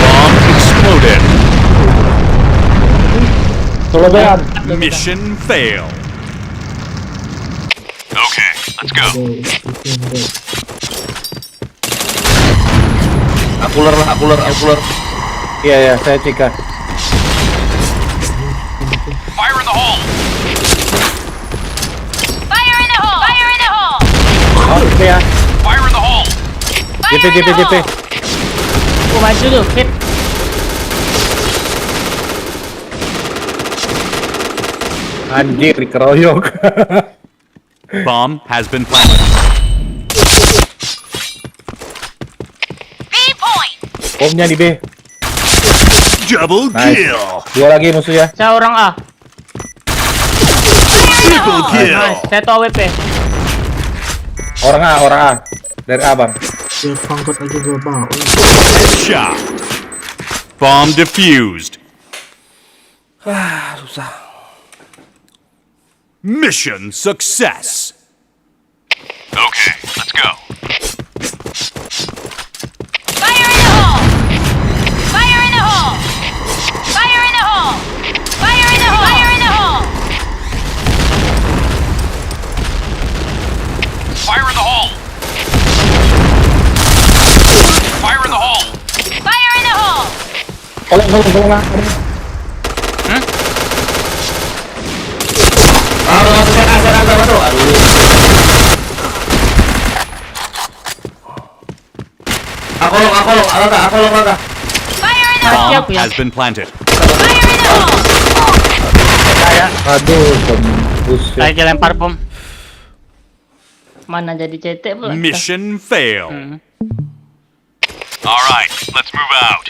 Speaker 5: Bomb exploded.
Speaker 2: Solo B.
Speaker 5: Mission failed. Okay, let's go.
Speaker 1: Aku ular.
Speaker 2: Iya, saya Cika.
Speaker 5: Fire in the hole.
Speaker 6: Fire in the hole! Fire in the hole!
Speaker 2: Oh, itu ya.
Speaker 5: Fire in the hole.
Speaker 2: JP.
Speaker 3: Aku maju tuh, hit.
Speaker 2: Anjir, dikeroyok.
Speaker 5: Bomb has been planted.
Speaker 6: B point!
Speaker 2: Bomnya di B.
Speaker 5: Double
Speaker 2: Nice.
Speaker 5: kill.
Speaker 2: 2 lagi musuh ya.
Speaker 3: Saya orang A.
Speaker 5: Triple kill.
Speaker 3: Nice, saya tuh AWP.
Speaker 2: Orang A. Dari A, Bang.
Speaker 14: Ya pangkat aja gua bawa.
Speaker 5: Shot. Bomb defused.
Speaker 1: Susah.
Speaker 5: Mission success. Okay, let's go.
Speaker 6: Fire in the hole! Fire in the hole! Fire in the hole! Fire in the hole! Fire in the hole!
Speaker 5: Fire in the hole. Fire in the hole.
Speaker 6: Fire in the hole!
Speaker 2: Tolong.
Speaker 1: Masuk. Aduh. Aku long.
Speaker 6: Fire in the hole!
Speaker 5: Bomb has been planted.
Speaker 6: Fire in the hole!
Speaker 2: Aduh, tembus.
Speaker 15: Lagi lempar bom.
Speaker 3: Mana jadi CT pula.
Speaker 5: Mission failed. All right, let's move out.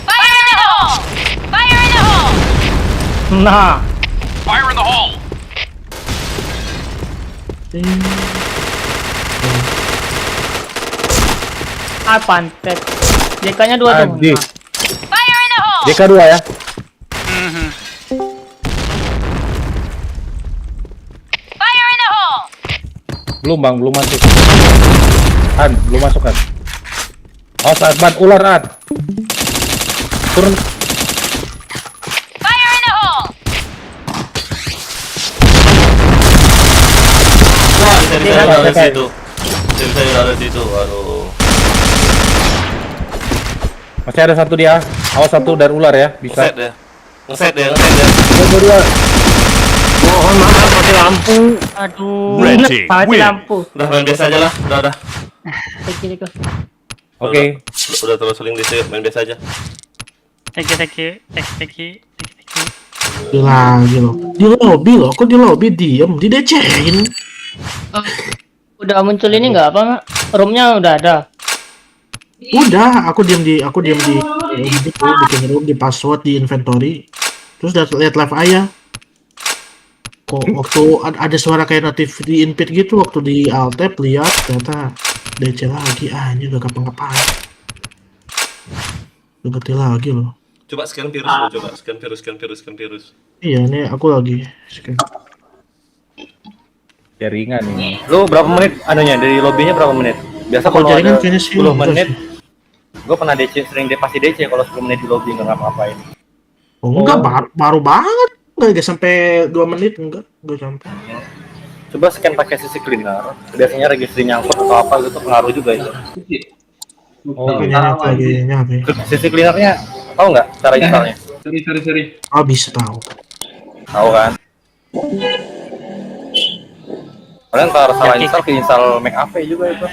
Speaker 6: Fire in the hole! Fire in the hole!
Speaker 3: Nah,
Speaker 5: Fire in the hole.
Speaker 3: pantet. JK-nya 2 tuh.
Speaker 2: Anjir.
Speaker 6: Fire in the hole!
Speaker 2: DK 2 ya.
Speaker 6: Fire in the hole!
Speaker 2: Belum bang, belum masuk. Belum masuk kan. Oh, saat ban ular turun.
Speaker 6: Fire in the hole!
Speaker 1: Wah, saya ada di situ. Saya ada di situ. Aduh.
Speaker 2: Masih ada satu dia. Awas satu dari ular ya, bisa.
Speaker 1: Ngeset ya.
Speaker 2: Dua.
Speaker 3: Mohon maaf mati lampu. Aduh.
Speaker 5: Red team
Speaker 3: Mati
Speaker 5: win.
Speaker 3: lampu.
Speaker 1: Udah main biasa aja lah. Udah.
Speaker 3: Thank you.
Speaker 2: Oke.
Speaker 1: Udah terus link di sini, main biasa aja.
Speaker 15: Thank you.
Speaker 14: Lagi loh. Di lobby loh. Kok di lobby diem? Di DC-in.
Speaker 3: Udah muncul ini nggak apa nggak? Roomnya udah ada.
Speaker 14: Udah, aku diem di bikin room di password di inventory. Terus lihat live aja. Kok waktu ada suara kayak notif di input gitu waktu di alt tab lihat ternyata DC lagi ini udah kapan-kapan. Udah ganti lagi loh.
Speaker 1: Coba scan virus dulu, coba scan virus.
Speaker 14: Iya, ini aku lagi scan.
Speaker 2: Jaringan ini. Lu berapa menit anunya dari lobbynya berapa menit? Biasa kalau
Speaker 14: jaringan
Speaker 2: ada
Speaker 14: kayaknya sih
Speaker 2: 10 menit. Gue pernah sering pasti DC kalau 10 menit di lobby nggak ngapa-ngapain.
Speaker 14: Oh, enggak, baru banget. Enggak sampai 2 menit, enggak sampai.
Speaker 2: Coba scan pakai sisi cleaner. Biasanya registry nyangkut atau apa gitu pengaruh juga itu.
Speaker 14: Oh, lagi nyampe.
Speaker 2: Sisi cleanernya tahu nggak cara installnya?
Speaker 14: Seri. Oh, bisa tahu.
Speaker 2: Tahu kan? Kalian kalau salah install, install McAfee juga itu.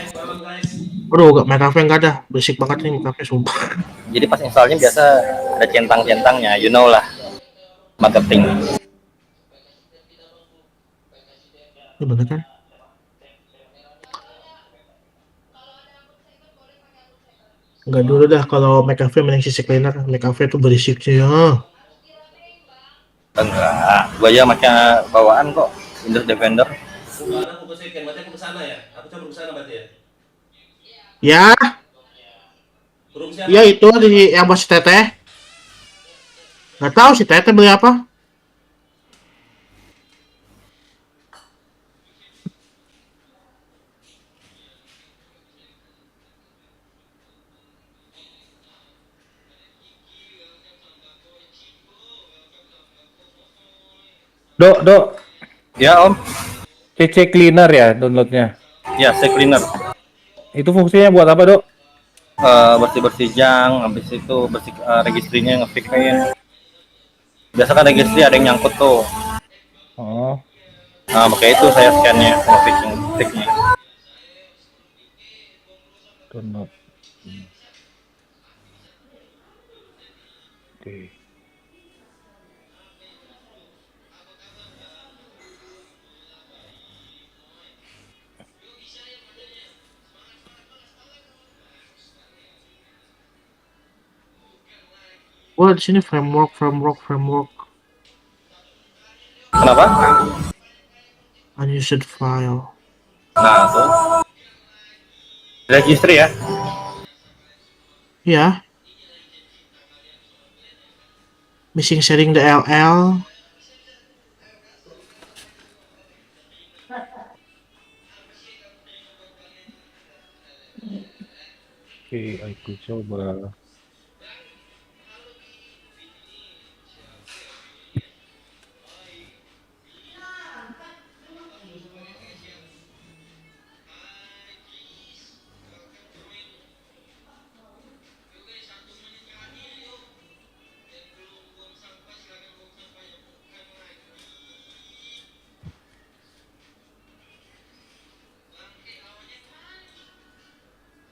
Speaker 14: Aduh, McAfee nggak ada. Basic banget nih McAfee, sumpah.
Speaker 2: Jadi pas installnya biasa ada centang-centangnya, you know lah. Marketing.
Speaker 14: Ini bener kan? Enggak dulu dah kalau McAfee mending sisi cleaner. McAfee tuh berisiknya ya.
Speaker 2: Enggak, gua aja pakai bawaan kok Windows Defender.
Speaker 1: Ada buku second, berarti aku kesana ya? Aku coba kesana berarti ya?
Speaker 14: Ya. Ya itu di yang bos teteh. Nggak tahu si teteh beli apa.
Speaker 2: Dok. Ya om. CC Cleaner ya downloadnya? Ya, CC Cleaner. Itu fungsinya buat apa dok? Bersih-bersih jang, habis itu bersih registrinya ngefixin. Biasa kan registri ada yang nyangkut tuh. Oh. Nah, makanya itu saya scan-nya, ngefixin. Download. Oke.
Speaker 14: Wah, di sini framework.
Speaker 2: Kenapa?
Speaker 14: Unused file.
Speaker 2: Nah, tuh. Registry ya.
Speaker 14: Ya. Missing sharing the LL.
Speaker 11: Oke, aku coba.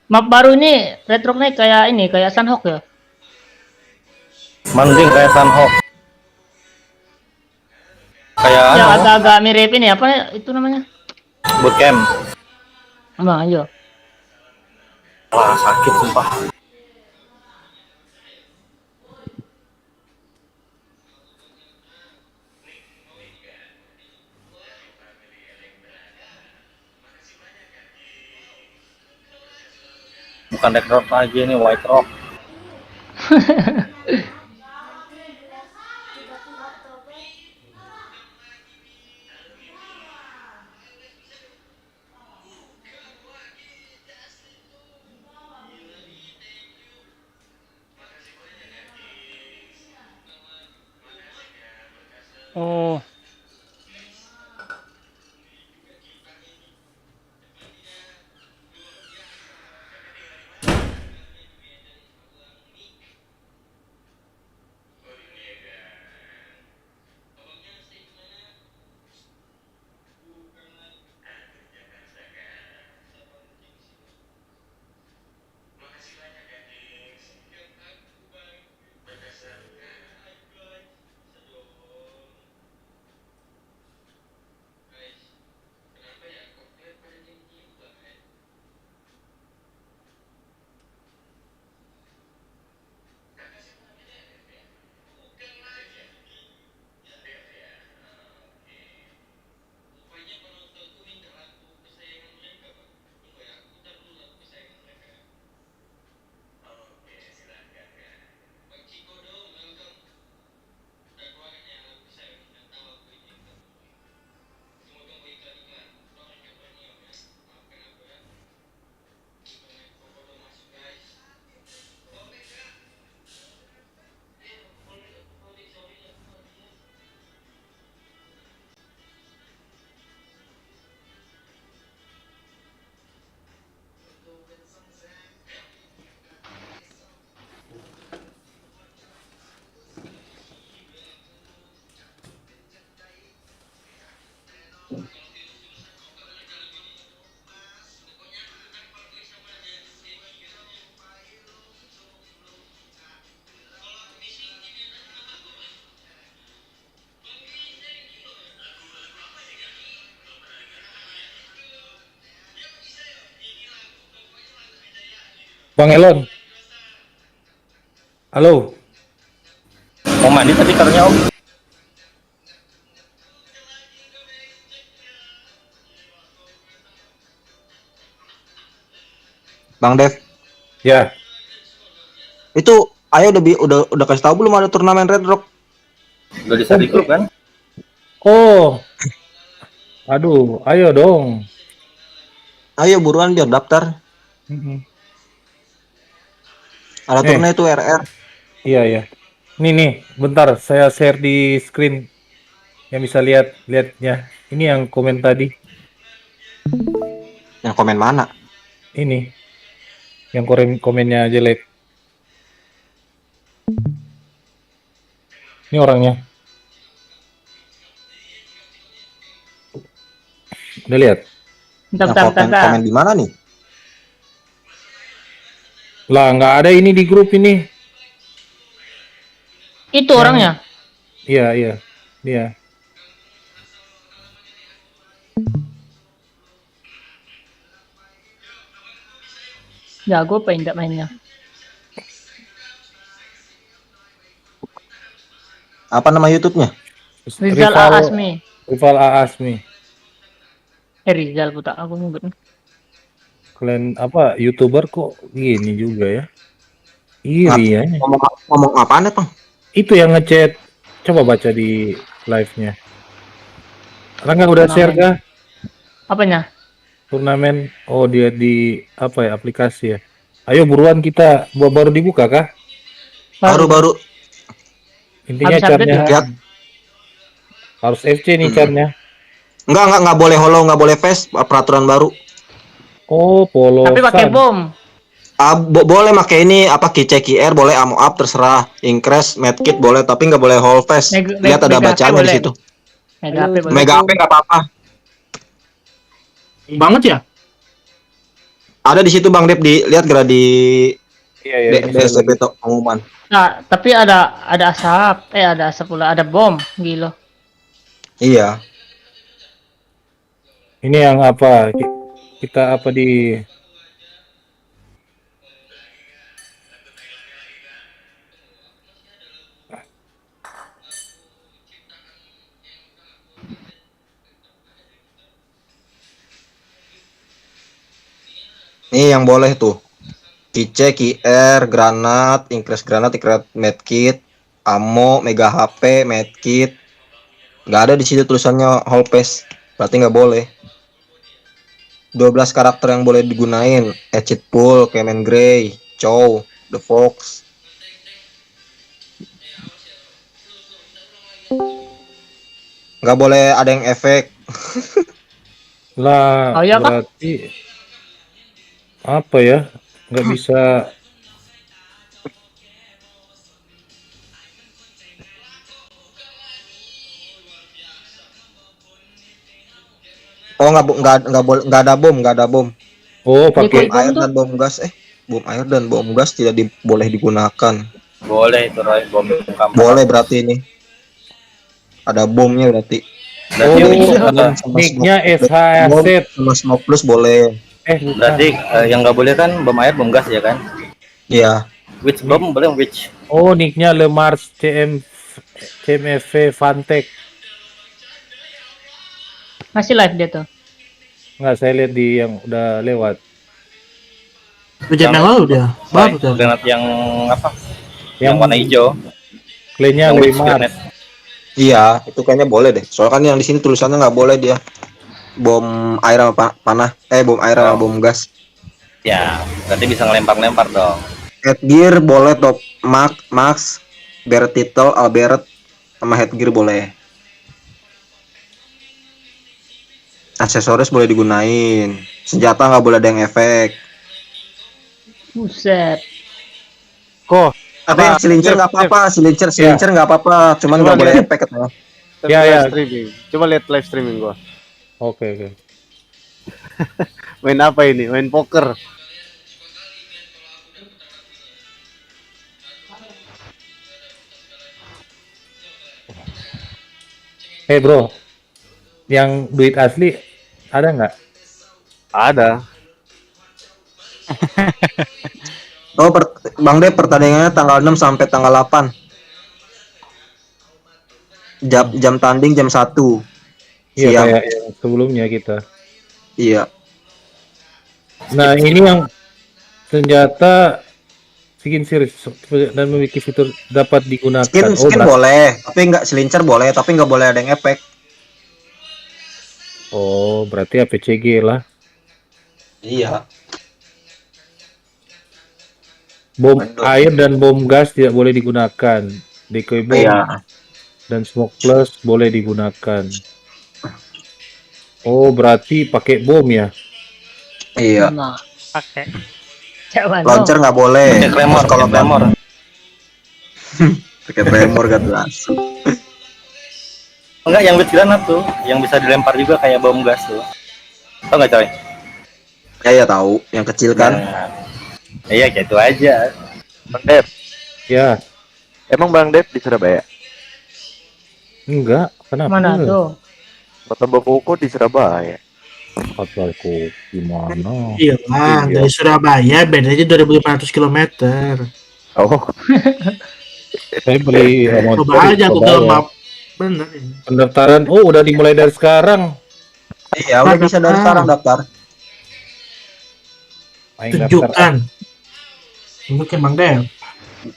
Speaker 3: Map baru ini retroknya kayak ini, kayak Sunhawk ya.
Speaker 2: Mending kayak Sunhawk. Kayak
Speaker 3: Ya agak-agak mirip ini apa itu namanya?
Speaker 2: Bootcamp.
Speaker 3: Nah, iya.
Speaker 2: Wah, sakit sumpah. Bukan Red Rock lagi, ini White Rock.
Speaker 15: Oh.
Speaker 2: Bang Elon. Halo. Mau mandi tadi katanya Om.
Speaker 10: Bang Dev.
Speaker 2: Ya.
Speaker 10: Itu Ayo udah kasih tahu belum ada turnamen Red Rock?
Speaker 2: Udah di grup kan?
Speaker 14: Oh. Aduh, ayo dong.
Speaker 10: Ayo buruan biar daftar. Ada turnamen itu RR.
Speaker 14: Iya, iya. Nih, bentar saya share di screen. Yang bisa lihatnya. Ini yang komen tadi.
Speaker 10: Yang komen mana?
Speaker 14: Ini. Yang komennya jelek. Ini orangnya. Udah lihat?
Speaker 10: Komen di mana nih?
Speaker 14: Lah, nggak ada ini di grup ini.
Speaker 3: Itu orangnya.
Speaker 14: Iya. Dia.
Speaker 3: Jago apa enggak mainnya?
Speaker 10: Apa nama YouTube-nya?
Speaker 3: Rizal Aasmi.
Speaker 14: Rizal Aasmi.
Speaker 3: Rizal putak aku nyebut.
Speaker 16: Kalian apa YouTuber kok gini juga ya? Iri ya.
Speaker 10: Ngomong apaan ya, Bang?
Speaker 16: Itu yang ngechat. Coba baca di live-nya. Rangga udah share kah?
Speaker 3: Apanya?
Speaker 16: Turnamen. Oh, dia di apa ya? Aplikasi ya. Ayo buruan kita. Baru dibuka kah?
Speaker 10: Baru.
Speaker 16: Intinya
Speaker 3: Habis update
Speaker 16: caranya
Speaker 10: Lihat.
Speaker 16: harus FC nih caranya.
Speaker 10: Enggak boleh hollow, enggak boleh fast, peraturan baru.
Speaker 16: Oh, polosan.
Speaker 3: Tapi pakai bom.
Speaker 10: Boleh pakai ini apa KCQR, boleh ammo up terserah, increase medkit boleh, tapi nggak boleh hold fast. Lihat ada
Speaker 3: Mega
Speaker 10: bacaannya
Speaker 3: HP
Speaker 10: di situ.
Speaker 3: Mega HP boleh.
Speaker 10: Mega HP nggak apa-apa.
Speaker 14: Banget ya?
Speaker 10: Ada di situ Bang Dep, lihat gerak di
Speaker 16: Iya,
Speaker 10: DSP pengumuman.
Speaker 3: Nah, tapi ada asap. Ada asap pula, ada bom. Gila.
Speaker 10: Iya.
Speaker 16: Ini yang apa? Kita apa di
Speaker 10: Nih yang boleh tuh. Kice, QR, granat, increase medkit, ammo, mega HP, medkit. Nggak ada di situ tulisannya hold pass. Berarti nggak boleh. 12 karakter yang boleh digunain. Exit Pool, Kemen Grey, Chow, The Fox. Nggak boleh ada yang efek.
Speaker 16: lah
Speaker 3: Oh, iya, Kak?
Speaker 16: berarti apa ya? Nggak bisa.
Speaker 10: Oh nggak ada bom.
Speaker 16: Oh
Speaker 10: Bom
Speaker 16: pakai
Speaker 10: air dan bom gas. Bom air dan bom gas tidak boleh digunakan.
Speaker 2: Boleh itu Roy, bom kampung.
Speaker 10: Boleh berarti ini. Ada bomnya berarti.
Speaker 16: Oh, nicknya SHZ.
Speaker 10: Sama smoke plus boleh.
Speaker 2: Berarti yang nggak boleh kan bom air, bom gas ya kan?
Speaker 10: Iya.
Speaker 2: Which bom boleh which?
Speaker 16: Oh, nicknya Le Mars CMFV Fantek.
Speaker 3: Masih live dia tuh.
Speaker 16: Nggak, saya lihat di yang udah lewat.
Speaker 14: Hujan yang lalu dia. Baru tuh.
Speaker 2: Granat yang apa? Yang warna hijau.
Speaker 16: Klaynya Le Mars.
Speaker 10: Iya, itu kayaknya boleh deh. Soalnya kan yang di sini tulisannya nggak boleh dia. Bom air sama panah. Bom air sama bom gas.
Speaker 2: Ya, berarti bisa ngelempar-lempar dong.
Speaker 10: Headgear boleh top max, Barrett title, Albert sama headgear boleh. Aksesoris boleh digunain. Senjata nggak boleh ada yang efek.
Speaker 3: Buset.
Speaker 16: Kok?
Speaker 10: Tapi yang silincer nggak apa-apa, silincer nggak apa-apa, cuman nggak boleh efek katanya.
Speaker 11: Ya. Streaming. Coba lihat live streaming gua.
Speaker 16: Oke.
Speaker 11: Main apa ini? Main poker.
Speaker 16: Hey bro, yang duit asli ada nggak?
Speaker 11: Ada.
Speaker 10: Oh, Bang De, pertandingannya tanggal 6 sampai tanggal 8. Jam tanding jam 1.
Speaker 16: Iya,
Speaker 10: siang.
Speaker 16: kayak yang sebelumnya kita.
Speaker 10: Iya.
Speaker 16: Nah, ini yang senjata skin series dan memiliki fitur dapat digunakan.
Speaker 10: Skin boleh, tapi nggak silincer boleh, tapi nggak boleh ada yang efek.
Speaker 16: Oh, berarti APCG lah.
Speaker 10: Iya.
Speaker 16: Bom air dan bom gas tidak boleh digunakan. Decoy bom dan smoke plus boleh digunakan. Oh, berarti pakai bom ya?
Speaker 10: Iya.
Speaker 3: Nah, pakai. Jangan
Speaker 10: Launcher nggak boleh.
Speaker 2: Pakai tremor.
Speaker 10: Pakai tremor kan langsung.
Speaker 2: Enggak, yang with granat tuh, yang bisa dilempar juga kayak bom gas tuh. Tahu nggak coy?
Speaker 10: Ya tahu, yang kecil kan.
Speaker 2: Iya, gitu aja.
Speaker 11: Bang Dep.
Speaker 16: Ya.
Speaker 11: Emang Bang Dep di Surabaya?
Speaker 16: Enggak, kenapa?
Speaker 3: Mana tuh?
Speaker 11: Kota Bokoko di Surabaya.
Speaker 16: Kataku gimana?
Speaker 14: Iya lah, dari Surabaya bedanya 2.500 km.
Speaker 11: Oh.
Speaker 16: Saya beli motor.
Speaker 14: Coba aja Google Map. Bener ini.
Speaker 16: Pendaftaran, udah dimulai dari sekarang.
Speaker 10: Iya, udah bisa dari sekarang daftar.
Speaker 16: Aing daftar.
Speaker 14: Tunjukkan. Tunjukin Bang Del.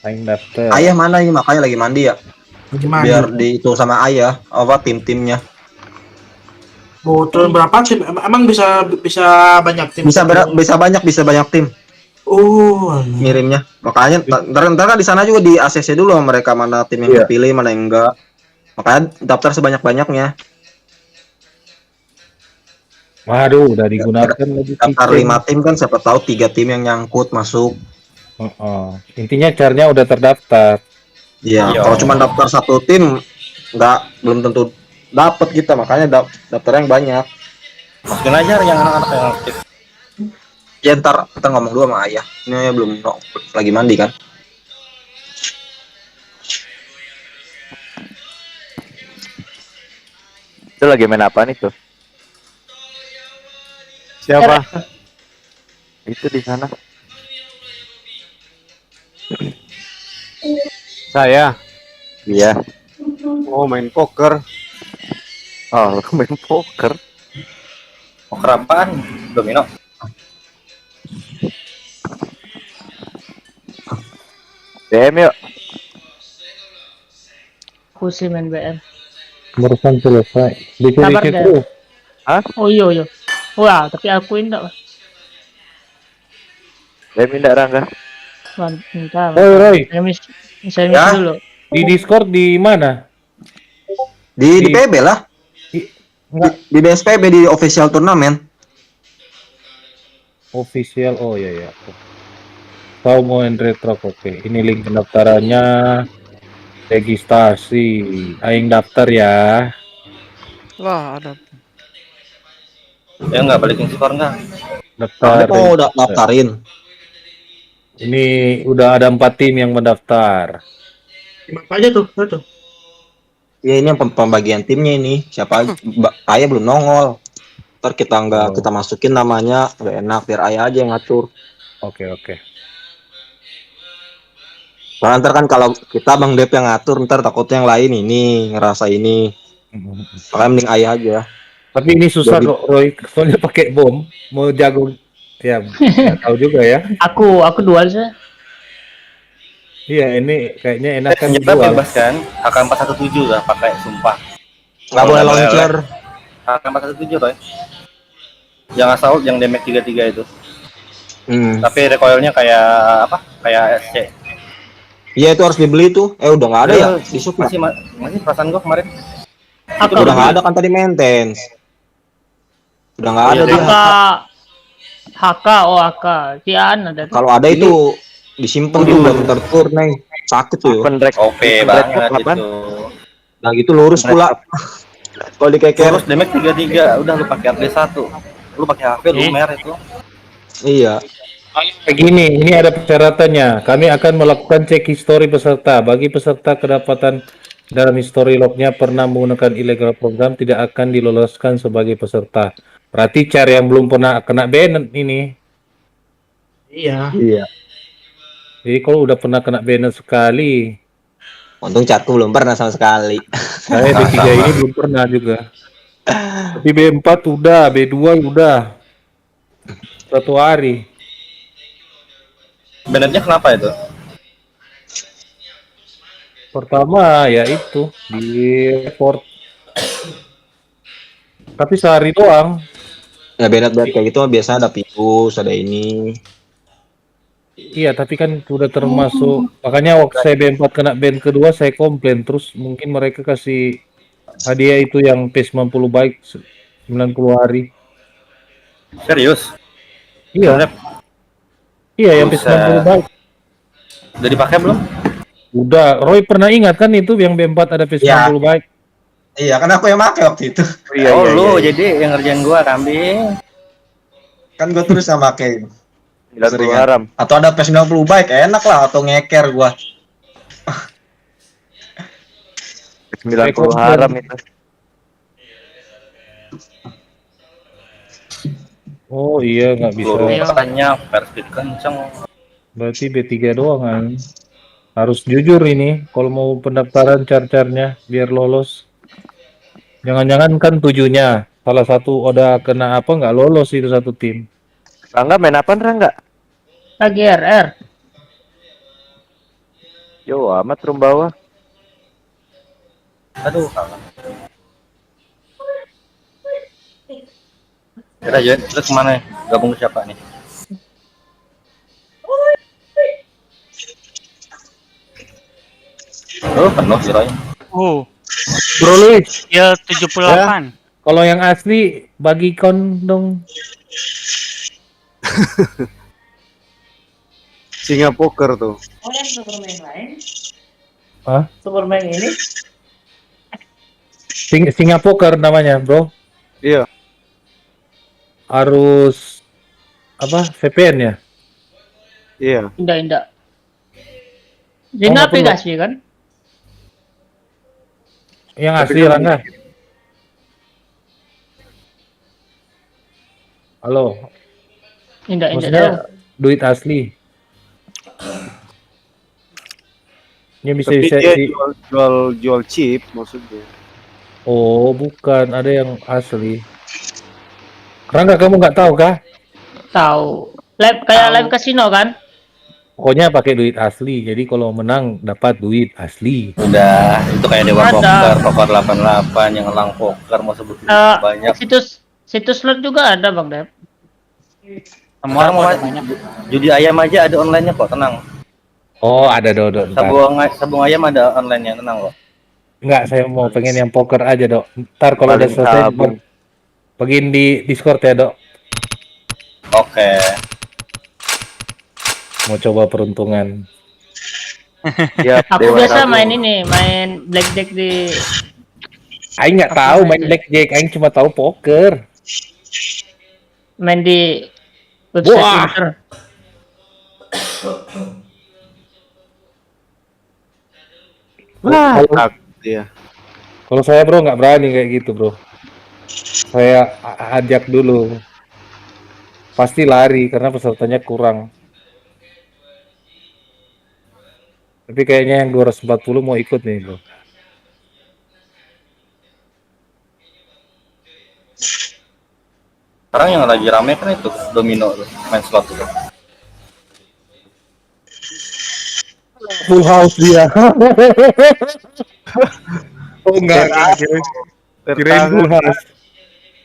Speaker 16: Aing daftar.
Speaker 10: Ayah mana ini? Makanya lagi mandi ya.
Speaker 14: Lagi mandi.
Speaker 10: Biar dihitung sama ayah apa tim-timnya.
Speaker 14: Mau turun berapa tim? Emang bisa banyak tim?
Speaker 10: Bisa banyak tim.
Speaker 14: Oh,
Speaker 10: ngirimnya. Makanya ntar kan di sana juga di ACC dulu sama mereka mana tim yang kepilih, mana yang enggak. Makanya daftar sebanyak-banyaknya.
Speaker 16: Waduh, udah digunakan lagi.
Speaker 10: Daftar 5 tim kan siapa tahu 3 tim yang nyangkut masuk.
Speaker 16: Intinya caranya udah terdaftar.
Speaker 10: Iya, kalau cuma daftar 1 tim belum tentu dapat kita, makanya daftar yang banyak.
Speaker 2: Masukin aja yang anak-anak yang aktif.
Speaker 10: Ya ntar kita ngomong dulu sama ayah. Ini ayah belum lagi mandi kan.
Speaker 11: Itu lagi main apa nih tuh?
Speaker 16: Siapa?
Speaker 11: Itu di sana. Saya. Iya.
Speaker 2: Oh, main poker.
Speaker 11: Oh, lu main poker.
Speaker 2: Poker apaan? Domino.
Speaker 11: DM yuk.
Speaker 3: Aku sih main BM.
Speaker 16: Barusan selesai.
Speaker 3: Sabar
Speaker 16: Dikit-dikit
Speaker 3: deh.
Speaker 16: tuh.
Speaker 11: Hah?
Speaker 3: Oh iya. Wah, tapi aku enggak.
Speaker 11: DM enggak Rangga.
Speaker 3: Bentar.
Speaker 16: Roy.
Speaker 3: Saya
Speaker 10: Ya?
Speaker 3: dulu.
Speaker 16: Di Discord di mana?
Speaker 10: Di PB lah. Di BSPB di official turnamen.
Speaker 16: Official. Oh ya. Mau and retro, oke. Ini link pendaftarannya. Registrasi. Aing daftar ya.
Speaker 4: Lah, ada.
Speaker 2: Ya nggak balikin skor nggak?
Speaker 16: Daftar.
Speaker 10: Mau daftarin.
Speaker 16: Ini udah ada 4 tim yang mendaftar.
Speaker 14: Tim apa aja tuh? Tuh.
Speaker 10: Ya ini yang pembagian timnya ini. Siapa aja? Ayah belum nongol. Ntar kita masukin namanya, nggak enak biar ayah aja yang ngatur.
Speaker 16: Oke.
Speaker 10: Soalnya ntar kan kalau kita Bang Dep yang ngatur, ntar takutnya yang lain ini ngerasa ini. Makanya mending ayah aja.
Speaker 16: Tapi ini susah kok, Roy. Soalnya pakai bom. Mau jago. Ya, nggak tahu juga ya.
Speaker 3: Aku dual sih.
Speaker 16: Iya, ini kayaknya enak kan
Speaker 2: Kita
Speaker 16: dual.
Speaker 2: bebas kan? AK417 lah pakai, sumpah.
Speaker 10: Nggak boleh launcher.
Speaker 2: AK417 Roy. Yang assault, yang damage 33 itu. Tapi recoilnya kayak apa? Kayak SC.
Speaker 10: Iya itu harus dibeli tuh. Udah nggak ada ya di shop
Speaker 2: masih perasaan gua kemarin.
Speaker 10: Itu udah nggak ada kan tadi maintenance. Udah nggak ada dia.
Speaker 3: HK, AK, Tian ada.
Speaker 10: Kalau ada itu disimpan tuh udah bentar tur neng. Sakit tuh.
Speaker 2: OP banget itu.
Speaker 10: Nah gitu lurus pula. Kalau dikeker
Speaker 2: lurus damage 33, udah lu pakai HP 1. Lu pakai HP lu merah itu.
Speaker 10: Iya.
Speaker 16: Kayak gini, ini ada persyaratannya. Kami akan melakukan cek histori peserta. Bagi peserta kedapatan dalam history lognya pernah menggunakan illegal program tidak akan diloloskan sebagai peserta. Berarti cara yang belum pernah kena ban ini.
Speaker 14: Iya.
Speaker 16: Jadi kalau udah pernah kena ban sekali.
Speaker 10: Untung catku belum pernah sama sekali.
Speaker 16: Saya B3 ini belum pernah juga. Tapi B4 udah, B2 udah. 1 hari.
Speaker 2: Bannernya kenapa itu?
Speaker 16: Pertama ya itu di report. Tapi sehari doang.
Speaker 10: Ya beda kayak gitu biasanya ada virus, ada ini.
Speaker 16: Iya, tapi kan udah termasuk. Makanya waktu saya B4 kena ban kedua saya komplain, terus mungkin mereka kasih hadiah itu yang P90 baik 90 hari.
Speaker 2: Serius?
Speaker 16: Iya. Iya, yang P90 baik.
Speaker 2: Udah dipakai belum?
Speaker 16: Udah. Roy pernah ingat kan itu yang B4 ada P90 baik?
Speaker 10: Iya, kan aku yang pakai waktu itu.
Speaker 2: Jadi yang ngerjain gua kambing.
Speaker 10: Kan gua terus sama pakai.
Speaker 11: Haram.
Speaker 10: Atau ada P90 baik, enak lah atau ngeker gua.
Speaker 11: 90 haram itu.
Speaker 16: Oh iya, nggak bisa.
Speaker 2: Makanya speed kenceng.
Speaker 16: Berarti B3 doang kan. Harus jujur ini kalau mau pendaftaran car-carnya biar lolos. Jangan-jangan kan 7-nya salah satu udah kena apa nggak lolos itu satu tim.
Speaker 11: Rangga main apa Rangga?
Speaker 3: Lagi RR.
Speaker 11: Yo, amat rum bawah.
Speaker 2: Aduh, salah. Kira aja, terus kemana? Gabung ke siapa nih? Oh, penuh sih Roy.
Speaker 15: Oh,
Speaker 16: Bro Luis,
Speaker 15: ya 78.
Speaker 16: kalau yang asli bagi kon dong.
Speaker 11: Singa poker tuh.
Speaker 3: Oh, yang Superman lain?
Speaker 16: Hah?
Speaker 3: Superman ini?
Speaker 16: Singa Poker namanya, bro.
Speaker 11: Iya.
Speaker 16: Harus apa? VPN ya?
Speaker 11: Iya.
Speaker 3: Indah.
Speaker 16: Oh,
Speaker 3: Ini
Speaker 16: nggak perlu.
Speaker 3: aplikasi kan?
Speaker 16: Yang
Speaker 11: Tapi
Speaker 16: asli
Speaker 11: kan
Speaker 16: Rangga. Halo,
Speaker 3: Indah
Speaker 16: maksudnya
Speaker 3: tahu.
Speaker 16: duit asli. Ini bisa
Speaker 11: Tapi
Speaker 16: bisa
Speaker 11: dia
Speaker 16: di...
Speaker 11: jual chip maksudnya.
Speaker 16: Oh, bukan, ada yang asli. Rangga, kamu nggak tahu kah?
Speaker 3: Tahu. Live kasino kan?
Speaker 16: Pokoknya pakai duit asli. Jadi kalau menang dapat duit asli.
Speaker 2: Udah, itu kayak Dewa
Speaker 3: Ada.
Speaker 2: Poker 88 yang elang poker mau sebutin banyak.
Speaker 3: Situs slot juga ada Bang Dep.
Speaker 2: Semua judi ayam aja ada online-nya kok, tenang.
Speaker 16: Oh, ada Dodo.
Speaker 2: Sabung ayam ada online-nya, tenang kok.
Speaker 16: Enggak, saya mau pengen yang poker aja, Dok. Ntar kalau udah
Speaker 11: Paling
Speaker 16: selesai,
Speaker 11: sabung.
Speaker 16: bagiin di Discord ya, Dok.
Speaker 2: Oke.
Speaker 16: Mau coba peruntungan.
Speaker 11: Siap,
Speaker 3: Aku
Speaker 11: Dewa
Speaker 3: biasa
Speaker 11: Sabung.
Speaker 3: main ini, main blackjack di
Speaker 16: Aing nggak tahu main blackjack, Aing cuma tahu poker.
Speaker 3: main di website
Speaker 16: Wah.
Speaker 3: Inter.
Speaker 16: Wah.
Speaker 11: Iya.
Speaker 16: Kalau saya bro nggak berani kayak gitu bro. Saya ajak dulu. Pasti lari karena pesertanya kurang. Tapi kayaknya yang 240 mau ikut nih bro.
Speaker 2: Sekarang yang lagi rame kan itu domino tuh, main slot tuh.
Speaker 16: Full house dia. Oh enggak, kirain full house.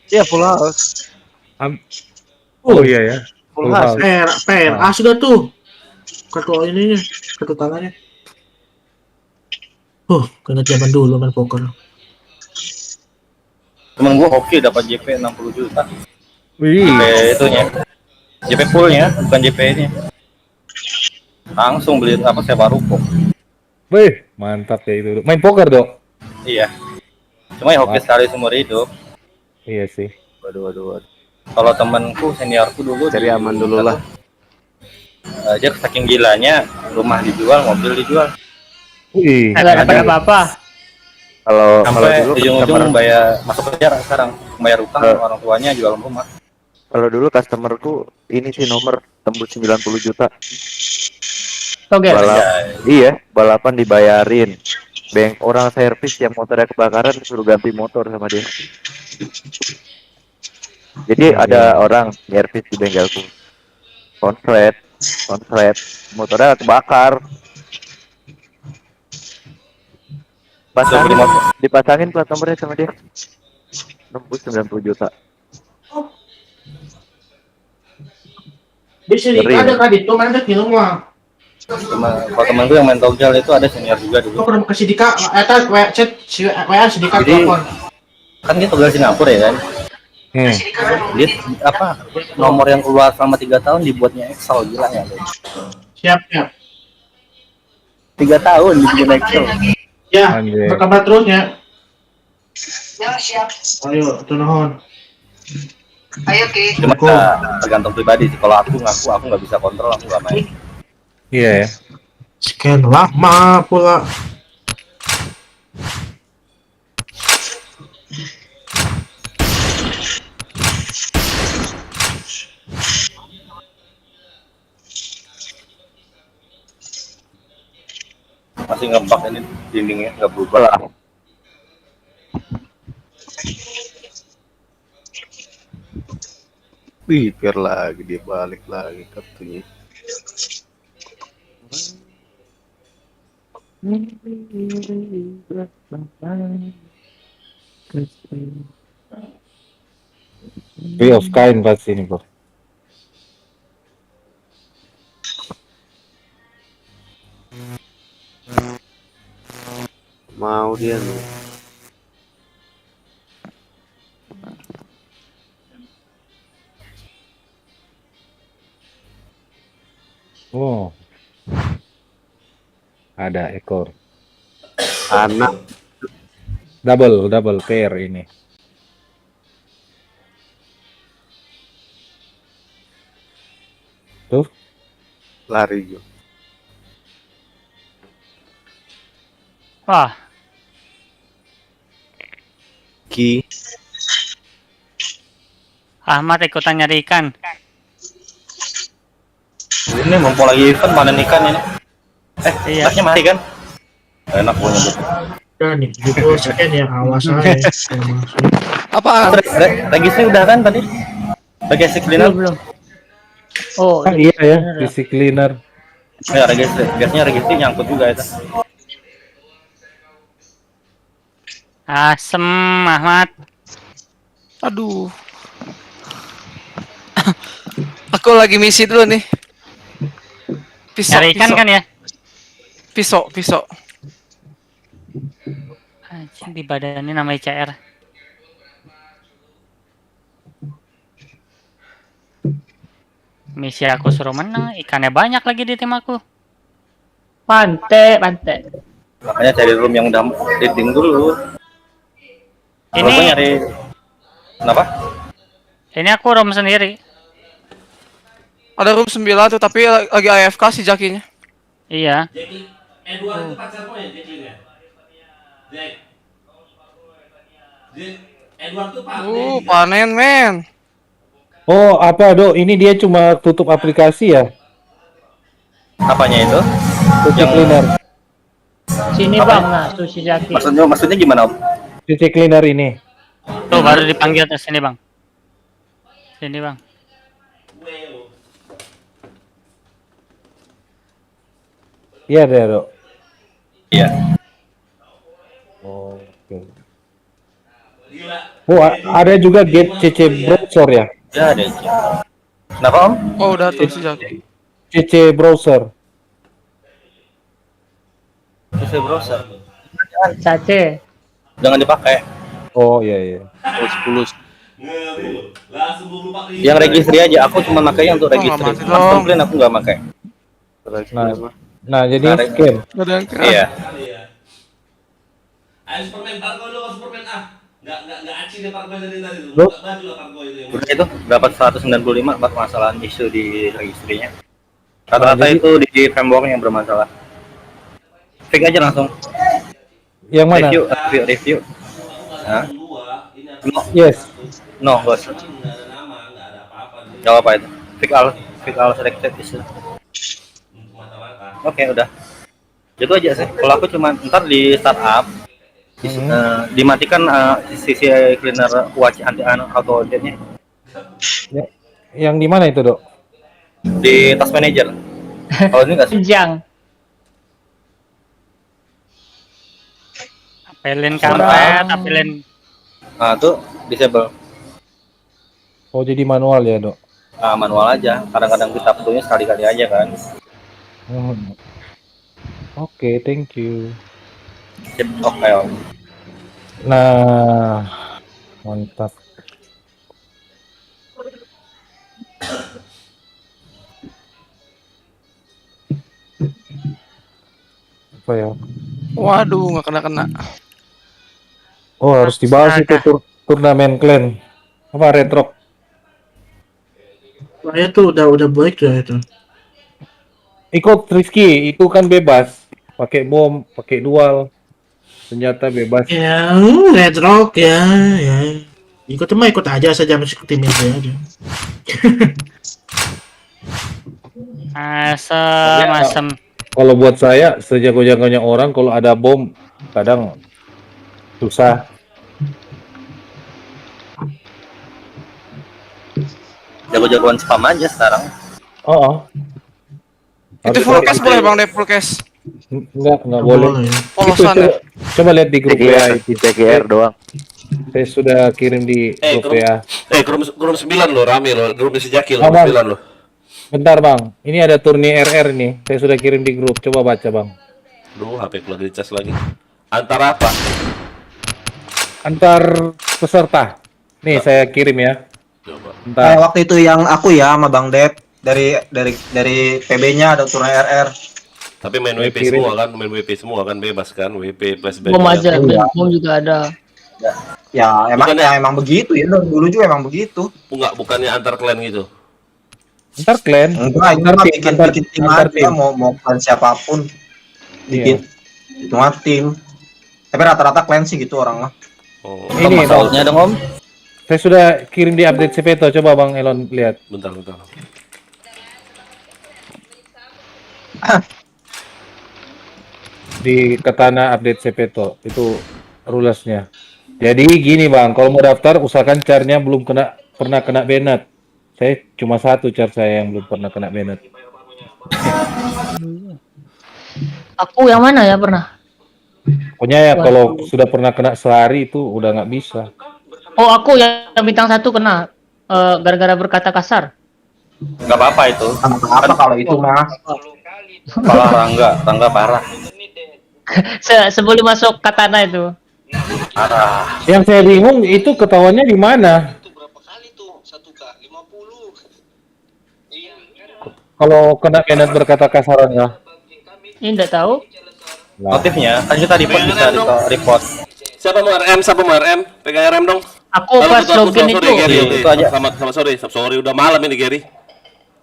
Speaker 11: Iya, full house.
Speaker 16: Oh iya ya.
Speaker 11: Full house.
Speaker 14: PRA sudah tuh. Kartu ininya, kartu tangannya. Kena zaman dulu main poker.
Speaker 2: Temen gua oke dapat JP 60 juta.
Speaker 16: Wih.
Speaker 2: JP itunya. JP poolnya, bukan JP-nya. Langsung beli apa sewa ruko.
Speaker 16: Wih, mantap ya itu. Main poker, Dok?
Speaker 2: Iya. Cuma ya hoki sekali seumur hidup.
Speaker 16: Iya sih.
Speaker 2: Waduh. Kalau temanku seniorku dulu
Speaker 11: Cari aman dulu lah.
Speaker 2: Dia saking gilanya rumah dijual, mobil dijual.
Speaker 16: Wih.
Speaker 3: Nggak dapat apa-apa.
Speaker 11: Kalau
Speaker 2: Sampai
Speaker 11: dulu
Speaker 2: ujung-ujung bayar masuk penjara sekarang, bayar utang orang tuanya jual rumah.
Speaker 11: kalau dulu customerku ini sih nomor tembus 90 juta.
Speaker 3: Oke.
Speaker 11: Iya, balapan dibayarin. Bank orang servis yang motornya kebakaran disuruh ganti motor sama dia. Jadi ada orang servis di bengkelku. Konslet, motornya kebakar. Dipasangin plat nomornya sama dia. Nembus 90 juta.
Speaker 14: Di sini ada kan itu main di rumah.
Speaker 2: Kalau temen gue yang main Togjal itu ada senior juga dulu.
Speaker 14: Kau pernah kasih Dika, chat si WA si Dika telepon.
Speaker 2: Kan dia Togjal Singapura ya kan. Dia apa nomor yang keluar selama 3 tahun dibuatnya Excel, gila ya.
Speaker 14: Siap.
Speaker 2: 3 tahun dibikin Excel.
Speaker 14: Ya, berkabar terus ya. Siap. Ayo, tunuhun. Ayo Ki.
Speaker 2: Cuma tergantung pribadi sih. Kalau aku nggak bisa kontrol, aku nggak main.
Speaker 16: Iya ya.
Speaker 14: Sekian lama pula.
Speaker 2: Masih ngebug ini dindingnya nggak berubah lah.
Speaker 11: Wih, biar lagi dia balik lagi kartunya.
Speaker 16: Three of Kind pasti ini bro.
Speaker 11: Mau dia nih.
Speaker 16: Oh, ada ekor.
Speaker 11: Anak.
Speaker 16: Double pair ini. Tuh,
Speaker 11: Lari juga.
Speaker 15: Wah,
Speaker 11: Ki.
Speaker 15: Ahmad ikutan nyari ikan.
Speaker 2: Ini mumpung lagi event panen ikan ini.
Speaker 15: Iya.
Speaker 2: Ikannya mati kan? Enak punya tuh.
Speaker 14: Udah nih, 70% ya, awas aja.
Speaker 4: Apaan?
Speaker 2: Regisnya udah kan tadi? Registry cleaner?
Speaker 3: Belum. Oh,
Speaker 16: iya ya, fisik cleaner.
Speaker 2: Ya, biasanya registry nyangkut juga itu.
Speaker 15: Asem, Ahmad.
Speaker 4: Aduh. Aku lagi misi dulu nih. Pisau,
Speaker 15: Nyari ikan
Speaker 4: pisau.
Speaker 15: kan ya?
Speaker 4: Pisau.
Speaker 15: Anjing, di badannya namanya CR. Misi aku suruh menang, ikannya banyak lagi di tim aku.
Speaker 3: Pantai.
Speaker 2: Makanya cari room yang udah leading dulu.
Speaker 15: Ini
Speaker 2: Gua nyari kenapa?
Speaker 15: Ini aku roam sendiri.
Speaker 4: Ada room 9 tuh, tapi lagi AFK si Jakinya.
Speaker 15: Iya.
Speaker 1: Edward itu pacarmu ya, Jacqueline ya? Jack. Edward tuh panen.
Speaker 4: Panen men.
Speaker 16: Oh, apa Dok? Ini dia cuma tutup aplikasi ya?
Speaker 2: Apanya itu?
Speaker 16: Fisik cleaner.
Speaker 3: Sini bang, nah sushi jaki.
Speaker 2: Maksudnya gimana Om?
Speaker 16: Fisik cleaner ini.
Speaker 15: Tuh baru dipanggil ke sini bang. Sini bang.
Speaker 16: Iya deh Dok.
Speaker 2: Iya.
Speaker 16: Oke. Oh, ada juga Get CC Browser ya?
Speaker 2: Ya ada. Kenapa Om?
Speaker 4: Oh udah tuh si Jaki.
Speaker 16: CC Browser.
Speaker 2: CC browser.
Speaker 3: Cace.
Speaker 2: Jangan dipakai.
Speaker 16: Oh iya.
Speaker 2: Plus. Yang registry aja, aku cuma makainya untuk registry. Custom clean aku nggak pakai.
Speaker 16: Nah jadi scan.
Speaker 2: Iya.
Speaker 1: Ayo Superman, Pargo lu, Superman ah. Nggak aci deh Pargo dari tadi tuh.
Speaker 16: Loh?
Speaker 1: Nggak baju lah Pargo itu yang
Speaker 2: Udah itu dapat 195 buat masalah isu di registrinya. Rata-rata
Speaker 16: Nah, jadi-
Speaker 2: itu di framework yang bermasalah. Fix aja langsung.
Speaker 16: Yang mana?
Speaker 2: Review. Hah?
Speaker 16: Yes.
Speaker 2: No, bos. Gak apa itu. Fix all selected isu. Oke, udah. Itu aja sih. Kalau aku cuma ntar di startup dimatikan sisi cleaner watch anti auto update-nya
Speaker 16: Yang di mana itu Dok?
Speaker 2: di task manager. Kalau ini nggak sih?
Speaker 3: Jang.
Speaker 15: Apelin kampret, apelin.
Speaker 2: Nah, tuh disable.
Speaker 16: Oh jadi manual ya Dok?
Speaker 2: Nah, manual aja. Kadang-kadang kita butuhnya sekali-kali aja kan.
Speaker 16: Oke, thank you.
Speaker 2: Sip, oke.
Speaker 16: Nah, mantap. Apa ya?
Speaker 4: Waduh, nggak kena.
Speaker 16: Oh harus dibahas itu turnamen clan. Apa retro?
Speaker 14: Saya tuh udah baik ya itu.
Speaker 16: Ikut Rizky, itu kan bebas. Pakai bom, pakai dual. Senjata bebas.
Speaker 14: Ya, Red Rock ya. Ikut aja saja masuk tim itu aja.
Speaker 15: Asem.
Speaker 16: Kalau buat saya, sejago-jagonya orang kalau ada bom, kadang susah.
Speaker 2: Jago-jagoan spam aja sekarang.
Speaker 16: Oh.
Speaker 4: Itu full case boleh bang deh, full case.
Speaker 16: Enggak boleh. Itu
Speaker 4: Polosan ya.
Speaker 16: coba lihat di grup WA itu.
Speaker 11: CGR doang.
Speaker 16: Saya sudah kirim di grup WA.
Speaker 1: Grup 9 lo rame lo, grup si Jaki lo,
Speaker 16: Bang.
Speaker 1: 9 lo.
Speaker 16: Bentar bang, ini ada turni RR nih. Saya sudah kirim di grup. Coba baca bang.
Speaker 1: Duh, HP ku lagi dicas lagi. Antara apa?
Speaker 16: Antar peserta. Nih saya kirim ya.
Speaker 1: Coba.
Speaker 10: Kayak waktu itu yang aku ya sama Bang Dep dari PB-nya ada turun RR.
Speaker 1: Tapi main WP semua kan, main WP semua kan bebas kan, WP flashback.
Speaker 3: Bom aja, bom juga ada.
Speaker 10: Ya emang begitu ya, dulu juga emang begitu.
Speaker 1: Enggak, bukannya antar klan gitu.
Speaker 16: Antar klan.
Speaker 10: Enggak, itu mah bikin tim aja, mau klan siapapun. Bikin itu mah tim. Tapi rata-rata klan sih gitu orang mah.
Speaker 1: Oh.
Speaker 2: Ini masalahnya dong Om.
Speaker 16: Saya sudah kirim di update CPTO. Coba Bang Elon lihat.
Speaker 1: Bentar.
Speaker 16: Di Katana update CPTO itu rulesnya. Jadi gini Bang, kalau mau daftar usahakan carnya belum pernah kena banned. Saya cuma satu car saya yang belum pernah kena banned.
Speaker 3: Aku yang mana ya pernah?
Speaker 16: Pokoknya ya kalau sudah pernah kena sehari itu udah nggak bisa.
Speaker 3: Oh, aku yang bintang 1 kena gara-gara berkata kasar.
Speaker 2: Nggak apa-apa itu.
Speaker 10: Apa kalau itu mah?
Speaker 2: Parah tangga parah.
Speaker 3: Sebelum masuk katana itu.
Speaker 2: Parah.
Speaker 16: Yang saya bingung itu ketahuannya di mana? Kalau kena banned berkata kasaran ya?
Speaker 3: Ini enggak tahu.
Speaker 2: Notifnya kan kita report bisa report.
Speaker 1: Siapa mau RM? Pegang RM dong.
Speaker 3: Aku pas login itu.
Speaker 1: Itu aja. Selamat sore. Udah malam ini Gary.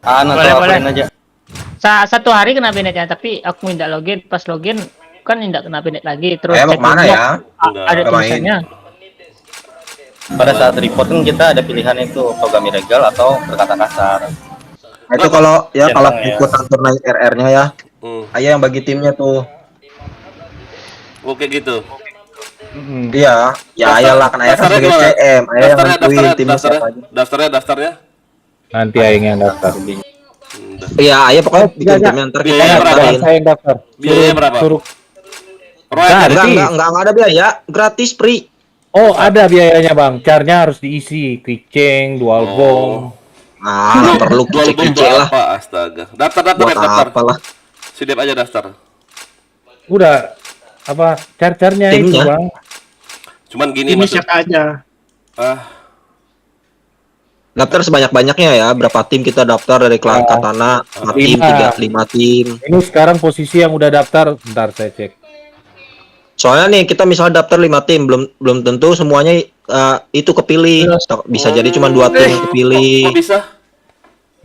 Speaker 3: Boleh. Aja. Satu hari kena bannednya, tapi aku minta login. Pas login kan tidak kena banned lagi. Terus
Speaker 10: mau mana ya?
Speaker 3: Ada tulisannya.
Speaker 2: Pada saat report kan kita ada pilihan itu Togami legal atau berkata kasar.
Speaker 10: Itu kalau ikutan turnamen RR-nya ya. Ayah yang bagi timnya tuh.
Speaker 1: Oke gitu.
Speaker 10: Iya, ya ayalah kan ayah sebagai CM, ayah yang nentuin timnya siapa aja.
Speaker 1: Daftarnya.
Speaker 16: Nanti ayah yang daftar.
Speaker 10: Iya, ayah pokoknya bikin timnya ntar kita daftarin.
Speaker 16: Saya yang daftar.
Speaker 1: Biayanya berapa?
Speaker 10: Enggak ada biaya, gratis free.
Speaker 16: Oh, ada biayanya Bang. Carnya harus diisi, quick change, dual bomb.
Speaker 10: Nggak perlu kece-kece lah.
Speaker 1: Astaga. Daftar.
Speaker 10: Apalah.
Speaker 1: Sidep aja daftar.
Speaker 16: Udah apa car-carnya itu Bang.
Speaker 1: Cuman gini
Speaker 14: ini siap aja.
Speaker 10: Daftar sebanyak-banyaknya ya. Berapa tim kita daftar dari klan Katana? 4 tim, 5 tim.
Speaker 16: Ini sekarang posisi yang udah daftar. Bentar saya cek.
Speaker 10: Soalnya nih kita misalnya daftar 5 tim, belum tentu semuanya itu kepilih. Bisa jadi cuma 2 tim yang kepilih.
Speaker 1: Kok bisa?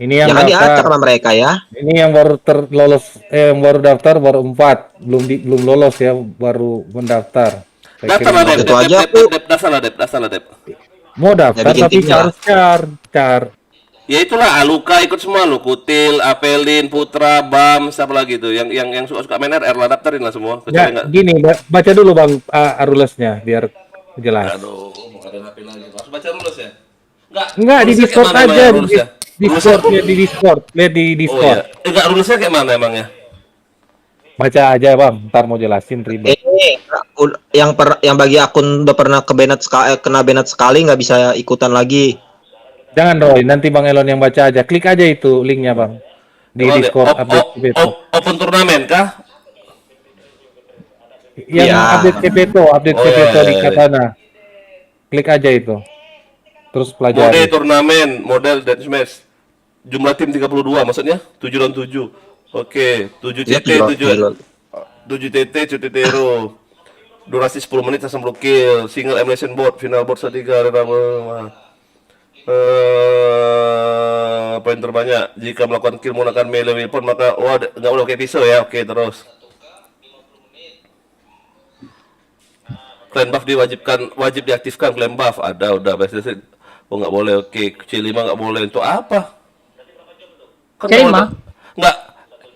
Speaker 16: Ini yang
Speaker 10: kan diacak sama mereka ya.
Speaker 16: Ini yang baru lolos, yang baru daftar baru 4, belum lolos ya, baru mendaftar.
Speaker 1: Daftar lah Dep.
Speaker 16: Mau daftar tapi harus car.
Speaker 1: Ya itulah Aluka ikut semua lo, Kutil, Apelin, Putra, Bam, siapa lagi tuh yang suka main RR lah daftarin lah semua.
Speaker 16: Gini, baca dulu Bang rulesnya biar jelas.
Speaker 1: Aduh, mau ada HP lagi. Harus baca rules ya?
Speaker 16: Enggak di Discord aja. Discord. Lihat di Discord.
Speaker 1: Oh, iya. Enggak rulesnya kayak mana emangnya?
Speaker 16: Baca aja Bang, ntar mau jelasin ribet.
Speaker 10: Yang bagi akun udah pernah kena banned sekali nggak bisa ikutan lagi.
Speaker 16: Jangan Roy, nanti Bang Elon yang baca aja. Klik aja itu linknya Bang. Di Discord update
Speaker 1: Open turnamen kah?
Speaker 16: Yang update CPTO di Katana. Klik aja itu. Terus pelajari.
Speaker 1: Mode turnamen, model deathmatch. Jumlah tim 32, maksudnya 7 lawan 7. Oke, 7 CT, 7 TT, 7 TTRO. Durasi 10 menit langsung kill. Single elimination board, final board 3 poin terbanyak. Jika melakukan kill menggunakan melee weapon maka nggak boleh pakai pisau ya. Oke, terus. Clan buff wajib diaktifkan. Clan buff ada udah biasa. Oh nggak boleh. Oke, C5 nggak boleh. Untuk apa? Kan
Speaker 3: C5?
Speaker 1: Nggak.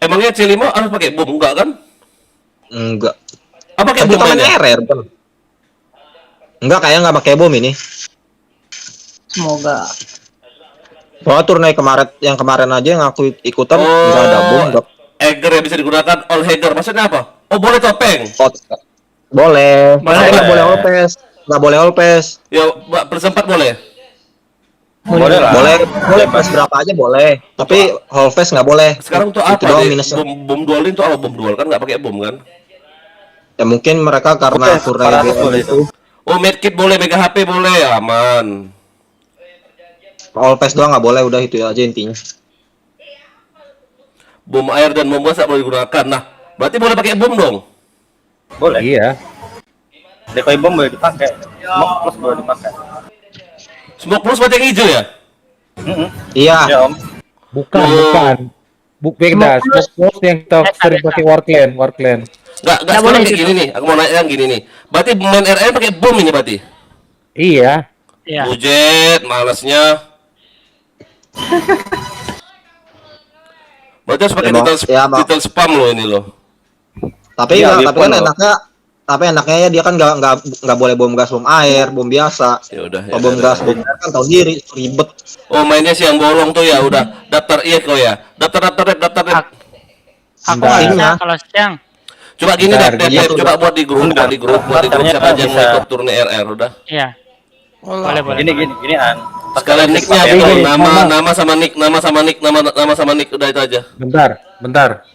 Speaker 1: Emangnya C5 harus pakai bom enggak kan?
Speaker 10: Enggak.
Speaker 1: Apa pakai bom
Speaker 10: RR kan? Enggak, kayak nggak pakai bom ini.
Speaker 3: Semoga.
Speaker 10: Wah, turnamen kemarin aja yang aku ikutan nggak ada bom.
Speaker 1: Eger yang bisa digunakan all Heger. Maksudnya apa? Oh, boleh topeng.
Speaker 13: Boleh.
Speaker 1: Boleh.
Speaker 13: Tapi nggak boleh all pass. Nggak boleh all pass.
Speaker 1: Ya, bersempat boleh.
Speaker 2: Boleh lah.
Speaker 13: Boleh pas berapa aja boleh. Tapi all pass nggak boleh.
Speaker 1: Sekarang untuk
Speaker 13: Itu
Speaker 1: apa?
Speaker 13: doang
Speaker 1: Deh?
Speaker 13: minusnya.
Speaker 1: Bom dual itu apa bom dual kan nggak pakai bom kan?
Speaker 13: Ya mungkin mereka karena kurang itu.
Speaker 1: Oh, medkit boleh, mega HP boleh, aman.
Speaker 13: All pass doang nggak boleh, udah itu aja intinya.
Speaker 1: Bom air dan bom gas tak boleh digunakan. Nah, berarti boleh pakai bom dong?
Speaker 2: Boleh.
Speaker 16: Iya.
Speaker 2: Decoy bom boleh dipakai. Smoke plus boleh dipakai.
Speaker 1: Smoke plus berarti yang hijau ya?
Speaker 13: Iya.
Speaker 2: Ya, Om.
Speaker 16: Bukan. Beda. Smoke plus yang kita sering pakai Warclan.
Speaker 1: Nggak sekarang kayak gini nih. Aku mau nanya yang gini nih. Berarti main RR pakai bom ini berarti?
Speaker 16: Iya.
Speaker 1: Bujet, malasnya. Berarti harus pakai detail spam loh ini loh.
Speaker 13: Tapi enaknya ya dia kan nggak boleh bom gas, bom air, bom biasa.
Speaker 1: Ya udah.
Speaker 13: Kalau bom gas, bom air kan tahu diri ribet.
Speaker 1: Oh, mainnya sih yang bolong tuh ya udah. Daftar kok ya. Daftar.
Speaker 15: Aku nggak bisa kalau siang.
Speaker 1: Coba gini deh, coba buat di grup siapa aja yang mau ikut turun RR udah.
Speaker 15: Iya. Boleh.
Speaker 2: Gini An.
Speaker 1: Sekalian nicknya tuh, nama sama nick udah itu aja.
Speaker 16: Bentar.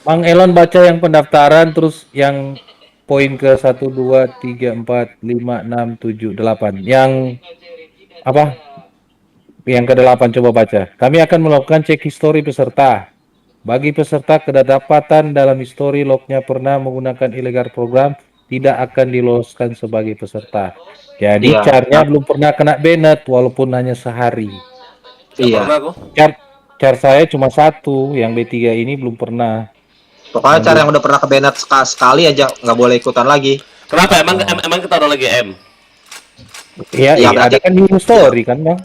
Speaker 16: Bang Elon baca yang pendaftaran terus yang poin ke 1 2 3 4 5 6 7 8. Yang apa? Yang ke-8 coba baca. Kami akan melakukan cek histori peserta. Bagi peserta kedapatan dalam history lognya pernah menggunakan illegal program tidak akan diloloskan sebagai peserta. Jadi carnya belum pernah kena banned walaupun hanya sehari.
Speaker 13: Iya.
Speaker 16: Car saya cuma 1, yang B3 ini belum pernah.
Speaker 13: Pokoknya cara yang udah pernah ke banned sekali aja nggak boleh ikutan lagi.
Speaker 1: Kenapa? Emang kita udah lagi M?
Speaker 16: Iya, ada kan di history kan, Bang?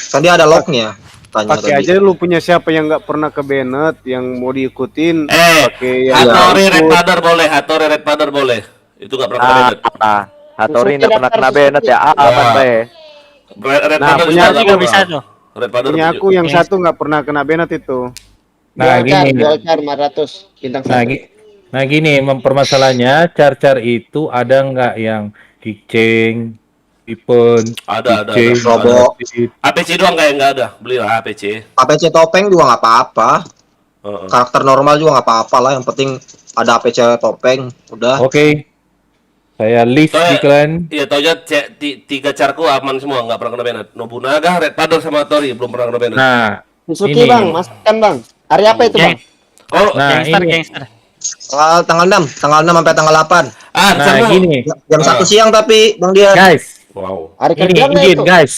Speaker 13: Kan dia ada lognya.
Speaker 9: Pakai aja lu punya siapa yang nggak pernah ke banned yang mau diikutin. Pakai
Speaker 1: Hattori Red Padder boleh. Itu nggak pernah kena banned.
Speaker 11: Hattori nggak pernah kena banned ya, aman be.
Speaker 9: Nah, punya aku
Speaker 15: juga bisa tuh.
Speaker 9: Punya aku yang satu nggak pernah kena banned itu.
Speaker 16: Nah, gini.
Speaker 13: Golkar 500 bintang 1.
Speaker 16: Nah, gini permasalahannya, car itu ada nggak yang kiceng, Ipon,
Speaker 1: ada.
Speaker 13: Robok.
Speaker 1: APC doang kayak nggak ada. Belilah APC.
Speaker 13: APC topeng juga nggak apa-apa. Karakter normal juga nggak apa-apa lah. Yang penting ada APC topeng. Udah.
Speaker 16: Oke. Saya list di kalian.
Speaker 1: Iya, tau aja 3 carku aman semua, nggak pernah kena banned. Nobunaga, Red Padder sama Hattori belum pernah kena banned.
Speaker 16: Nah,
Speaker 13: Suzuki
Speaker 16: ini.
Speaker 13: Bang, masukkan Bang. Hari apa itu Bang?
Speaker 15: Gangster.
Speaker 13: Tanggal 6 sampai tanggal 8.
Speaker 16: Nah, gini.
Speaker 13: Jam 1 siang tapi Bang dia.
Speaker 16: Guys.
Speaker 1: Wow.
Speaker 13: Hari
Speaker 16: Ini
Speaker 13: kerja
Speaker 16: izin, guys.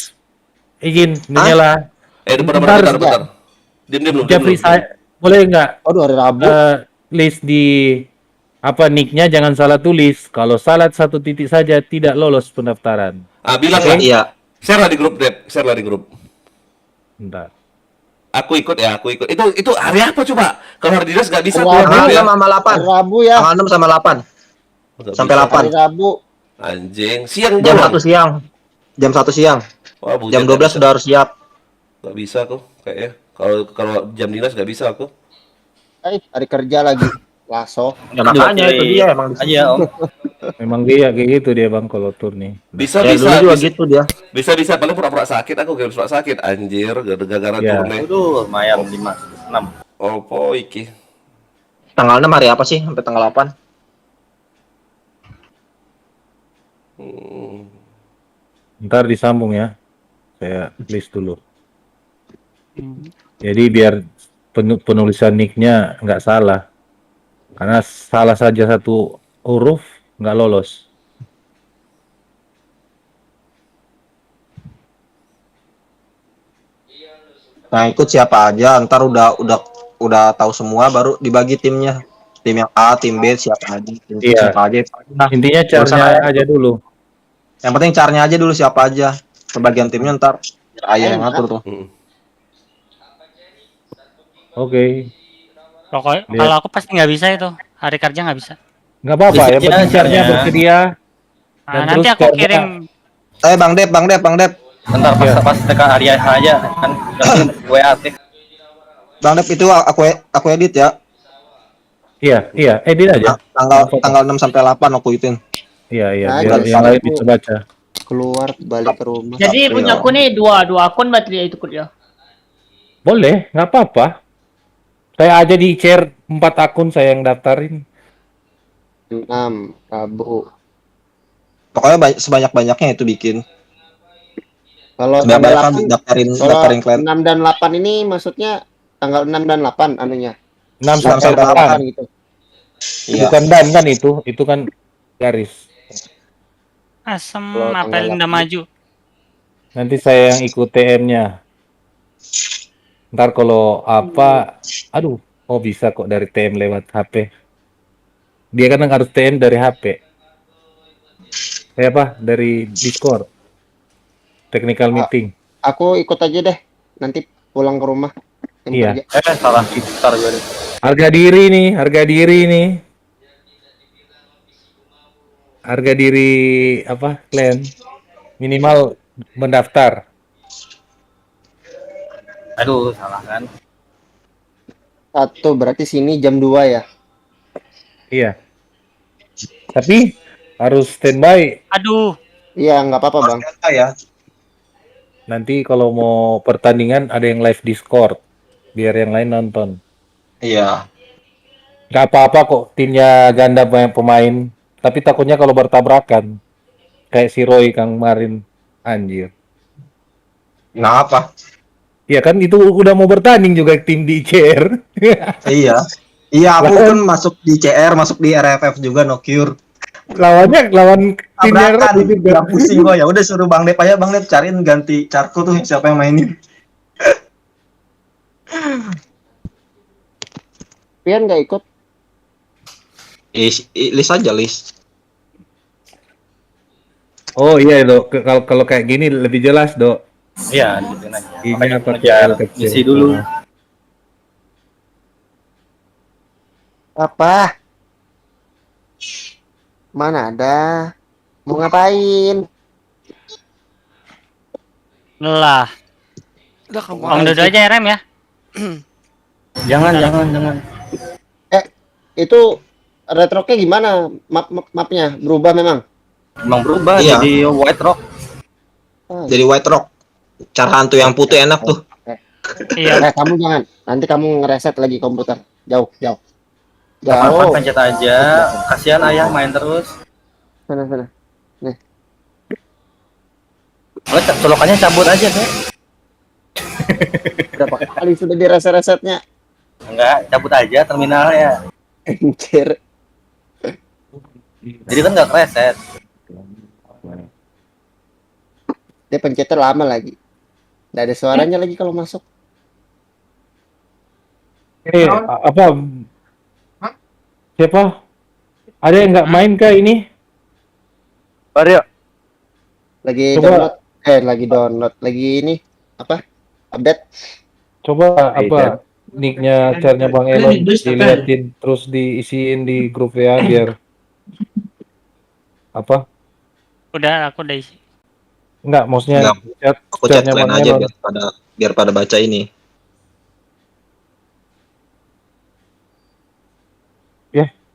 Speaker 16: Izin, menyala.
Speaker 1: Bentar. Diam.
Speaker 16: Jeffrey, saya boleh nggak?
Speaker 13: Aduh, hari Rabu.
Speaker 16: List di nicknya jangan salah tulis. Kalau salah 1 titik saja tidak lolos pendaftaran.
Speaker 1: Bilang lah. Iya. Share lah di grup.
Speaker 16: Bentar.
Speaker 1: Aku ikut. Itu hari apa coba? Kalau hari dinas nggak bisa.
Speaker 13: Tanggal 6 sama 8. Rabu ya. Tanggal 6 sama 8. Sampai 8. Hari Rabu.
Speaker 1: Anjing, siang
Speaker 13: jam 1 siang. Jam 1 siang.
Speaker 1: Wah,
Speaker 13: jam 12 sudah harus siap.
Speaker 1: Nggak bisa aku kayaknya. Kalau jam dinas nggak bisa aku.
Speaker 13: Hari kerja lagi. Laso.
Speaker 2: Ya, makanya itu dia emang aja Om.
Speaker 16: Memang dia kayak gitu dia Bang kalau tur nih.
Speaker 1: Bisa
Speaker 13: gitu dia.
Speaker 1: Bisa paling pura-pura sakit aku pura sakit anjir gara-gara turunnya.
Speaker 2: Aduh, lumayan 6.
Speaker 1: Oh, iki.
Speaker 13: Tanggal 6 hari apa sih sampai tanggal 8?
Speaker 16: Ntar disambung ya. Saya list dulu. Jadi biar penulisan nicknya nggak salah. Karena salah saja 1 huruf nggak lolos.
Speaker 13: Nah, ikut siapa aja, ntar udah tahu semua baru dibagi timnya. Tim yang A, tim B siapa aja, siapa aja.
Speaker 16: Nah, intinya caranya aja dulu.
Speaker 13: Yang penting caranya aja dulu siapa aja. Pembagian timnya ntar ayah yang ngatur tuh.
Speaker 16: Oke.
Speaker 15: Pokoknya kalau aku pasti nggak bisa itu. Hari kerja nggak bisa.
Speaker 16: Nggak apa-apa, yang penting caranya bersedia.
Speaker 15: Nah, nanti aku kirim.
Speaker 13: Bang Dep.
Speaker 2: Bentar pas tekan hari aja kan WA aktif.
Speaker 13: Bang Dep itu aku edit ya.
Speaker 16: Iya, edit aja.
Speaker 10: Tanggal 6 sampai 8 aku ituin.
Speaker 16: Iya,
Speaker 9: Nah,
Speaker 16: biar
Speaker 9: jadi
Speaker 16: yang lain
Speaker 9: aku
Speaker 16: bisa baca.
Speaker 9: keluar balik ke rumah.
Speaker 3: Jadi
Speaker 10: April.
Speaker 3: punya aku nih dua akun berarti itu ikut ya.
Speaker 16: Boleh, nggak apa-apa. Saya aja di share 4 akun saya yang daftarin.
Speaker 9: 6 Rabu.
Speaker 10: Pokoknya sebanyak-banyaknya itu bikin.
Speaker 9: Kalau
Speaker 10: Sebanyak
Speaker 9: tanggal
Speaker 10: banyaknya
Speaker 9: 8,
Speaker 10: daftarin klien.
Speaker 9: 6 dan 8 ini maksudnya tanggal 6 dan 8 anunya.
Speaker 16: 6
Speaker 10: 6
Speaker 16: sampai
Speaker 10: sampai
Speaker 16: 8.
Speaker 9: 8 gitu.
Speaker 10: Iya.
Speaker 16: Bukan dan kan itu kan garis.
Speaker 15: Asem
Speaker 9: Kalau
Speaker 15: apa
Speaker 9: tanggal
Speaker 15: yang udah
Speaker 9: 8.
Speaker 15: maju?
Speaker 16: Nanti saya yang ikut TM-nya. Ntar kalau apa, aduh, oh bisa kok dari TM lewat HP. Dia kan harus TM dari HP. Apa? Dari Discord. Technical meeting.
Speaker 9: Aku ikut aja deh. Nanti pulang ke rumah. Jam
Speaker 16: Iya.
Speaker 9: kerja.
Speaker 2: Salah gitar gue deh.
Speaker 16: Harga diri nih. Harga diri apa? Klan minimal mendaftar.
Speaker 2: Aduh, salah kan.
Speaker 9: 1 berarti sini jam 2 ya.
Speaker 16: Iya. Tapi harus standby.
Speaker 15: Aduh.
Speaker 9: Iya, nggak apa-apa, Bang.
Speaker 10: Ya.
Speaker 16: Nanti kalau mau pertandingan ada yang live Discord. Biar yang lain nonton.
Speaker 10: Iya.
Speaker 16: Gak apa-apa kok timnya ganda banyak pemain. Tapi takutnya kalau bertabrakan. Kayak si Roy kang kemarin. Anjir.
Speaker 10: Kenapa?
Speaker 16: Ya kan itu udah mau bertanding juga tim di ICR.
Speaker 10: Iya. Iya, aku kan masuk di CR, masuk di RFF juga no cure.
Speaker 16: Lawan timnya
Speaker 10: Tabrakan juga pusing gua. Ya udah suruh Bang Dep aja, Bang Dep cariin ganti Carko tuh siapa yang mainin.
Speaker 9: Pian nggak ikut?
Speaker 10: List aja list.
Speaker 16: Oh iya Dok, kalau kayak gini lebih jelas Dok.
Speaker 2: Iya, gitu aja.
Speaker 16: Ini apa
Speaker 2: ngejar
Speaker 16: kecil.
Speaker 2: misi dulu.
Speaker 9: Apa? Mana ada? Mau ngapain?
Speaker 15: Lah.
Speaker 4: Udah kamu
Speaker 15: Om Dodo aja ya, Rem ya.
Speaker 2: Jangan.
Speaker 9: Itu retroknya gimana? Mapnya berubah memang?
Speaker 2: Emang berubah
Speaker 10: Iya.
Speaker 2: jadi White Rock.
Speaker 10: Jadi White Rock. Cara hantu yang putih enak tuh.
Speaker 15: Iya.
Speaker 9: Kamu jangan. Nanti kamu ngereset lagi komputer. Jauh.
Speaker 2: Apa pencet aja. Kasihan ayah main terus.
Speaker 9: Sana. Nih.
Speaker 2: Lo colokannya cabut aja deh.
Speaker 9: Berapa kali sudah direset-resetnya?
Speaker 2: Enggak, cabut aja terminalnya.
Speaker 9: Anjir.
Speaker 2: Jadi kan nggak reset.
Speaker 9: Dia pencetnya lama lagi. Nggak ada suaranya lagi kalau masuk.
Speaker 16: Apa? Siapa? Ada yang nggak main kah ini?
Speaker 11: Mario.
Speaker 9: Lagi
Speaker 16: Coba.
Speaker 9: download. Lagi ini apa? Update.
Speaker 16: Coba apa? Nicknya, caranya Bang Elon diliatin terus diisiin di grup WA biar apa?
Speaker 15: Udah, aku udah isi.
Speaker 16: Enggak, maksudnya
Speaker 10: Enggak, aku chat
Speaker 16: caranya
Speaker 10: kalian
Speaker 16: Bang
Speaker 10: aja
Speaker 16: Elon.
Speaker 10: biar pada baca ini.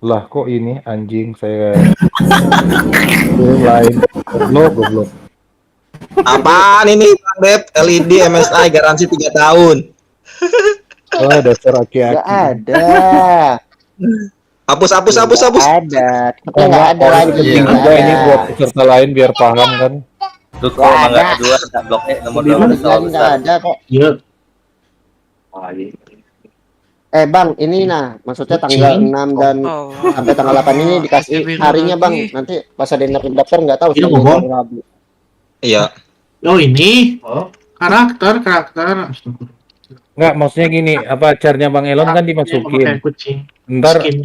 Speaker 16: Lah kok ini anjing saya lain goblok.
Speaker 10: Apaan ini Bang Dep? LED MSI garansi 3 tahun.
Speaker 16: Oh, dasar aki-aki.
Speaker 9: Nggak ada.
Speaker 10: Hapus.
Speaker 9: Nggak ada. Tapi nggak ada lagi.
Speaker 10: Iya.
Speaker 9: Nggak
Speaker 16: Enggak, ini
Speaker 9: ada.
Speaker 16: buat peserta lain biar paham kan.
Speaker 2: Tuh kok mangga kedua bloknya nomor 2
Speaker 9: Nggak ada kok.
Speaker 14: Iya.
Speaker 9: Bang, ini maksudnya tanggal 6 dan sampai tanggal 8 ini dikasih harinya Bang. Nanti pas ada yang daftar nggak tahu.
Speaker 14: Ini
Speaker 9: Senin
Speaker 14: ngomong.
Speaker 9: atau Rabu.
Speaker 10: Iya.
Speaker 14: Oh ini. Karakter.
Speaker 16: Enggak, maksudnya gini, apa caranya Bang Elon kan
Speaker 14: Pakai
Speaker 16: dimasukin.
Speaker 14: kucing.
Speaker 16: Ntar
Speaker 14: Skin.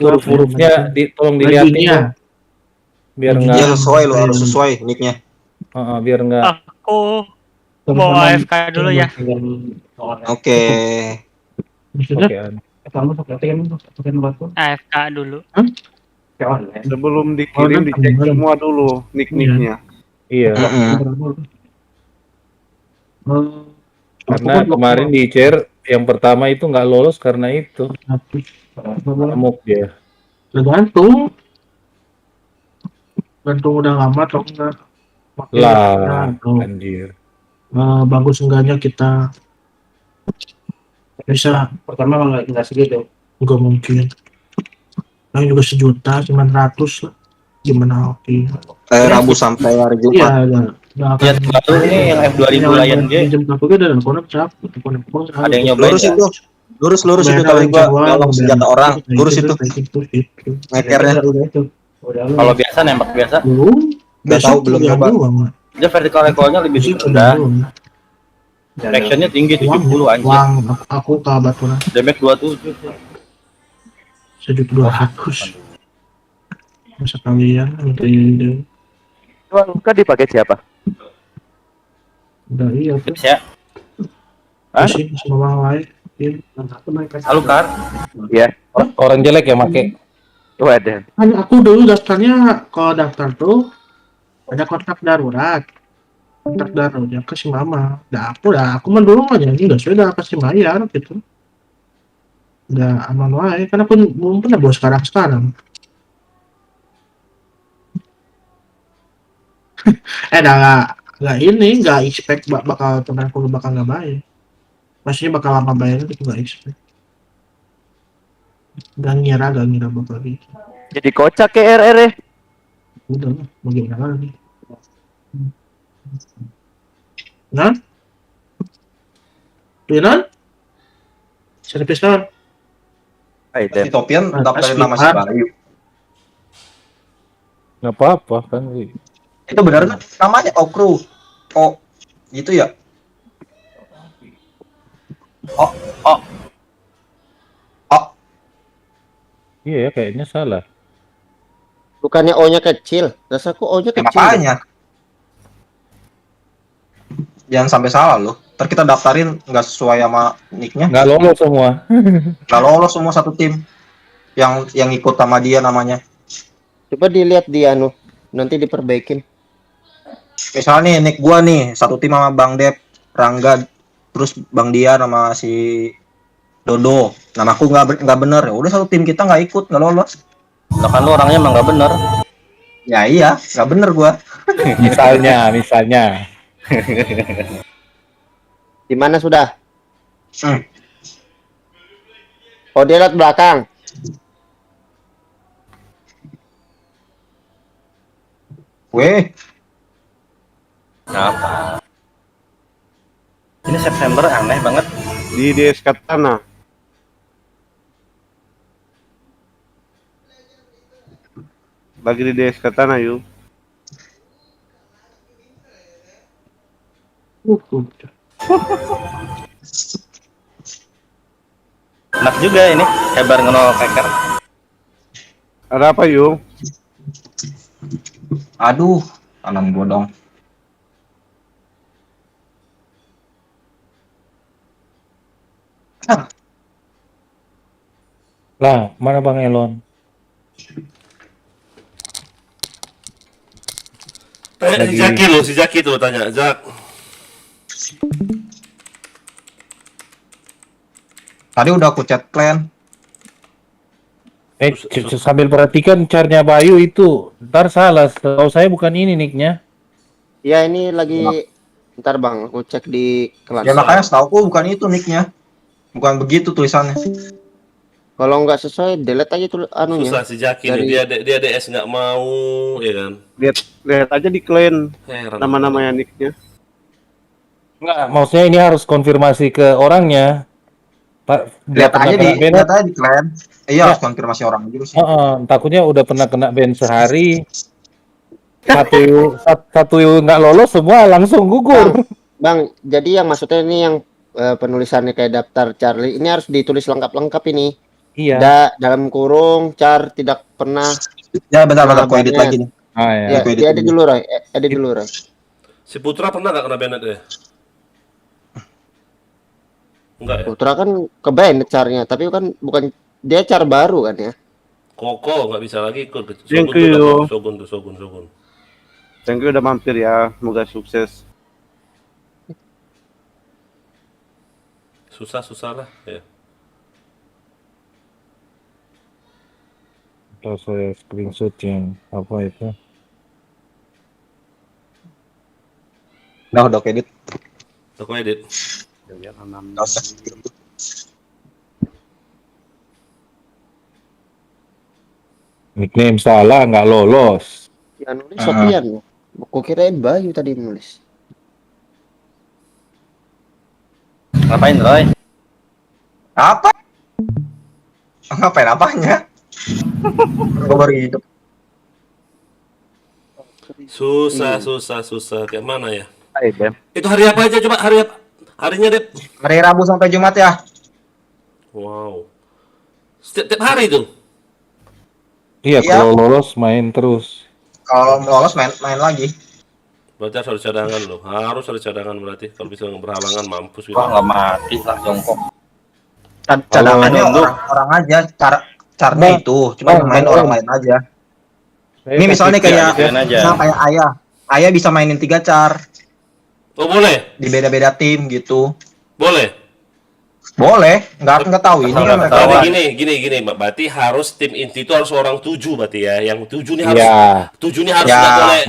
Speaker 16: huruf-hurufnya tolong dilihatin
Speaker 14: Bajunya.
Speaker 16: dong. Biar
Speaker 10: Iya
Speaker 16: enggak
Speaker 10: sesuai lo harus sesuai nicknya.
Speaker 16: biar enggak
Speaker 15: Aku mau AFK dulu ya.
Speaker 10: Oke.
Speaker 15: AFK dulu.
Speaker 17: Sebelum dikirim dicek semua dulu nick-nicknya.
Speaker 16: Iya. Karena kemarin di share yang pertama itu nggak lolos karena itu. Ngamuk dia.
Speaker 14: Tergantung udah lama atau enggak.
Speaker 16: Lah,
Speaker 14: tuh.
Speaker 16: anjir.
Speaker 14: Bagus enggaknya kita bisa pertama nggak segitu, nggak mungkin. Yang juga 1.900.000 lah. Gimana oke?
Speaker 13: Rabu sampai hari Jumat.
Speaker 14: Iya,
Speaker 2: Ya baru ini yang F2000 Lion G.
Speaker 14: Jam satu ke dan konek cap,
Speaker 2: Ada yang nyobain
Speaker 13: Lurus
Speaker 2: ya?
Speaker 13: itu. Lurus itu tapi gua nyolong senjata orang. Lurus itu. Ngekernya.
Speaker 2: Kalau biasa nembak biasa.
Speaker 13: Nggak tahu belum coba.
Speaker 2: Dia vertical recoil-nya lebih rendah. Actionnya tinggi 70 anjir.
Speaker 14: Wang, aku kabat pernah.
Speaker 2: Damage 27.
Speaker 14: 1.200. Masa kalian minta ide.
Speaker 11: Uang kan dipakai siapa?
Speaker 14: Udah iya tuh.
Speaker 2: Ya.
Speaker 14: Hah? Sih semua lain.
Speaker 2: Halo Kar.
Speaker 11: Iya.
Speaker 16: Orang jelek ya make.
Speaker 11: Waduh.
Speaker 14: Kan aku dulu daftarnya, kalau daftar tuh ada kontak darurat. Kontak daruratnya ke si mama. Aku mah dulu aja udah sudah kasih bayar gitu. Udah aman wae, karena pun belum pernah bos sekarang. Nggak ini, nggak expect bakal temanku bakal nggak bayar. Maksudnya bakal lama bayarnya itu nggak expect. Gak ngira bakal gitu.
Speaker 11: Jadi kocak ke RR ya.
Speaker 14: Udah lah, mau gimana lagi. Nah? Pinan? Servis kan?
Speaker 13: Si Topian daftarin nama si Bayu.
Speaker 16: Nggak apa-apa kan.
Speaker 13: Itu benar kan namanya Okru. Oh, gitu ya? Oh.
Speaker 16: Iya ya, kayaknya salah.
Speaker 18: Bukannya O-nya kecil, rasaku O-nya kecil.
Speaker 13: Makanya. Jangan sampai salah loh. Ntar kita daftarin nggak sesuai sama nicknya.
Speaker 16: Nggak lolos semua.
Speaker 13: Nggak lolos semua satu tim. Yang ikut sama dia namanya.
Speaker 18: Coba dilihat di nanti diperbaikin.
Speaker 13: Misalnya nih nick gua nih satu tim sama Bang Dep, Rangga, terus Bang Dia sama si Dodo. Namaku nggak bener, ya udah satu tim kita nggak ikut, nggak lolos.
Speaker 2: Nah, kan lu orangnya emang nggak bener.
Speaker 13: Ya iya, nggak bener gua.
Speaker 16: misalnya.
Speaker 18: Di mana sudah? Oh, dia lihat belakang.
Speaker 13: Weh.
Speaker 2: Apa? Ini September aneh banget.
Speaker 17: Di DS Katana. Lagi di DS Katana yuk.
Speaker 2: Enak juga ini, hebar ngenol keker.
Speaker 17: Ada apa yuk?
Speaker 13: Aduh, tanam bodong.
Speaker 16: Lah, mana Bang Elon?
Speaker 1: Tanya si Jaki loh, si Jaki tuh tanya, Jak.
Speaker 13: Tadi udah aku chat clan.
Speaker 16: Sambil perhatikan carnya Bayu itu, ntar salah. Tahu saya bukan ini nicknya.
Speaker 18: Ya ini lagi, ntar bang, aku cek di kelas.
Speaker 13: Ya makanya setahu bukan itu nicknya, bukan begitu tulisannya.
Speaker 18: Kalau nggak sesuai, delete aja tuh anunya.
Speaker 1: Susah si Jaki nih, dia DS nggak mau, ya kan?
Speaker 17: Lihat aja di clan
Speaker 1: Heran.
Speaker 17: nama-namanya nicknya.
Speaker 16: Enggak, maksudnya ini harus konfirmasi ke orangnya. Pak,
Speaker 13: Lihat aja di clan. Iya, harus konfirmasi orang juga sih.
Speaker 16: Takutnya udah pernah kena ban sehari. Satu nggak lolos, semua langsung gugur.
Speaker 18: Bang, jadi yang maksudnya ini yang penulisannya kayak daftar Charlie, ini harus ditulis lengkap-lengkap ini.
Speaker 16: Iya.
Speaker 18: Dalam kurung, Char tidak pernah.
Speaker 13: Ya bentar, aku edit lagi nih.
Speaker 18: Ya, edit dulu, Roy. Edit dulu, Roy.
Speaker 1: Si Putra pernah nggak kena banned ya? Enggak ya?
Speaker 18: Putra kan ke banned Charnya, tapi kan bukan dia Char baru kan ya.
Speaker 1: Koko nggak bisa lagi ikut.
Speaker 17: Thank you.
Speaker 1: Shogun.
Speaker 17: Thank you udah mampir ya, semoga sukses.
Speaker 1: Susah lah ya.
Speaker 16: Kalau saya screenshot yang apa itu?
Speaker 13: Udah edit.
Speaker 1: Aku edit.
Speaker 16: Nickname salah nggak lolos.
Speaker 18: Yang nulis Sofian. Aku kirain Bayu tadi nulis.
Speaker 2: Ngapain, Roy?
Speaker 13: Apa? Ngapain apanya? Gue baru hidup.
Speaker 1: Susah. Kayak mana ya?
Speaker 11: Hai, Bem.
Speaker 1: Itu hari apa aja coba harinya, Dep?
Speaker 13: Hari Rabu sampai Jumat ya.
Speaker 1: Wow. Setiap hari tuh.
Speaker 16: Iya, kalau lolos main terus.
Speaker 13: Kalau lolos main lagi.
Speaker 1: Berarti harus ada cadangan loh. Harus ada cadangan berarti. Kalau bisa berhalangan mampus gitu.
Speaker 2: Wah, nggak mati lah jongkok.
Speaker 13: Cadangannya orang aja. Caranya itu, cuma main orang lain aja. Ini misalnya kayak ayah. Ayah bisa mainin 3 car.
Speaker 1: Oh, boleh?
Speaker 13: Di beda-beda tim gitu.
Speaker 1: Boleh?
Speaker 13: Boleh, nggak tahu ini kan
Speaker 1: gini, berarti harus tim inti itu harus orang 7 berarti ya. Yang 7 nih harus
Speaker 13: Ya.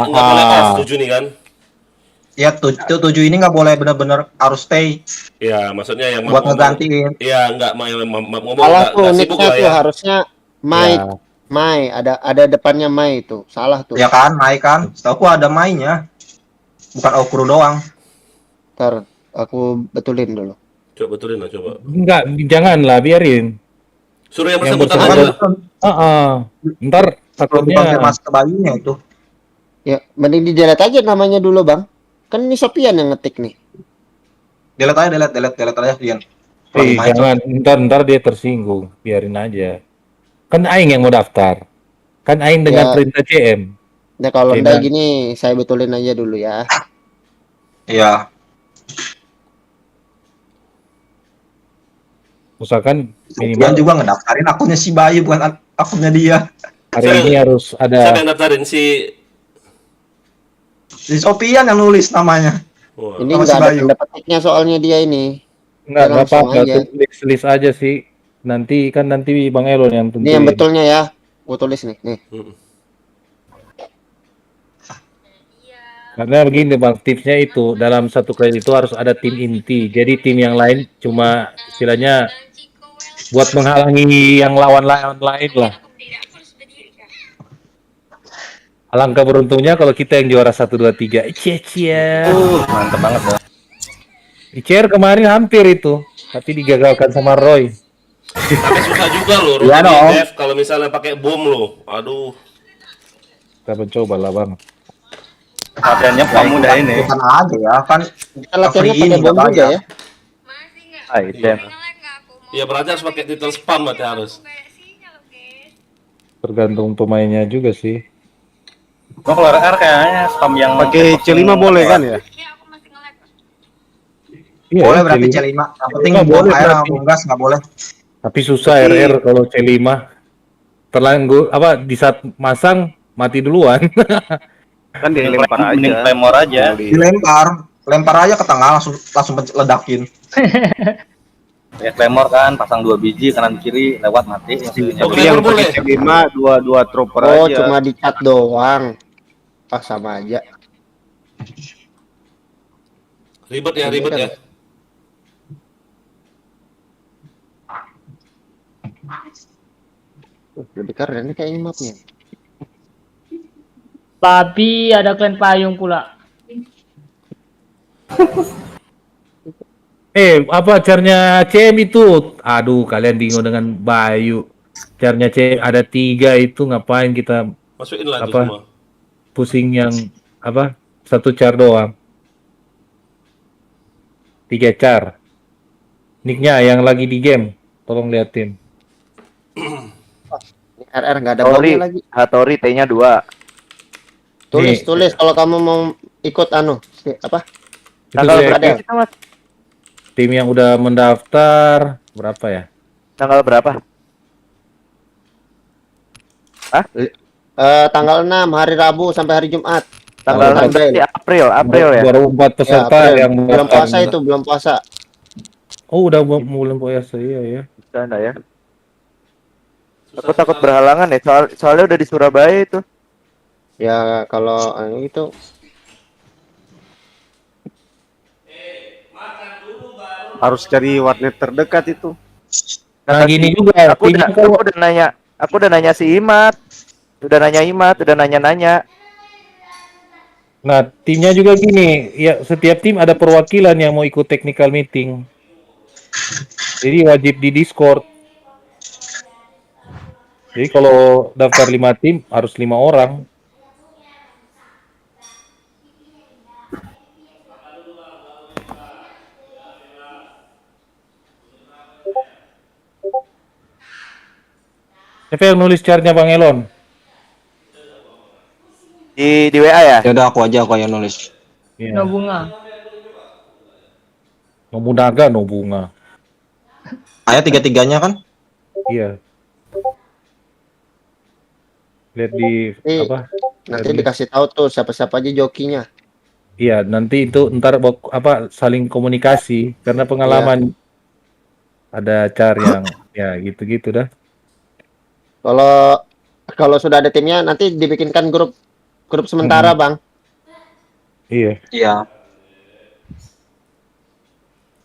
Speaker 1: nggak boleh off 7 nih kan.
Speaker 13: Ya 7 ini nggak boleh benar-benar harus stay.
Speaker 1: Ya, maksudnya yang
Speaker 13: buat ngegantiin.
Speaker 1: Iya, nggak ngomong
Speaker 18: Salah tuh
Speaker 1: sibuk
Speaker 18: nicknya
Speaker 1: lah
Speaker 18: tuh
Speaker 1: ya.
Speaker 18: harusnya Mai ada depannya Mai itu. Salah tuh.
Speaker 13: Ya kan, Mai kan. Setahu ada Mai-nya. Bukan Okuru doang.
Speaker 18: Ntar aku betulin dulu.
Speaker 1: Coba betulin lah, coba.
Speaker 16: Enggak, janganlah, biarin.
Speaker 1: Suruh yang
Speaker 16: Yang
Speaker 1: bersangkutan aja.
Speaker 16: Ntar takutnya
Speaker 13: konfirmasi ke Bayunya itu.
Speaker 18: Ya, mending di delete aja namanya dulu, Bang. Kan ini Sofian yang ngetik nih.
Speaker 13: Delete aja Dian.
Speaker 16: jangan, ntar dia tersinggung, biarin aja. Kan Aing yang mau daftar. Kan Aing dengan perintah CM.
Speaker 18: Nah, kalau enggak gini, saya betulin aja dulu ya.
Speaker 13: Iya.
Speaker 16: Usahakan
Speaker 13: Dia
Speaker 16: minimal
Speaker 13: juga ngedaftarin akunnya si Bayu bukan akunnya dia.
Speaker 16: hari ini harus ada.
Speaker 1: Siapa yang daftarin si
Speaker 13: Sofian yang nulis namanya.
Speaker 18: Ini enggak ada tanda petiknya soalnya dia ini.
Speaker 16: Enggak apa-apa, tulis aja sih. Nanti Bang Elon yang tentuin.
Speaker 18: Ini yang betulnya ya. Gua tulis nih.
Speaker 16: Karena begini Bang, tipsnya itu dalam satu kredit itu harus ada tim inti. Jadi tim yang lain cuma istilahnya buat menghalangi yang lawan-lawan lain lah. Alangkah beruntungnya kalau kita yang juara 1 2 3. Cia.
Speaker 2: Mantap banget ya.
Speaker 16: ICR kemarin hampir itu, tapi digagalkan sama Roy.
Speaker 1: tapi susah juga loh,
Speaker 16: Iya dong.
Speaker 1: Dev, kalau misalnya pakai bom loh. Aduh.
Speaker 16: Kita mencoba lah Bang.
Speaker 2: Latihannya kamu udah ini.
Speaker 13: Bukan aja ya, kan
Speaker 18: latihannya pakai bom juga ya.
Speaker 11: Item.
Speaker 1: Ya berarti harus pakai titel spam berarti harus.
Speaker 16: Tergantung pemainnya juga sih.
Speaker 2: Gua keluar R kayaknya spam yang
Speaker 17: Pakai C5 boleh kan ya?
Speaker 16: Iya,
Speaker 13: boleh berarti C5. Yang penting buang air sama gas nggak boleh.
Speaker 16: Tapi susah RR kalau C5. Terlanjur di saat masang mati duluan.
Speaker 17: Kan dilempar aja.
Speaker 2: Claymore aja.
Speaker 13: Lempar aja ke tengah langsung ledakin.
Speaker 2: Ya Claymore kan pasang 2 biji kanan kiri lewat mati.
Speaker 17: Yang pakai C5 dua trooper aja.
Speaker 18: Oh, cuma dicat doang. Sama aja.
Speaker 1: Ribet ya.
Speaker 18: Lebih keren nih kayaknya mapnya.
Speaker 3: Babi ada klan payung pula.
Speaker 16: Apa caranya CM itu? Aduh, kalian bingung dengan Bayu. Caranya CM ada 3 itu ngapain kita
Speaker 1: masukin lah itu semua.
Speaker 16: Pusing yang 1 car doang. 3 car. Nicknya yang lagi di game, tolong liatin.
Speaker 18: RR nggak ada bomnya lagi.
Speaker 11: Hattori T-nya 2.
Speaker 18: Tulis kalau kamu mau ikut
Speaker 16: Tanggal berapa? Tim yang udah mendaftar berapa ya?
Speaker 11: Tanggal berapa?
Speaker 18: Tanggal 6 hari Rabu sampai hari Jumat.
Speaker 11: Tanggal April ya.
Speaker 16: Baru 4 peserta
Speaker 18: ya,
Speaker 16: yang
Speaker 18: belum puasa itu, belum puasa.
Speaker 16: Oh, udah mulai POS iya ya.
Speaker 11: Bisa enggak ya? Aku takut berhalangan ya, soalnya udah di Surabaya itu.
Speaker 18: Ya kalau itu
Speaker 17: Harus cari warnet terdekat itu.
Speaker 16: Nah, gini juga.
Speaker 11: Aku udah nanya si Imat. Udah nanya.
Speaker 16: Nah, timnya juga gini, ya setiap tim ada perwakilan yang mau ikut technical meeting. Jadi wajib di Discord. Jadi kalau daftar 5 tim harus 5 orang. Siapa yang nulis chartnya Bang Elon?
Speaker 11: Di WA ya?
Speaker 13: Ya udah aku yang nulis.
Speaker 16: Iya.
Speaker 3: No bunga.
Speaker 16: No bunga.
Speaker 13: Ayat 3-3-nya kan?
Speaker 16: Iya. Lihat di apa?
Speaker 18: Nanti dikasih tahu tuh siapa-siapa aja jokinya.
Speaker 16: Iya, nanti itu ntar saling komunikasi karena pengalaman ada car yang ya gitu-gitu dah.
Speaker 18: Kalau sudah ada timnya nanti dibikinkan grup sementara, Bang.
Speaker 16: Iya.
Speaker 13: Iya.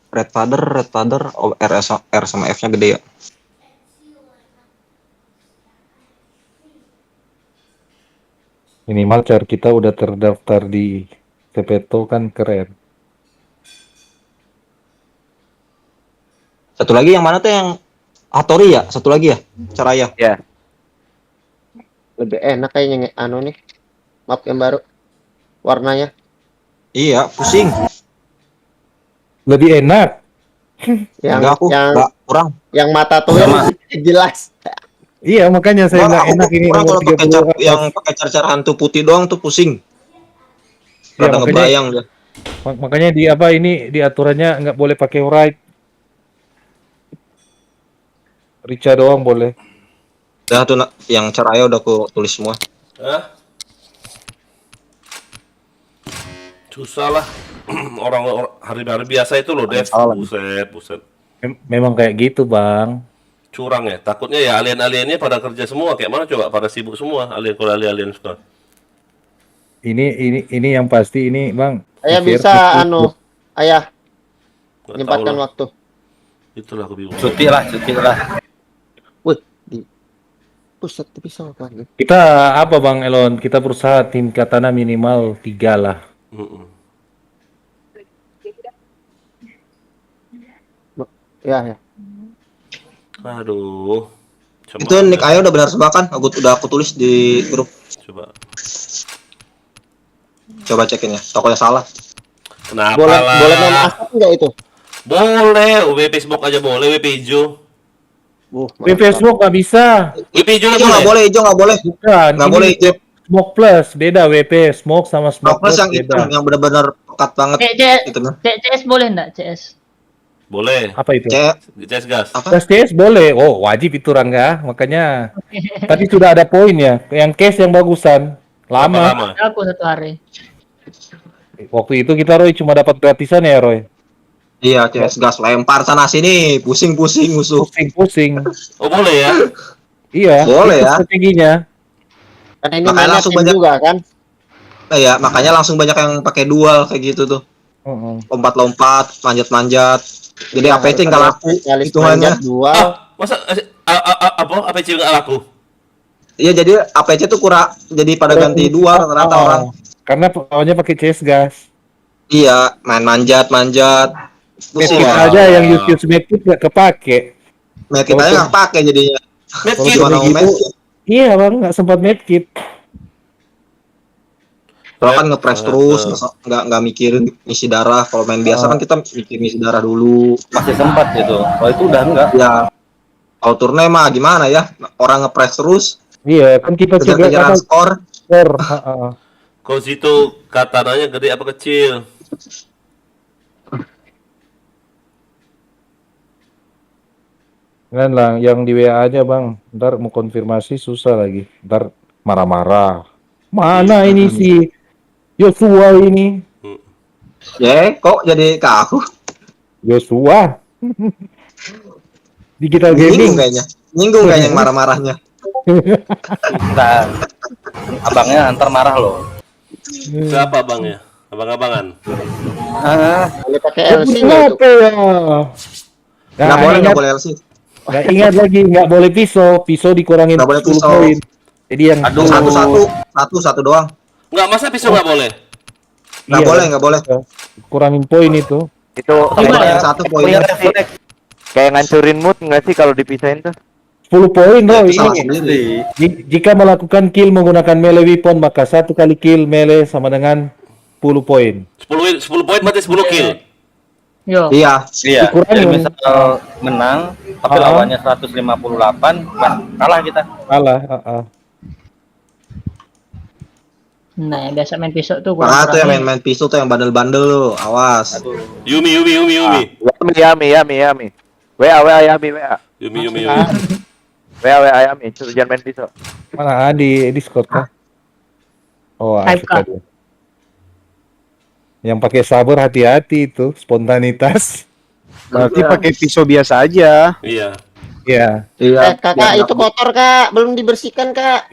Speaker 13: Red Father, R sama F-nya gede ya.
Speaker 16: Minimal car kita udah terdaftar di Tepeto kan keren.
Speaker 13: Satu lagi yang mana tuh yang Hattori ya? Satu lagi ya? Caraya.
Speaker 11: Ya.
Speaker 18: Lebih enak kayaknya nih. Map yang baru. Warnanya.
Speaker 13: Iya, pusing.
Speaker 16: Lebih enak.
Speaker 18: yang
Speaker 13: kurang.
Speaker 18: Yang mata tuh jelas.
Speaker 16: Iya, makanya saya nggak enak ini
Speaker 13: kalau yang pakai car hantu putih doang tuh pusing. Rada ngebayang dia.
Speaker 16: Makanya di aturannya nggak boleh pakai ride. Rica doang boleh.
Speaker 13: Dah tuh yang Caraya udah aku tulis semua.
Speaker 1: Hah? Susah lah. orang hari-hari biasa itu loh, Dev. Buset.
Speaker 16: Memang kayak gitu, Bang.
Speaker 1: Curang ya. Takutnya ya alien-aliennya pada kerja semua. Kayak mana coba? Pada sibuk semua alien semua.
Speaker 16: Ini yang pasti ini, Bang.
Speaker 18: Ayah bisa Ayah menyempatkan waktu.
Speaker 1: Itulah aku bingung.
Speaker 2: Cuti lah.
Speaker 18: Wih, pusat bisa apa?
Speaker 16: Kita apa Bang Elon? Kita berusaha tim Katana minimal 3 lah.
Speaker 18: Ya.
Speaker 1: Aduh.
Speaker 13: Itu nick Ayo udah benar semua kan? Udah aku tulis di grup. Coba cekin ya. Tokonya salah.
Speaker 1: Kenapa
Speaker 18: boleh main
Speaker 1: lah?
Speaker 18: asap enggak itu?
Speaker 1: Boleh. WP Smoke aja boleh. WP hijau.
Speaker 16: WP Smoke nggak bisa.
Speaker 1: WP hijau
Speaker 13: nggak boleh. Hijau nggak boleh.
Speaker 16: Bukan.
Speaker 13: Nggak boleh hijau.
Speaker 16: Smoke Plus beda. WP Smoke sama Smoke Plus
Speaker 13: yang
Speaker 16: beda.
Speaker 13: Yang benar-benar pekat banget.
Speaker 3: CS boleh enggak? CS?
Speaker 1: Boleh.
Speaker 16: Apa itu?
Speaker 1: CS gas.
Speaker 16: CS boleh. Oh, wajib itu Rangga. Makanya tadi sudah ada poin ya. Yang case yang bagusan. Lama.
Speaker 3: Aku 1 hari.
Speaker 16: Waktu itu kita Roy cuma dapat gratisan ya Roy.
Speaker 13: Iya, CS gas lempar sana sini, pusing-pusing musuh.
Speaker 16: Pusing.
Speaker 1: Oh, boleh ya?
Speaker 16: Iya.
Speaker 13: Boleh ya.
Speaker 16: Strateginya.
Speaker 18: Karena ini
Speaker 13: makanya langsung banyak
Speaker 18: juga kan.
Speaker 13: Iya, makanya langsung banyak yang pakai dual kayak gitu tuh. Lompat-lompat, manjat-manjat. Jadi APC nggak laku hitungannya.
Speaker 1: Masa apa APC nggak laku?
Speaker 13: Iya, jadi APC tuh kurang, jadi pada ganti dual rata-rata orang.
Speaker 16: Karena awalnya pakai CS gas.
Speaker 13: Iya, main manjat.
Speaker 16: Medkit aja yang use medkit nggak kepake.
Speaker 13: Medkit aja nggak pakai jadinya.
Speaker 16: Medkit. Iya bang, nggak sempat medkit.
Speaker 13: Kalau kan ngepres terus, nggak mikirin isi darah. Kalau main biasa kan kita mikirin isi darah dulu.
Speaker 2: Masih sempat gitu. Kalau itu udah enggak.
Speaker 13: Ya, kalau turne mah gimana ya? Orang ngepres terus.
Speaker 16: Iya, kan kita
Speaker 13: kejar skor.
Speaker 1: Kalau situ katananya gede apa kecil?
Speaker 16: Kan lah, yang di WA aja bang. Ntar mau konfirmasi susah lagi. Ntar marah-marah. Mana ini si Joshua ini?
Speaker 13: Ya, kok jadi ke aku?
Speaker 16: Joshua. Digital
Speaker 13: Nyinggung
Speaker 16: gaming.
Speaker 13: kayaknya. Nyinggung kayaknya marah-marahnya.
Speaker 2: Nah, abangnya antar marah loh.
Speaker 1: Siapa abangnya? Abang-abangan.
Speaker 18: Boleh pakai LC
Speaker 16: Itu
Speaker 18: nggak itu?
Speaker 16: apa ya?
Speaker 13: Nggak boleh, nggak boleh LC.
Speaker 16: Nggak ingat lagi, nggak boleh pisau dikurangin
Speaker 13: Nggak boleh
Speaker 16: 10
Speaker 13: pisau.
Speaker 16: poin. Jadi yang
Speaker 13: Satu doang.
Speaker 1: Nggak, masa pisau nggak boleh?
Speaker 13: Nggak boleh, nggak boleh.
Speaker 16: kurangin poin itu.
Speaker 11: Itu
Speaker 13: Yang satu poinnya.
Speaker 11: kayak ngancurin mood nggak sih kalau dipisahin tuh?
Speaker 16: 10 poin bro.
Speaker 13: Itu salah
Speaker 16: Ini.
Speaker 13: sendiri.
Speaker 16: Jika melakukan kill menggunakan melee weapon, maka satu kali kill melee sama dengan 10 poin.
Speaker 1: 10 poin berarti 10 kill.
Speaker 3: Yo.
Speaker 13: Iya.
Speaker 2: Iya.
Speaker 16: Dikurangin.
Speaker 2: Jadi misal menang, tapi lawannya 158, kalah kita.
Speaker 16: Kalah.
Speaker 3: Nah, yang biasa main pisau tuh
Speaker 13: Nah, tuh yang
Speaker 3: kurang-kurangin.
Speaker 13: main pisau tuh yang bandel-bandel lu. Awas.
Speaker 1: Yumi.
Speaker 11: Yami. WA Yami.
Speaker 1: Yumi.
Speaker 11: WA Yami. Suruh jangan main pisau.
Speaker 16: Mana di Discord kah? Oh,
Speaker 3: Type
Speaker 16: asik
Speaker 3: kah?
Speaker 16: tadi. Yang pakai sabar hati-hati itu, spontanitas.
Speaker 17: Berarti pakai pisau biasa aja.
Speaker 1: Iya.
Speaker 16: Iya.
Speaker 18: Kakak itu kotor kak, belum dibersihkan kak.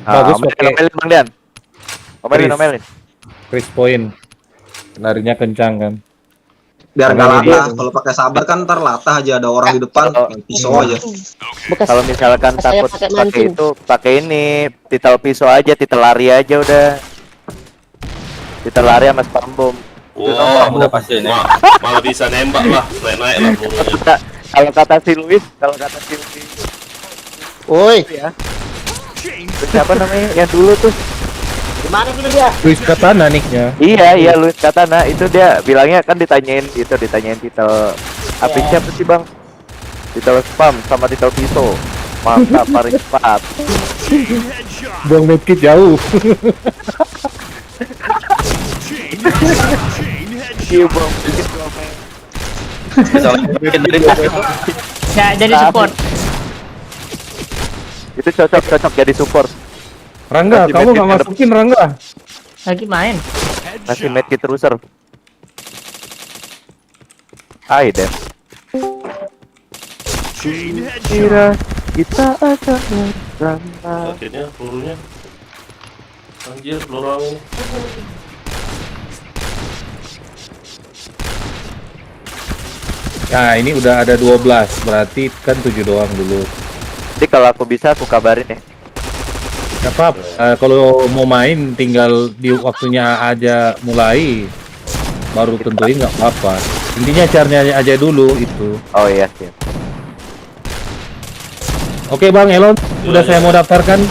Speaker 16: Bagus pakai
Speaker 11: Omelin Bang Dian. Omelin.
Speaker 16: Chris point. Larinya kencang kan.
Speaker 13: Biar nggak
Speaker 16: Karena
Speaker 13: latah. Kalau pakai sabar kan ntar latah aja, ada orang di depan main pisau aja.
Speaker 11: Kalau misalkan
Speaker 18: Saya
Speaker 11: takut
Speaker 18: pakai
Speaker 11: pakai
Speaker 18: mancing.
Speaker 11: itu, pakai ini, titel pisau aja, titel lari aja udah. Titel lari sama spam bom.
Speaker 1: Wah,
Speaker 2: Udah pasti ini.
Speaker 1: malah bisa nembak lah, naik lah pelurunya.
Speaker 11: Kalau kata si Luis,
Speaker 18: Woi,
Speaker 11: ya. Siapa namanya yang dulu tuh?
Speaker 18: gimana gitu dia?
Speaker 16: Luis Katana nicknya.
Speaker 11: Iya Luis Katana itu dia bilangnya kan ditanyain titel apa siapa sih bang? Titel spam sama titel pisau. Mantap paling cepat.
Speaker 16: Buang medkit jauh.
Speaker 11: Iya bang.
Speaker 3: Ya, jadi support.
Speaker 11: Itu cocok jadi support.
Speaker 16: Rangga,
Speaker 11: Kasih
Speaker 16: kamu
Speaker 11: medkit
Speaker 16: nggak
Speaker 11: ngadep.
Speaker 16: masukin Rangga?
Speaker 3: Lagi main.
Speaker 11: Kasih medkit teruser. Hai deh. Kira kita akan bersama.
Speaker 1: Sakitnya pelurunya. Anjir, peluru ini.
Speaker 16: Nah, ini udah ada 12, berarti kan 7 doang dulu.
Speaker 11: Jadi kalau aku bisa aku kabarin ya.
Speaker 16: Gak apa-apa. Kalau mau main tinggal di waktunya aja mulai, baru tentuin nggak apa-apa. Intinya caranya aja dulu itu.
Speaker 11: Oh iya sih.
Speaker 16: Oke Bang Elon, udah saya mau daftarkan.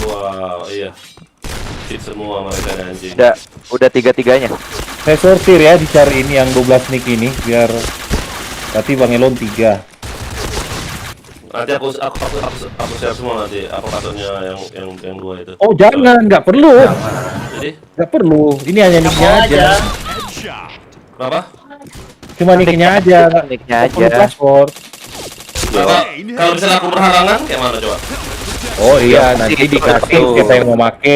Speaker 1: Wow, iya. Hit semua mereka anjing.
Speaker 11: Udah tiga-tiganya.
Speaker 16: Saya sortir ya, dicariin yang 12 nick ini biar berarti Bang Elon 3.
Speaker 1: Nanti aku share semua nanti apa passwordnya yang dua itu.
Speaker 16: Oh jangan, nggak perlu.
Speaker 1: Jadi
Speaker 16: Nggak perlu. Ini hanya nicknya aja.
Speaker 1: berapa?
Speaker 16: Cuma nicknya aja.
Speaker 11: Nicknya
Speaker 16: Nggak perlu
Speaker 11: aja.
Speaker 16: password.
Speaker 1: Kalau misalnya aku berhalangan kayak mana coba?
Speaker 16: Oh iya, nanti dikasih kita yang mau make.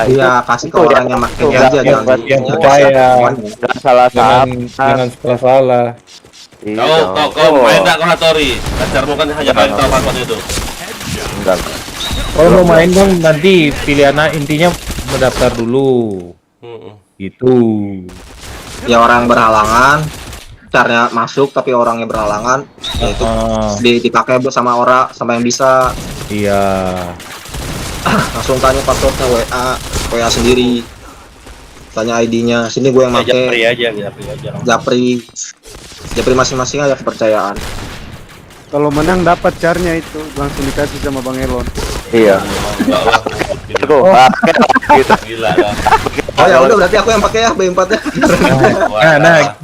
Speaker 13: Iya, kasih ke orang yang makainya aja, jangan
Speaker 16: yang percaya.
Speaker 11: Jangan salah-salah.
Speaker 16: Jangan salah-salah.
Speaker 1: Kau main nggak kau Hattori? Pacarmu kan hanya main tahu password itu.
Speaker 11: Enggak.
Speaker 16: Kalau mau main Bang, nanti pilihannya intinya mendaftar dulu. Gitu.
Speaker 13: Ya orang berhalangan, caranya masuk tapi orangnya berhalangan, ya itu dipakai sama orang sama yang bisa.
Speaker 16: Iya.
Speaker 13: Langsung tanya passwordnya WA sendiri. Tanya ID-nya. Sini gue yang make.
Speaker 2: Japri aja.
Speaker 13: Japri masing-masing aja kepercayaan.
Speaker 17: Kalau menang dapat carnya itu langsung dikasih sama Bang Elon.
Speaker 11: Iya.
Speaker 1: Gitu. Gila lah.
Speaker 13: Oh ya udah berarti aku yang pakai ya B4-nya.
Speaker 16: Nah,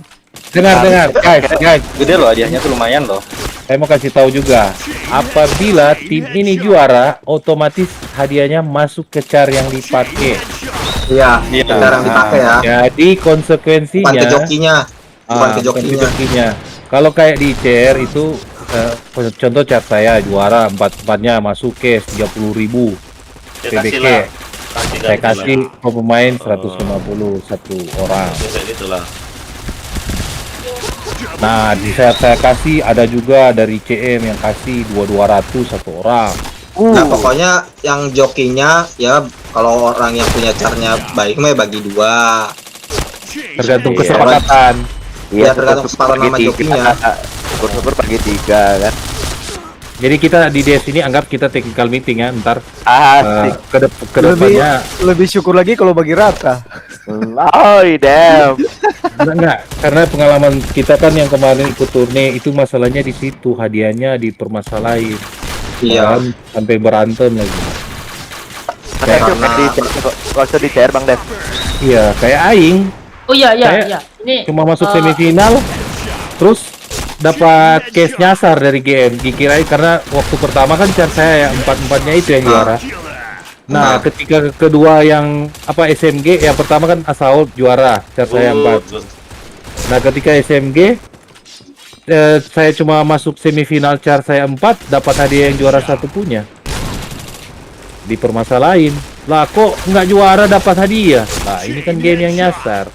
Speaker 16: dengar guys.
Speaker 2: Gede loh hadiahnya tuh lumayan loh.
Speaker 16: Saya mau kasih tahu juga, apabila tim ini juara, otomatis hadiahnya masuk ke car yang dipakai.
Speaker 13: Iya, cara yang dipakai ya.
Speaker 16: Jadi konsekuensinya
Speaker 13: Bukan ke jokinya. Bukan ke jokinya.
Speaker 16: Kalau kayak di CR itu contoh car saya juara 4-4-nya masuk case 30.000 PBK. Saya kasih ke pemain 150 satu orang.
Speaker 1: Kayak gitulah.
Speaker 16: Nah, di saya kasih ada juga dari CM yang kasih 2.200 satu orang.
Speaker 13: Nah pokoknya yang jokinya ya kalau orang yang punya carnya baik mah ya bagi 2.
Speaker 16: Tergantung
Speaker 11: Iya.
Speaker 16: kesepakatan.
Speaker 13: Ya tergantung kesepakatan sama jokinya.
Speaker 11: Syukur-syukur bagi 3 kan.
Speaker 16: Jadi kita di DS ini anggap kita technical meeting ya, ntar
Speaker 11: Asik.
Speaker 16: kedepannya
Speaker 17: Lebih syukur lagi kalau bagi rata.
Speaker 11: Oh, damn.
Speaker 16: enggak, karena pengalaman kita kan yang kemarin ikut turne itu masalahnya di situ, hadiahnya dipermasalahin.
Speaker 13: Iya.
Speaker 16: Malahan sampai berantem lagi.
Speaker 11: Waktu di CR Bang Dev.
Speaker 16: Iya, kayak aing
Speaker 3: Oh iya
Speaker 16: Saya
Speaker 3: iya. Ini
Speaker 16: cuma masuk
Speaker 3: eh,
Speaker 16: semifinal, terus dapat case nyasar dari game. Dikirain karena waktu pertama kan char saya ya 4-4-nya itu yang juara. Nah, ketika kedua yang apa SMG, yang pertama kan Assault juara, char saya 4. Nah, ketika SMG saya cuma masuk semifinal, char saya 4, dapat hadiah yang juara 1 punya. Dipermasalahin. Lah kok nggak juara dapat hadiah? Lah ini kan game yang nyasar.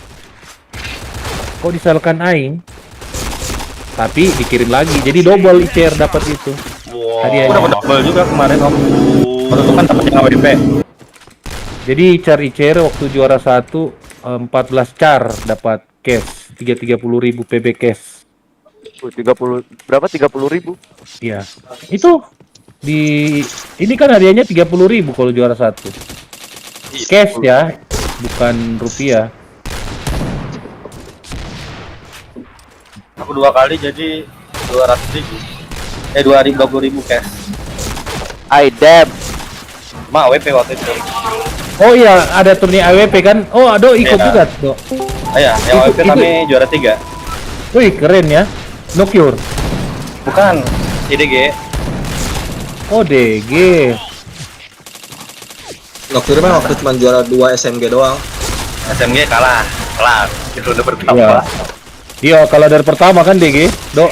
Speaker 16: Kok disalahkan aing? Tapi dikirim lagi, jadi double ICR dapat itu. Hadiahnya.
Speaker 2: Udah double juga kemarin om. Waktu itu kan dapatnya AWP.
Speaker 16: Jadi char ICR waktu juara 1 14 char dapat cash 330.000 PB cash.
Speaker 11: 30 berapa? 30.000.
Speaker 16: Iya. Itu di ini kan hadiahnya 30.000 kalau juara 1. Cash ya, bukan rupiah.
Speaker 2: Aku 2 kali jadi 200.000. 20.000 cash.
Speaker 11: I damn.
Speaker 2: Ma AWP waktu itu.
Speaker 16: Oh iya, ada turni AWP kan? Oh, Ado ikut
Speaker 2: Iya.
Speaker 16: juga, Do.
Speaker 2: Iya, yang AWP kami juara 3.
Speaker 16: Wih, keren ya. No cure.
Speaker 2: Bukan IDG.
Speaker 16: Oh, DG.
Speaker 13: Waktu itu mah waktu cuma juara 2 SMG doang.
Speaker 2: SMG kalah. Kelar. Itu udah pertama.
Speaker 16: Iya. Iya, kalau dari pertama kan DG, Do.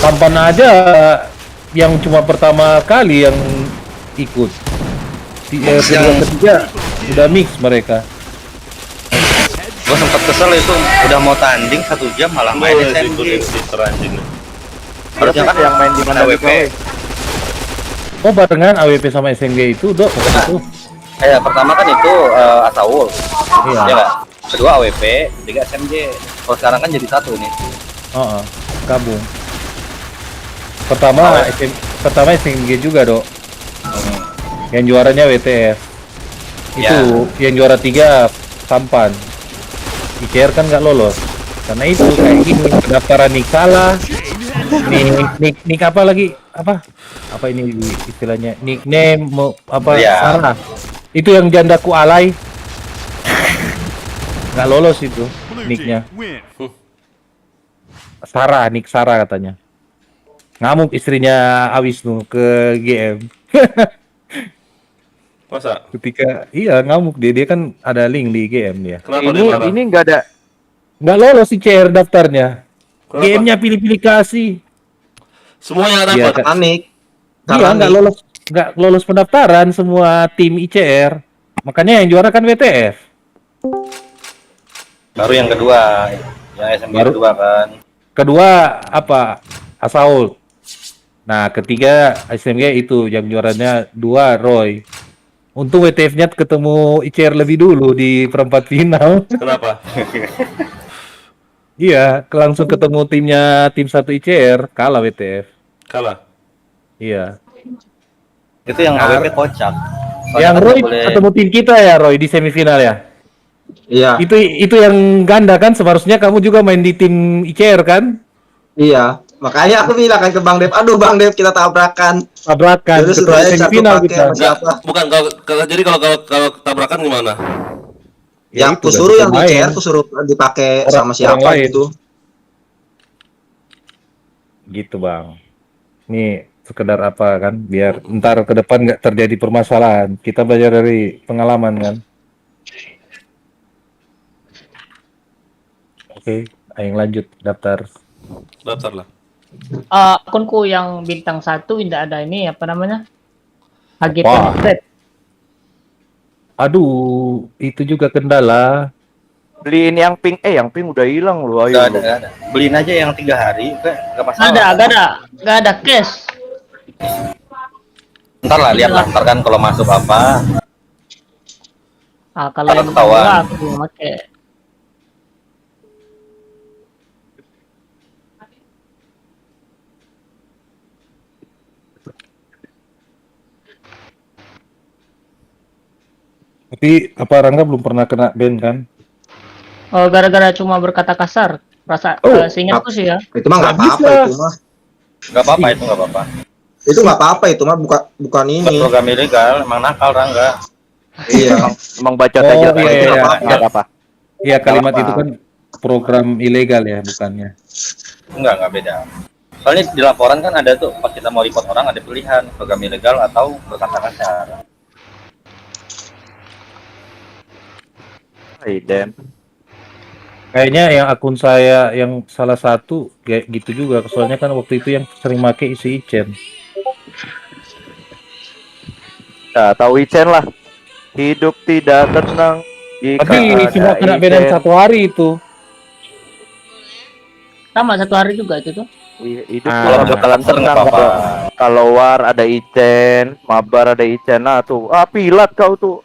Speaker 16: Tampan aja yang cuma pertama kali yang ikut. Kedua ketiga udah mix mereka.
Speaker 2: Gua sempat kesel itu udah mau tanding 1 jam malah main SMG. Harusnya kan
Speaker 11: yang main di mana
Speaker 2: AWP.
Speaker 16: Oh, barengan AWP sama SMG itu, Do. Itu.
Speaker 2: Pertama kan itu Assault.
Speaker 16: Iya.
Speaker 2: Ya nggak? Kedua AWP, ketiga SMG. Kalau sekarang kan jadi 1 nih.
Speaker 16: Oh, gabung. Pertama SMG juga, Do. Yang juaranya WTF. Itu yang juara 3 Sampan. ICR kan nggak lolos. Karena itu kayak gini, pendaftaran nik salah. Nik apa lagi? Apa ini istilahnya? Nickname salah. Itu yang jandaku alay. Nggak lolos itu nicknya. Nick Sarah katanya. Ngamuk istrinya Awisnu ke GM.
Speaker 1: Masa?
Speaker 16: Ketika ngamuk dia kan ada link di GM dia.
Speaker 1: Kenapa dia marah?
Speaker 11: Ini nggak
Speaker 16: lolos si CR daftarnya.
Speaker 1: Kenapa?
Speaker 16: GM-nya pilih-pilih kasih.
Speaker 1: Semuanya
Speaker 16: Iya,
Speaker 1: dapat.
Speaker 13: Panik.
Speaker 16: Iya, nggak lolos pendaftaran semua tim ICR. Makanya yang juara kan WTF.
Speaker 2: Baru yang kedua, yang SMG kedua kan.
Speaker 16: Kedua apa? Assault. Nah, ketiga SMG itu yang juaranya 2 Roy. Untung WTF-nya ketemu ICR lebih dulu di perempat final.
Speaker 1: Kenapa?
Speaker 16: Iya, langsung ketemu tim 1 ICR, kalah WTF.
Speaker 1: Kalah.
Speaker 16: Iya.
Speaker 2: Itu yang AWP kocak.
Speaker 16: Yang Roy ketemu tim kita ya, Roy, di semifinal ya.
Speaker 13: Iya.
Speaker 16: Itu yang ganda kan, seharusnya kamu juga main di tim ICR kan?
Speaker 13: Iya. Makanya aku bilang kan ke Bang Dev, aduh Bang Dev kita tabrakan. Terus
Speaker 16: ketua
Speaker 13: saya
Speaker 16: semifinal
Speaker 13: satu pakai
Speaker 16: kita.
Speaker 13: sama siapa?
Speaker 1: Bukan jadi kalau tabrakan gimana?
Speaker 13: Yang
Speaker 16: itu
Speaker 13: kusuruh
Speaker 16: udah
Speaker 13: yang di
Speaker 16: main.
Speaker 13: CR kusuruh dipakai
Speaker 16: Orang-
Speaker 13: sama siapa
Speaker 16: orang lain.
Speaker 13: gitu.
Speaker 16: Gitu Bang. Ini sekedar apa kan, biar ntar ke depan nggak terjadi permasalahan. Kita belajar dari pengalaman kan. Oke, ayo lanjut daftar.
Speaker 1: Daftar lah.
Speaker 3: Akunku yang bintang 1 tidak ada ini apa namanya? HG
Speaker 16: Wah.
Speaker 3: Penetrate.
Speaker 16: Aduh, itu juga kendala.
Speaker 11: Beliin yang pink, yang pink udah hilang loh, ayo.
Speaker 2: Nggak ada. Beliin aja yang 3 hari, nggak masalah.
Speaker 3: Nggak ada cash.
Speaker 2: Ntar lah, lihat lah, ntar kan kalau masuk apa.
Speaker 3: Kalau yang
Speaker 2: ketahuan.
Speaker 3: kedua aku pakai.
Speaker 16: Tapi apa Rangga belum pernah kena ban kan?
Speaker 3: Oh, gara-gara cuma berkata kasar. Seingatku sih ya.
Speaker 13: Itu mah nggak apa-apa itu mah.
Speaker 2: Nggak apa-apa itu, nggak apa-apa.
Speaker 13: Itu nggak apa-apa itu mah, bukan ini.
Speaker 2: Program ilegal, emang nakal Rangga.
Speaker 13: Iya.
Speaker 11: Emang bacot aja.
Speaker 16: Iya,
Speaker 11: apa.
Speaker 16: Iya, kalimat itu kan program ilegal ya, bukannya.
Speaker 2: Enggak beda. Soalnya di laporan kan ada tuh, pas kita mau report orang ada pilihan program ilegal atau berkata kasar.
Speaker 11: Damn.
Speaker 16: Kayaknya yang akun saya yang salah satu kayak gitu juga. Soalnya kan waktu itu yang sering make isi Icen.
Speaker 11: Nah, tahu Icen lah. Hidup tidak tenang.
Speaker 16: Tapi cuma kena ban 1 hari itu.
Speaker 3: Sama 1 hari juga itu tuh.
Speaker 11: Hidup kalau bakalan tenang kalau war ada Icen, mabar ada Icen, nah tuh. Pilat kau tuh.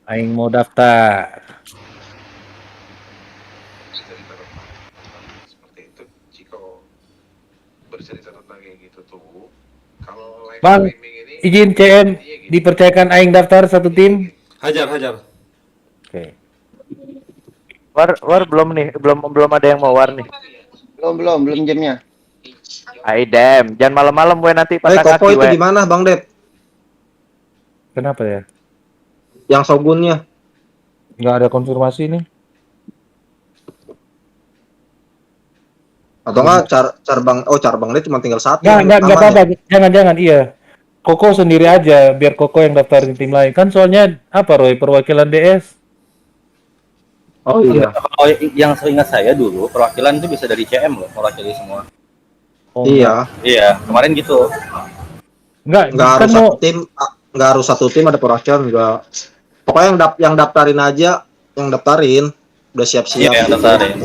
Speaker 16: Aing mau daftar. Bang, izin CM dipercayakan Aing daftar 1 tim.
Speaker 1: Hajar.
Speaker 16: Oke.
Speaker 11: War belum nih, belum ada yang mau war nih.
Speaker 18: Belum jamnya.
Speaker 11: Damn, jangan malam-malam gue nanti patah
Speaker 13: Koko
Speaker 11: kaki
Speaker 13: itu di mana, Bang Dep?
Speaker 16: Kenapa ya?
Speaker 13: Yang Shogunnya.
Speaker 16: Nggak ada konfirmasi nih.
Speaker 13: Atau enggak Carbang dia cuma tinggal 1.
Speaker 16: Nggak apa-apa, jangan iya. Koko sendiri aja, biar Koko yang daftarin tim lain. Kan soalnya apa Roy, perwakilan DS?
Speaker 2: Oh iya. Kalau yang seingat saya dulu perwakilan itu bisa dari CM loh, mewakili semua.
Speaker 16: Oh,
Speaker 13: Iya.
Speaker 2: Iya, kemarin gitu.
Speaker 13: Nggak harus satu tim, nggak harus satu tim ada perwakilan juga. Pokoknya yang daftarin aja, yang daftarin udah siap-siap.
Speaker 2: Iya, yang daftarin.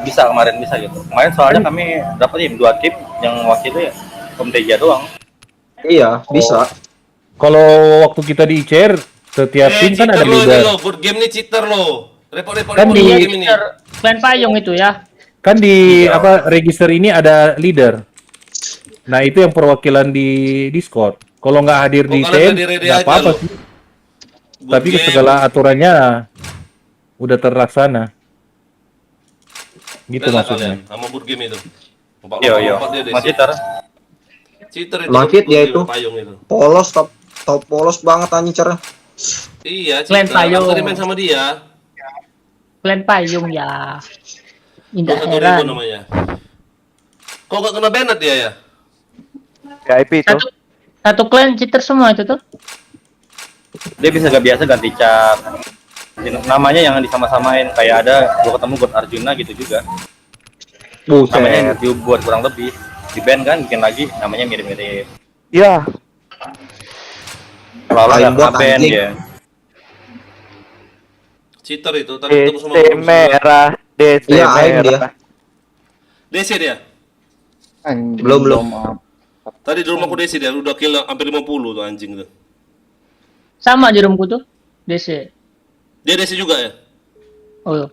Speaker 2: Bisa kemarin bisa gitu. Kemarin soalnya kami dapetin 2 tim yang wakili Om Teja doang.
Speaker 13: Iya, bisa.
Speaker 16: Kalau waktu kita di ICR, setiap tim kan ada leader.
Speaker 1: Good game nih cheater lo. Report
Speaker 16: Kan di
Speaker 1: game ini.
Speaker 3: Plan payung itu ya.
Speaker 16: Kan di register ini ada leader. Nah, itu yang perwakilan di Discord. Kalau nggak hadir di ICR, nggak apa-apa sih. Tapi segala aturannya udah terlaksana. Gitu maksudnya.
Speaker 1: Sama good game itu.
Speaker 2: Iya. Masih cheater itu.
Speaker 13: Makit dia itu.
Speaker 1: Payung itu.
Speaker 13: Polos, top polos banget anjir.
Speaker 1: Iya,
Speaker 3: Plan payung.
Speaker 1: Tadi main sama dia.
Speaker 3: Plan payung ya. Indah
Speaker 1: 1.000
Speaker 3: heran.
Speaker 1: namanya. Kok nggak kena banned dia ya?
Speaker 11: VIP itu.
Speaker 3: Satu clan cheater semua itu tuh.
Speaker 2: Dia bisa gak biasa ganti cat. Namanya yang disama-samain, kayak ada gua ketemu buat Arjuna gitu juga. Namanya dibuat kurang lebih. Di band kan bikin lagi namanya mirip-mirip.
Speaker 11: Iya.
Speaker 2: Kalau yang band ya.
Speaker 1: Cheater itu tadi ketemu sama
Speaker 11: DC merah, DC merah.
Speaker 1: DC dia.
Speaker 13: Belum.
Speaker 1: Tadi di rumahku DC dia udah kill hampir 50 tuh anjing tuh.
Speaker 3: Sama di rumahku tuh. DC.
Speaker 1: Dia DC juga ya?
Speaker 3: Oh.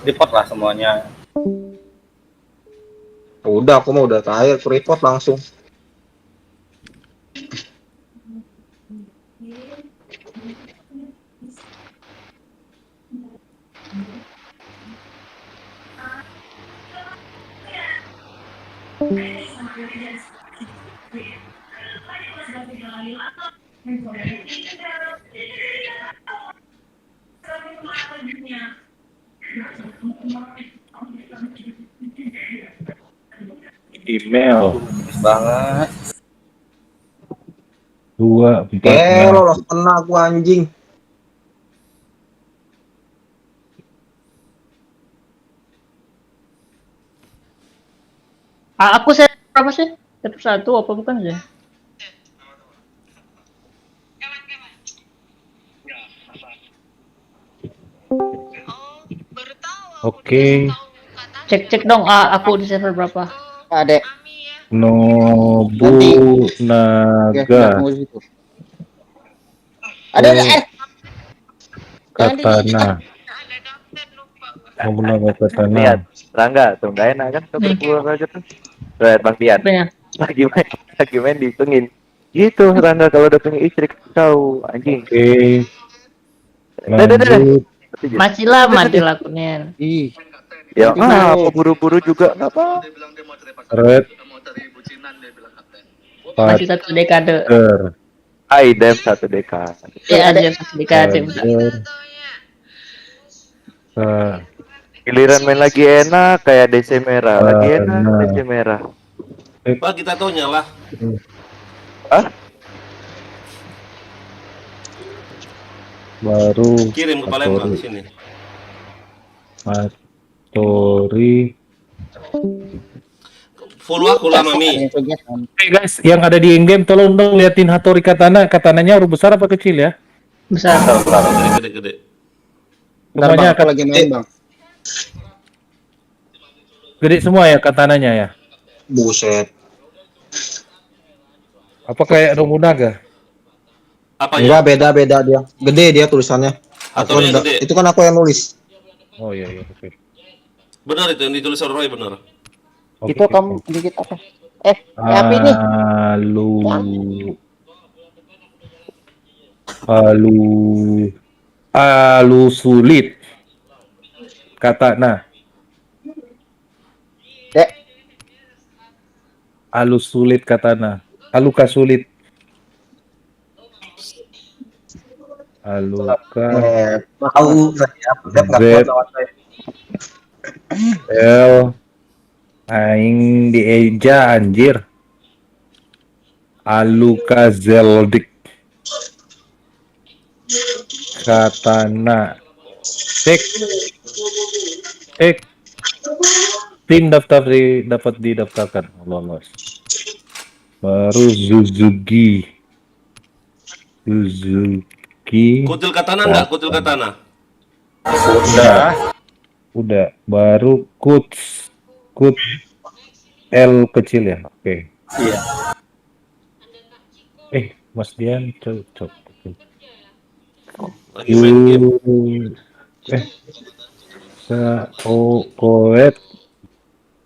Speaker 2: Report lah semuanya.
Speaker 13: Udah, aku mau udah terakhir, aku report langsung.
Speaker 16: Email
Speaker 2: banget.
Speaker 16: 2, 4.
Speaker 13: Lolos kena aku anjing.
Speaker 3: Aku set berapa sih? Set 1 apa bukan sih?
Speaker 16: Oke.
Speaker 3: Cek dong aku di server berapa.
Speaker 18: Adek.
Speaker 16: Nobunaga.
Speaker 18: Ada
Speaker 16: Katana. Nobunaga Katana.
Speaker 11: Lihat, Rangga tuh nggak enak kan tuh keluar aja tuh. Lihat Bang Dian. Lagi main dihitungin. Gitu Rangga kalau udah punya istri kau anjing.
Speaker 16: Oke.
Speaker 11: Lanjut.
Speaker 3: Masih lama dilakuin.
Speaker 11: Ya, buru-buru juga nggak apa.
Speaker 16: Red.
Speaker 3: Masih 1 dekade.
Speaker 11: Aidem 1 dekade.
Speaker 3: Ya aja 1 dekade.
Speaker 11: Giliran main lagi enak kayak DC merah, lagi enak DC merah.
Speaker 1: Pak kita taunya lah.
Speaker 11: Hah?
Speaker 16: Baru
Speaker 1: Kirim ke Palembang sini.
Speaker 16: Hattori.
Speaker 1: Follow aku lah Mami.
Speaker 16: Hey guys, yang ada di in-game tolong dong liatin Hattori Katana. Katananya huruf besar apa kecil ya?
Speaker 3: Besar.
Speaker 1: Gede.
Speaker 16: Semuanya
Speaker 18: aku lagi main Bang.
Speaker 16: Gede semua ya katananya ya?
Speaker 13: Buset.
Speaker 16: Apa kayak Nobunaga?
Speaker 1: Apa
Speaker 13: Enggak, beda dia. Gede dia tulisannya. Itu kan aku yang nulis.
Speaker 16: Oh iya oke.
Speaker 1: Benar itu yang ditulis Roy benar.
Speaker 18: Itu kamu dikit apa? Apa ini?
Speaker 16: Alu sulit. Katana. Alu sulit katana. Aluka sulit. Aluka. L. Aing dieja anjir. Aluka Zeldik. Katana. Tim dapat didaftarkan. Lolos. Baru Suzuki.
Speaker 1: Kutil katana enggak? Kutil katana.
Speaker 16: Udah. Baru Kut L kecil ya. Oke.
Speaker 9: Iya.
Speaker 16: Mas Dian cocok.
Speaker 1: Lagi main game.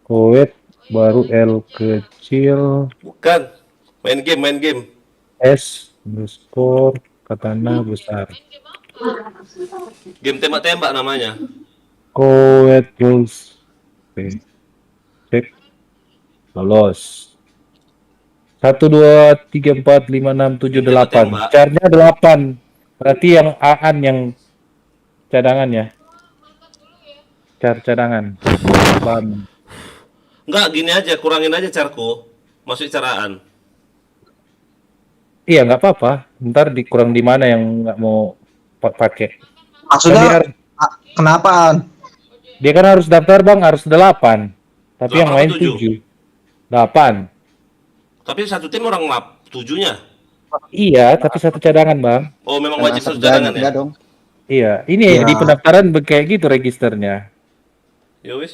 Speaker 16: Koet baru L kecil.
Speaker 1: Bukan. Main game.
Speaker 16: S underscore katana besar.
Speaker 1: Game tembak-tembak namanya.
Speaker 16: Koet rules. Oke. Cek. Lolos. 1 2 3 4 5 6 7 8. Carnya 8. Berarti yang Aan yang cadangan ya. Cadangan. Bam.
Speaker 1: Enggak, gini aja, kurangin aja carku. Masuk caraan.
Speaker 16: Iya, nggak apa-apa. Ntar dikurang di mana yang nggak mau pakai.
Speaker 13: Maksudnya kenapa?
Speaker 16: Dia kan harus daftar Bang, harus 8. Tapi yang main 7. 8.
Speaker 1: Tapi satu tim orang 7-nya.
Speaker 16: Iya, tapi satu cadangan Bang.
Speaker 1: Oh, memang wajib satu cadangan ya?
Speaker 18: Dong.
Speaker 16: Iya, ini di pendaftaran kayak gitu registernya.
Speaker 1: Yowis.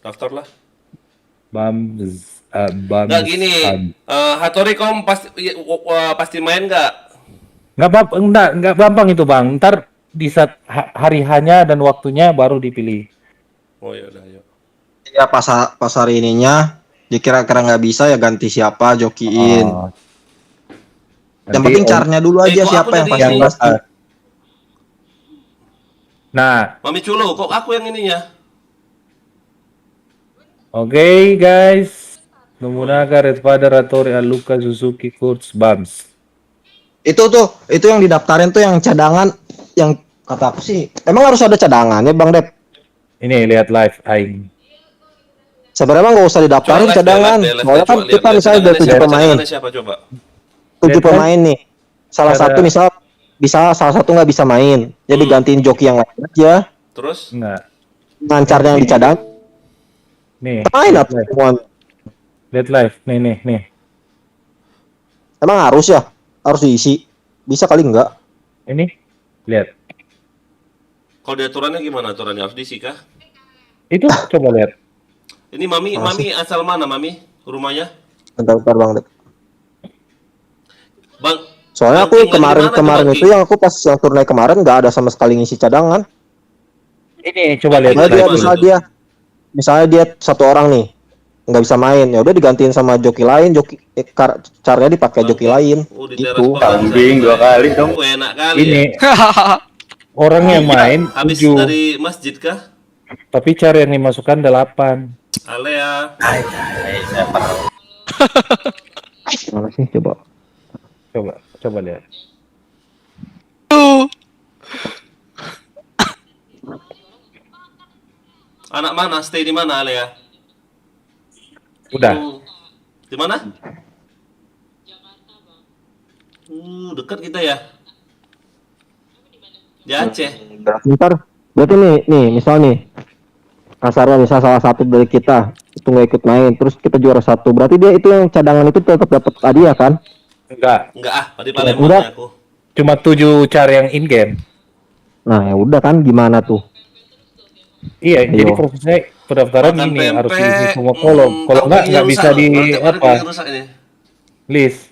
Speaker 1: Daftar lah. Nggak gini, Hattori kamu pasti main nggak?
Speaker 16: Nggak gampang itu Bang. Ntar di saat hari hanya dan waktunya baru dipilih.
Speaker 1: Oh ya udah, yuk.
Speaker 13: Ya pas hari ininya dikira-kira nggak bisa ya ganti siapa jokiin. Yang penting caranya dulu aja siapa yang pasti.
Speaker 16: Nah,
Speaker 1: Mami Culo, kok aku yang ininya?
Speaker 16: Oke guys, Nobunaga, Red Father, Hattori, Aluka, Suzuki, Kurtz, Bams.
Speaker 13: Itu yang didaftarin tuh yang cadangan, yang kata aku sih emang harus ada cadangannya Bang Dep.
Speaker 16: Ini lihat live aing.
Speaker 13: Sebenarnya nggak usah didaftarin cadangan. Soalnya kan kita misalnya ada 7 pemain.
Speaker 1: Siapa coba?
Speaker 13: 7 pemain nih. Salah satu misal salah satu nggak bisa main, jadi gantiin joki yang lain aja.
Speaker 1: Terus?
Speaker 16: Enggak.
Speaker 13: Lancarnya yang dicadang.
Speaker 16: Nih.
Speaker 13: Main apa semua?
Speaker 16: Lihat live, nih.
Speaker 13: Emang harus ya? Harus diisi? Bisa kali enggak?
Speaker 16: Ini, lihat.
Speaker 1: Kalau di aturannya gimana aturannya? Harus diisi kah?
Speaker 16: Itu coba lihat.
Speaker 1: Ini Mami asal mana Mami? Rumahnya?
Speaker 13: Bentar Bang Dep.
Speaker 1: Bang.
Speaker 13: Soalnya aku kemarin itu yang aku pas yang turnamen kemarin nggak ada sama sekali ngisi cadangan.
Speaker 16: Ini coba lihat.
Speaker 13: Misalnya dia satu orang nih nggak bisa main, ya udah digantiin sama joki lain, caranya dipakai joki lain. Gitu.
Speaker 2: Kambing 2 kali dong.
Speaker 1: Enak kali.
Speaker 16: Ini orang yang main
Speaker 1: habis
Speaker 16: 7.
Speaker 1: dari masjid kah?
Speaker 16: Tapi cara yang dimasukkan 8.
Speaker 1: Alea.
Speaker 13: Mana sih coba
Speaker 16: lihat.
Speaker 1: Anak mana? Stay di mana Alea?
Speaker 16: Udah.
Speaker 1: Di mana? Dekat kita ya. Di Aceh.
Speaker 13: Berarti nih misal nih kasarnya misal salah satu dari kita itu nggak ikut main, terus kita juara 1, berarti dia itu yang cadangan itu tetap dapat hadiah kan?
Speaker 16: Enggak.
Speaker 1: Tadi Palembang aku.
Speaker 16: Cuma 7 cara yang in game.
Speaker 13: Nah, ya udah kan gimana tuh?
Speaker 16: Iya, jadi prosesnya pendaftaran ini harus diisi semua kolom. Kalau nggak bisa di apa? List.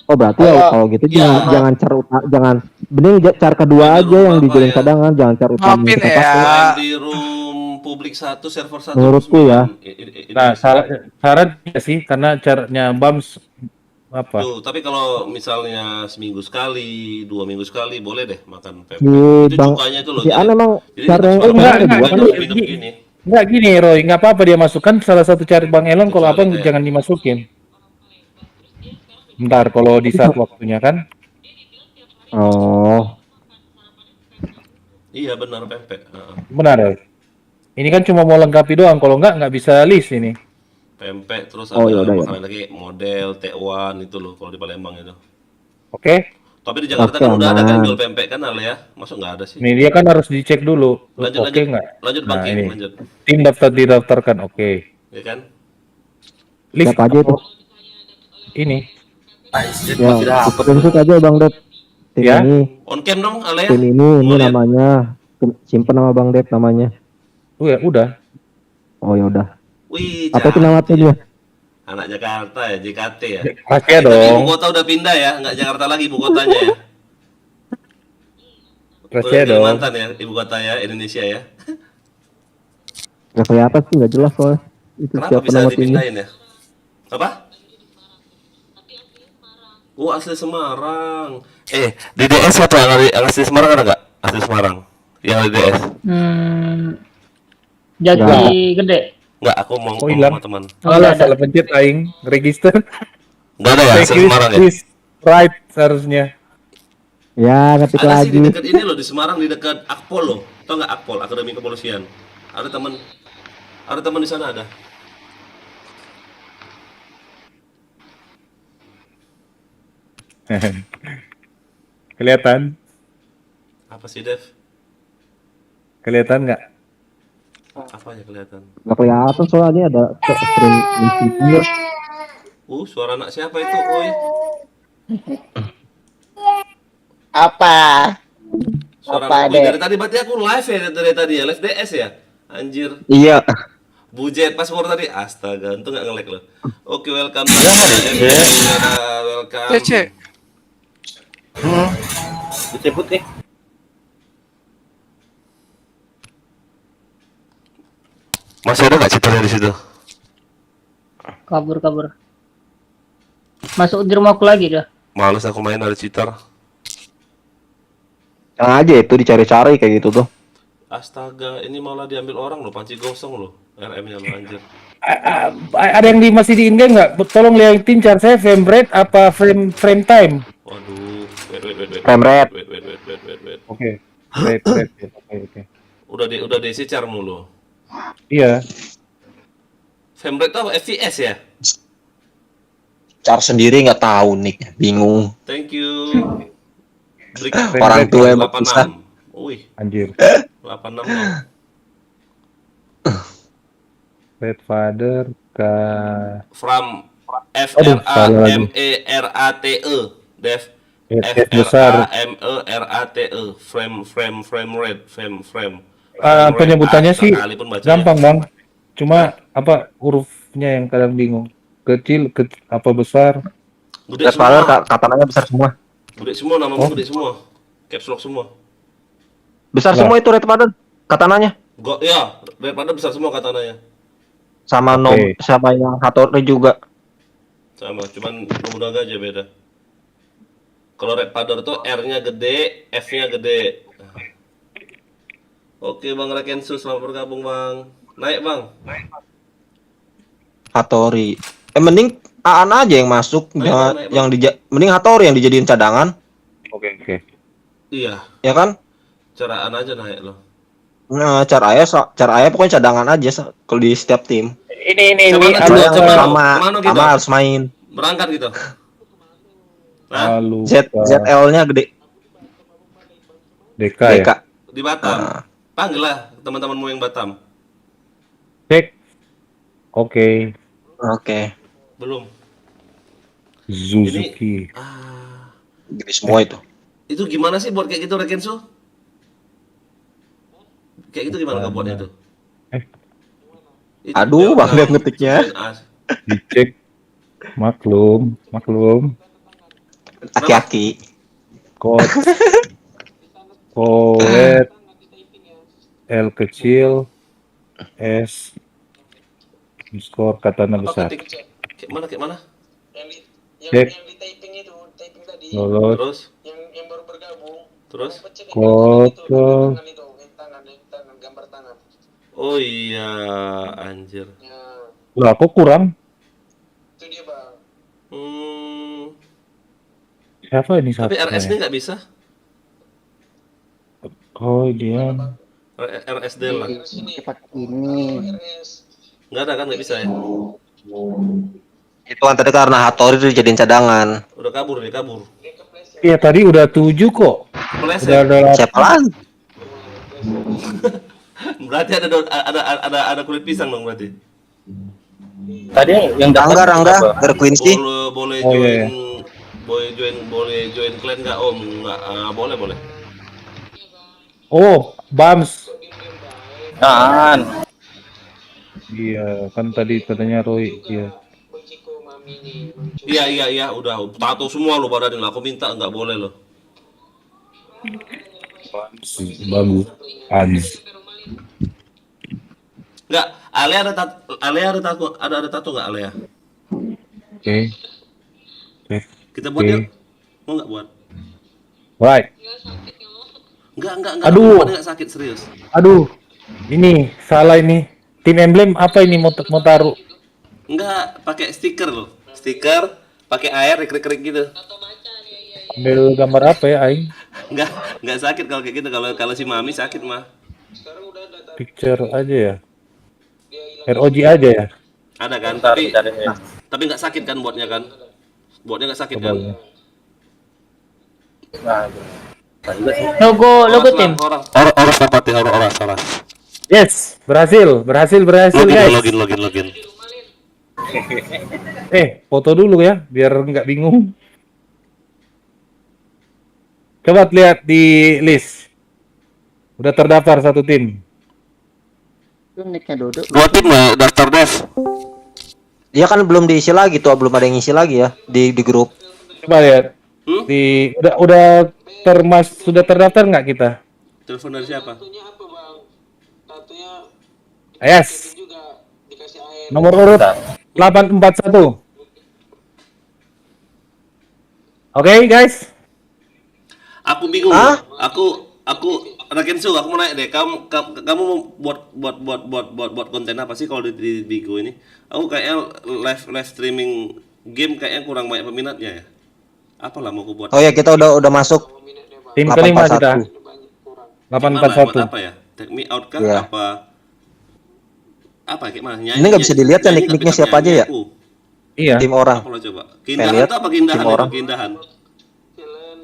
Speaker 13: Oh berarti kalau gitu jangan bening car kedua aja yang dijadiin cadangan, jangan car utama.
Speaker 4: Maafin ya.
Speaker 1: Di room publik 1 server 1.
Speaker 13: Menurutku ya.
Speaker 16: Nah, saran sih karena caranya BAMS apa?
Speaker 1: Tuh, tapi kalau misalnya seminggu sekali, 2 minggu sekali boleh deh makan pempek. Itu
Speaker 13: Bang,
Speaker 1: cukanya itu loh.
Speaker 13: si An emang caranya
Speaker 16: enggak gini Roy, nggak apa-apa dia masukkan salah satu cara Bang Elon, kalau apa jangan dimasukin. Bentar, kalau di saat waktunya kan.
Speaker 13: Oh.
Speaker 1: Iya benar pempek.
Speaker 16: Benar. Roy. Ini kan cuma mau lengkapi doang, kalau nggak bisa list ini.
Speaker 1: Pempek terus ada makanan lagi model T1 itu loh kalau di Palembang itu.
Speaker 16: Oke.
Speaker 1: Tapi di Jakarta kan udah ada kan jual pempek kan Ale ya? Masuk nggak ada sih?
Speaker 16: Ini dia kan harus dicek dulu.
Speaker 1: Lanjut
Speaker 16: nggak?
Speaker 1: Lanjut Bang King, lanjut.
Speaker 16: Tim didaftarkan, oke.
Speaker 1: Ya kan?
Speaker 13: List aja itu.
Speaker 16: Ini.
Speaker 13: Ya, screenshot aja Bang Dep. Tim
Speaker 16: Ya.
Speaker 13: ini.
Speaker 1: On cam dong Ale ya?
Speaker 13: Tim ini namanya. Simpen nama Bang Dep namanya.
Speaker 16: Oh ya, udah.
Speaker 13: Oh ya udah.
Speaker 1: Wih,
Speaker 13: apa itu nama timnya?
Speaker 1: Anak Jakarta ya, JKT ya.
Speaker 16: Pasti ya
Speaker 1: Tapi
Speaker 16: dong.
Speaker 1: ibu kota udah pindah ya, nggak Jakarta lagi ibu kotanya ya.
Speaker 16: Pasti ya dong.
Speaker 1: Kalimantan ya, ibu kota ya, Indonesia ya.
Speaker 13: Gak kelihatan sih, nggak jelas soalnya. Itu
Speaker 1: Kenapa
Speaker 13: siapa
Speaker 1: bisa
Speaker 13: nama timnya?
Speaker 1: dipindahin ya? Apa? Oh asli Semarang. Di DS siapa yang asli Semarang ada nggak? Asli Semarang. Yang di DS.
Speaker 3: Jaki gede.
Speaker 1: Nggak, aku mau
Speaker 16: hilang
Speaker 1: sama teman.
Speaker 16: Salah pencet aing register.
Speaker 1: Nggak ada ya asli Semarang ya?
Speaker 16: Right seharusnya.
Speaker 13: Ya, ngetik
Speaker 1: Ada
Speaker 13: lagi.
Speaker 1: sih di dekat ini loh, di Semarang di dekat Akpol loh. Tau nggak Akpol, Akademi Kepolisian? Ada teman di sana ada.
Speaker 16: Kelihatan?
Speaker 1: Apa sih Dev?
Speaker 16: Kelihatan nggak?
Speaker 1: Apa ya kelihatan?
Speaker 13: Nggak kelihatan soalnya ada screen.
Speaker 1: Suara anak siapa itu? Oi.
Speaker 18: Apa?
Speaker 1: Suara
Speaker 18: Apa,
Speaker 1: anak.
Speaker 18: Dek?
Speaker 1: Dari tadi berarti aku live ya dari tadi ya, live DS ya? Anjir.
Speaker 13: Iya.
Speaker 1: Bujet pas baru tadi. Astaga, untung nggak nge-lag loh. Oke, welcome. Welcome.
Speaker 4: DC.
Speaker 2: Putih putih.
Speaker 1: Masih ada nggak citernya di situ?
Speaker 3: Kabur. Masuk di rumahku lagi dah.
Speaker 1: Males aku main ada cheater.
Speaker 13: Jangan aja itu dicari-cari kayak gitu tuh.
Speaker 1: Astaga, ini malah diambil orang loh, panci gosong loh. RM-nya lo anjir.
Speaker 16: Ada yang masih di in-game nggak? Tolong liatin chart saya frame rate apa frame time.
Speaker 1: Waduh, wait.
Speaker 13: Frame rate.
Speaker 1: Wait.
Speaker 16: Oke. Oke.
Speaker 1: Udah DC char mulu.
Speaker 16: Iya.
Speaker 1: Frame rate apa? FPS ya?
Speaker 13: Char sendiri nggak tahu nih, bingung.
Speaker 1: Thank you.
Speaker 13: Orang tua yang bisa.
Speaker 1: Wih.
Speaker 16: Anjir.
Speaker 1: 86
Speaker 16: Red Father
Speaker 1: From FRAMERATE Dev
Speaker 16: FPS besar.
Speaker 1: FRAME, frame rate, frame.
Speaker 16: Penyebutannya sih
Speaker 1: Sekali pun bacanya.
Speaker 16: gampang bang. Cuma apa hurufnya yang kadang bingung. Kecil, apa besar?
Speaker 1: Gede
Speaker 13: Padahal
Speaker 1: semua.
Speaker 13: katananya besar semua.
Speaker 1: Gede semua, namamu gede semua. Caps lock semua.
Speaker 13: Besar
Speaker 16: Lah.
Speaker 13: semua itu Red Padan katananya.
Speaker 1: Ya, daripada besar semua katananya.
Speaker 13: Sama
Speaker 16: Oke.
Speaker 13: sama yang Hattori juga.
Speaker 1: Sama, cuman Nobunaga aja beda. Kalau Red Pador tuh R-nya gede, F-nya gede. Oke Bang Rakensu, selamat bergabung Bang. Naik Bang.
Speaker 13: Hattori. Mending Aan aja yang masuk, jangan
Speaker 1: naik,
Speaker 13: yang mending Hattori yang dijadiin cadangan,
Speaker 16: Oke.
Speaker 1: Iya,
Speaker 13: ya kan?
Speaker 1: caraan aja naik loh.
Speaker 13: Nah, cara ayah pokoknya cadangan aja kalau di setiap tim.
Speaker 16: Ini
Speaker 1: Coba
Speaker 16: ada
Speaker 1: nanti,
Speaker 13: Yang
Speaker 1: coba
Speaker 13: sama
Speaker 1: kemana gitu?
Speaker 13: sama harus main.
Speaker 1: Berangkat gitu. Nah,
Speaker 13: ZL-nya gede.
Speaker 16: DK
Speaker 13: DK.
Speaker 16: ya.
Speaker 1: di Batam. Panggil lah teman-temanmu yang Batam.
Speaker 16: Cek. Oke.
Speaker 1: Belum.
Speaker 16: Suzuki.
Speaker 13: Gede semua itu.
Speaker 1: Itu gimana sih buat kayak gitu Rekensu? Kayak gitu gimana nggak buatnya tuh?
Speaker 13: Aduh, Bang lihat ngetiknya.
Speaker 16: Dicek. Maklum.
Speaker 13: Aki-aki.
Speaker 16: Kolet. L kecil. S. Skor katana besar.
Speaker 1: Kayak mana?
Speaker 16: Cek. Lolos.
Speaker 1: Terus?
Speaker 16: Foto.
Speaker 1: Oh iya, anjir.
Speaker 16: Lah kok kurang? Siapa ini satu?
Speaker 1: Tapi RS ini nggak bisa.
Speaker 16: Oh dia.
Speaker 1: RSD lah.
Speaker 18: Ini.
Speaker 1: Nggak ada kan, nggak bisa ya?
Speaker 13: Itu kan tadi karena Hattori dijadiin cadangan.
Speaker 1: Udah kabur.
Speaker 16: Iya tadi udah 7 kok.
Speaker 1: Kepleset.
Speaker 16: Udah ada
Speaker 13: Siapa lagi?
Speaker 1: Berarti ada kulit pisang dong berarti.
Speaker 2: Tadi yang
Speaker 13: Rangga, Quincy.
Speaker 1: Boleh
Speaker 16: Oh,
Speaker 1: join,
Speaker 16: iya.
Speaker 1: boleh join clan nggak Om? Nggak, boleh.
Speaker 16: Oh, Bams.
Speaker 2: Kan.
Speaker 16: Iya, kan tadi katanya Roy. Iya.
Speaker 1: Iya, udah tato semua lo pada nih. Aku minta nggak boleh lo.
Speaker 16: Bagus.
Speaker 1: Nggak, Alea ada tato nggak Alea?
Speaker 16: Oke.
Speaker 1: Kita buat yuk. Mau nggak buat?
Speaker 16: Right.
Speaker 1: Nggak.
Speaker 16: Aduh.
Speaker 1: Nggak sakit serius.
Speaker 16: Aduh. Ini salah ini. Tim emblem apa ini mau taruh?
Speaker 1: Nggak, pakai stiker loh. Stiker, pakai air, krik-krik gitu.
Speaker 16: Ambil gambar apa ya, Aing?
Speaker 1: Nggak sakit kalau kayak gitu. Kalau si Mami sakit mah.
Speaker 16: Picture aja ya. ROG aja ya.
Speaker 1: Ada kan? Tapi nggak sakit kan buatnya kan? Buatnya nggak sakit kan?
Speaker 3: Logo tim.
Speaker 1: Orang dapati orang salah.
Speaker 16: Yes, berhasil guys.
Speaker 1: Login.
Speaker 16: Foto dulu ya, biar nggak bingung. Coba lihat di list. Udah terdaftar satu tim.
Speaker 18: Itu nicknya Dodo.
Speaker 1: 2 tim lah daftar dev.
Speaker 13: Dia kan belum diisi lagi tuh, belum ada yang ngisi lagi ya di grup.
Speaker 16: Coba lihat. Udah sudah terdaftar nggak kita?
Speaker 1: Telepon dari siapa?
Speaker 16: Yes. Nomor urut 841. Oke, guys.
Speaker 1: Aku bingung. Aku Rakensu, aku mau naik deh. Kamu mau buat konten apa sih kalau di Bigo ini? Aku kayaknya live streaming game kayaknya kurang banyak peminatnya ya. Apalah mau aku buat?
Speaker 13: Oh ya, kita udah masuk
Speaker 16: tim kelima kita.
Speaker 1: 841. Apa ya? Take me out kah?
Speaker 13: Iya.
Speaker 1: Apa kayak mana?
Speaker 13: Ini nggak bisa dilihat ya nick-nicknya siapa aja ya?
Speaker 16: Iya.
Speaker 13: Tim orang.
Speaker 1: Apa coba? Keindahan atau apa keindahan?
Speaker 13: Tim orang.
Speaker 1: Keindahan.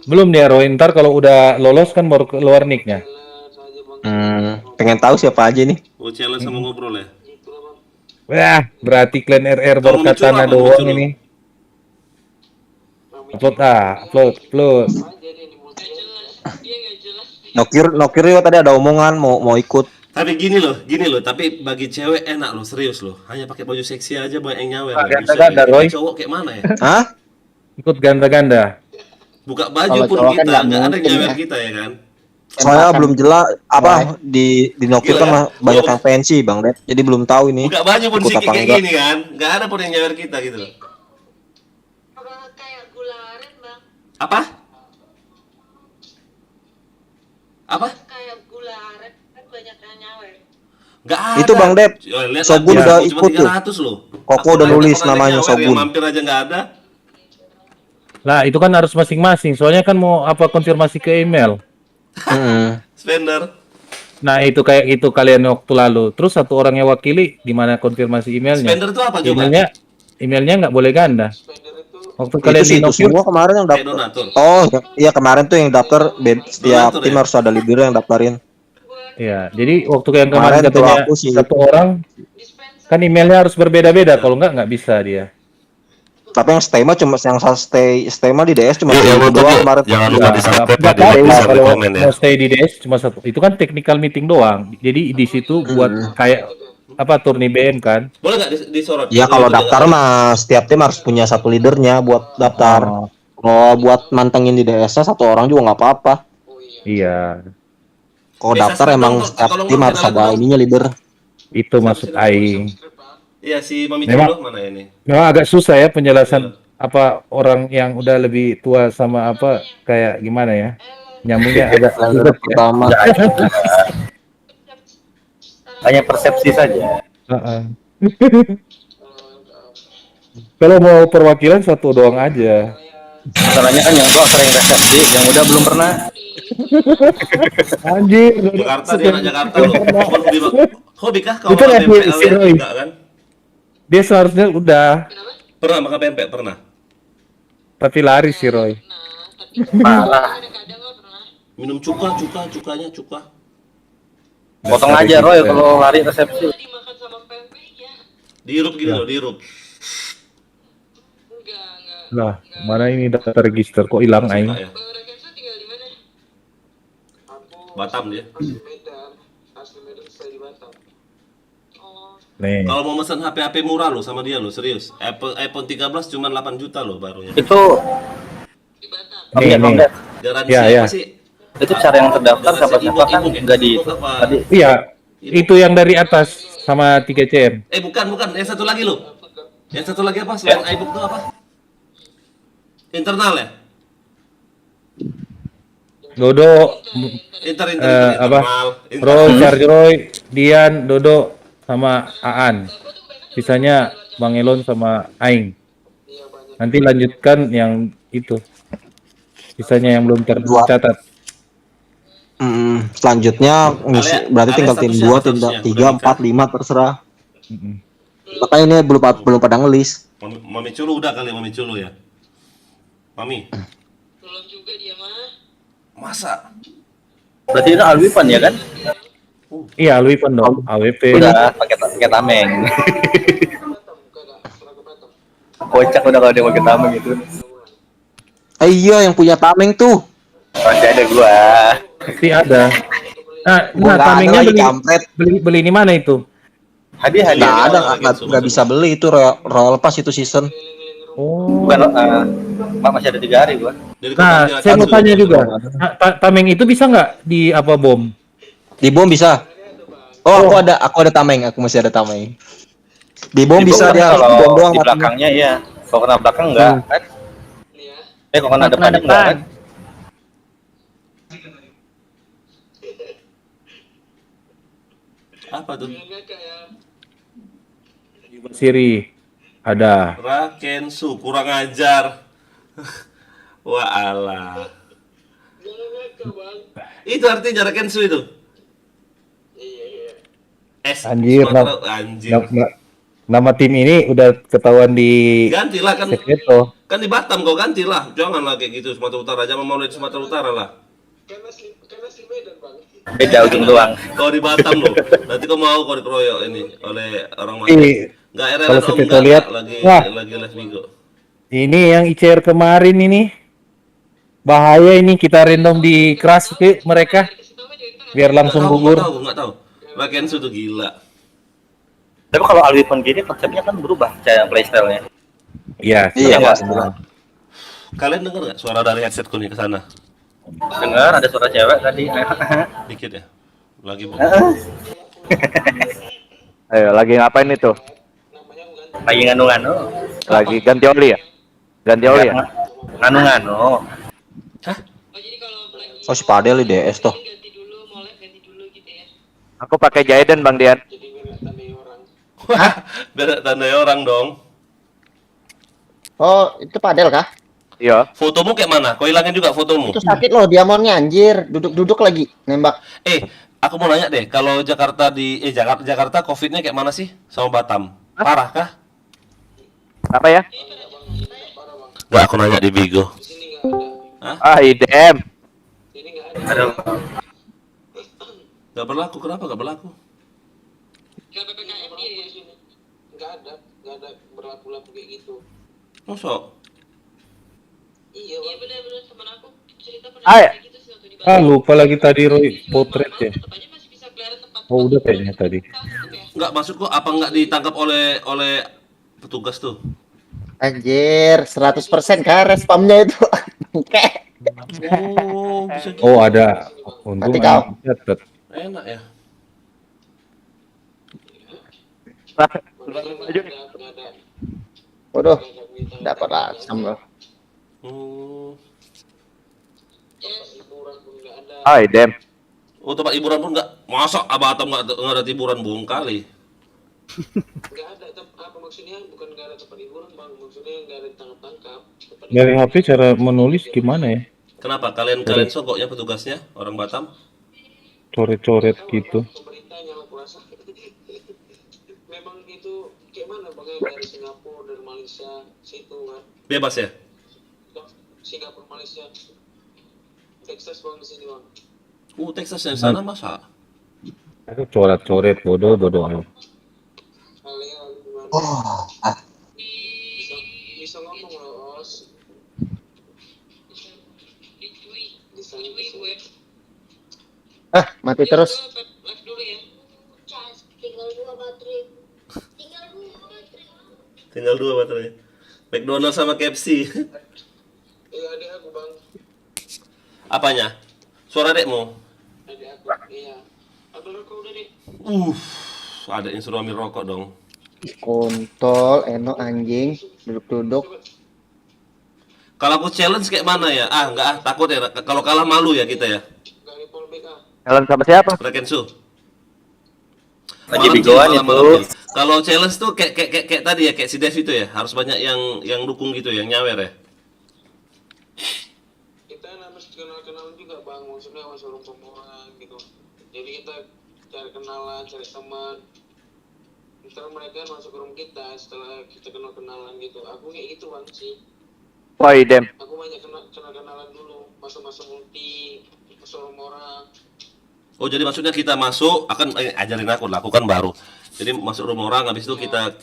Speaker 16: Belum dia Roy, ntar kalau udah lolos kan baru keluar nicknya.
Speaker 13: Pengen tahu siapa aja nih.
Speaker 1: Oh, challenge sama ngobrol ya?
Speaker 16: Wah, berarti klan RR berkatana doang ini. upload.
Speaker 10: Nokir juga tadi ada omongan mau ikut.
Speaker 1: Tapi gini loh, tapi bagi cewek enak loh, serius loh. Hanya pakai baju seksi aja banyak yang nyawer. loh.
Speaker 16: Ganda-ganda,
Speaker 1: Buset,
Speaker 16: Roy.
Speaker 1: cowok kayak mana ya?
Speaker 10: Hah?
Speaker 16: Ikut ganda-ganda.
Speaker 1: Buka baju
Speaker 18: Kalau
Speaker 1: pun
Speaker 18: cowok kan
Speaker 1: kita,
Speaker 18: nggak
Speaker 1: nggak ada yang
Speaker 18: mungkin
Speaker 1: nyawer
Speaker 18: ya.
Speaker 1: kita ya kan?
Speaker 10: Soalnya belum jelas apa di Nokir
Speaker 1: Gila,
Speaker 10: kan
Speaker 1: kan?
Speaker 10: banyak yang fancy Bang Dep. Jadi belum tahu ini.
Speaker 1: Buka baju pun
Speaker 10: ikut
Speaker 1: sikit
Speaker 10: apa
Speaker 1: kayak
Speaker 10: enggak.
Speaker 1: gini kan? Nggak ada pun yang nyawer kita gitu loh. Apa? Apa? Nggak ada.
Speaker 10: Itu Bang Dep.
Speaker 1: Lihat
Speaker 10: Shogun
Speaker 1: lah,
Speaker 10: udah
Speaker 1: cuma
Speaker 10: ikut tuh.
Speaker 1: 300 loh.
Speaker 10: Koko
Speaker 1: Aku
Speaker 10: udah
Speaker 1: aja
Speaker 10: nulis
Speaker 1: pernah
Speaker 10: namanya
Speaker 1: nyawer, yang
Speaker 10: Shogun.
Speaker 1: mampir aja nggak ada.
Speaker 16: Lah itu kan harus masing-masing. Soalnya kan mau apa konfirmasi ke email.
Speaker 1: Spender.
Speaker 16: Nah itu kayak itu kalian waktu lalu. Terus satu orang yang wakili gimana konfirmasi emailnya?
Speaker 1: Spender itu apa coba?
Speaker 16: Emailnya nggak boleh ganda. Waktu kalian
Speaker 10: Itu sih
Speaker 16: di
Speaker 10: itu
Speaker 16: Nokir,
Speaker 10: semua kemarin yang
Speaker 1: Kayak
Speaker 10: daftar.
Speaker 1: donatur.
Speaker 10: Oh, iya kemarin tuh yang daftar setiap
Speaker 1: Donatur
Speaker 10: tim
Speaker 1: ya?
Speaker 10: harus ada leader yang daftarin.
Speaker 16: ya. Jadi waktu yang kemarin
Speaker 10: Kemarin tuh
Speaker 16: katanya
Speaker 10: aku sih.
Speaker 16: satu orang kan emailnya harus berbeda-beda. Kalau nggak bisa dia.
Speaker 10: Tapi yang stay mah cuma yang stay mah di DS cuma
Speaker 1: Yang
Speaker 10: satu doang kemarin.
Speaker 1: jangan lupa
Speaker 16: Nggak
Speaker 1: di-subscribe
Speaker 16: nggak
Speaker 1: di like,
Speaker 16: apa-apa
Speaker 1: share,
Speaker 16: kalau
Speaker 1: komen ya.
Speaker 16: mau stay di DS cuma satu. Itu kan technical meeting doang. Jadi di situ buat kayak apa turni BM kan.
Speaker 1: Boleh nggak disorot?
Speaker 10: Ya kalau daftar mah setiap tim harus punya satu leadernya buat daftar. Kalau buat mantengin di DS-nya satu orang juga nggak apa-apa.
Speaker 16: Iya.
Speaker 10: Kalau
Speaker 1: Bisa
Speaker 10: daftar
Speaker 1: subscribe
Speaker 10: emang
Speaker 1: dong,
Speaker 10: setiap
Speaker 1: kalau
Speaker 10: tim
Speaker 1: nggak
Speaker 10: harus
Speaker 1: kenalan
Speaker 10: ada
Speaker 1: dong.
Speaker 10: ininya leader.
Speaker 16: Itu maksud aing.
Speaker 1: Iya si Mami
Speaker 16: Memang-
Speaker 1: Colo mana ini?
Speaker 16: Memang agak susah ya penjelasan apa orang yang udah lebih tua sama apa kayak gimana ya nyambungnya agak ribet ya.
Speaker 10: Pertama.
Speaker 2: Hanya persepsi saja.
Speaker 16: Heeh. Kalau mau perwakilan satu doang aja.
Speaker 2: Masalahnya kan yang tua sering resepsi, yang muda belum pernah.
Speaker 16: Anjir.
Speaker 1: Jakarta dia anak Jakarta loh. Hobi kah kau
Speaker 16: Itu
Speaker 1: makan
Speaker 16: level
Speaker 1: pempek
Speaker 16: si
Speaker 1: kalian?
Speaker 16: Roy.
Speaker 1: Enggak kan?
Speaker 16: Dia seharusnya udah,
Speaker 1: Pernah makan pempek? Pernah.
Speaker 16: tapi lari sih Roy.
Speaker 2: Malah
Speaker 1: Minum cukanya cuka.
Speaker 2: potong aja Roy kalau lari resepsi.
Speaker 1: Dihirup gini loh, dihirup.
Speaker 16: Lah, mana ini data register kok hilang aing?
Speaker 1: Ya. Batam dia.
Speaker 16: Nih.
Speaker 1: Kalau mau pesan HP murah loh sama dia loh, serius. iPhone 13 cuma 8 juta loh barunya.
Speaker 2: Itu
Speaker 16: Nih, nih.
Speaker 1: Garansi
Speaker 16: Ya, ya.
Speaker 1: apa sih?
Speaker 2: itu cara yang terdaftar siapa-siapa kan nggak di tadi.
Speaker 16: Iya, itu yang dari atas sama 3CM.
Speaker 1: Bukan, yang satu lagi loh. Yang satu lagi apa? Selain iBook itu apa? Internal ya?
Speaker 16: Dodo, apa? Roy, Roy, Dian, Dodo, sama Aan. Sisanya Bang Elon sama Aing. Nanti lanjutkan yang itu. Sisanya yang belum tercatat.
Speaker 10: Selanjutnya berarti tinggal tim 2, tim 3, 4, 5 terserah. Makanya ini belum pada ngelis.
Speaker 1: Mami Culu udah kali Mami Culu ya. Mami. Masa?
Speaker 2: Berarti itu Alwipan ya kan?
Speaker 16: Iya, Alwipan dong, AWP.
Speaker 2: Udah pakai tameng. Kocak udah kalau dia pakai tameng itu.
Speaker 10: Iya yang punya tameng tuh.
Speaker 2: Masih ada gua.
Speaker 16: Pasti ada. Nah,
Speaker 10: Gua nggak ada
Speaker 16: tamengnya
Speaker 10: lagi, kampret.
Speaker 16: beli di mana itu?
Speaker 10: Nggak ada, nggak bisa beli itu Royal Pass itu season.
Speaker 16: Oh.
Speaker 2: Bukan, masih ada 3 hari gua.
Speaker 16: Nah, saya mau tanya juga. Tameng itu bisa nggak di apa bom?
Speaker 10: Di bom bisa. Oh, aku ada tameng, aku masih ada tameng. Di bom bisa dia
Speaker 2: kalau
Speaker 10: bom doang
Speaker 2: di
Speaker 10: matinya.
Speaker 2: belakangnya iya. Kalau kena belakang enggak kan? Kalau kena depan enggak kan?
Speaker 1: Apa tuh?
Speaker 16: Siri ada.
Speaker 1: Rakensu kurang ajar. Wah alah. Itu artinya Rakensu itu.
Speaker 16: Anjir,
Speaker 1: anjir.
Speaker 16: Nama tim ini udah ketahuan di
Speaker 1: Gantilah kan.
Speaker 16: Sekreto.
Speaker 1: Kan di Batam kau gantilah. Janganlah kayak gitu Sumatera Utara. Jangan mau lihat Sumatera Utara lah.
Speaker 2: Beda ujung doang.
Speaker 1: Kau di Batam loh. Nanti kau mau kau dikeroyok ini oleh orang
Speaker 16: Ini
Speaker 1: Enggak
Speaker 16: kalau Sekreto lihat,
Speaker 1: lagi
Speaker 16: wah.
Speaker 1: les Bigo.
Speaker 16: Ini yang ICR kemarin ini. Bahaya ini kita random di crash ke mereka. Biar langsung gugur.
Speaker 1: Nggak tahu. Rakensu tuh gila.
Speaker 2: Tapi kalau all weapon gini konsepnya kan berubah cara playstyle-nya.
Speaker 16: Iya.
Speaker 2: Iya, Mas.
Speaker 1: Kalian dengar nggak suara dari headsetku nih ke sana?
Speaker 2: Dengar ada suara cewek tadi.
Speaker 1: Dikit ya. Lagi bu.
Speaker 11: Ayo, lagi ngapain itu?
Speaker 2: Lagi nganu-nganu.
Speaker 11: Lagi ganti oli ya? Ganti oli ya?
Speaker 2: Nganu-nganu.
Speaker 13: Oh si Padel di DS tuh.
Speaker 11: Aku pakai Jaiden Bang Dian.
Speaker 1: Biar tandai orang dong.
Speaker 18: Oh, itu Padel kah?
Speaker 11: Iya.
Speaker 1: Fotomu kayak mana? Kau hilangin juga fotomu.
Speaker 18: Itu sakit loh diamonnya anjir. Duduk-duduk lagi nembak.
Speaker 1: Aku mau nanya deh, kalau Jakarta Jakarta COVID-nya kayak mana sih sama Batam? Parah kah?
Speaker 11: Apa ya?
Speaker 1: Nggak, aku nanya di Bigo.
Speaker 11: IDM.
Speaker 2: Aduh.
Speaker 1: Nggak berlaku, kenapa nggak berlaku?
Speaker 19: Nggak ada berlaku kayak gitu.
Speaker 1: Masa?
Speaker 19: Iya benar teman aku cerita
Speaker 16: Lupa lagi tadi Roy potret ya. Oh udah kayaknya tadi.
Speaker 1: Nggak, maksudku apa nggak ditangkap oleh petugas tuh?
Speaker 18: Anjir, 100% kan respamnya itu.
Speaker 1: Oh, bisa gitu.
Speaker 16: Oh ada. Untung
Speaker 18: Nanti kau.
Speaker 16: catat.
Speaker 1: Enak ya.
Speaker 18: Waduh, dapat asam loh.
Speaker 11: IDM.
Speaker 1: Oh, tempat hiburan pun nggak? Masa Batam nggak ada hiburan, bohong kali.
Speaker 19: Nggak ada apa maksudnya, bukan nggak ada tempat hiburan bang, maksudnya nggak ada tangkap.
Speaker 16: Dari HP cara menulis gimana ya?
Speaker 1: Kenapa kalian sogoknya petugasnya orang Batam?
Speaker 16: Coret-coret gitu.
Speaker 19: Memang itu kayak mana bang, dari Singapura, dari Malaysia, situ kan?
Speaker 1: Bebas ya?
Speaker 19: Singapura, Malaysia, Texas bang di sini bang.
Speaker 1: Texas yang sana masa?
Speaker 16: Aku coret-coret bodoh.
Speaker 19: Bisa ngomong loh os.
Speaker 18: Mati terus.
Speaker 1: Tinggal 2 baterai. McDonald sama KFC.
Speaker 19: Iya ada aku bang.
Speaker 1: Apanya? Suara adekmu?
Speaker 19: Ada aku. Iya. Ada rokok udah deh.
Speaker 1: Ada yang suruh ambil rokok dong.
Speaker 18: Kontol, Eno anjing, duduk-duduk.
Speaker 1: Kalau aku challenge kayak mana ya? Enggak takut ya. Kalau kalah malu ya kita ya.
Speaker 11: Challenge sama siapa?
Speaker 1: Rakensu.
Speaker 2: Lagi bigoan itu.
Speaker 1: Kalau challenge tuh kayak tadi ya, kayak si Dev itu ya, harus banyak yang dukung gitu, yang nyawer ya.
Speaker 19: Kita harus kenal-kenalan juga bang, maksudnya masuk orang gitu. Jadi kita cari kenalan, cari teman. Ntar mereka masuk ke room kita setelah kita kenal-kenalan gitu. Aku kayak gitu bang sih.
Speaker 11: Oh IDM.
Speaker 19: Aku banyak kenal-kenalan dulu, masuk-masuk multi, masuk room orang.
Speaker 1: Oh jadi maksudnya kita masuk akan ajarin aku lah, aku kan baru. Jadi masuk rumah orang, habis itu kita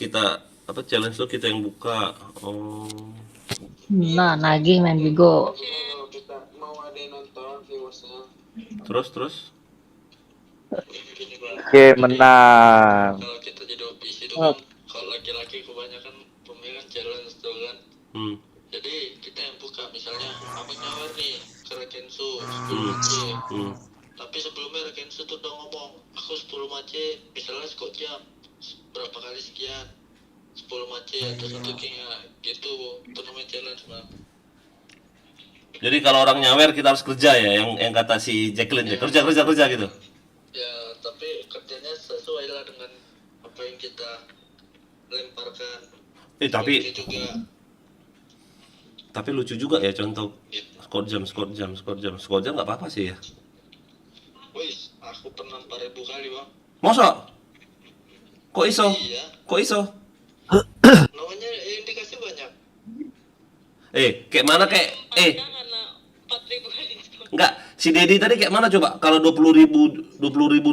Speaker 1: apa challenge tuh kita yang buka. Oh.
Speaker 3: Nah, nagih main Bigo.
Speaker 19: Kalau kita mau ada yang nonton viewersnya.
Speaker 1: Terus.
Speaker 11: Oke, menang.
Speaker 19: Kalau kita jadi OPC itu kan, kalau laki-laki kebanyakan pemilihan challenge tuh kan. Jadi kita yang buka, misalnya abang nyawer nih ke Rakensu 10 mace. Tapi sebelumnya Rakensu tuh udah ngomong, aku 10 mace, misalnya skor jam berapa kali sekian, 10 mace atau 1 king ya, gitu turnamen challenge bang.
Speaker 1: Jadi kalau orang nyawer kita harus kerja ya, yang kata si Jacqueline ya, kerja gitu.
Speaker 19: Ya tapi kerjanya sesuai lah dengan apa yang kita lemparkan.
Speaker 1: Tapi lucu juga ya, contoh skor jam nggak apa-apa sih ya.
Speaker 19: Wih, aku pernah 4.000 kali bang.
Speaker 1: Masa? Kok iso?
Speaker 19: Namanya indikasi banyak.
Speaker 1: Kayak mana enggak, si Dedi tadi kayak mana coba? Kalau 20.000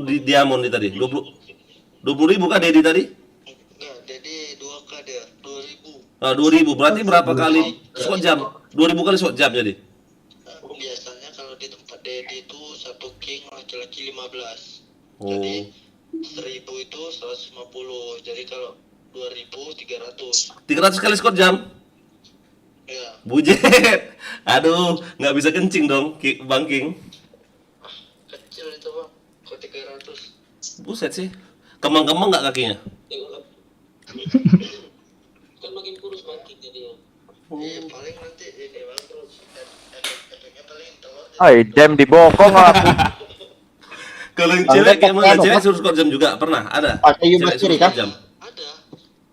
Speaker 1: di diamond tadi. 20.000 kan Dedi tadi?
Speaker 19: Enggak, Dedi 2K dia, 2.000.
Speaker 1: Nah, 2000 berarti berapa kali shot jam? 2000 kali shot jam jadi.
Speaker 19: Biasanya kalau di tempat Dedi itu satu king laki-laki 15.
Speaker 1: Oh.
Speaker 19: Jadi 1000 itu 150. Jadi kalau 2000 300.
Speaker 1: 300 kali skor jam?
Speaker 19: Iya.
Speaker 1: Bujet. Aduh, nggak bisa kencing dong, Bang King.
Speaker 19: Kecil itu bang, kok 300.
Speaker 1: Buset sih. Kemang-kemang nggak kakinya?
Speaker 19: Kan makin kurus makin jadi ya. Paling nanti ini bang terus efeknya paling telur.
Speaker 11: Ay, jam dibokong aku.
Speaker 1: Kalau yang cewek gimana? Cewek suruh skor jam juga? Pernah? Ada?
Speaker 18: Pakai
Speaker 1: Cewek
Speaker 18: Yumas
Speaker 1: suruh
Speaker 18: kiri kan?
Speaker 1: skor jam?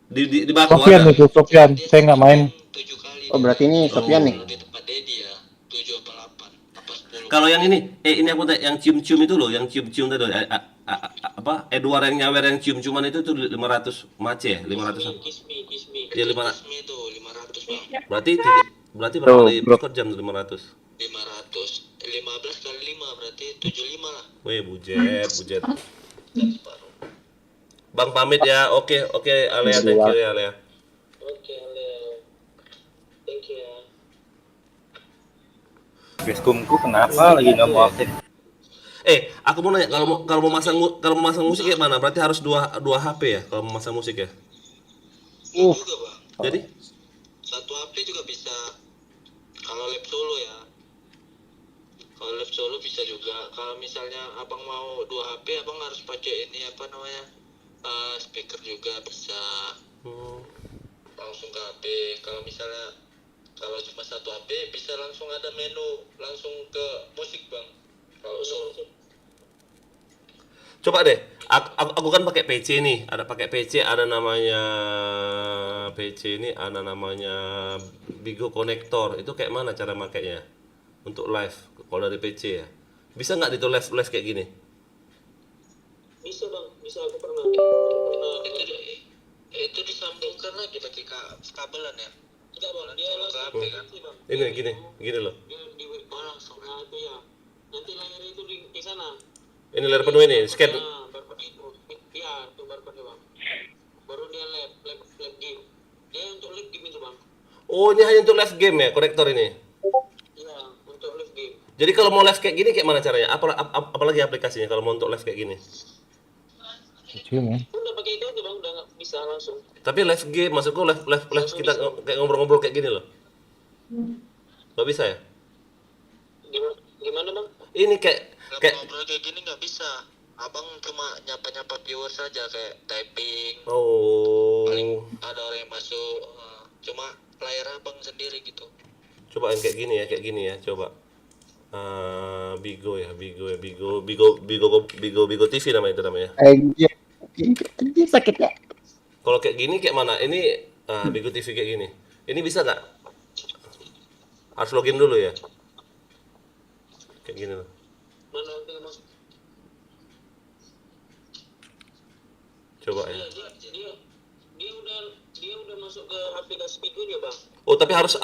Speaker 1: Di Bako
Speaker 16: Sofian
Speaker 1: ada?
Speaker 16: itu, Sofian. Saya nggak main.
Speaker 18: Oh berarti ini Sofian nih.
Speaker 1: Kalau yang ini aku tanya, yang cium-cium itu loh, yang cium-cium tadi, apa? Edward yang nyawer yang cium-ciuman itu tuh 500 mace ya? 500. Ya 500.
Speaker 19: Itu 500 bang.
Speaker 1: Berarti berapa kali skor jam tuh 500?
Speaker 19: 500. 15 kali 5 berarti 75 lah.
Speaker 1: Wih, bujet. Bang pamit ya. Oke, Alea, thank you ya, Alea.
Speaker 19: Oke, Ale. Thank you ya.
Speaker 2: Basecamku kenapa lagi nggak mau aktif?
Speaker 1: Aku mau nanya, kalau mau masang musik kayak mana? Berarti harus dua HP ya kalau mau masang musik ya?
Speaker 19: Juga bang.
Speaker 1: Jadi?
Speaker 19: Satu HP juga bisa. Kalau lab solo ya. Kalau lab solo bisa juga. Kalau misalnya abang mau 2 HP, abang harus pakai ini apa namanya? Speaker juga bisa. Langsung ke HP. Kalau misalnya kalau cuma satu HP bisa langsung ada menu langsung ke musik bang. Kalau solo.
Speaker 1: Coba deh, aku kan pakai PC nih, ada namanya PC ini, ada namanya Bigo Connector. Itu kayak mana cara makainya untuk live kalau dari PC ya? Bisa nggak itu live kayak gini?
Speaker 19: Bisa bang, bisa. Aku pernah itu disambungkan lagi pakai kabelan ya. Enggak bang, dia langsung ke HP kan sih bang.
Speaker 1: Ini gini loh.
Speaker 19: Di langsung ke HP ya. Nanti layar itu di sana.
Speaker 1: Ini layar penuh ini, scan.
Speaker 19: Barcode itu. Iya, itu barcode bang. Baru dia lab game. Dia untuk live game itu bang.
Speaker 1: Oh, ini hanya untuk live game ya, konektor ini?
Speaker 19: Iya, untuk live game.
Speaker 1: Jadi kalau mau live kayak gini kayak mana caranya? Apalagi aplikasinya kalau mau untuk live kayak gini?
Speaker 19: Udah pakai itu aja bang, udah nggak bisa langsung.
Speaker 1: Tapi live game, maksudku live kita kayak ngobrol-ngobrol kayak gini loh. Nggak bisa ya?
Speaker 19: Gimana bang?
Speaker 1: Ini kayak
Speaker 19: Ngobrol kayak gini nggak bisa. Abang cuma nyapa viewer saja kayak typing.
Speaker 1: Oh.
Speaker 19: Paling ada orang yang masuk. Cuma layar abang sendiri gitu.
Speaker 1: Coba yang kayak gini ya, coba. Bigo TV namanya itu namanya.
Speaker 18: Anjir sakit ya.
Speaker 1: Kalau kayak gini kayak mana? Ini Bigo TV kayak gini. Ini bisa nggak? Harus login dulu ya. Kayak gini loh.
Speaker 19: Mana itu mas?
Speaker 1: Coba ya.
Speaker 19: Dia udah masuk ke aplikasi Bigo ya bang.
Speaker 1: Oh tapi harus.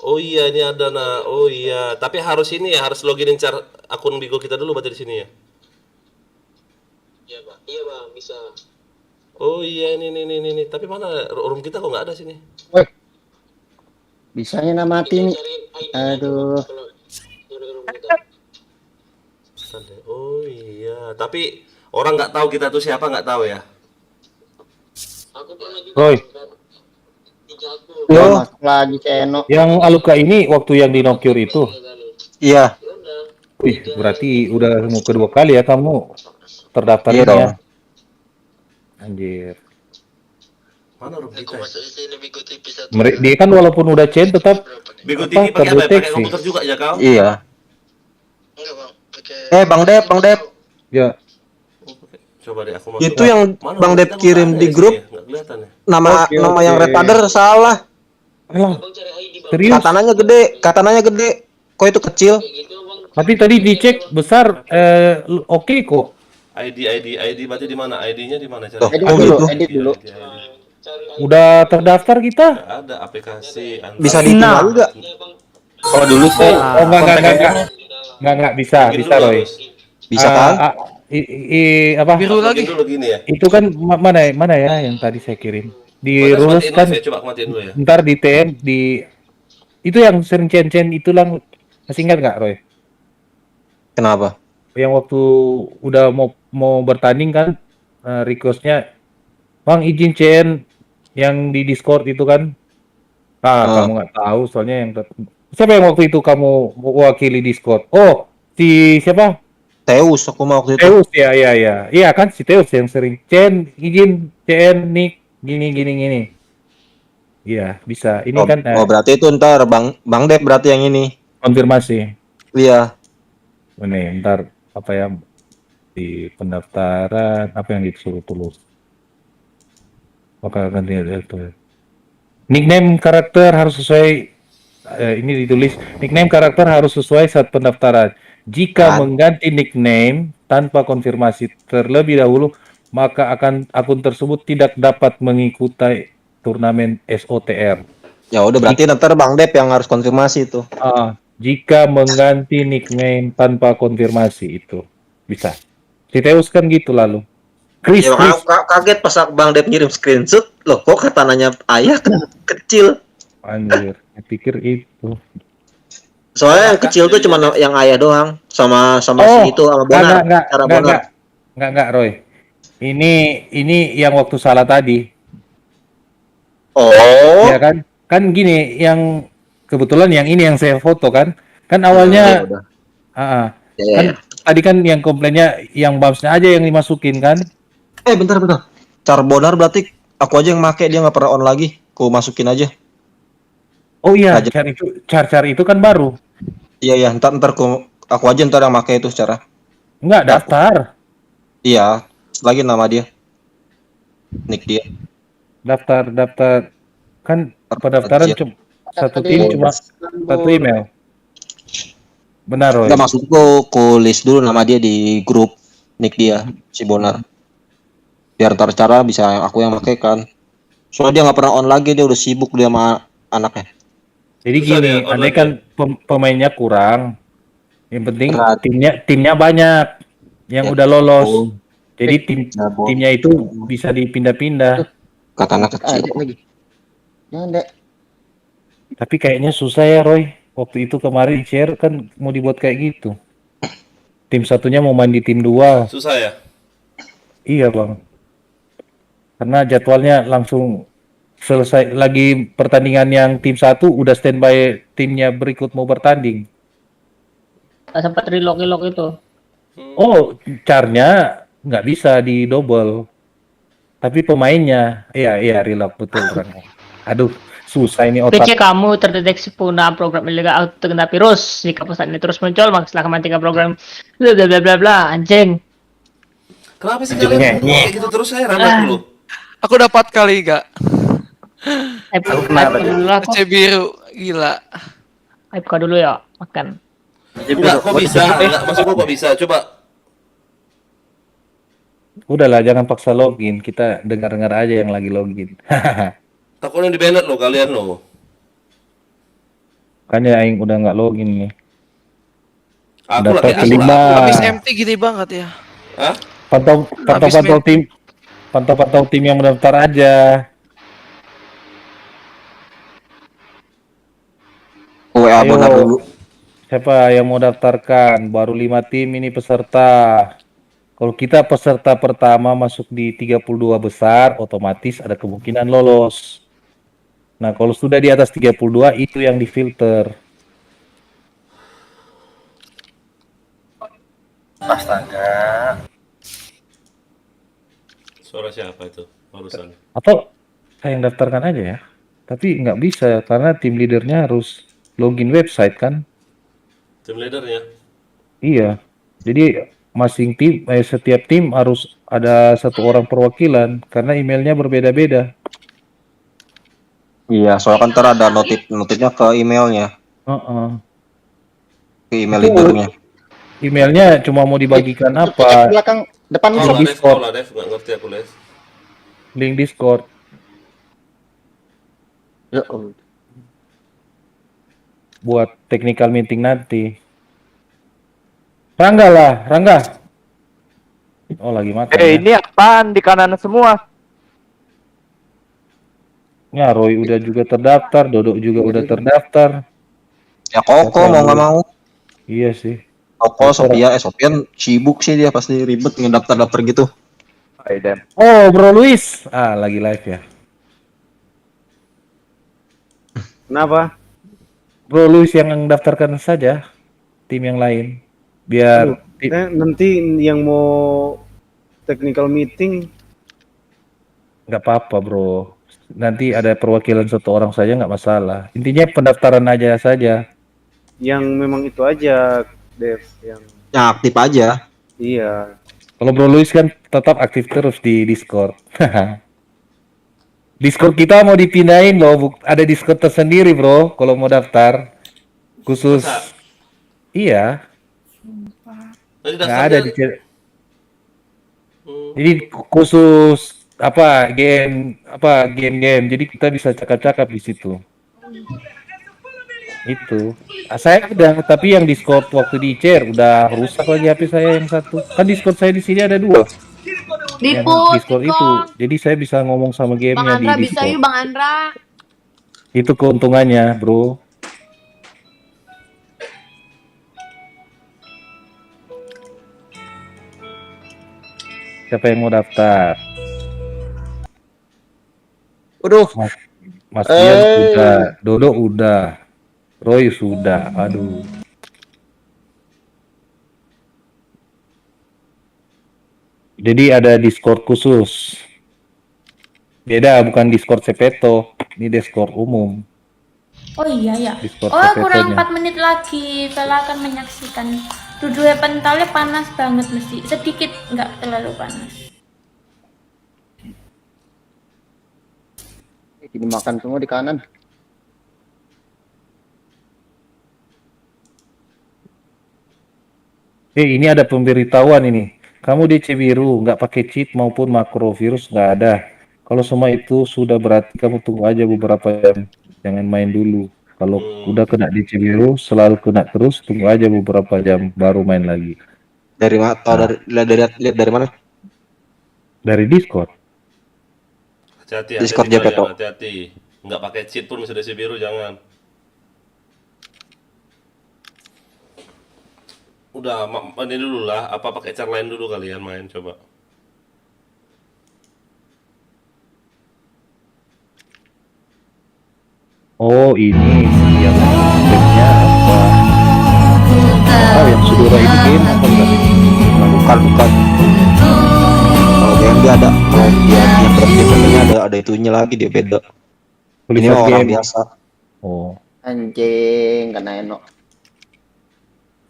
Speaker 1: Oh iya ini ada Oh iya. Tapi harus ini ya, harus login akun Bigo kita dulu berarti di sini ya.
Speaker 19: Iya bang, bisa.
Speaker 1: Oh iya ini. Tapi mana room kita kok nggak ada sini?
Speaker 18: Weh. Bisanya mati nih. Aduh.
Speaker 1: Oh iya. Tapi orang nggak tahu kita tuh siapa, nggak tahu ya.
Speaker 16: Roy.
Speaker 18: Loh, lagi Ceno.
Speaker 16: Yang Aluka ini waktu yang di Nocure itu.
Speaker 10: Iya.
Speaker 16: Wih, berarti udah mau kedua kali ya kamu terdaftar
Speaker 10: Iya
Speaker 16: ini
Speaker 10: dong.
Speaker 16: ya. Anjir.
Speaker 1: Mana room kita?
Speaker 16: Dia kan walaupun udah chain tetap
Speaker 1: Bigo TV pakai apa? Pakai komputer juga ya kau?
Speaker 10: Iya. Bang Dep.
Speaker 16: Ya.
Speaker 1: Coba deh aku masuk.
Speaker 10: Itu yang Bang Dep kirim di grup.
Speaker 1: Nggak kelihatan ya.
Speaker 10: Nama yang Repader salah.
Speaker 16: Serius?
Speaker 10: Katananya gede. Kok itu kecil?
Speaker 16: Tapi tadi dicek besar oke kok.
Speaker 1: ID berarti di mana? ID-nya di mana?
Speaker 18: Edit dulu.
Speaker 16: Udah terdaftar kita.
Speaker 1: Nggak ada aplikasi.
Speaker 10: Bisa ditinggal enggak?
Speaker 2: Kalau dulu sih
Speaker 16: Enggak bisa Roy.
Speaker 10: Bisa kan?
Speaker 16: Apa?
Speaker 4: Biru lagi.
Speaker 1: Dulu gini ya.
Speaker 16: Itu kan mana ya yang tadi saya kirim. diruluskan.
Speaker 1: Coba aku matiin dulu ya.
Speaker 16: Ntar di TN itu yang sering cen-cen itu lang, masih ingat nggak Roy?
Speaker 13: Kenapa?
Speaker 16: Yang waktu udah mau bertanding kan, requestnya, Bang izin CN yang di Discord itu kan? Kamu nggak tahu soalnya siapa yang waktu itu kamu mewakili Discord? Oh, si siapa?
Speaker 13: Teus, aku mau waktu itu.
Speaker 16: Teus ya, iya kan si Teus yang sering CN izin CN nih gini. Iya bisa. Ini kan
Speaker 13: berarti itu ntar Bang Dep berarti yang ini.
Speaker 16: Konfirmasi.
Speaker 13: Iya.
Speaker 16: Ini ntar apa ya di pendaftaran apa yang disuruh tulis. Maka akan itu. Nickname karakter harus sesuai. Ini ditulis nickname karakter harus sesuai saat pendaftaran. Jika mengganti nickname tanpa konfirmasi terlebih dahulu, maka akun tersebut tidak dapat mengikuti turnamen SOTR.
Speaker 13: Ya udah berarti ntar Bang Dep yang harus konfirmasi itu.
Speaker 16: Jika mengganti nickname tanpa konfirmasi itu bisa. Si Teus kan gitu lalu. Chris.
Speaker 13: Kaget pas Bang Dep ngirim screenshot, loh kok katananya ayah kecil.
Speaker 16: Anjir, saya pikir itu.
Speaker 13: Soalnya yang kecil tuh cuma yang ayah doang, sama si itu sama Bonar.
Speaker 16: Enggak Roy. Ini yang waktu salah tadi.
Speaker 13: Oh.
Speaker 16: Ya kan? Kan gini, yang kebetulan yang ini yang saya foto kan. Kan awalnya kan tadi kan yang komplainnya yang bumps-nya aja yang dimasukin kan.
Speaker 13: Bentar. Cara Bonar berarti aku aja yang make, dia nggak pernah on lagi. Ku masukin aja.
Speaker 16: Oh iya, char itu kan baru.
Speaker 13: Iya, ntar aku aja ntar yang make itu secara.
Speaker 16: Enggak daftar.
Speaker 13: Iya, lagi nama dia. Nick dia.
Speaker 16: Daftar kan pendaftaran cuma satu tim cuma satu email. Benar Roy.
Speaker 13: Enggak, maksudku ku list dulu nama dia di grup nick dia si Bonar. Biar ntar cara bisa aku yang pakai kan. Soalnya dia nggak pernah on lagi, dia udah sibuk dia sama anaknya.
Speaker 16: Jadi gini, andai kan pemainnya kurang, yang penting timnya banyak yang udah lolos. Jadi timnya itu bisa dipindah-pindah.
Speaker 13: Kata anak kecil.
Speaker 16: Tapi kayaknya susah ya Roy. Waktu itu kemarin share kan mau dibuat kayak gitu. Tim satunya mau main di tim 2.
Speaker 1: Susah ya?
Speaker 16: Iya bang. Karena jadwalnya langsung selesai lagi pertandingan yang tim 1 udah standby timnya berikut mau bertanding.
Speaker 3: Sempat relock itu.
Speaker 16: Oh, carnya nggak bisa di double. Tapi pemainnya, iya relock betul kan. Aduh, susah ini otak.
Speaker 3: PC kamu terdeteksi penggunaan program ilegal auto terkena virus. Jika pesan ini terus muncul, maka setelah mematikan program bla bla bla bla anjing.
Speaker 1: Kenapa sih kalian kayak gitu terus saya ramah dulu?
Speaker 4: Aku dapat kali gak?
Speaker 3: C
Speaker 4: biru gila.
Speaker 3: Buka dulu ya, makan.
Speaker 1: Enggak, kok bisa? Enggak, maksudku kok bisa? Coba.
Speaker 16: Udahlah, jangan paksa login. Kita dengar-dengar aja yang lagi login.
Speaker 1: Takutnya di banned lo kalian lo.
Speaker 16: Kan ya aing udah nggak login nih.
Speaker 1: Aku
Speaker 16: dapat
Speaker 1: lagi
Speaker 16: 5.
Speaker 4: Habis MT gini banget ya.
Speaker 1: Hah?
Speaker 16: Pantau tim yang mendaftar aja.
Speaker 13: WA Bonar dulu.
Speaker 16: Siapa yang mau daftarkan? Baru 5 tim ini peserta. Kalau kita peserta pertama masuk di 32 besar, otomatis ada kemungkinan lolos. Nah, kalau sudah di atas 32 itu yang difilter.
Speaker 2: Astaga.
Speaker 1: Suara siapa itu? Barusan.
Speaker 16: Atau saya yang daftarkan aja ya. Tapi nggak bisa karena tim leadernya harus login website kan.
Speaker 1: Tim leadernya?
Speaker 16: Iya. Jadi setiap tim harus ada satu orang perwakilan karena emailnya berbeda-beda.
Speaker 13: Iya, soalnya kan ntar ada notifnya ke emailnya. Ke email leadernya.
Speaker 16: Emailnya cuma mau dibagikan apa?
Speaker 18: Belakang depan
Speaker 16: link Discord.
Speaker 1: Nggak ngerti aku Les.
Speaker 16: Link Discord.
Speaker 18: Ya,
Speaker 16: buat technical meeting nanti. Rangga. Oh lagi makan.
Speaker 11: Ini apaan di kanan semua?
Speaker 16: Ya, Roy udah juga terdaftar, Dodo juga udah terdaftar.
Speaker 13: Ya Koko mau nggak mau.
Speaker 16: Iya sih.
Speaker 13: Koko, Sofian sibuk sih dia pasti ribet ngedaftar-daftar gitu.
Speaker 16: Oh, Bro Luis. Lagi live ya.
Speaker 17: Kenapa?
Speaker 16: Bro Luis yang daftarkan saja tim yang lain. Biar
Speaker 17: Nanti yang mau technical meeting
Speaker 16: nggak apa-apa, Bro. Nanti ada perwakilan satu orang saja nggak masalah. Intinya pendaftaran aja saja.
Speaker 17: yang memang itu aja, Dev, yang
Speaker 13: aktif aja.
Speaker 17: Iya.
Speaker 16: Kalau Bro Luis kan tetap aktif terus di Discord. Discord kita mau dipindahin loh, ada Discord tersendiri, Bro, kalau mau daftar. Khusus. Iya. Nggak ada di Jadi khusus game. Jadi kita bisa cakap-cakap di situ. Itu. Saya ada, tapi yang Discord waktu di share udah rusak lagi HP saya yang satu. Kan Discord saya di sini ada 2. Yang Discord itu. Jadi saya bisa ngomong sama gamenya
Speaker 7: Bang Andra
Speaker 16: di
Speaker 7: bisa
Speaker 16: Discord.
Speaker 7: yuk Bang Andra.
Speaker 16: Itu keuntungannya, Bro. Siapa yang mau daftar?
Speaker 13: Waduh.
Speaker 16: Mas Dian udah, Dodo udah, Roy sudah. Aduh. Jadi ada Discord khusus. Beda, bukan Discord Sepeto. Ini Discord umum.
Speaker 6: Oh iya ya.
Speaker 16: Discord
Speaker 6: Oh kurang
Speaker 16: Sepetonya.
Speaker 6: 4 menit lagi. Vela akan menyaksikan. Tujuh pentalnya panas banget mesti. Sedikit nggak terlalu panas.
Speaker 18: Ini makan semua di kanan.
Speaker 16: Ini ada pemberitahuan ini. Kamu DC biru, nggak pakai cheat maupun makro, virus nggak ada. Kalau semua itu sudah berarti kamu tunggu aja beberapa jam. Jangan main dulu. Kalau udah kena DC biru, selalu kena terus, tunggu aja beberapa jam, baru main lagi.
Speaker 13: Dari mana? Lihat dari mana?
Speaker 16: Dari Discord.
Speaker 1: Hati-hati,
Speaker 13: Discord
Speaker 1: Pak,
Speaker 13: Jepeto.
Speaker 1: ya, hati-hati. Nggak pakai cheat pun bisa DC biru, jangan. Udah, ini dulu lah. Apa pakai cara lain dulu kalian main, coba.
Speaker 16: Oh, ini yang gamenya apa? Oh, yang Sudora ini game apa enggak?
Speaker 13: Bukan. Kalau game dia ada, kalau dia yang berarti ada itunya lagi, dia beda. Ini
Speaker 16: Tulisan
Speaker 13: orang
Speaker 16: game.
Speaker 13: biasa.
Speaker 16: Oh.
Speaker 18: Anjing, kena enak.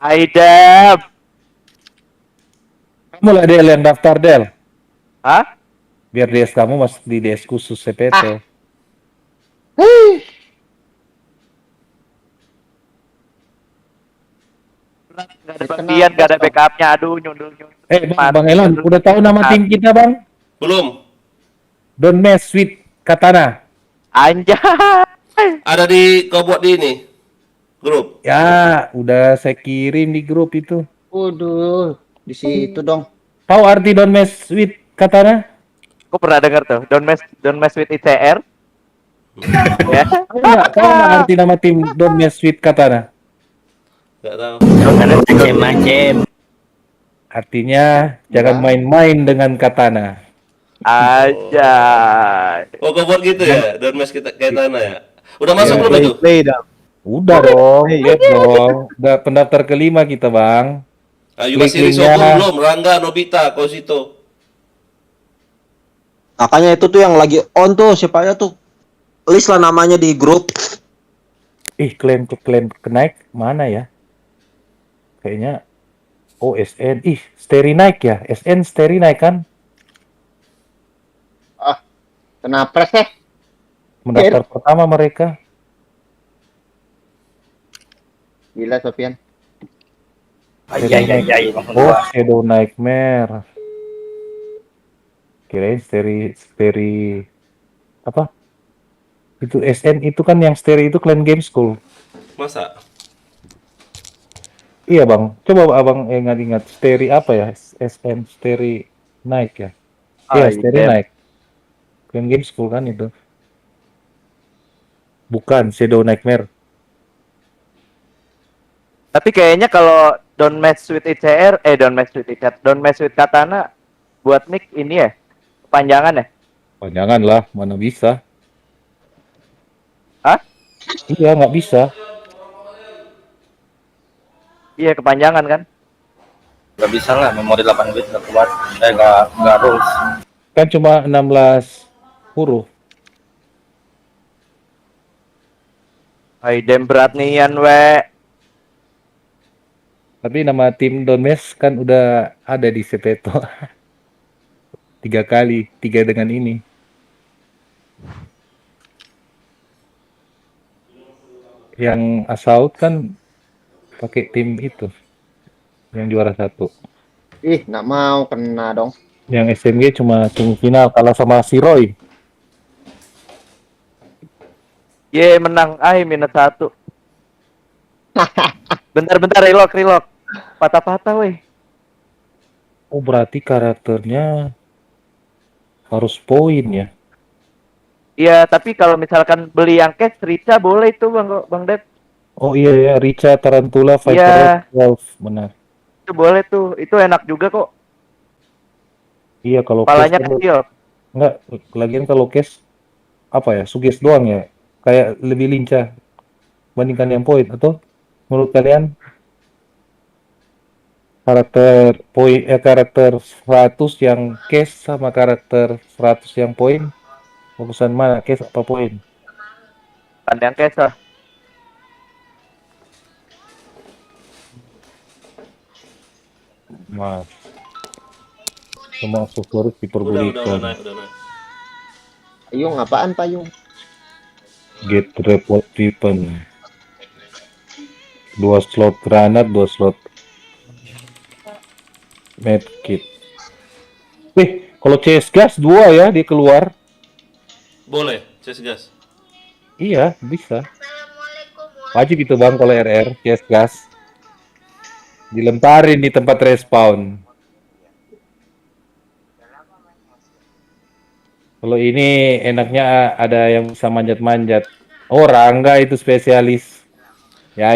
Speaker 11: Aidam.
Speaker 16: Kamu lah Del yang daftar, Del.
Speaker 11: Hah?
Speaker 16: Biar DS kamu masuk di DS khusus CPT.
Speaker 11: Gak ada bagian, gak ada backupnya. Aduh, nyundul.
Speaker 16: Bang Elan, udah tahu nama tim kita, Bang?
Speaker 1: Belum.
Speaker 16: Don't mess with Katana.
Speaker 11: Anjay.
Speaker 1: Ada di kau buat di ini grup.
Speaker 16: Ya, udah saya kirim di grup itu.
Speaker 18: Waduh, di situ dong.
Speaker 16: Tahu arti don't mess with Katana?
Speaker 11: Aku pernah dengar tuh. Don't mess with ICR. Ya.
Speaker 16: Tahu nggak arti nama tim don't mess with Katana?
Speaker 1: Nggak tahu.
Speaker 2: Macem-macem.
Speaker 16: Artinya jangan main-main dengan Katana.
Speaker 11: Aja.
Speaker 1: Oh, kau buat gitu ya? Don't mess kita kayak tanah ya. Udah masuk belum itu?
Speaker 16: Udah dong, lihat dong. Udah pendaftar kelima kita, Bang.
Speaker 1: Ayu masih
Speaker 16: Klik-kliknya.
Speaker 1: Risoko belum? Rangga, Nobita, Kosito.
Speaker 13: Makanya itu tuh yang lagi on tuh, siapa ya tuh? List lah namanya di grup.
Speaker 16: Klaim kenaik mana ya? Kayaknya SN. Steri naik ya? SN Steri naik kan?
Speaker 18: Kenapa sih?
Speaker 16: Mendaftar pertama mereka.
Speaker 18: Gila Sofian.
Speaker 16: Shadow Nightmare. Kirain Steri apa? Itu SN itu kan yang Steri itu Clan Game School.
Speaker 1: Masa?
Speaker 16: Iya, Bang. Coba Abang ingat-ingat Steri apa ya? SN Steri naik ya? Iya, Steri naik. Clan Game School kan itu. Bukan Shadow Nightmare.
Speaker 11: Tapi kayaknya kalau Don't Mess with ICR, Don't Mess with ICR, Don't Mess with Katana buat nick ini ya, kepanjangan ya?
Speaker 16: Panjangan lah, mana bisa.
Speaker 11: Hah?
Speaker 16: Iya, nggak bisa.
Speaker 11: Iya, kepanjangan kan?
Speaker 2: Nggak bisa lah, memori 8 bit nggak kuat. Nggak rules.
Speaker 16: Kan cuma 16 huruf.
Speaker 11: Dem berat nian we.
Speaker 16: Tapi nama tim Don't Mess kan udah ada di Sepeto. 3 kali, 3 dengan ini. Yang Assault kan pakai tim itu. Yang juara 1.
Speaker 18: Ih, nggak mau kena dong.
Speaker 16: Yang SMG cuma semifinal kalah sama si Roy.
Speaker 11: Ye, menang -1. Bentar, relock. Patah-patah weh.
Speaker 16: Oh, berarti karakternya harus poin ya?
Speaker 11: Iya, tapi kalau misalkan beli yang cash, Rica boleh itu Bang Dep.
Speaker 16: Oh iya ya, Rica, Tarantula, Viper,
Speaker 11: Iya.
Speaker 16: Wolf, benar.
Speaker 11: Itu boleh tuh, itu enak juga kok.
Speaker 16: Iya, kalau
Speaker 11: Palanya
Speaker 16: cash
Speaker 11: kecil.
Speaker 16: enggak, lagian kalau cash apa ya, suges doang ya, kayak lebih lincah bandingkan yang poin. Atau menurut kalian karakter 100 yang cash sama karakter 100 yang poin, bagusan mana, cash apa poin?
Speaker 11: Kan yang cash lah.
Speaker 16: Mas, semua aksesoris diperbolehkan.
Speaker 1: Udah naik.
Speaker 18: Payung apaan payung?
Speaker 16: Get report weapon. 2 slot granat, 2 slot medkit. Wih, kalau CS gas 2 ya dia keluar.
Speaker 1: Boleh, CS gas.
Speaker 16: Iya, bisa. Wajib itu Bang kalau RR, CS gas. Dilemparin di tempat respawn. Kalau ini enaknya ada yang bisa manjat-manjat. Oh, Rangga itu spesialis. Ya,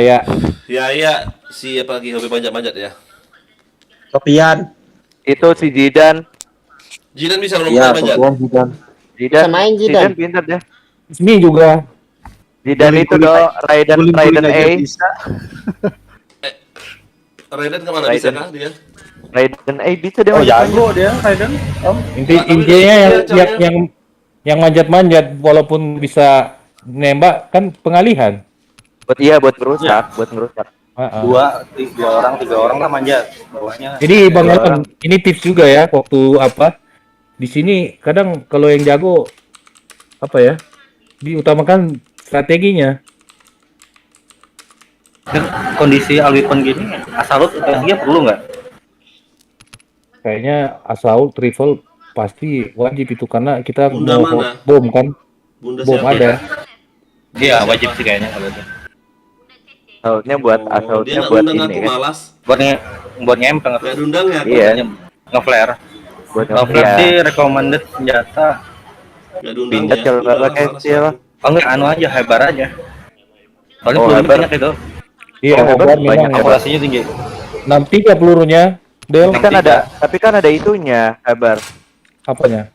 Speaker 16: siapa lagi hobi manjat-manjat ya?
Speaker 13: Sopian.
Speaker 11: Itu si Jidan.
Speaker 1: Jidan bisa kalau
Speaker 13: Iya,
Speaker 1: manjat.
Speaker 13: Sopian.
Speaker 11: Jidan
Speaker 18: main Jidan.
Speaker 11: pintar deh.
Speaker 16: Ini juga.
Speaker 11: Jidan itu Raiden A.
Speaker 1: Raiden kemana bisa kah dia?
Speaker 11: Raiden A bisa dia.
Speaker 2: Oh, jago dia Raiden.
Speaker 16: Intinya yang manjat-manjat walaupun bisa nembak kan pengalihan.
Speaker 11: Buat merusak, buat merusak.
Speaker 2: Tiga orang lah manjat bawahnya.
Speaker 16: Jadi Bang Elon, ini tips juga ya waktu apa? Di sini kadang kalau yang jago apa ya? Diutamakan strateginya.
Speaker 2: Dan kondisi Alweapon gini, Assault dia perlu nggak?
Speaker 16: Kayaknya Assault rifle pasti wajib itu karena kita
Speaker 1: Bunda
Speaker 16: mau
Speaker 1: mana?
Speaker 16: bom kan.
Speaker 1: Bunda
Speaker 16: Bom
Speaker 1: siapa?
Speaker 16: ada.
Speaker 2: Iya, wajib sih kayaknya kalau itu.
Speaker 11: Assaultnya buat
Speaker 1: Dia nggak
Speaker 11: buat
Speaker 1: undang
Speaker 11: ini
Speaker 1: aku
Speaker 11: kan.
Speaker 1: malas.
Speaker 2: Buat ngempeng
Speaker 1: Nggak diundang ya?
Speaker 11: Iya.
Speaker 2: nge-flare.
Speaker 11: Buat
Speaker 2: Nge-flare
Speaker 11: ya.
Speaker 2: sih recommended senjata.
Speaker 1: Nggak diundang
Speaker 11: Pindah
Speaker 1: ya?
Speaker 11: kalau
Speaker 1: Udahlah,
Speaker 11: pakai
Speaker 1: malas
Speaker 11: kecil.
Speaker 1: aku.
Speaker 2: Oh enggak, anu aja, hebar aja. Soalnya
Speaker 11: Oh,
Speaker 2: pelurunya
Speaker 11: hebar.
Speaker 2: banyak itu.
Speaker 16: Iya,
Speaker 11: Oh,
Speaker 16: hebat
Speaker 11: banyak
Speaker 16: memang.
Speaker 2: Akurasinya tinggi.
Speaker 16: 63 pelurunya. Del,
Speaker 11: Tapi kan ada itunya, kabar.
Speaker 16: apanya?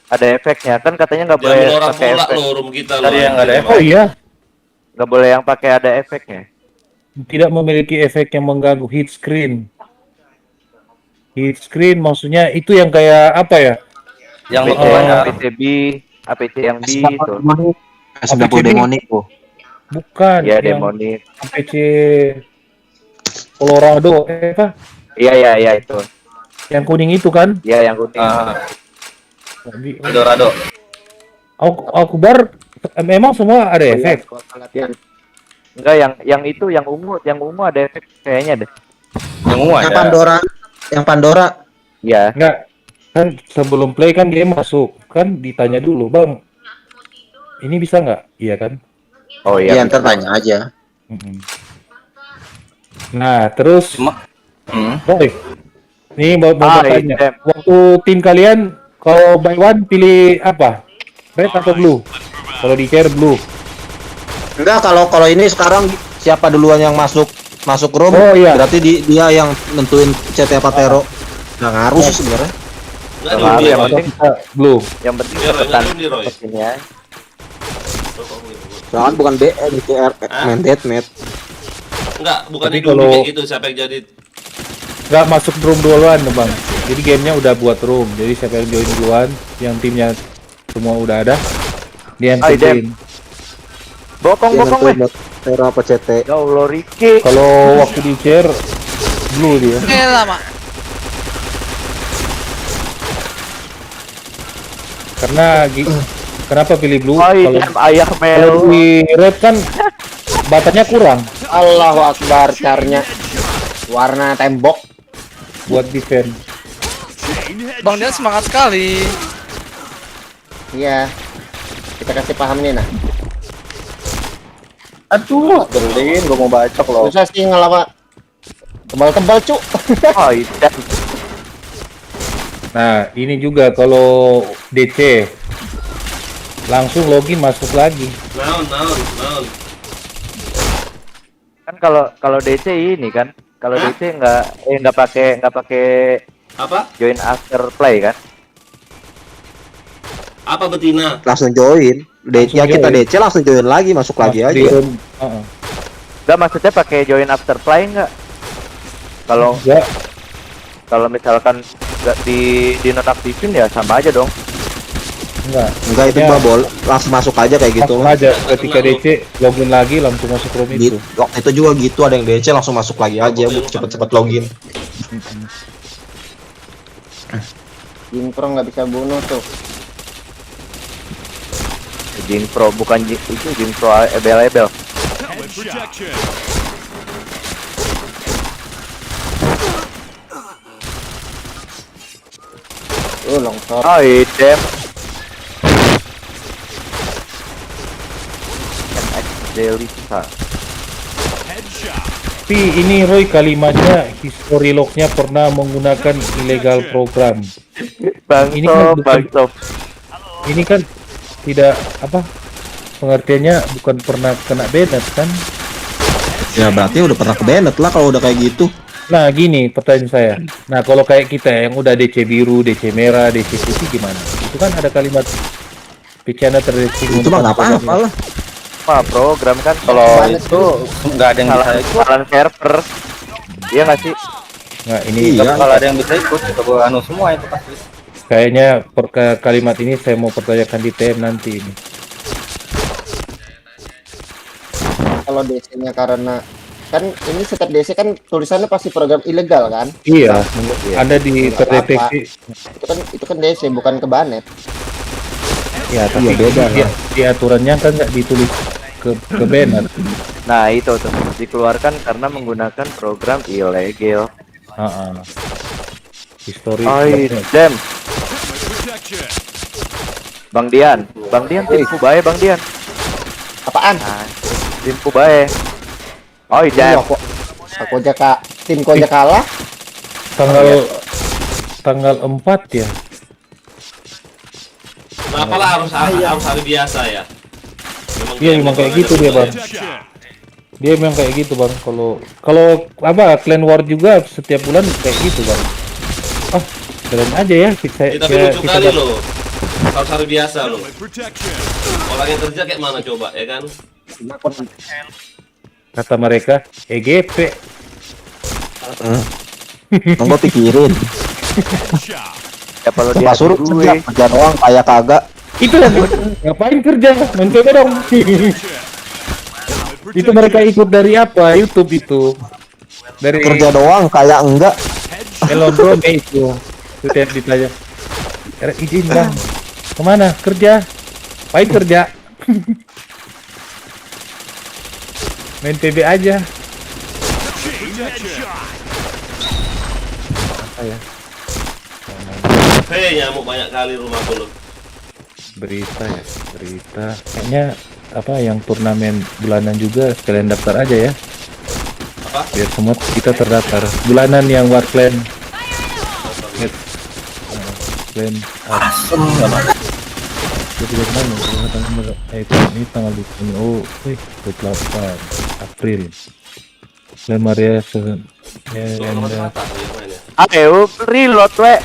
Speaker 11: Ada efeknya kan katanya nggak boleh
Speaker 1: Jangan orang
Speaker 11: pakai
Speaker 1: pola
Speaker 11: efek.
Speaker 1: lo, room kita lo.
Speaker 2: Tadi yang nggak ada
Speaker 16: Oh iya,
Speaker 11: Nggak boleh yang pakai ada efeknya.
Speaker 16: tidak memiliki efek yang mengganggu hit screen. Hit screen maksudnya itu yang kayak apa ya?
Speaker 2: Yang
Speaker 11: APC, APC-B, APC yang B itu.
Speaker 10: S90 demonik tuh.
Speaker 16: Bukan,
Speaker 11: Ya
Speaker 16: yang
Speaker 11: demonik.
Speaker 16: APC Colorado, apa?
Speaker 11: Iya itu.
Speaker 16: Yang kuning itu kan?
Speaker 11: Iya yang kuning.
Speaker 2: Eldorado.
Speaker 16: Akbar memang semua ada efek.
Speaker 11: Enggak yang itu yang ungu ada efek kayaknya deh.
Speaker 2: Yang ungu
Speaker 13: Yang
Speaker 2: ada.
Speaker 13: Pandora.
Speaker 11: Iya.
Speaker 16: Enggak, kan sebelum play kan dia masuk kan ditanya dulu, Bang. Ini bisa nggak? Iya kan?
Speaker 11: Oh
Speaker 13: Iya,
Speaker 11: iya.
Speaker 13: ntar tanya aja.
Speaker 16: Nah, terus Boy, nih mau tanya.
Speaker 11: iya.
Speaker 16: Waktu tim kalian kalau by one pilih apa? Red atau blue? Kalau di share blue.
Speaker 13: Enggak, kalau ini sekarang siapa duluan yang masuk room,
Speaker 16: Oh, iya.
Speaker 13: berarti dia yang nentuin CT apa Tero. Nggak ngaruh sih sebenarnya.
Speaker 1: Enggak
Speaker 11: Nah,
Speaker 1: diundi,
Speaker 11: yang
Speaker 1: Roy.
Speaker 11: penting
Speaker 16: Belum.
Speaker 11: yang penting
Speaker 1: Iya, Roy,
Speaker 11: cepetan
Speaker 1: nggak diundi, Roy.
Speaker 11: sini ya.
Speaker 13: Soalnya bukan BE gitu, main deathmatch.
Speaker 1: Enggak, bukan
Speaker 16: Tapi
Speaker 1: diundi
Speaker 16: kalau-
Speaker 1: kayak gitu siapa yang jadi.
Speaker 16: Nggak masuk room duluan bang. Jadi gamenya udah buat room. Jadi siapa yang join duluan, yang timnya semua udah ada, dia yang
Speaker 11: Ay,
Speaker 16: tentuin.
Speaker 11: Bokong
Speaker 13: Dia
Speaker 11: bokong
Speaker 13: nentuin
Speaker 11: weh.
Speaker 13: Tero apa CT.
Speaker 11: Ya Allah Ricky.
Speaker 16: Kalau waktu di chair, blue dia.
Speaker 4: lama.
Speaker 16: Karena kenapa pilih blue?
Speaker 11: Ay,
Speaker 16: Kalau
Speaker 11: ayah
Speaker 16: kalau
Speaker 11: mel.
Speaker 16: di red kan batanya kurang
Speaker 18: Allahu Akbar, carnya warna tembok.
Speaker 16: buat defense.
Speaker 4: Bang Dian semangat sekali.
Speaker 18: Iya. Kita kasih paham nih nah.
Speaker 2: Aduh, berlin, gua mau bacok loh.
Speaker 18: Susah sih ngelawan. Tebal-tebal, Cuk.
Speaker 11: Oh, iya.
Speaker 16: Nah, ini juga kalau DC langsung login masuk lagi.
Speaker 1: Naon.
Speaker 11: Kan kalau DC ini kan, kalau DC nggak pakai
Speaker 1: Apa?
Speaker 11: join after play kan?
Speaker 1: Apa betina?
Speaker 13: Langsung join. Ya kita DC langsung join lagi, masuk lagi aja.
Speaker 11: Nggak, maksudnya pakai join after play nggak? Kalau misalkan nggak di nonaktifin ya sama aja dong.
Speaker 13: Enggak itu mah langsung masuk aja kayak gitu.
Speaker 16: Langsung aja ketika DC login lagi langsung masuk room itu.
Speaker 13: Waktu itu juga gitu, ada yang DC langsung masuk lagi aja, cepet-cepet login.
Speaker 18: Jinpro nggak bisa bunuh tuh.
Speaker 11: Jinpro bukan itu Jinpro ebel-ebel.
Speaker 5: Protection.
Speaker 18: Longsor.
Speaker 11: Oh, idem. Delisa.
Speaker 16: Tapi ini Roy kalimatnya history lognya pernah menggunakan illegal program. Ini kan bukan, ini kan tidak apa pengertiannya bukan pernah kena banned kan?
Speaker 13: Ya berarti udah pernah ke banned lah kalau udah kayak gitu.
Speaker 16: Nah gini pertanyaan saya. Nah kalau kayak kita yang udah DC biru, DC merah, DC putih gimana? Itu kan ada kalimat pidana terdeteksi.
Speaker 13: Itu mah nggak apa-apa lah.
Speaker 11: Program kan
Speaker 2: Kalau itu nggak ada yang bisa ikut.
Speaker 11: kesalahan server. Iya nggak sih?
Speaker 16: Nah ini
Speaker 2: Kalau ada yang bisa ikut, kita gua anu semua itu pasti.
Speaker 16: kayaknya kalimat ini saya mau pertanyakan di TM nanti ini.
Speaker 18: Kalau DC-nya karena kan ini setiap DC kan tulisannya pasti program ilegal kan?
Speaker 16: Iya,
Speaker 18: Iya.
Speaker 16: ada di
Speaker 18: Nggak
Speaker 16: terdeteksi.
Speaker 18: apa-apa. Itu kan DC bukan ke banet.
Speaker 16: Ya tapi
Speaker 13: beda
Speaker 16: di aturannya kan nggak ditulis ke banner.
Speaker 11: Nah itu tuh dikeluarkan karena menggunakan program ilegal.
Speaker 16: History.
Speaker 11: Dem. Bang Dian timku bae Bang Dian.
Speaker 18: Apaan?
Speaker 11: Nah, timku bae. Oh
Speaker 18: Iya,
Speaker 11: iya.
Speaker 18: aku aja tim aja kalah.
Speaker 16: Tanggal 4 ya.
Speaker 1: Kenapa lah harus hari biasa ya?
Speaker 16: Iya memang kayak gitu dia bang. Dia memang kayak gitu bang. Kalau apa clan war juga setiap bulan kayak gitu bang. Ah keren aja ya kita.
Speaker 1: Tapi lucu kali loh. Harus hari biasa loh. Orang yang kerja kayak mana coba ya kan?
Speaker 16: Kata mereka EGP.
Speaker 13: Gua pikirin.
Speaker 11: Ya kalau
Speaker 13: dia suruh kerja doang kayak kagak.
Speaker 16: Itu ngapain kerja? Mencoba dong. Itu mereka ikut dari apa? YouTube itu. Dari
Speaker 13: Kerja doang kayak enggak.
Speaker 16: Elondrome itu. Setiap ditanya. Izin bang. Kemana? Kerja. Ngapain kerja? Main PB aja. Apa ya?
Speaker 1: Hei, nyamuk banyak kali rumahku loh.
Speaker 16: Berita ya, berita. Kayaknya apa yang turnamen bulanan juga sekalian daftar aja ya.
Speaker 1: Apa?
Speaker 16: Biar semua kita terdaftar. Bulanan yang Warclan. Clan Ini tanggal ini. Oh, 28 April. Dan Maria
Speaker 11: Ayo reload we.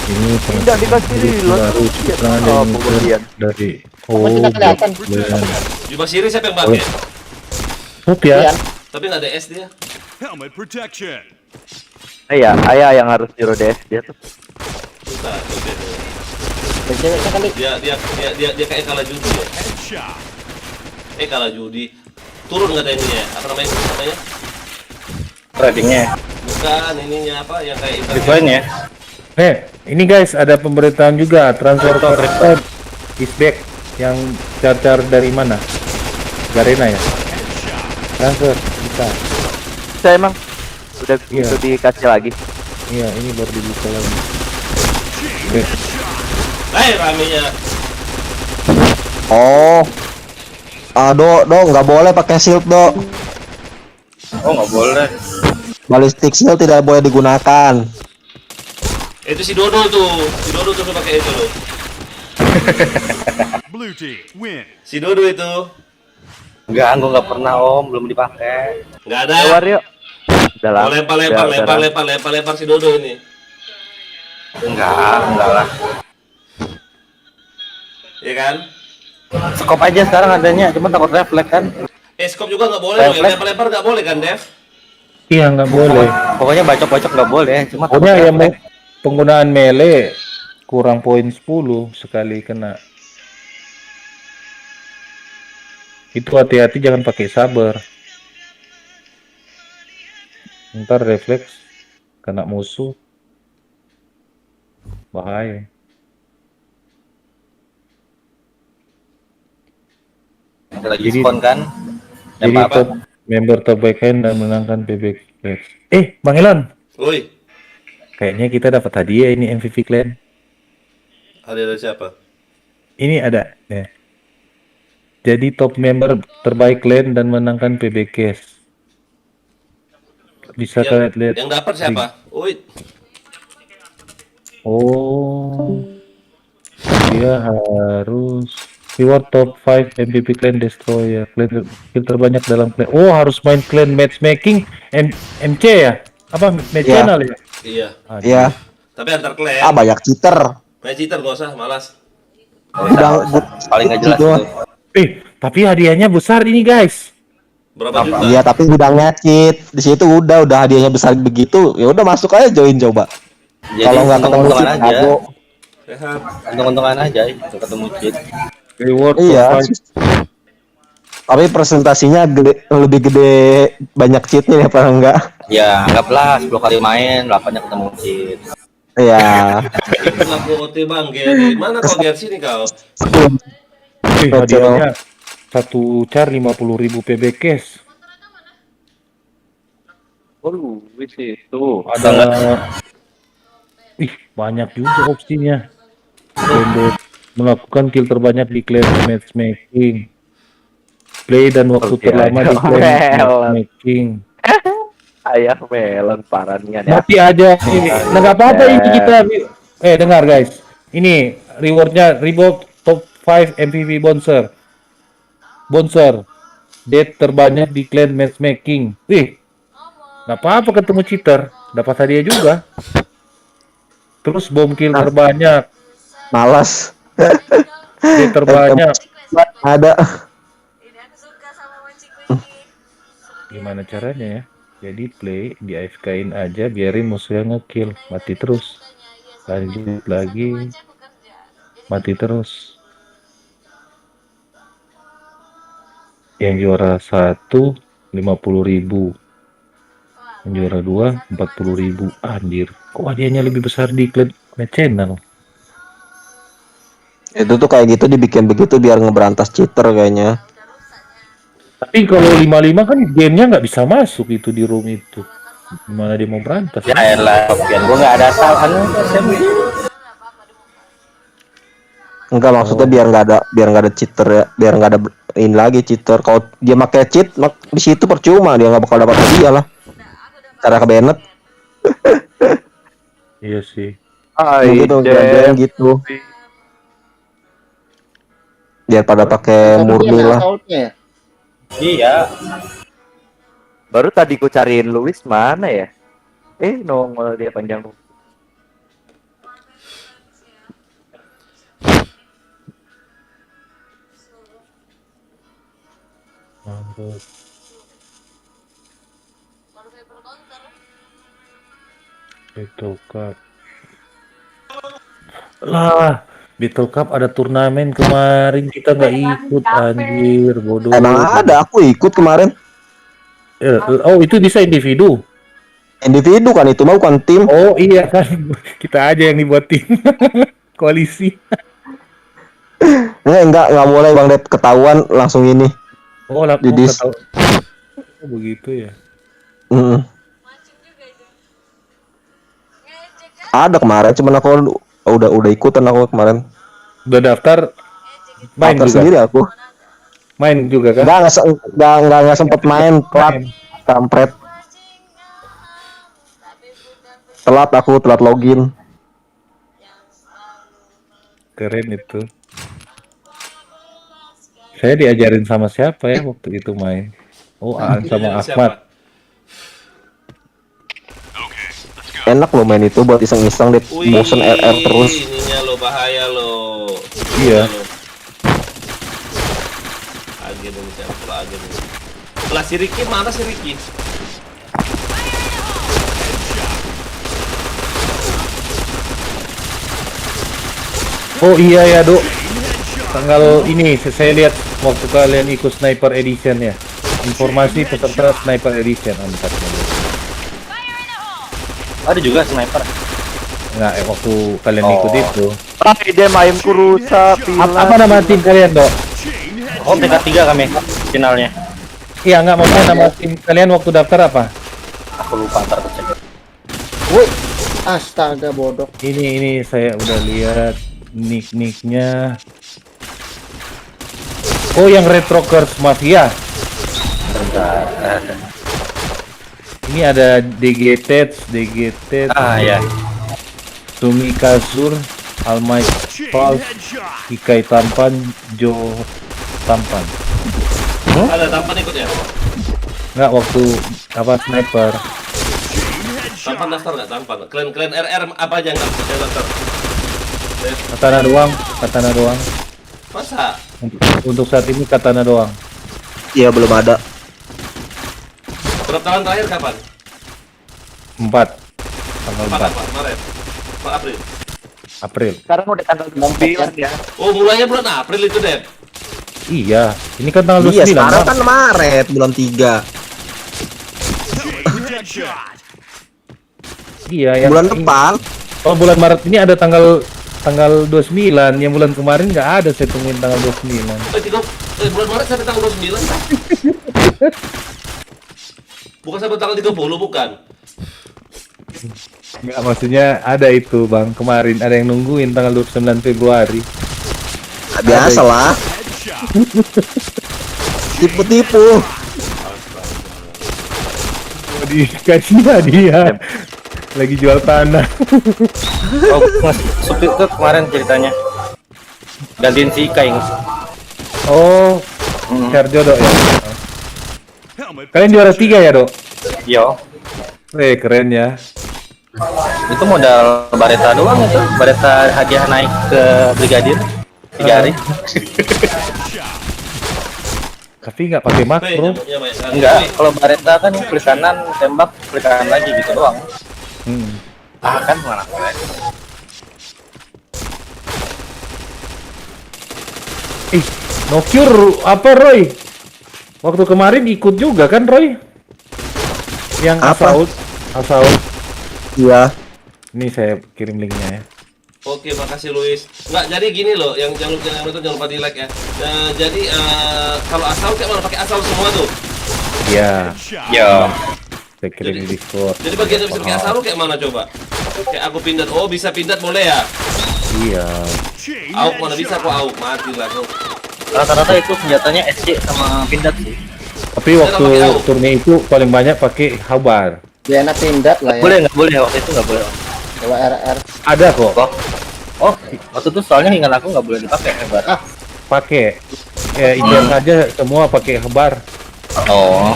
Speaker 16: ini
Speaker 11: Tidak dikasih reload.
Speaker 16: Oh, pembelian dari
Speaker 1: Jubah siri siapa yang pakai?
Speaker 16: ya.
Speaker 1: Tapi nggak ada S dia.
Speaker 5: Helmet protection.
Speaker 11: Iya, ayah yang harus di DS dia tuh.
Speaker 1: Susah, dia kayak kalah judi ya. Kalah judi. Turun nggak ininya? Apa namanya?
Speaker 2: Tradingnya.
Speaker 1: Bukan ininya apa? Yang kayak
Speaker 2: Desainnya.
Speaker 16: Ini guys ada pemberitahuan juga transfer record is back yang charter dari mana? Garena ya. Transfer bisa.
Speaker 11: Saya emang udah itu dikasih lagi.
Speaker 16: Iya, ini baru dibuka lagi.
Speaker 1: ramenya.
Speaker 13: Oh. Nggak boleh pakai shield, Do.
Speaker 2: Oh, nggak boleh.
Speaker 13: Ballistic shield tidak boleh digunakan.
Speaker 1: Itu si Dodo tuh pakai itu loh.
Speaker 5: Blue team win.
Speaker 1: Si Dodo itu.
Speaker 2: Enggak, gua nggak pernah Om, belum dipakai.
Speaker 1: Nggak ada.
Speaker 11: Keluar yuk. Udah lah.
Speaker 1: Lempar si Dodo ini.
Speaker 2: Enggak lah.
Speaker 1: Iya kan?
Speaker 2: Skop aja sekarang adanya, cuma takut refleks kan.
Speaker 1: Skop juga nggak boleh, lempar nggak boleh kan, Dev?
Speaker 16: Iya, nggak boleh.
Speaker 2: Pokoknya bacok-bacok nggak boleh, cuma takut
Speaker 16: Pokoknya
Speaker 2: refleks.
Speaker 16: penggunaan melee kurang poin 10 sekali kena. Itu hati-hati jangan pakai saber. Ntar refleks kena musuh. Bahaya.
Speaker 2: Lagi diskon kan?
Speaker 16: Jadi member terbaik dan menangkan PB Clash. Bang Elon.
Speaker 1: Woi.
Speaker 16: Kayaknya kita dapat hadiah ini MVP Clan.
Speaker 1: Hadiah dari siapa?
Speaker 16: Ini ada ya. Jadi top member terbaik clan dan menangkan PB Cash. Bisa kalian lihat.
Speaker 1: Yang dapat siapa? Woi.
Speaker 16: Oh. Dia harus reward top 5 MVP clan destroyer. Clan terbanyak dalam clan. Oh, harus main clan matchmaking MC ya? Apa match channel ya?
Speaker 1: Iya.
Speaker 13: Iya.
Speaker 1: Tapi antar clan.
Speaker 13: Banyak cheater.
Speaker 1: Main cheater gak usah, malas.
Speaker 2: Paling nggak jelas tuh.
Speaker 16: Tapi hadiahnya besar ini guys.
Speaker 1: Berapa juta?
Speaker 13: Iya, tapi gudangnya cheat. Di situ udah hadiahnya besar begitu. Ya udah masuk aja join coba. Kalau nggak ketemu cheat aja.
Speaker 2: Untung-untungan aja ketemu cheat.
Speaker 16: Reward
Speaker 13: iya. Tapi presentasinya lebih gede banyak cheatnya ya apa enggak?
Speaker 2: Ya, anggaplah 10 kali main, 8-nya ketemu cheat.
Speaker 13: Iya.
Speaker 1: Laku OT Bang Gary. Mana kau Gary sini kau?
Speaker 16: Hadiahnya satu char 50.000 PB cash.
Speaker 2: Oh, itu
Speaker 16: ada. Banyak juga opsinya. Melakukan kill terbanyak di clan matchmaking. Play dan waktu terlama di clan matchmaking.
Speaker 11: Ayah melon parannya ya.
Speaker 16: Mati aja. Nggak apa-apa ini kita. Dengar guys. Ini rewardnya reward top 5 MVP Bonser. Death terbanyak di clan matchmaking. Nggak apa-apa ketemu cheater. Dapat hadiah juga. Terus bom kill terbanyak.
Speaker 13: Malas.
Speaker 16: Death terbanyak.
Speaker 13: Ada.
Speaker 16: Gimana caranya ya? Jadi play di AFK-in aja, biarin musuhnya ngekill, mati terus. Lanjut lagi, mati terus. Yang juara 1 50.000, yang juara 2 40.000. Anjir, kok hadiahnya lebih besar di clan channel?
Speaker 13: Itu tuh kayak gitu dibikin begitu biar ngeberantas cheater kayaknya.
Speaker 16: Tapi kalau 55 kan gamenya nggak bisa masuk itu di room itu. Gimana dia mau berantas?
Speaker 2: Ya elah, gua nggak ada salah.
Speaker 13: Enggak, maksudnya biar nggak ada cheater ya, biar nggak ada ini lagi cheater. Kalau dia pakai cheat di situ percuma, dia nggak bakal dapat hadiah lah. Cara ke Bennett.
Speaker 16: Iya sih.
Speaker 13: Gitu, gitu. Daripada pakai murni lah.
Speaker 2: Iya.
Speaker 11: Baru tadi ku cariin Luis mana ya? Nongol dia panjang.
Speaker 16: Mampus. Battle Cup. Lah, Battle Cup ada turnamen kemarin kita nggak ikut anjir, bodoh.
Speaker 13: Emang ada, aku ikut kemarin.
Speaker 16: Oh, itu bisa individu.
Speaker 13: Individu kan itu mau bukan tim.
Speaker 16: Oh iya kan, kita aja yang dibuat tim. Koalisi.
Speaker 13: Enggak boleh Bang Dep, ketahuan langsung ini.
Speaker 16: Oh,
Speaker 13: Didis.
Speaker 16: Oh, begitu ya.
Speaker 13: Ada kemarin, cuman aku udah ikutan aku kemarin.
Speaker 16: Udah daftar? Main juga
Speaker 13: sendiri aku.
Speaker 16: Main juga kan?
Speaker 13: Nggak sempet main, telat, kampret. Telat login.
Speaker 16: Keren itu. Saya diajarin sama siapa ya waktu itu main? Oh, Aan sama Ahmad.
Speaker 13: Enak loh main itu buat iseng-iseng deh, motion RR terus.
Speaker 1: Ininya lo bahaya lo.
Speaker 16: Iya.
Speaker 1: Agen ini siapa agen ini. Lah si Ricky mana si Ricky?
Speaker 16: Oh iya ya, Dok. Tanggal ini saya lihat waktu kalian ikut Sniper Edition ya. Informasi peserta Sniper Edition antar.
Speaker 2: Ada juga sniper.
Speaker 16: Enggak, waktu kalian ikut itu.
Speaker 11: Dia main rusak.
Speaker 16: Apa nama tim kalian, Dok?
Speaker 2: Oh, tingkat 3 kami finalnya.
Speaker 16: Iya, enggak maksudnya nama tim kalian waktu daftar apa?
Speaker 2: Aku lupa, ntar cek.
Speaker 18: Woi, astaga bodoh.
Speaker 16: Ini saya udah lihat nick-nicknya. Oh, yang Retrokers Mafia. Ini ada DGT.
Speaker 2: Ah ya.
Speaker 16: Sumi Kasur, Almay Pals, Ikai Tampan, Jo Tampan.
Speaker 1: Ada Tampan ikut ya?
Speaker 16: Enggak, waktu apa sniper.
Speaker 1: Tampan daftar nggak Tampan? Klan RR apa aja nggak daftar?
Speaker 16: Katana doang.
Speaker 1: Masa?
Speaker 16: Untuk saat ini katana doang.
Speaker 13: Iya, belum ada.
Speaker 1: Pendaftaran terakhir kapan?
Speaker 16: 4. Tanggal 4.
Speaker 1: Maret.
Speaker 16: April.
Speaker 11: Sekarang udah tanggal 9 ya.
Speaker 1: Oh, mulainya bulan April itu, Dep.
Speaker 16: Iya, ini kan tanggal 29.
Speaker 13: Iya, sekarang kan Maret, bulan 3.
Speaker 16: Iya, yang
Speaker 13: bulan depan.
Speaker 16: Oh, bulan Maret ini ada tanggal 29. Yang bulan kemarin nggak ada, saya tungguin tanggal 29.
Speaker 1: Bulan Maret sampai tanggal 29. Bukan sampai tanggal 30, bukan?
Speaker 16: Nggak, maksudnya ada itu, Bang. Kemarin ada yang nungguin tanggal 29 Februari.
Speaker 13: Biasa lah. Tipu-tipu.
Speaker 16: Oh, dikasih dia. Lagi jual tanah.
Speaker 2: Oh, Mas Supir tuh kemarin ceritanya. Gantiin si Ikai.
Speaker 16: Oh, Sergio, Dok ya. Kalian juara 3 ya, Dok?
Speaker 2: Yo.
Speaker 16: Keren ya.
Speaker 2: Itu modal Bareta doang itu. Bareta hadiah naik ke brigadir 3 hari.
Speaker 16: Tapi nggak pakai makro.
Speaker 2: Enggak, kalau Bareta kan klik kanan tembak, klik kanan lagi gitu doang. Kan mana keren.
Speaker 16: Nocure apa, Roy? Waktu kemarin ikut juga kan, Roy? Yang Assault.
Speaker 13: Iya.
Speaker 16: Ini saya kirim linknya ya.
Speaker 1: Oke, makasih Luis. Nggak, jadi gini loh, yang jangan lupa di like ya. Jadi kalau asal kayak mana pakai asal semua tuh?
Speaker 16: Iya.
Speaker 2: Ya.
Speaker 16: Saya kirim di Discord.
Speaker 1: Jadi bagian yang bisa pakai asal kayak mana coba? Kayak aku pindat. Oh, bisa pindat boleh ya?
Speaker 16: Iya.
Speaker 1: Auk mana bisa aku auk, mati lah aku.
Speaker 2: Rata-rata itu senjatanya SC sama pindat sih.
Speaker 16: Tapi waktu turnya itu paling banyak pakai Habar.
Speaker 18: Dia enak pindat lah ya.
Speaker 2: Nggak boleh waktu itu nggak boleh.
Speaker 18: Coba RR.
Speaker 16: Ada kok.
Speaker 2: Oh, waktu itu soalnya ingat aku nggak boleh dipakai Habar.
Speaker 16: pakai. Ijen saja semua pakai hebar.
Speaker 2: Oh.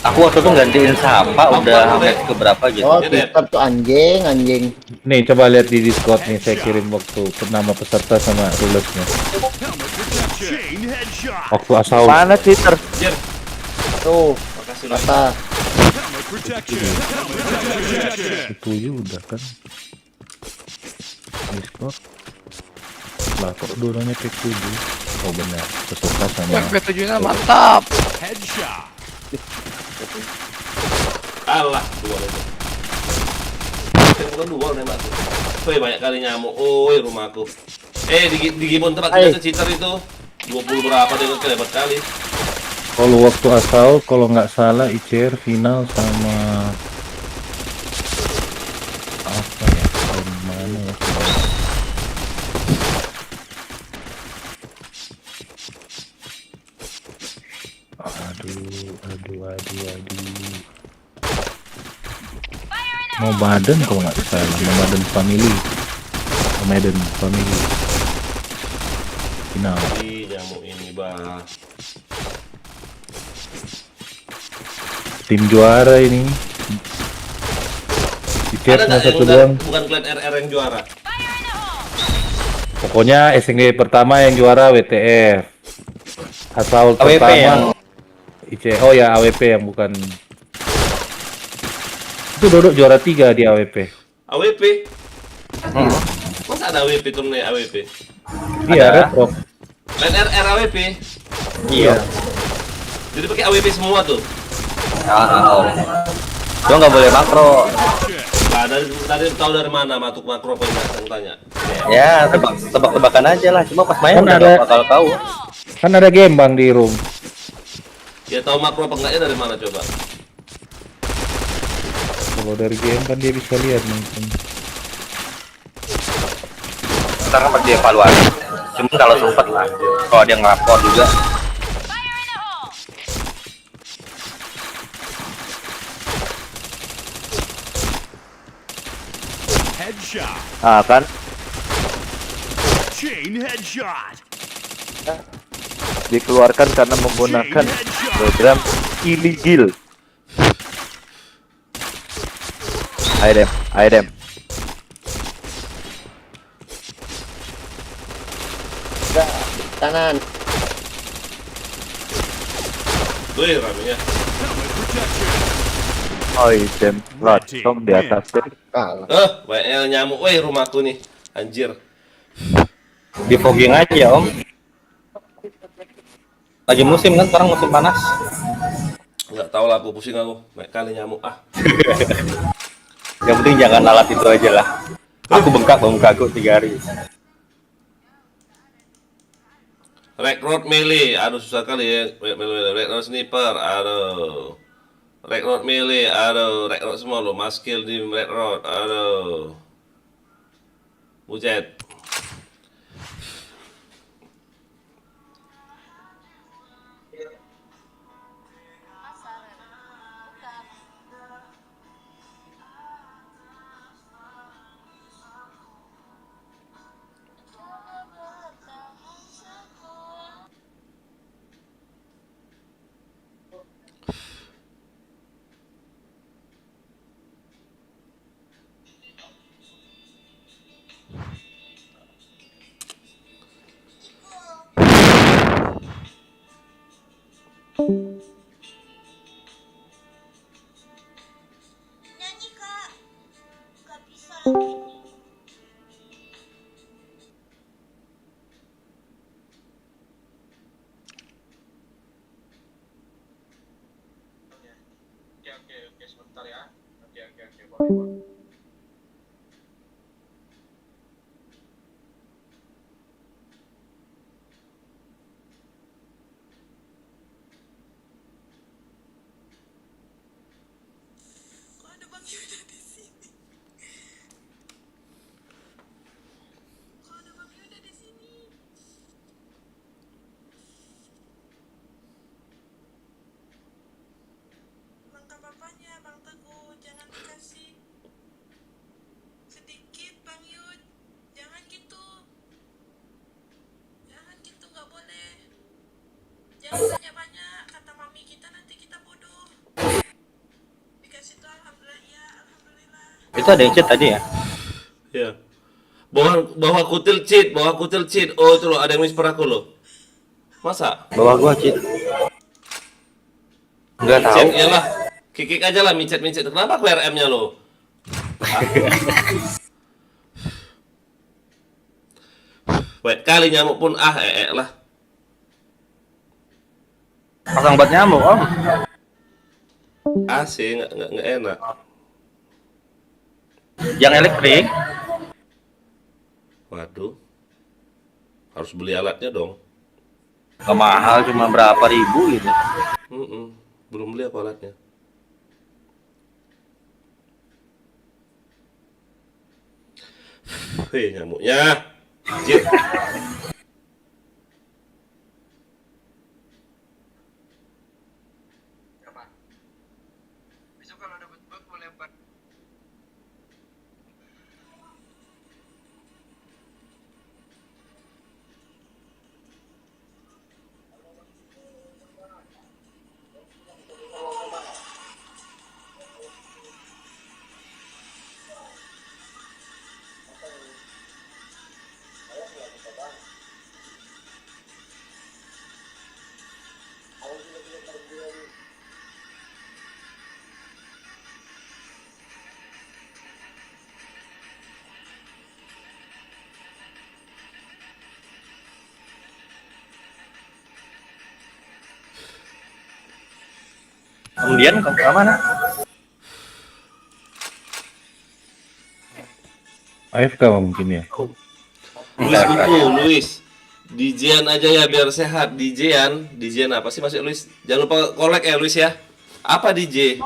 Speaker 2: Aku waktu itu gantiin Sapa udah match ke berapa gitu.
Speaker 18: Oh, Twitter tuh anjing.
Speaker 16: Nih coba lihat di Discord nih, saya kirim waktu nama peserta sama rulesnya. Waktu asal.
Speaker 11: Mana Twitter?
Speaker 18: Tuh, kata.
Speaker 16: Itu udah kan. Discord. Lah kok dulunya pick 7? Oh benar, peserta sama.
Speaker 4: P7-nya mantap.
Speaker 1: Alah, dua itu. Bukan dua nembak tuh. Woi, banyak kali nyamuk. Oi, rumahku. Di Gibon tempat kita cheater itu 20 berapa dia hebat kali.
Speaker 16: Kalau waktu asal, kalau nggak salah ICR final sama apa ya? Tahun mana ya? Aduh. Nomaden kalau nggak salah, Nomaden Family. Final.
Speaker 1: Nyamuk ini, Bang.
Speaker 16: Tim juara ini. Tiket
Speaker 1: Ada nggak
Speaker 16: satu
Speaker 1: yang
Speaker 16: doang.
Speaker 1: bukan klan RR yang juara?
Speaker 16: Pokoknya SNG pertama yang juara WTF. Asal
Speaker 2: AWP
Speaker 16: pertama
Speaker 2: yang
Speaker 16: Oh ya AWP yang bukan. Itu Dodok juara 3 di AWP.
Speaker 1: AWP? Masa ada AWP turunnya AWP?
Speaker 16: Iya, Red Rock.
Speaker 1: Klan RR AWP?
Speaker 2: Iya.
Speaker 1: Jadi pakai AWP semua tuh?
Speaker 2: Cuma nggak boleh makro.
Speaker 1: Nah, dari tahu dari mana makro pengen tanya?
Speaker 2: Ya, tebak-tebakan aja lah. Cuma pas main
Speaker 16: Kan
Speaker 2: udah
Speaker 16: ada-
Speaker 2: nggak bakal tahu.
Speaker 16: Kan ada game Bang di room.
Speaker 1: Ya tahu makro apa enggaknya dari mana coba?
Speaker 16: Kalau dari game kan dia bisa lihat mungkin.
Speaker 2: Ntar kan dia evaluasi. Cuma kalau sempet lah. Kalau dia ngelapor juga.
Speaker 11: Ah kan? Dikeluarkan karena menggunakan program illegal. Idem.
Speaker 18: Kanan.
Speaker 1: Wih, ramenya.
Speaker 11: Idem. Langsung di atas deh.
Speaker 1: Banyaknya nyamuk. Wih, rumahku nih. Anjir.
Speaker 2: Di fogging aja Om. Lagi musim kan, sekarang musim panas.
Speaker 1: Nggak tahu lah, aku pusing aku. Banyak kali nyamuk.
Speaker 2: Yang penting jangan lalat itu aja lah. Aku bengkak 3 hari.
Speaker 1: Rekrut melee, aduh susah kali ya. Rekrut sniper, aduh. Rekrut melee, aduh. Rekrut semua lo, maskill di rekrut, aduh. Bujet. Oke, sebentar ya. Oke, boleh.
Speaker 2: Itu ada yang chat tadi ya?
Speaker 1: Ya. Bawah kutil cheat. Oh itu loh, ada yang whisper aku loh. Masa?
Speaker 2: Bawah gua cheat. Enggak tahu.
Speaker 1: Micet, iyalah. Kikik aja lah micet. Kenapa aku RM-nya lo? Wait, kali nyamuk pun lah.
Speaker 2: Pasang buat nyamuk, Om.
Speaker 1: AC nggak enak.
Speaker 2: Yang elektrik.
Speaker 1: Waduh. Harus beli alatnya dong.
Speaker 2: Gak mahal, cuma berapa ribu gitu.
Speaker 1: Belum beli apa alatnya. Hei, nyamuknya. Anjir.
Speaker 2: Kemudian ke mana?
Speaker 16: AFK mungkin ya.
Speaker 1: Luis. DJ-an aja ya biar sehat. DJ-an apa sih masih Luis? Jangan lupa kolek ya Luis ya. Apa DJ?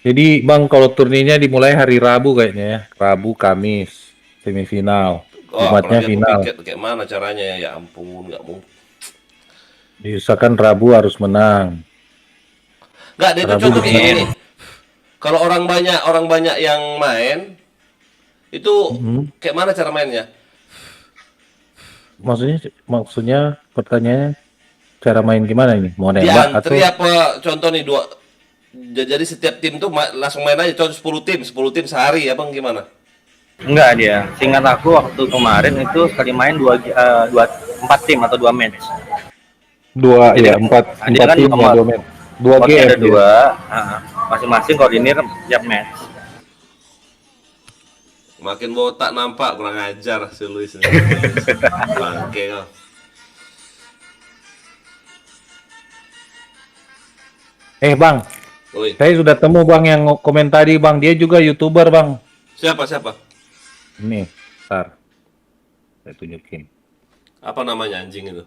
Speaker 16: Jadi Bang, kalau turnirnya dimulai hari Rabu kayaknya ya. Rabu, Kamis, semifinal. Jumatnya final.
Speaker 1: Kayak mana caranya ya? Ya ampun, nggak mungkin.
Speaker 16: Diusahakan Rabu harus menang.
Speaker 1: Nggak, dia tuh contoh kayak gini. Kalau orang banyak yang main, itu kayak mana cara mainnya?
Speaker 16: Maksudnya pertanyaannya cara main gimana ini? Mau nembak atau?
Speaker 1: Diantri apa? Contoh nih jadi setiap tim tuh langsung main aja. Contoh 10 tim sehari ya bang, gimana?
Speaker 2: Enggak dia. Seingat aku waktu kemarin itu sekali main 4 tim atau 2 match.
Speaker 16: 4 tim, 2 match. 2 game.
Speaker 2: Ada 2, masing-masing koordinir tiap match.
Speaker 1: Makin botak nampak, kurang ajar si Luis ini. Bangke kau.
Speaker 16: Bang, saya sudah temu bang yang komen tadi bang, dia juga YouTuber bang.
Speaker 1: Siapa?
Speaker 16: Ini, ntar saya tunjukin.
Speaker 1: Apa namanya anjing itu?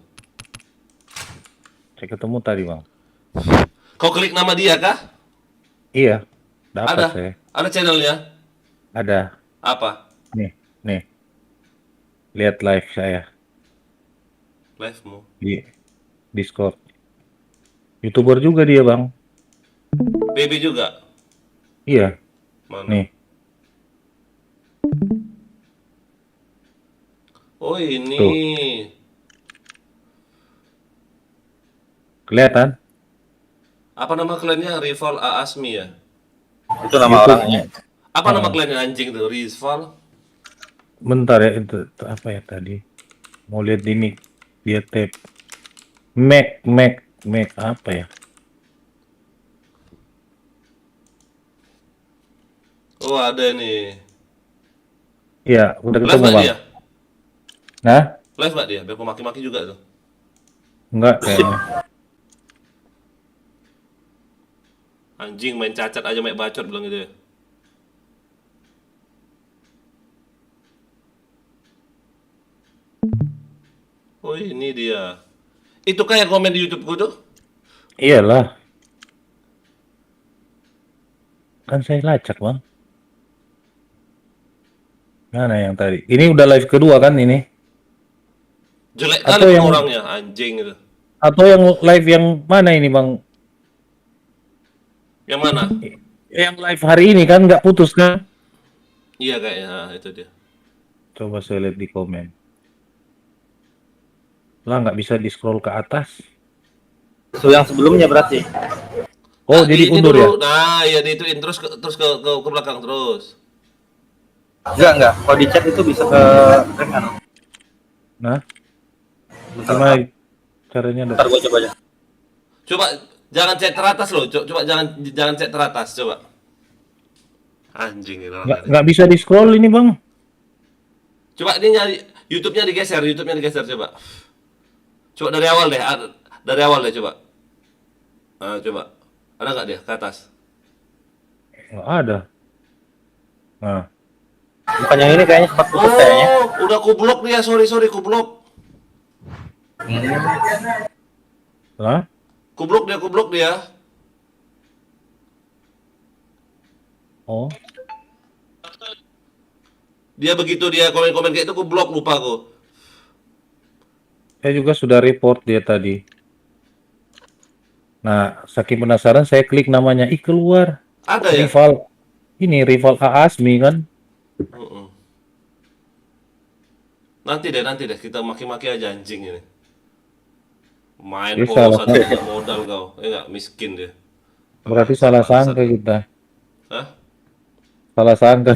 Speaker 16: Saya ketemu tadi bang.
Speaker 1: Kau klik nama dia kah?
Speaker 16: Iya, dapat saya.
Speaker 1: Ada channelnya?
Speaker 16: Ada.
Speaker 1: Apa?
Speaker 16: Nih. Lihat live saya.
Speaker 1: Live-mu?
Speaker 16: Di Discord. YouTuber juga dia bang.
Speaker 1: PB juga?
Speaker 16: Iya.
Speaker 1: Mana?
Speaker 16: Nih.
Speaker 1: Oh ini.
Speaker 16: Tuh. Kelihatan?
Speaker 1: Apa nama kliennya? Rival Aasmi ya?
Speaker 2: Itu nama orangnya.
Speaker 1: Apa nama kliennya anjing tuh? Rival?
Speaker 16: Bentar ya, itu apa ya tadi? Mau lihat ini dia tap. Mac apa ya?
Speaker 1: Oh ada nih.
Speaker 16: Iya, udah
Speaker 1: Live
Speaker 16: ketemu
Speaker 1: nggak
Speaker 16: bang.
Speaker 1: dia?
Speaker 16: Nah?
Speaker 1: Live nggak dia? Biar aku maki-maki juga tuh.
Speaker 16: Enggak kayaknya.
Speaker 1: Anjing main cacat aja main bacot bilang gitu ya. Oh ini dia. Itu kayak komen di YouTube gua tuh.
Speaker 16: Iyalah. Kan saya lacak bang. Mana yang tadi? Ini udah live kedua kan ini?
Speaker 1: Jelek
Speaker 16: Atau
Speaker 1: kali
Speaker 16: yang-
Speaker 1: orangnya anjing gitu.
Speaker 16: Atau yang live yang mana ini bang?
Speaker 1: Yang mana?
Speaker 16: Yang live hari ini kan nggak putus kan?
Speaker 1: Iya kayaknya itu dia.
Speaker 16: Coba saya lihat di komen. Lah nggak bisa di scroll ke atas.
Speaker 2: So, yang sebelumnya berarti.
Speaker 16: Oh,
Speaker 1: Nah,
Speaker 16: jadi
Speaker 1: ini
Speaker 16: undur ya?
Speaker 1: dulu. Nah, ya diituin terus ke belakang terus.
Speaker 2: Enggak. Kalau di chat itu bisa ke kanan.
Speaker 16: Nah, gimana caranya?
Speaker 2: Ntar gua coba aja.
Speaker 1: Coba jangan cek teratas loh. Coba jangan cek teratas coba. Anjing ini.
Speaker 16: Nggak bisa di scroll ini bang.
Speaker 1: Coba ini nyari YouTube-nya digeser coba. Coba dari awal deh coba. Nah, coba. Ada nggak dia ke atas?
Speaker 16: Nggak ada. Nah.
Speaker 2: Bukan yang ini kayaknya sempat putus kayaknya.
Speaker 1: Udah kublok dia, sorry kublok.
Speaker 16: Hah?
Speaker 1: Kublok dia.
Speaker 16: Oh.
Speaker 1: Dia begitu dia komen-komen kayak itu kublok, lupa aku.
Speaker 16: Saya juga sudah report dia tadi. Nah, saking penasaran saya klik namanya, keluar.
Speaker 1: Ada ya?
Speaker 16: Rival Aasmi kan?
Speaker 1: Nanti deh kita maki-maki aja anjing ini. Main
Speaker 16: Dia
Speaker 1: polos
Speaker 16: salah.
Speaker 1: aja modal kau. Enggak miskin dia.
Speaker 16: Berarti salah sangka kita.
Speaker 1: Hah?
Speaker 16: Salah sangka.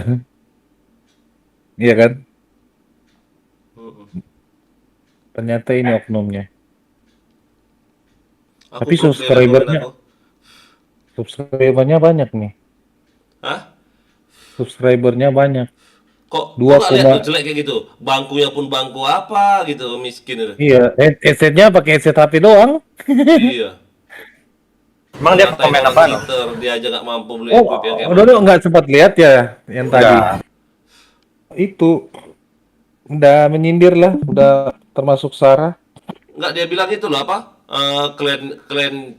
Speaker 16: Iya kan? Ternyata ini oknumnya. Tapi subscribernya banyak nih.
Speaker 1: Hah?
Speaker 16: Subscribernya banyak.
Speaker 1: Kok
Speaker 16: 2,
Speaker 1: nggak lihat tuh jelek kayak gitu? Bangkunya pun bangku apa gitu, miskin itu.
Speaker 16: Iya, headsetnya pakai headset HP doang.
Speaker 1: Iya.
Speaker 2: Emang dia komen apa?
Speaker 1: Dia aja nggak mampu beli
Speaker 16: Oh,
Speaker 1: equip yang kayak
Speaker 16: udah nggak sempat lihat ya yang tadi. Itu udah menyindir lah, udah termasuk Sarah.
Speaker 1: Nggak, dia bilang itu loh apa? Klan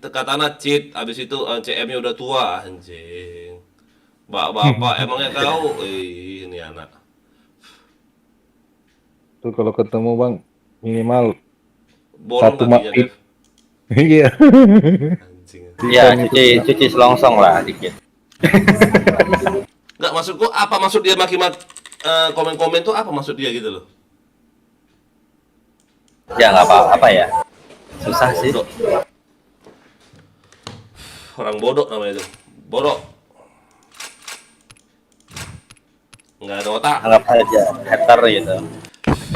Speaker 1: katana cheat, habis itu CM-nya udah tua, anjing. Bapak emangnya kau? Ini anak.
Speaker 16: Tuh kalau ketemu bang minimal
Speaker 1: Bolong
Speaker 16: satu
Speaker 1: kakinya,
Speaker 16: mati. Iya.
Speaker 2: Iya, cuci selongsong lah dikit.
Speaker 1: Nggak, maksudku apa maksud dia maki-maki komen-komen tuh apa maksud dia gitu loh?
Speaker 2: Ya nggak apa-apa ya. Susah sih.
Speaker 1: Orang bodoh namanya itu. Bodoh. Nggak ada otak.
Speaker 2: Anggap aja hater gitu.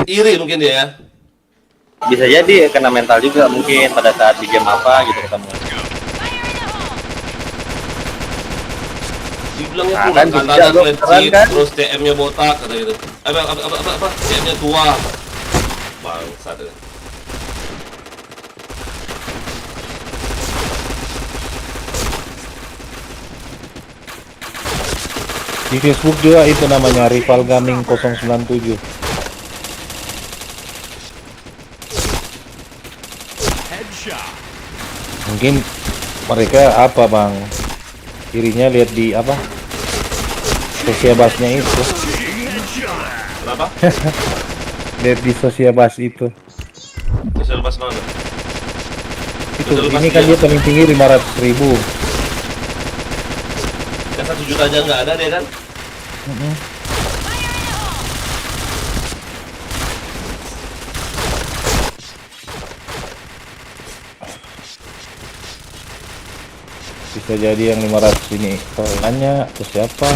Speaker 1: Iri mungkin dia ya.
Speaker 2: Bisa jadi kena mental juga mungkin pada saat di game apa gitu ketemu.
Speaker 1: Dibilangnya
Speaker 2: Nah,
Speaker 1: pula
Speaker 2: kan
Speaker 1: katanya
Speaker 2: juga keren
Speaker 1: cheat,
Speaker 2: kan?
Speaker 1: terus TM-nya botak kata gitu. Apa? TM-nya tua. Bangsat ya.
Speaker 16: Di Facebook juga itu namanya Rival Gaming 097. Mungkin mereka apa bang? Kirinya lihat di apa? Sosiabasnya itu.
Speaker 1: Kenapa?
Speaker 16: Lihat di Sosiabas itu.
Speaker 1: Sosial pas mana?
Speaker 16: Itu ini kan dia paling tinggi 500.000.
Speaker 1: Ya 1 juta aja nggak ada dia kan?
Speaker 16: Bisa jadi yang 500 ini tanya atau siapa?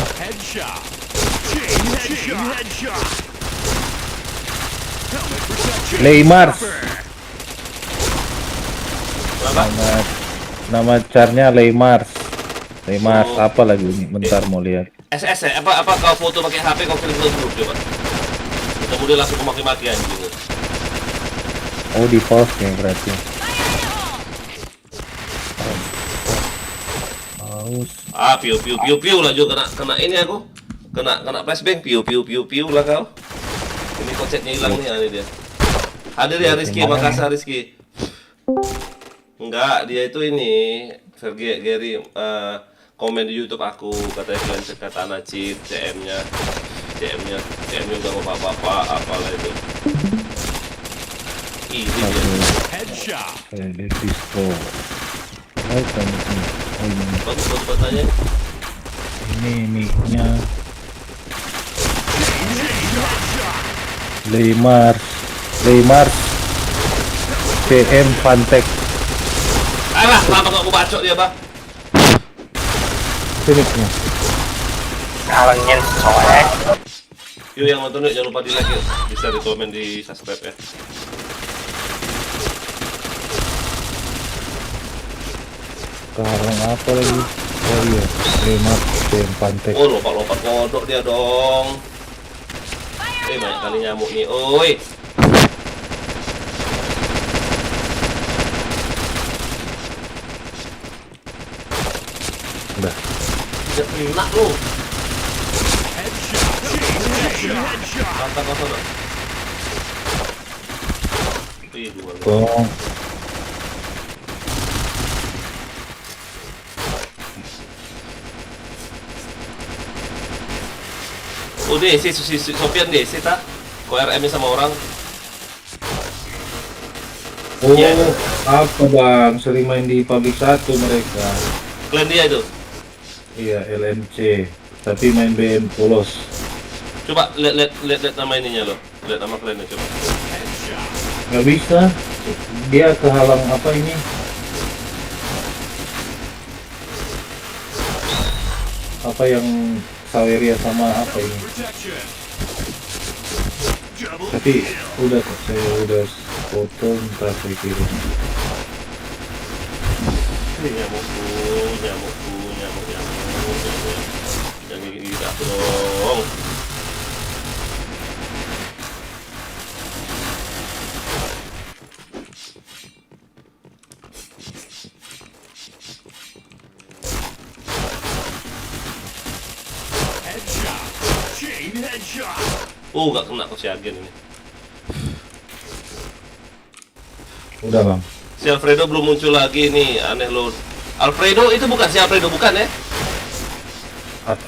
Speaker 16: Leymars. Nama carnya Leymars. Leymars apa lagi ini? Bentar mau lihat.
Speaker 1: SS ya? Apa kau foto pakai HP kau kirim ke grup coba? Kemudian langsung ke maki-maki anjing.
Speaker 16: Oh di post ya berarti.
Speaker 1: Piu lah juga kena ini aku. Kena flashbang piu lah kau. Ini konsepnya hilang nih ini dia. Hadir ya Rizky, Makassar Rizky. Enggak, dia itu ini Gary komen di YouTube aku katanya kalian katana cheat CM-nya udah bapak-bapak apalah itu. Ini dia.
Speaker 16: Disco.
Speaker 1: Bagus tanya.
Speaker 16: Ini mic-nya Leymars CM Pantek.
Speaker 1: Alah, kenapa nggak aku bacok dia, Bang?
Speaker 16: Finiknya.
Speaker 2: Halangin soalnya.
Speaker 1: Yuk yang nonton yuk, jangan lupa di like yuk. Bisa di komen, di subscribe ya.
Speaker 16: Sekarang apa lagi? Oh iya, remat CM Pantek.
Speaker 1: Oh, lompat-lompat kodok dia dong. Banyak kali nyamuk nih, oi.
Speaker 16: Udah.
Speaker 1: Tidak kena lu. Mantap kau sana.
Speaker 16: Gong.
Speaker 1: Oh DC, si Sofian DC tak? Kau RM sama orang.
Speaker 16: Oh, apa bang? Sering main di pabrik 1 mereka.
Speaker 1: Klan dia itu?
Speaker 16: Iya, LMC. Tapi main BM polos.
Speaker 1: Coba lihat nama ininya lo. Lihat nama klannya coba.
Speaker 16: Nggak bisa. Dia kehalang apa ini? Apa yang Saweria sama apa ini? Tapi udah kok, saya udah foto, ntar saya kirim.
Speaker 1: Nyamukku. Jangan gigit aku dong. Oh, gak kena kok si Agen ini.
Speaker 16: Udah bang.
Speaker 1: Si Alfredo belum muncul lagi nih, aneh loh. Alfredo itu bukan si Alfredo, bukan ya?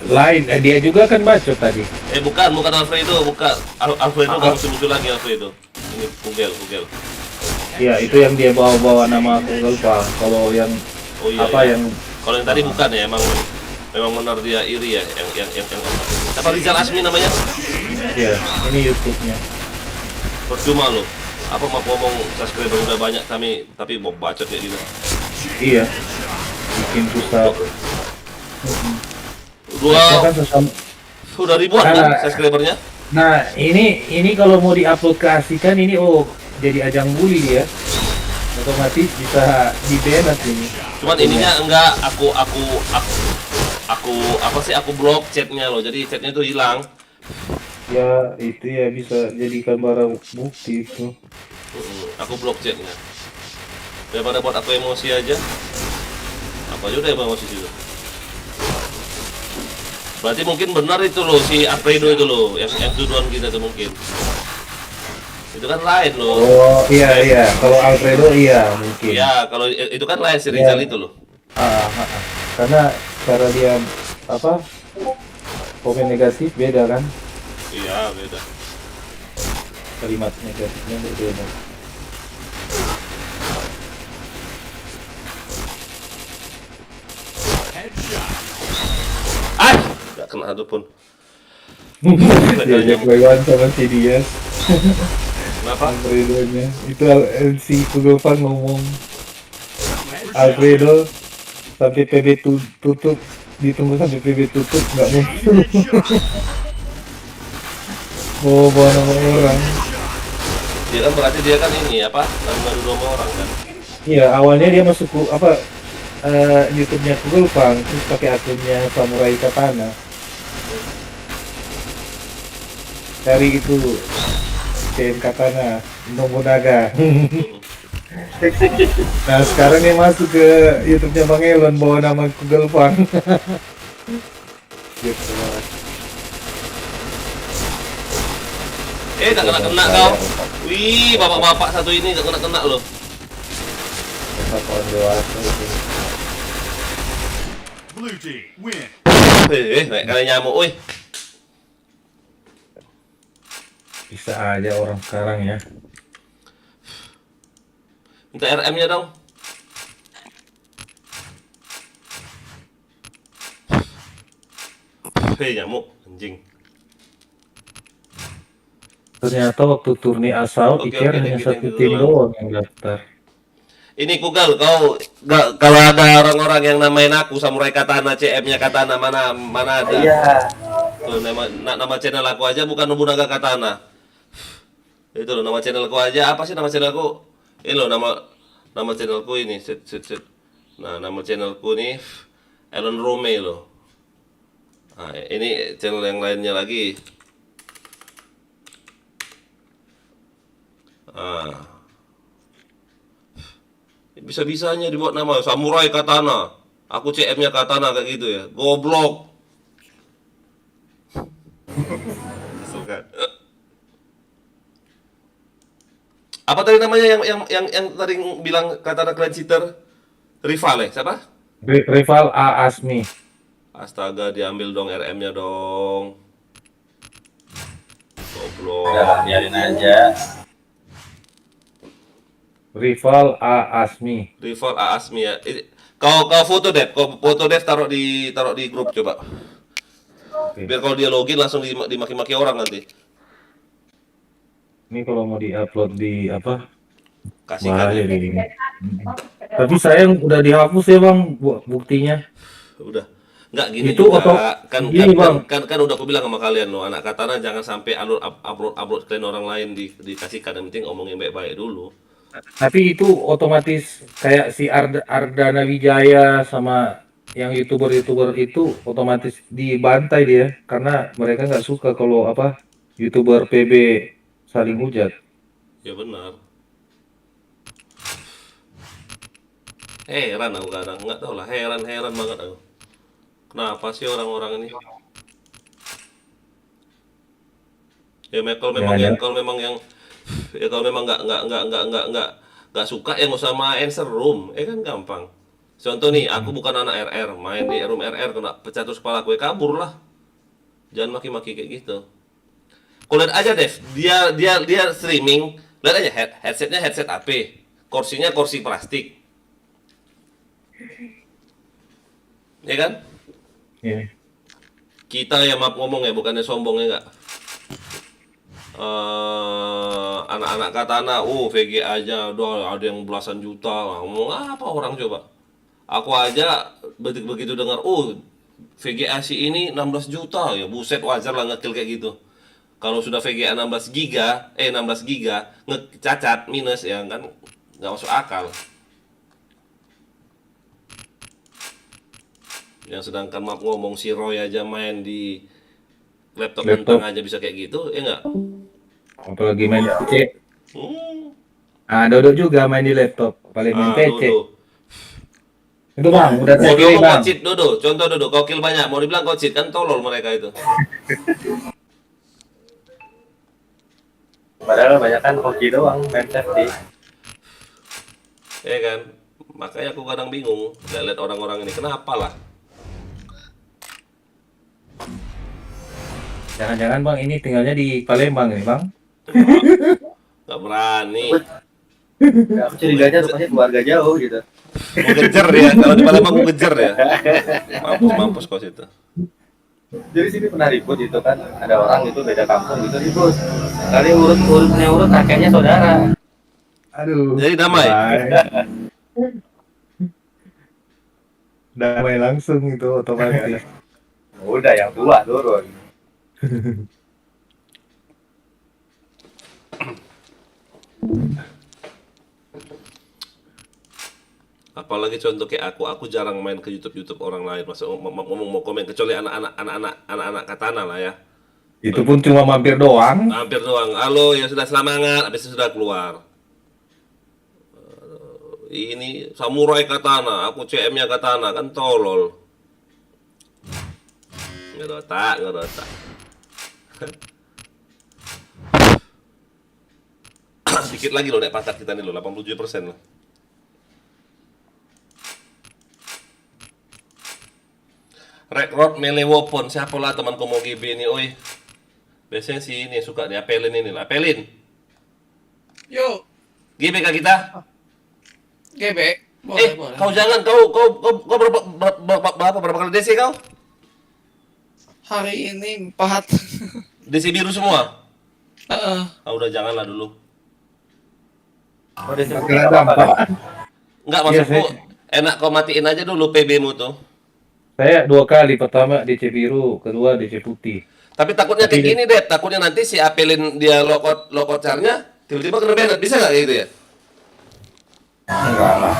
Speaker 16: Lain, dia juga kan bacot tadi.
Speaker 1: Bukan Alfredo, bukan. Alfredo nggak mesti muncul lagi Alfredo. Ini Kugel.
Speaker 16: Iya, itu yang dia bawa nama Google Pak. Kalau yang yang
Speaker 1: kalau yang tadi bukan ya, memang benar dia iri ya, yang apa Rizal Asmi namanya?
Speaker 16: Iya, ini YouTube-nya.
Speaker 1: Percuma lo. Apa mau ngomong subscriber udah banyak tapi mau bacot kayak gitu.
Speaker 16: Iya. Bikin susah.
Speaker 1: Udah ribuan kan subscribernya?
Speaker 16: Nah, ini kalau mau diaplikasikan ini jadi ajang bully ya. Otomatis bisa di-ban ini.
Speaker 1: Cuman ininya enggak aku blok chatnya loh. Jadi chatnya itu hilang.
Speaker 16: Ya, itu ya bisa jadikan barang bukti itu.
Speaker 1: Aku blok chatnya. Daripada buat aku emosi aja. Apa aja udah emosi juga. Berarti mungkin benar itu loh si Alfredo itu loh, yang tuduhan kita tuh mungkin. Itu kan lain loh.
Speaker 16: Oh iya, kalau Alfredo iya mungkin.
Speaker 1: Iya, kalau itu kan lain si Rizal itu loh.
Speaker 16: Karena cara dia komen negatif beda kan?
Speaker 1: Iya beda.
Speaker 16: Kalimat negatifnya berbeda.
Speaker 1: Gak kena satu pun.
Speaker 16: Diajak lewat sama si Dias.
Speaker 1: Kenapa?
Speaker 16: Alfredo-nya. Itu si Google Fan ngomong Alfredo sampai PB tutup, ditunggu sampai PB tutup nggak muncul. Bawa nama orang.
Speaker 1: Dia kan berarti dia kan ini ngadu nama orang kan?
Speaker 16: Iya, awalnya dia masuk YouTube-nya Google Fan, terus pakai akunnya Samurai Katana. Cari itu CM Katana, Nobunaga. Nah sekarang dia masuk ke YouTube-nya Bang Elon bawa nama Google Fan. Gitu.
Speaker 1: Tak kena kau. Wih, bapak-bapak satu ini tak kena loh.
Speaker 5: Blue team win.
Speaker 1: Naik kali nyamuk, wih.
Speaker 16: Bisa aja orang sekarang ya.
Speaker 1: Minta RM-nya dong. Nyamuk, anjing.
Speaker 16: Ternyata waktu turni asal Iker hanya satu tim doang yang daftar.
Speaker 1: Ini Kugal, kalau ada orang-orang yang namain aku Samurai Katana, CM-nya Katana, mana ada?
Speaker 2: Iya.
Speaker 1: Tuh, nama channel aku aja bukan Nobunaga Katana. Itu loh nama channelku aja. Apa sih nama channelku? Ini loh nama channelku ini. Set. Nah, nama channelku nih Alan Rome loh. Nah, ini channel yang lainnya lagi. Bisa-bisanya dibuat nama Samurai Katana. Aku CM-nya Katana kayak gitu ya. Goblok. Suka. Apa tadi namanya yang tadi bilang Katana Clan Cheater? Rival ya? Siapa?
Speaker 16: Rival A Asmi.
Speaker 1: Astaga, diambil dong RM-nya dong. Goblok.
Speaker 2: Udah, biarin aja.
Speaker 16: Rival A Asmi.
Speaker 1: Rival A Asmi ya. Kau foto Dev taruh di grup coba. Biar kalau dia login langsung dimaki-maki orang nanti.
Speaker 16: Ini kalau mau diupload di apa?
Speaker 1: Kasihkan ya.
Speaker 16: Ini. Tapi sayang udah dihapus ya bang buktinya.
Speaker 1: Udah. Nggak gini
Speaker 16: Itu
Speaker 1: juga.
Speaker 16: Bang.
Speaker 1: Kan udah aku bilang sama kalian loh, anak Katana jangan sampai upload klien orang lain dikasihkan, yang penting omongin baik-baik dulu.
Speaker 16: Tapi itu otomatis kayak si Ardana Wijaya sama yang youtuber itu otomatis dibantai dia karena mereka nggak suka kalau apa youtuber PB saling hujat.
Speaker 1: Ya benar. Heran aku kadang, nggak tahu lah, heran banget aku. Kenapa sih orang-orang ini? Ya kalau memang nggak suka ya nggak usah main serum, kan gampang. Contoh nih, aku bukan anak RR, main di room RR kena pecah terus kepala gue, kabur lah. Jangan maki-maki kayak gitu. Kau lihat aja Dev, dia streaming, lihat aja headsetnya headset AP, kursinya kursi plastik, ya kan?
Speaker 16: Iya.
Speaker 1: Kita yang ngomong ya, bukannya sombong ya nggak? Anak-anak Katana, VG aja udah ada yang belasan juta, ngomong apa orang coba? Aku aja begitu dengar, VGA si ini 16 juta, ya buset, wajar lah ngekill kayak gitu. Kalau sudah VGA 16 giga ngecacat minus ya kan, nggak masuk akal. Yang sedangkan ngomong si Roy aja main di laptop kentang aja bisa kayak gitu, ya nggak?
Speaker 16: Apalagi main PC. Dodo juga main di laptop, paling main PC. Itu bang, udah
Speaker 1: terkiri bang. Dodo, contoh Dodo, kau kill banyak, mau dibilang kau cheat, kan tolol mereka itu.
Speaker 2: Padahal banyak kan hoki doang, main safety.
Speaker 1: Ya kan, makanya aku kadang bingung lihat orang-orang ini, kenapa lah?
Speaker 16: Jangan-jangan bang ini tinggalnya di Palembang nih bang?
Speaker 1: Gak berani.
Speaker 2: Aku curiganya rupanya keluarga jauh gitu.
Speaker 1: Mau ngejar ya, kalau di Palembang mau ngejar ya. Mampus kau situ.
Speaker 2: Jadi sini pernah ribut itu kan, ada orang itu beda kampung gitu ribut. Kali urut kakeknya saudara.
Speaker 16: Aduh.
Speaker 1: Jadi damai.
Speaker 16: Damai langsung itu otomatis.
Speaker 2: Udah yang tua turun.
Speaker 1: Apalagi contoh kayak aku jarang main ke YouTube orang lain, masuk ngomong mau komen, kecuali anak-anak Katana lah ya.
Speaker 16: Itu pun cuma mampir doang.
Speaker 1: Mampir doang. Halo, ya sudah semangat, habis itu sudah keluar. Ini Samurai Katana, aku CM-nya Katana, kan tolol. Nggak ada otak. Dikit lagi loh naik pangkat kita nih loh, 87% loh. Rekrut melee weapon, siapa lah temanku mau GB ini, oi. Biasanya si ini suka diapelin ini lah, apelin.
Speaker 4: Yo.
Speaker 1: GB kah kita?
Speaker 4: GB. Boleh.
Speaker 1: Kau jangan, kau berapa kali DC kau?
Speaker 4: Hari ini 4.
Speaker 1: DC biru semua? Udah janganlah dulu.
Speaker 2: DC apa?
Speaker 1: Enggak,
Speaker 16: Iya,
Speaker 1: maksudku enak kau matiin aja dulu PB-mu tuh.
Speaker 16: Saya 2 kali, pertama DC biru, kedua DC putih.
Speaker 1: Tapi takutnya kayak gini deh, takutnya nanti si Apelin dia lokot charnya tiba-tiba kena banned. Bisa nggak kayak gitu ya?
Speaker 16: Enggak lah.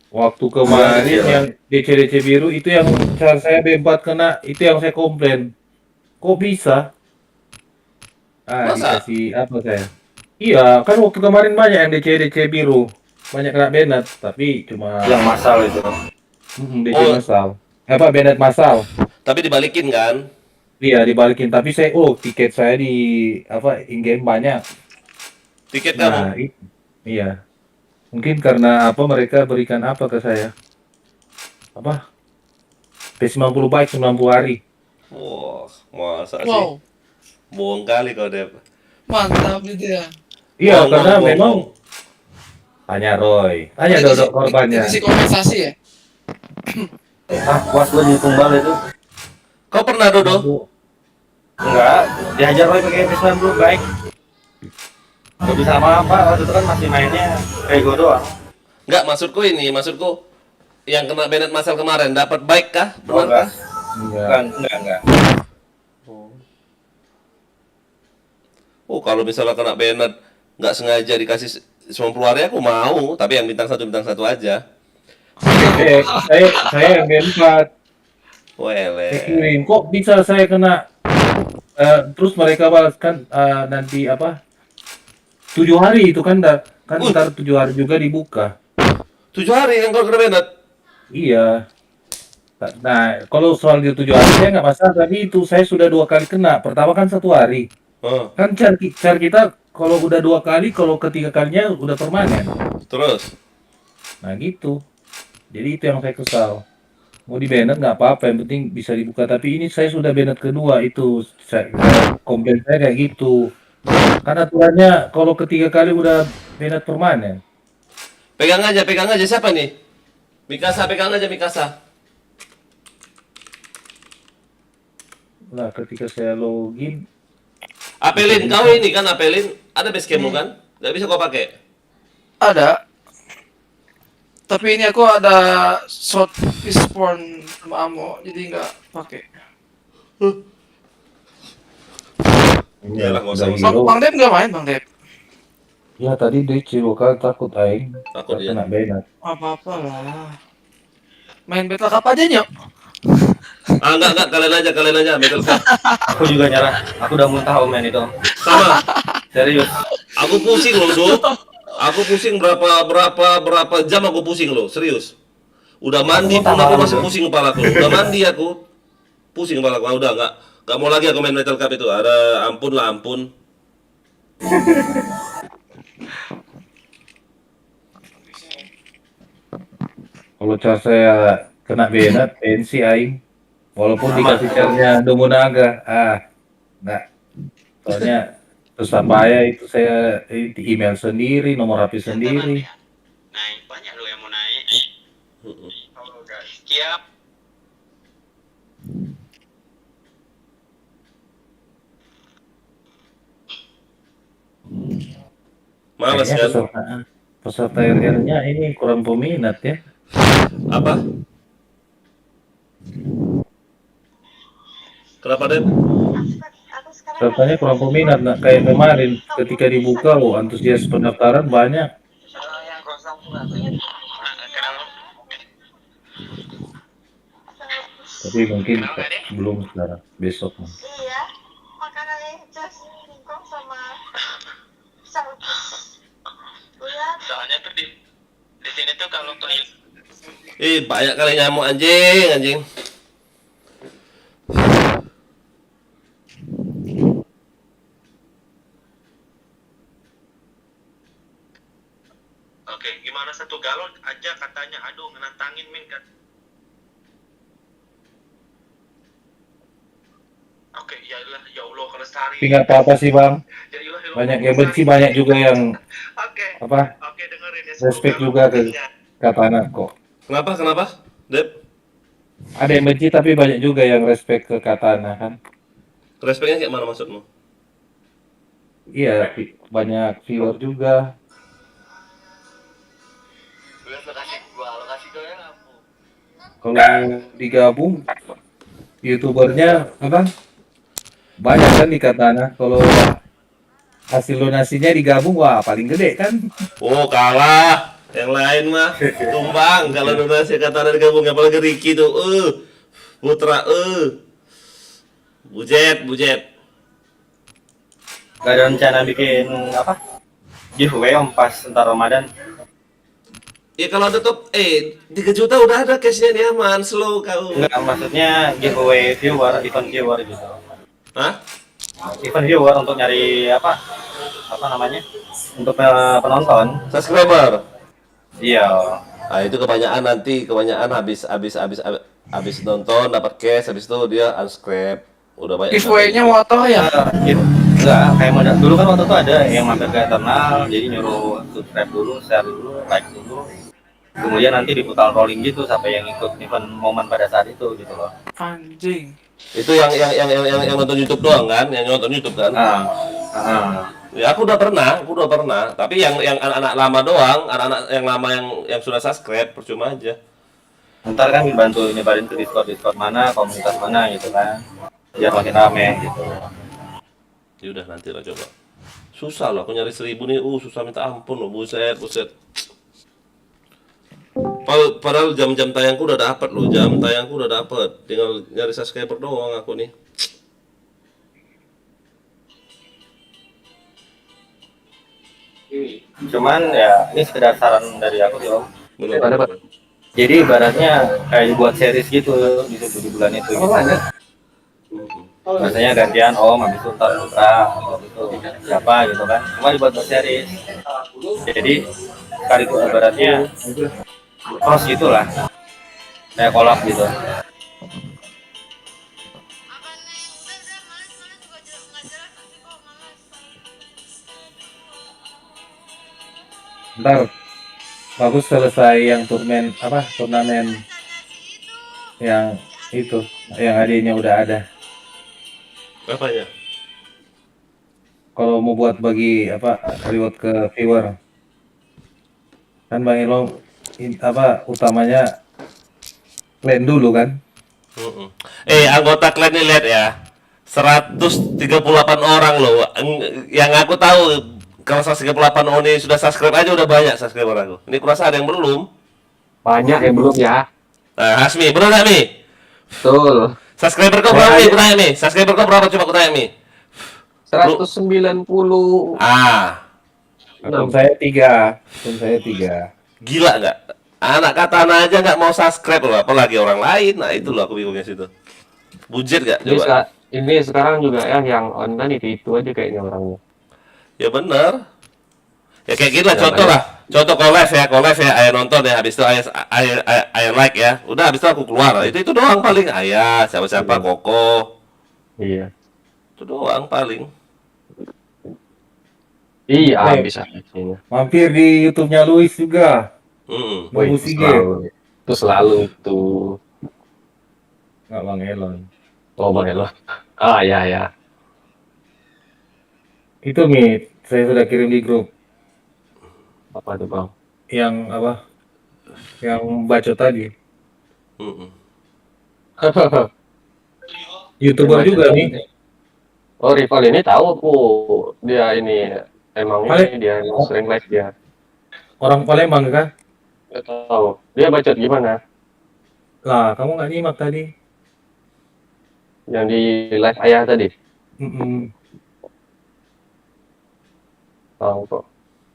Speaker 16: Waktu kemarin yang DC biru itu yang cara saya B4 kena, itu yang saya komplain. Kok bisa?
Speaker 1: Masa?
Speaker 16: Dikasih apa saya? Iya, kan waktu kemarin banyak yang DC biru. Banyak kena banned, tapi cuma
Speaker 2: Yang masal itu.
Speaker 16: DC masal. Banned masal.
Speaker 1: Tapi dibalikin kan?
Speaker 16: Iya, dibalikin. Tapi saya, tiket saya di in-game banyak.
Speaker 1: Tiket
Speaker 16: Nah,
Speaker 1: kamu?
Speaker 16: iya. Mungkin karena mereka berikan ke saya? P90 baik 90 hari.
Speaker 1: Wah, masa sih?
Speaker 4: Wow,
Speaker 1: Bohong kali kau, Dep.
Speaker 4: mantap gitu ya.
Speaker 16: Iya, karena memang tanya Roy, tanya Dodok korbannya.
Speaker 4: Isi kompensasi ya?
Speaker 2: Puas gua di tumbal itu.
Speaker 1: Kau pernah, Dodo?
Speaker 2: Enggak, dihajar Roy pakai MP90 baik. Gak bisa apa-apa, waktu itu kan masih mainnya Ego doang.
Speaker 1: Enggak, maksudku yang kena banned masal kemarin dapat baik kah? Benar kah?
Speaker 2: Enggak.
Speaker 1: Kalau misalnya kena banned nggak sengaja dikasih 90 hari aku mau, tapi yang bintang satu aja.
Speaker 16: Saya yang B4.
Speaker 1: Wele.
Speaker 16: Saya kirim, kok bisa saya kena terus mereka balaskan nanti 7 hari itu kan ntar 7 hari juga dibuka.
Speaker 1: 7 hari yang kau kena banned?
Speaker 16: Iya. Nah, kalau soal di 7 hari saya nggak masalah, tapi itu saya sudah 2 kali kena. Pertama kan 1 hari. Kan char kita kalau udah 2 kali, kalau ketiga kalinya udah permanen.
Speaker 1: Terus?
Speaker 16: Nah gitu. Jadi itu yang saya kesal. Mau di banned nggak apa-apa, yang penting bisa dibuka. Tapi ini saya sudah banned kedua, itu komplain saya kayak gitu. Karena aturannya kalau ketiga kali udah banned permanen.
Speaker 1: Pegang aja siapa nih? Mikasa, pegang aja Mikasa.
Speaker 16: Lah ketika saya login.
Speaker 1: Apelin, kau ini kan Apelin, ada basecammu kan? Gak bisa kau pakai?
Speaker 4: Ada. Tapi ini aku ada short spawn sama ammo, jadi nggak pakai.
Speaker 1: Iyalah, nggak usah.
Speaker 4: Bang Dep nggak main, Bang Dep?
Speaker 16: Ya tadi DC lokal takut aing.
Speaker 1: Takut ya.
Speaker 16: Kena banned.
Speaker 4: Apa-apa lah. Main battle cup aja nyok.
Speaker 1: Enggak, kalian aja Battle Cup.
Speaker 2: Aku juga nyerah. Aku udah muntah main itu.
Speaker 1: Sama.
Speaker 2: Serius.
Speaker 1: Aku pusing loh, Do. Aku pusing berapa jam aku pusing loh, serius. Udah mandi pun aku masih pusing kepalaku. Udah mandi aku pusing kepalaku. Udah enggak mau lagi aku main Battle Cup itu. Ada ampun.
Speaker 16: Kalau cara saya kena banned, pensi aing. Walaupun dikasih caranya Domonaga, enggak. Soalnya terus ya itu saya di email sendiri, nomor HP sendiri.
Speaker 19: Naik banyak lo yang mau naik. Siap.
Speaker 1: Males kan?
Speaker 16: Peserta RR-nya ini kurang peminat ya.
Speaker 1: Apa? Kenapa, Den?
Speaker 16: Pesertanya kurang peminat, nggak kayak kemarin ketika dibuka antusias pendaftaran banyak. Tapi mungkin belum sekarang, besok.
Speaker 6: Iya, makanannya just singkong sama saus.
Speaker 19: Soalnya tuh di sini tuh kalau
Speaker 1: Banyak kali nyamuk anjing.
Speaker 19: Oke, gimana satu galon aja katanya, aduh ngenantangin min kan. Oke, ya Allah kelestari.
Speaker 16: Tapi nggak apa-apa sih bang. Banyak yang benci, banyak juga yang respect juga ke Katana kok.
Speaker 1: Kenapa? Dep?
Speaker 16: Ada yang benci tapi banyak juga yang respect ke Katana kan.
Speaker 1: Respectnya kayak mana maksudmu?
Speaker 16: Iya, banyak viewer juga. Kalau digabung youtubernya apa? Banyak kan di Katana. Kalau hasil donasinya digabung, wah paling gede kan?
Speaker 1: Oh, kalah. Yang lain mah tumbang kalau donasi Katana digabung, apalagi Ricky tuh. Putra bujet.
Speaker 2: Gak ada rencana bikin apa? Giveaway om pas entar Ramadan.
Speaker 1: Ya kalau ada top 3 juta udah ada cashnya dia man, slow kau.
Speaker 2: Enggak, maksudnya giveaway viewer, event viewer gitu.
Speaker 1: Hah?
Speaker 2: Event viewer untuk nyari apa? Apa namanya? Untuk penonton.
Speaker 1: Subscriber.
Speaker 2: Iya.
Speaker 1: Nah, itu kebanyakan habis nonton dapat cash, habis itu dia unsubscribe. Udah banyak.
Speaker 4: Giveaway-nya motor ya?
Speaker 2: Enggak, kayak modal dulu kan waktu itu ada yang mampir ke Eternal, jadi nyuruh subscribe dulu, share dulu, like dulu. Kemudian nanti diputar rolling gitu sampai yang ikut event momen pada saat itu gitu loh.
Speaker 4: Anjing.
Speaker 1: Itu yang nonton YouTube doang kan? Yang nonton YouTube kan? Ya aku udah pernah. Tapi yang anak-anak lama doang, anak-anak yang lama yang sudah subscribe percuma aja.
Speaker 2: Ntar kan dibantu nyebarin ke Discord mana, komunitas mana gitu kan. Biar makin rame gitu.
Speaker 1: Ya udah nanti lah coba. Susah loh aku nyari 1000 nih, susah minta ampun loh, buset. Padahal jam-jam tayangku udah dapet loh, tinggal nyari subscriber doang aku nih.
Speaker 2: Cuman ya ini sekedar saran dari aku sih om.
Speaker 1: Bener.
Speaker 2: Jadi ibaratnya kayak buat series gitu di bulan itu gitu. Biasanya gantian om, habis itu ntar Putra, habis itu siapa gitu kan. Cuma dibuat series. Jadi kali itu ibaratnya cross gitulah. Kayak collab gitu.
Speaker 16: Ntar bagus selesai yang turnamen yang itu, yang hadiahnya udah ada.
Speaker 1: Apanya?
Speaker 16: Kalau mau buat bagi reward ke viewer, kan Bang Elo utamanya clan dulu kan.
Speaker 1: Anggota clan ini lihat ya, 138 orang loh. Yang aku tahu kalau 138 orang ini sudah subscribe aja udah banyak subscriber aku. Ini kurasa ada yang belum.
Speaker 8: Banyak yang belum ya.
Speaker 1: Nah, Hasmi, bener nggak Mi?
Speaker 8: Betul.
Speaker 1: Subscriber kau berapa Mi? Kutanya Mi. Subscriber kau berapa coba kutanya Mi?
Speaker 8: 190.
Speaker 16: Akun saya 3.
Speaker 1: Gila nggak? Anak Katana aja nggak mau subscribe loh, apalagi orang lain. Nah itu loh aku bingungnya situ. Budget nggak coba?
Speaker 8: Ini sekarang juga ya yang online itu aja kayaknya orangnya.
Speaker 1: Ya bener. Ya kayak gini lah contoh kalau live ya, ayah nonton ya, habis itu ayah like ya, udah habis itu aku keluar, itu doang paling, ayah siapa Koko.
Speaker 8: Iya.
Speaker 1: Itu doang paling.
Speaker 8: Iya bisa.
Speaker 16: Mampir di YouTube-nya Luis juga.
Speaker 8: Itu selalu itu.
Speaker 16: Nggak Bang Elon.
Speaker 8: Oh Bang Elon. Ah ya.
Speaker 16: Itu Mi, saya sudah kirim di grup.
Speaker 8: Apa tuh Bang?
Speaker 16: Yang Yang baca tadi. YouTuber juga nih.
Speaker 8: Oh Rival ini tahu aku, dia ini emang dia sering live dia.
Speaker 16: Orang Palembang kan?
Speaker 8: Gak tahu. Dia bacot gimana?
Speaker 16: Lah, kamu nggak nyimak tadi?
Speaker 8: Yang di live ayah tadi? Tahu kok.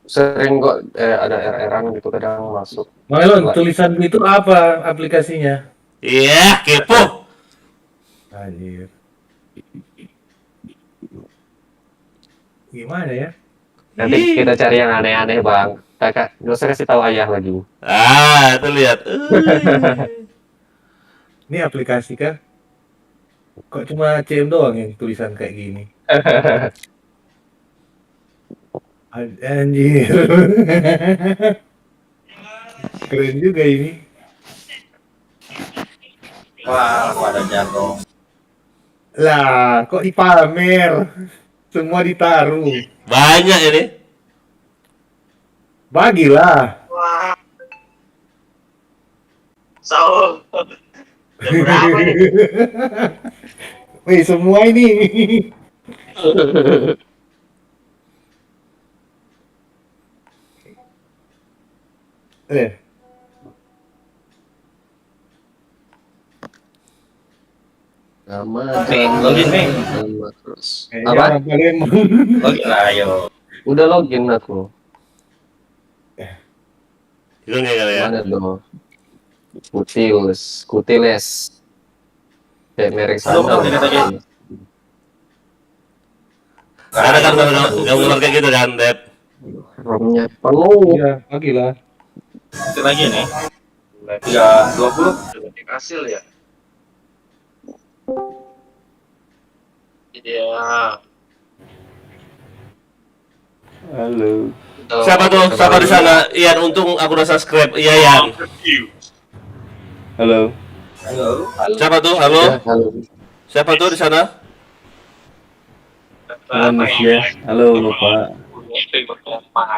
Speaker 8: Sering kok ada RR-an gitu kadang masuk.
Speaker 16: Bang Elon, tulisan itu apa aplikasinya?
Speaker 1: Iya, kepo.
Speaker 16: Anjir. Gimana ya?
Speaker 8: Nanti kita cari yang aneh-aneh Bang. Kakak, gak usah kasih tahu ayah lagi.
Speaker 1: Itu lihat.
Speaker 16: Ini aplikasi kan? Kok cuma CM doang yang tulisan kayak gini? Anjir. Keren juga ini.
Speaker 2: Wah, pada jago.
Speaker 16: Lah, kok dipamer? Semua ditaruh.
Speaker 1: Banyak ini.
Speaker 16: Bagilah.
Speaker 19: Saul. Jam berapa nih?
Speaker 16: Wih, semua ini.
Speaker 8: Nama
Speaker 2: login, Ming.
Speaker 8: terus.
Speaker 16: Iya,
Speaker 8: Apa?
Speaker 2: Login lah, ayo.
Speaker 8: Udah login aku.
Speaker 1: Itu nggak kali ya?
Speaker 8: Mana dong? Kutiles. Kayak merek sandal.
Speaker 1: Ada kan gambar kayak gitu kan, Dep?
Speaker 8: Romnya penuh.
Speaker 16: Iya, lagi lah.
Speaker 2: Itu lagi nih. 320.
Speaker 19: Hasil ya. Iya.
Speaker 16: Halo.
Speaker 1: Siapa tuh? Siapa di sana? Ian, untung aku udah subscribe. Iya, Ian.
Speaker 16: Halo.
Speaker 1: Siapa tuh? Halo?
Speaker 8: Halo.
Speaker 1: Siapa tuh di sana?
Speaker 16: Manusia. Halo, lupa.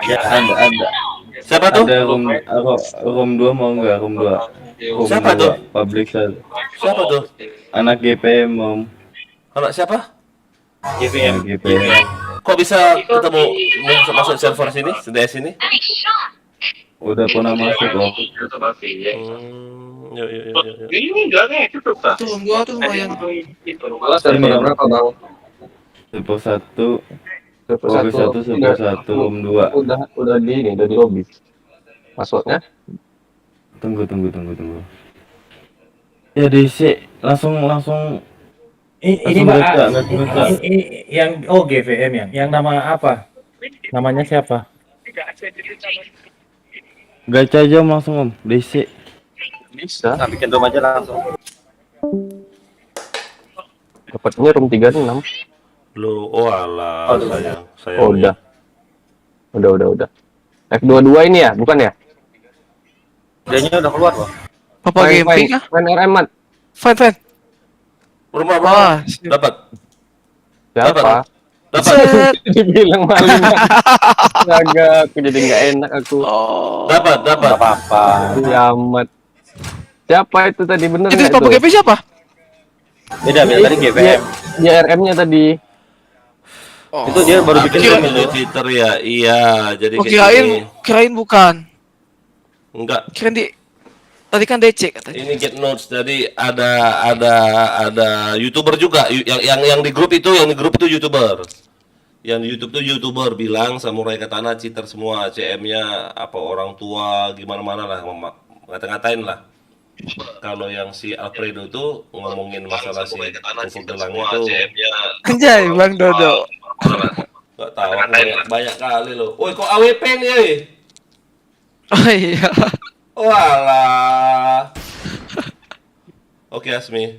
Speaker 2: Ya,
Speaker 16: Ada.
Speaker 1: Siapa tuh?
Speaker 16: Ada room 2 mau enggak? Room 2.
Speaker 1: Siapa tuh?
Speaker 16: Public side.
Speaker 1: Siapa tuh?
Speaker 16: Anak GPM, Om.
Speaker 1: Anak siapa?
Speaker 2: GPM.
Speaker 16: GPM.
Speaker 1: Kok bisa ketemu masuk server sini, DS sini?
Speaker 16: Udah pernah masuk, Om.
Speaker 1: Yuk.
Speaker 19: Ini enggak nih, cukup tak?
Speaker 4: Tuh, gua tuh lumayan.
Speaker 8: Server berapa bang?
Speaker 16: Server 1.
Speaker 8: Server
Speaker 16: Server 1, server 1, room 2.
Speaker 8: Udah di ini, udah di lobby. Passwordnya?
Speaker 16: Tunggu. Ya DC langsung ini Mbak, ini yang GVM yang nama apa? Namanya siapa? Gacha aja langsung Om, DC.
Speaker 8: Bisa.
Speaker 2: Nah, bikin room aja langsung.
Speaker 8: Dapatnya room 36.
Speaker 1: Lu, oh alah, sayang.
Speaker 8: Oh, udah. F22 ini ya, bukan ya?
Speaker 2: Dianya udah keluar loh.
Speaker 4: Apa gaming kah?
Speaker 8: Fan RM mat.
Speaker 4: Fan.
Speaker 1: Rumah bawah. Dapat.
Speaker 8: Siapa?
Speaker 1: Dapat.
Speaker 8: Dibilang maling. Agak aku jadi nggak enak aku.
Speaker 1: Dapat.
Speaker 2: Apa-apa.
Speaker 8: Amat. Siapa itu tadi bener
Speaker 4: Itu
Speaker 8: nggak
Speaker 4: Papa GP siapa?
Speaker 2: Beda tadi GPM.
Speaker 8: Dia RM-nya tadi.
Speaker 2: Itu dia baru bikin room itu.
Speaker 1: Twitter ya. Iya, jadi
Speaker 4: Oh,
Speaker 1: kayak
Speaker 4: kirain bukan.
Speaker 1: enggak.
Speaker 4: Kirain tadi kan DC katanya.
Speaker 1: Ini Get Notes, jadi ada YouTuber juga yang di grup itu YouTuber. Yang di YouTube tuh YouTuber bilang Samurai Katana cheater semua, CM-nya apa orang tua gimana lah ngata-ngatain lah. Kalau yang si Alfredo tuh ngomongin masalah si Kufu Gelang itu
Speaker 4: Anjay, Bang Dodo.
Speaker 1: Enggak tahu banyak kali loh. Woi, kok AWP nih?
Speaker 4: Oh iya.
Speaker 1: Walah. Oke, Asmi.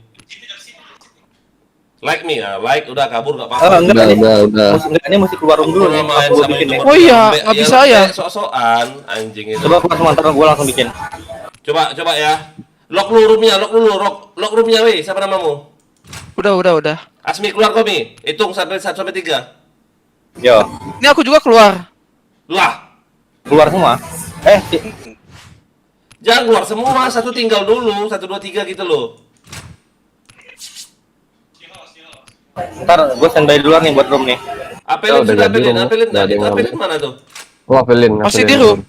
Speaker 1: Like me ya, like udah kabur enggak apa-apa.
Speaker 8: Udah.
Speaker 2: Ini mesti keluar room dulu nih.
Speaker 1: Main sama YouTuber.
Speaker 4: Oh iya, nggak bisa ya.
Speaker 1: Sok-sokan anjing itu.
Speaker 2: Coba keluar sementara gue langsung bikin.
Speaker 1: Coba ya. Lock roomnya weh. Siapa namamu?
Speaker 4: Udah.
Speaker 1: Asmi keluar kau Mi. Hitung sampai 1 sampai 3.
Speaker 2: Yo.
Speaker 4: Ini aku juga keluar.
Speaker 1: Lah,
Speaker 2: Keluar semua.
Speaker 1: jangan keluar semua, satu tinggal dulu, 1 2 3 gitu loh.
Speaker 2: Ntar gue standby dulu nih buat room nih.
Speaker 1: Apelin
Speaker 8: Udah jadi.
Speaker 1: mana tuh?
Speaker 8: Oh, Apelin.
Speaker 4: Masih di room.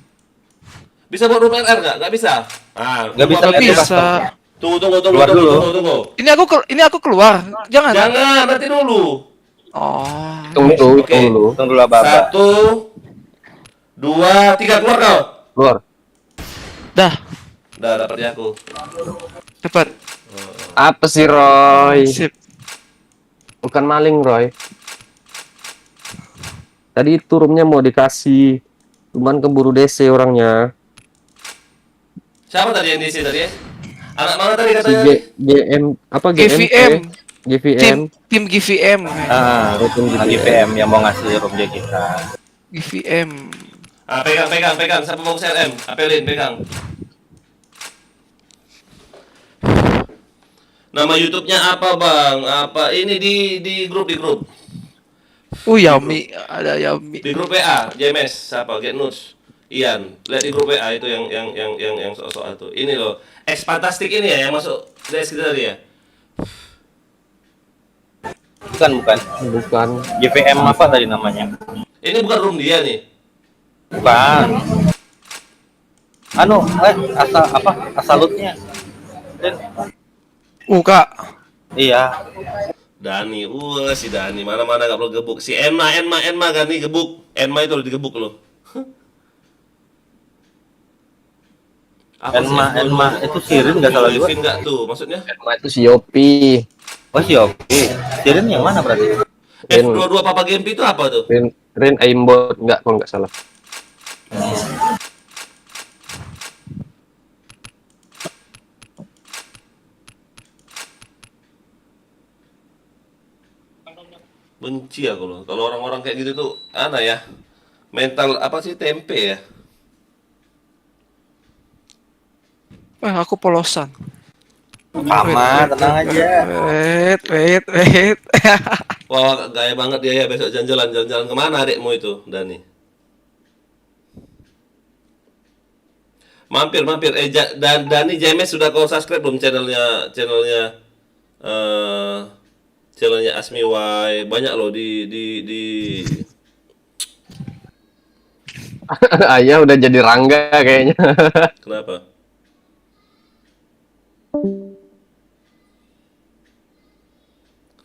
Speaker 1: Bisa buat room RR nggak bisa. Ah,
Speaker 2: Nggak bisa,
Speaker 1: room RR.
Speaker 4: Bisa.
Speaker 1: Tunggu.
Speaker 4: Ini aku keluar. Jangan.
Speaker 1: Nanti dulu.
Speaker 4: Oh.
Speaker 8: Tunggu
Speaker 1: Oke.
Speaker 8: dulu.
Speaker 2: Tunggu dulu Abang.
Speaker 1: 1 2 3 keluar kau.
Speaker 8: Keluar.
Speaker 4: Dah,
Speaker 1: Dapat ya aku.
Speaker 4: cepat.
Speaker 8: Apa sih Roy?
Speaker 4: Sip.
Speaker 8: Bukan maling Roy. Tadi itu roomnya mau dikasih, cuman keburu DC orangnya.
Speaker 1: Siapa tadi yang diisi tadi ya? Anak mana tadi
Speaker 8: Si
Speaker 1: katanya?
Speaker 8: GM apa
Speaker 4: GVM.
Speaker 8: GVM.
Speaker 4: Tim GVM.
Speaker 8: Rutin
Speaker 2: GPM yang mau ngasih room dia kita.
Speaker 4: GVM.
Speaker 1: Ah, pegang. Siapa mau CRM? Apelin, pegang. Nama YouTube-nya apa, Bang? Apa ini di grup?
Speaker 4: Yami, ada Yami.
Speaker 1: Di grup WA, JMS, siapa? Get News. Ian, lihat di grup WA itu yang soal itu. Ini loh, X Fantastic ini ya yang masuk DS kita tadi ya.
Speaker 2: Bukan. GVM apa tadi namanya?
Speaker 1: Ini bukan room dia nih.
Speaker 2: Bukan. Asalutnya.
Speaker 4: Kak.
Speaker 2: Iya.
Speaker 1: Dani, si Dani mana-mana nggak perlu gebuk. Si Enma kan nih gebuk. Enma itu udah digebuk loh.
Speaker 2: Enma itu Sirin nggak salah juga.
Speaker 1: Sirin nggak tuh, maksudnya?
Speaker 8: Enma itu si Yopi.
Speaker 2: Oh si Yopi. Sirin yang mana berarti?
Speaker 1: F22 Papa Gempi itu apa tuh?
Speaker 8: Rin aimbot nggak kalau nggak salah.
Speaker 1: Benci aku loh. Kalau orang-orang kayak gitu tuh, ya? Mental apa sih tempe ya?
Speaker 4: Aku polosan.
Speaker 2: Sama, tenang aja.
Speaker 4: Wait.
Speaker 1: Wah, gaya banget dia ya besok jalan-jalan kemana adikmu itu, Dani? Mampir. Dani James sudah kau subscribe belum channelnya Asmi Y? Banyak loh di
Speaker 8: Ayah udah jadi Rangga kayaknya.
Speaker 1: Kenapa?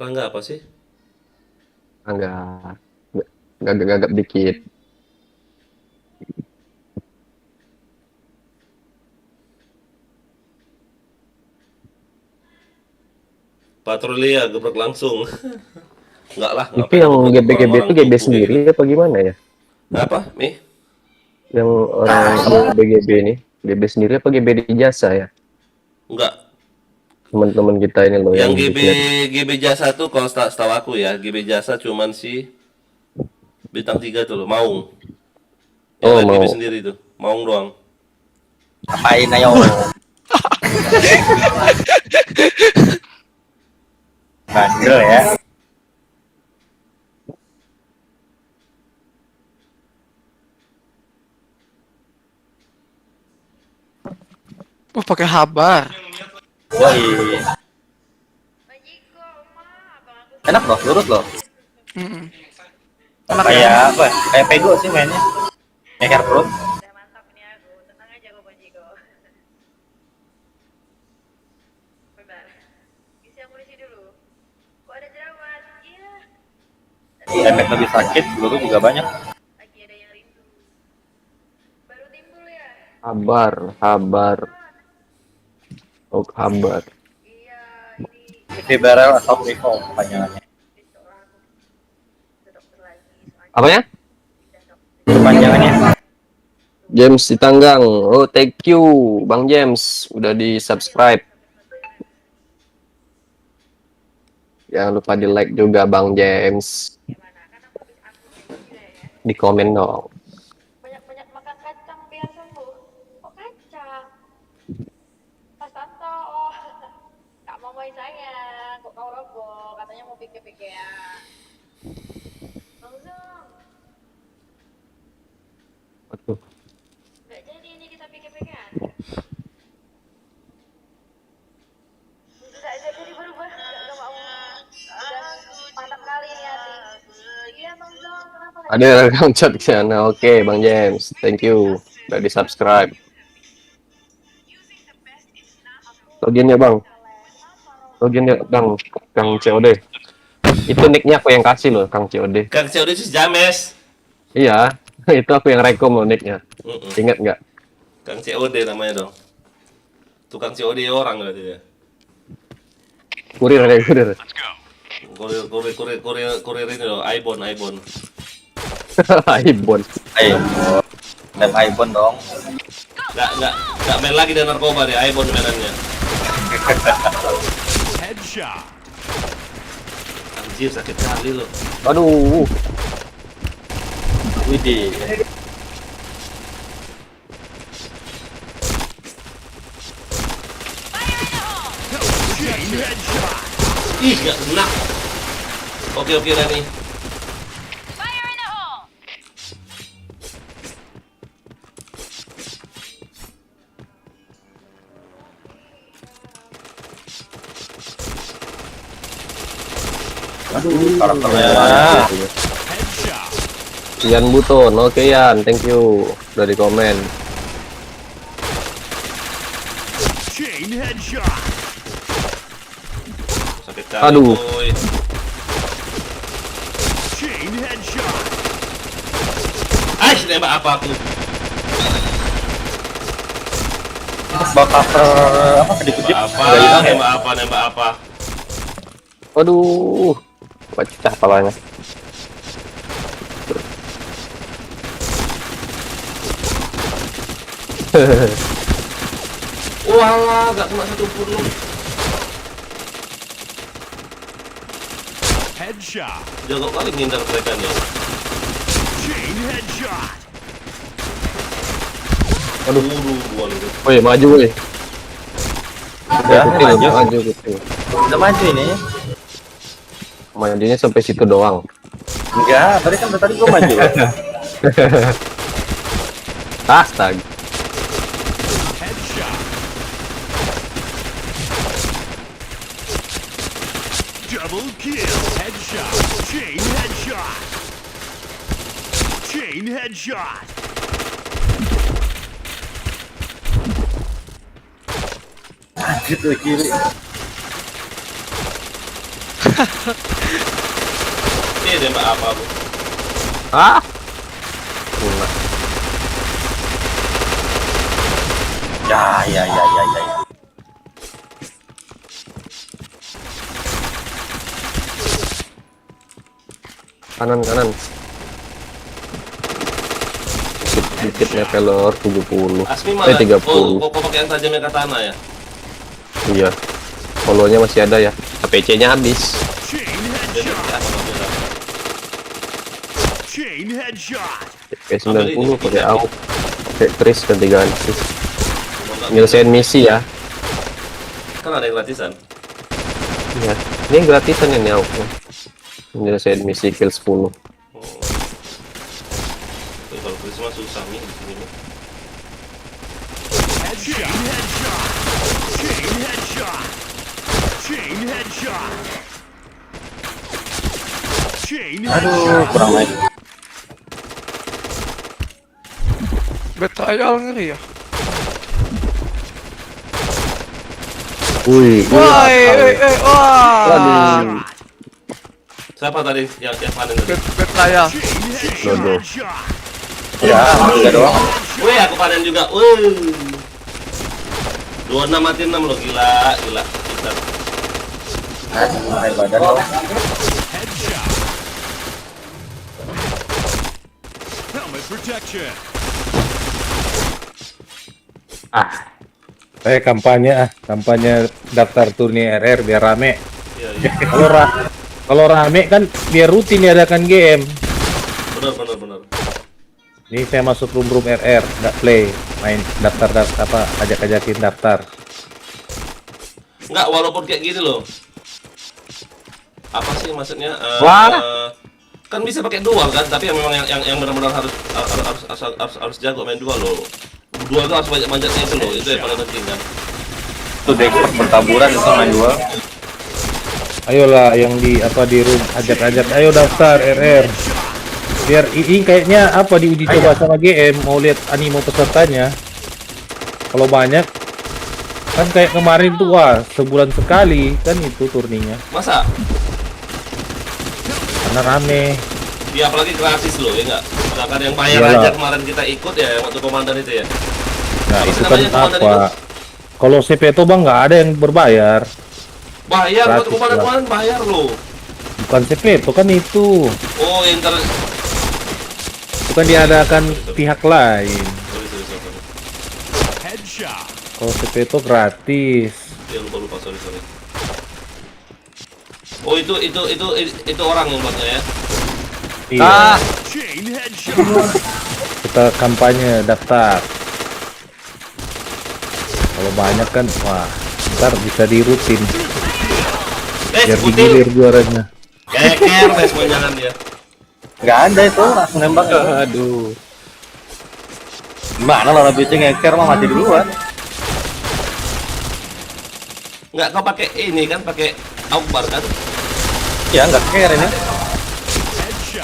Speaker 1: Rangga apa sih?
Speaker 8: Rangga gagap dikit.
Speaker 1: Patroli ya gebrek langsung. Enggak lah.
Speaker 8: Itu yang GB itu GB sendiri apa gimana ya?
Speaker 1: Apa, Mi?
Speaker 8: Yang orang GB ini GB sendiri apa GB di jasa ya?
Speaker 1: Enggak.
Speaker 8: Teman-teman kita ini loh
Speaker 1: yang GB jasa tuh kalau setahu aku ya, GB jasa cuman si bintang 3 tuh loh, Maung. Yang GB sendiri tuh, Maung doang.
Speaker 2: Apain ayo? Bandel ya.
Speaker 4: Pakai habar.
Speaker 2: Woi. Enak loh, lurus loh.
Speaker 4: Enak
Speaker 2: kayak apa? Kayak pego sih mainnya. Ngeker perut. Efek lebih sakit, peluru juga banyak.
Speaker 8: Habar. Oh, habar.
Speaker 2: Itu barrel atau rifle panjangannya.
Speaker 8: Apanya?
Speaker 2: Panjangannya.
Speaker 8: James di Tanggang. Oh, thank you Bang James udah di-subscribe. Jangan lupa di-like juga Bang James. Di komen dong.
Speaker 6: Banyak makan kacang biasa lu. Kok kacang? Mas Tanto, Kak Momoy sayang, kok kau roboh, katanya mau pikir-pikir ya. Bang Zong.
Speaker 8: Waduh.
Speaker 6: Nggak jadi ini kita pikir-pikir. Nggak jadi berubah, nggak mau. Udah mantap kali ini hati. Iya Bang Zong, kenapa?
Speaker 8: Ada rekam chat ke sana. Oke, Bang James. Thank you udah di-subscribe. Loginnya Bang. Loginnya Kang COD. Itu nicknya aku yang kasih loh, Kang COD.
Speaker 1: Kang COD itu James.
Speaker 8: Iya, itu aku yang rekom loh nicknya. Ingat nggak?
Speaker 1: Kang COD namanya dong. Tukang COD orang berarti ya.
Speaker 8: Kurir.
Speaker 1: Kurir ini loh, Ibon.
Speaker 8: Ibon.
Speaker 2: Dan Ibon dong.
Speaker 1: Nggak main lagi dengan narkoba deh, Ibon mainannya.
Speaker 5: Headshot.
Speaker 1: Anjir sakit kali loh.
Speaker 8: Aduh.
Speaker 2: Widih.
Speaker 1: Ih, nggak kena. Oke Dani.
Speaker 2: Aduh, karakternya.
Speaker 8: Yan Buton, oke Yan, thank you udah di komen.
Speaker 5: Chain headshot.
Speaker 1: Sakit kali,
Speaker 8: Aduh.
Speaker 1: boy.
Speaker 5: Chain headshot.
Speaker 1: Nembak apa aku?
Speaker 2: Bakal apa kedip-kedip.
Speaker 1: Nembak apa?
Speaker 8: Waduh, pecah palanya.
Speaker 1: Walah, gak kena satu pun lu.
Speaker 5: Headshot.
Speaker 1: Jago kali ngindar mereka nih.
Speaker 5: Chain headshot.
Speaker 8: Aduh,
Speaker 1: dua lu.
Speaker 8: woi maju woi.
Speaker 2: Udah,
Speaker 8: maju gitu.
Speaker 2: Udah maju ini.
Speaker 8: Majunya sampai situ doang.
Speaker 2: Enggak, tadi gua maju.
Speaker 8: Astaga.
Speaker 5: Headshot. Double kill. Headshot. Chain headshot. Chain headshot.
Speaker 2: Gitu kiri.
Speaker 1: Ini nembak apa bu?
Speaker 8: Ah.
Speaker 2: Ya.
Speaker 8: Kanan. Dikitnya pelor 70.
Speaker 1: Asmi mana?
Speaker 8: 30.
Speaker 1: Kok pakai yang tajamnya katana ya?
Speaker 8: Iya. Follow-nya masih ada ya. APC-nya habis.
Speaker 5: Chain headshot.
Speaker 8: P90 pakai AUK. Pakai Tris ganti-ganti. Nyelesain misi ya.
Speaker 1: Kan ada yang gratisan.
Speaker 8: Iya. Ini yang gratisan ini AUK-nya. Nyelesain misi kill 10.
Speaker 1: Kalau Prisma susah nih di sini.
Speaker 5: Chain headshot. Chain headshot. Chain headshot. Chain
Speaker 2: Aduh, kurang main.
Speaker 4: Betrayal ngeri ya.
Speaker 8: Wih.
Speaker 4: Wah.
Speaker 1: Siapa tadi yang panen tadi?
Speaker 4: Betrayal.
Speaker 8: Dodo.
Speaker 2: Ya, enggak doang.
Speaker 1: Wih, aku panen juga. Wih. 26 mati 6 loh, gila. Pintar.
Speaker 2: Main badan loh.
Speaker 5: helmet protection.
Speaker 16: Kampanye daftar turnier RR biar rame.
Speaker 1: Iya.
Speaker 16: Kalau rame kan biar rutin diadakan game.
Speaker 1: Benar.
Speaker 16: Ini saya masuk room RR, nggak play, main daftar ajak-ajakin daftar.
Speaker 1: Enggak, walaupun kayak gini loh. Apa sih maksudnya? Kan bisa pakai dual kan, tapi yang memang yang benar-benar harus jago main dual loh. Dual itu harus banyak manjatnya itu loh, itu yang paling penting kan.
Speaker 2: Itu deck bertaburan itu main dual.
Speaker 16: Ayolah yang di room ajak-ajak, ayo daftar RR. Biar ini kayaknya diuji coba sama GM, mau lihat animo pesertanya. Kalau banyak kan kayak kemarin tuh sebulan sekali kan itu turninya.
Speaker 1: Masa?
Speaker 16: Karena rame.
Speaker 1: Ya apalagi gratis loh, ya enggak? Sedangkan yang bayar aja kemarin kita ikut ya, waktu komandan itu ya.
Speaker 16: Nah,
Speaker 1: Apa
Speaker 16: itu
Speaker 1: sih
Speaker 16: kan
Speaker 1: namanya komandan
Speaker 16: apa?
Speaker 1: itu?
Speaker 16: Kalau CPTO bang nggak ada yang berbayar.
Speaker 1: Bayar, waktu
Speaker 16: Gratis
Speaker 1: komandan
Speaker 16: lah.
Speaker 1: kemarin bayar loh.
Speaker 16: Bukan CPTO kan itu.
Speaker 1: Oh,
Speaker 16: Itu kan diadakan pihak lain.
Speaker 1: Sorry.
Speaker 5: Headshot.
Speaker 16: Kalau CPTO gratis.
Speaker 1: Ya lupa, sorry. Oh itu orang yang buatnya ya?
Speaker 16: Iya.
Speaker 5: Chain headshot.
Speaker 16: Kita kampanye daftar. Kalau banyak kan, ntar bisa dirutin. Biar digilir juaranya.
Speaker 1: Keker, semua jangan dia.
Speaker 2: Nggak ada itu, langsung nembak.
Speaker 8: Aduh.
Speaker 2: Gimana lah lebih ngeker mah mati duluan.
Speaker 1: Nggak, kau pakai ini kan, pakai Aukbar kan?
Speaker 2: Ya nggak care ini.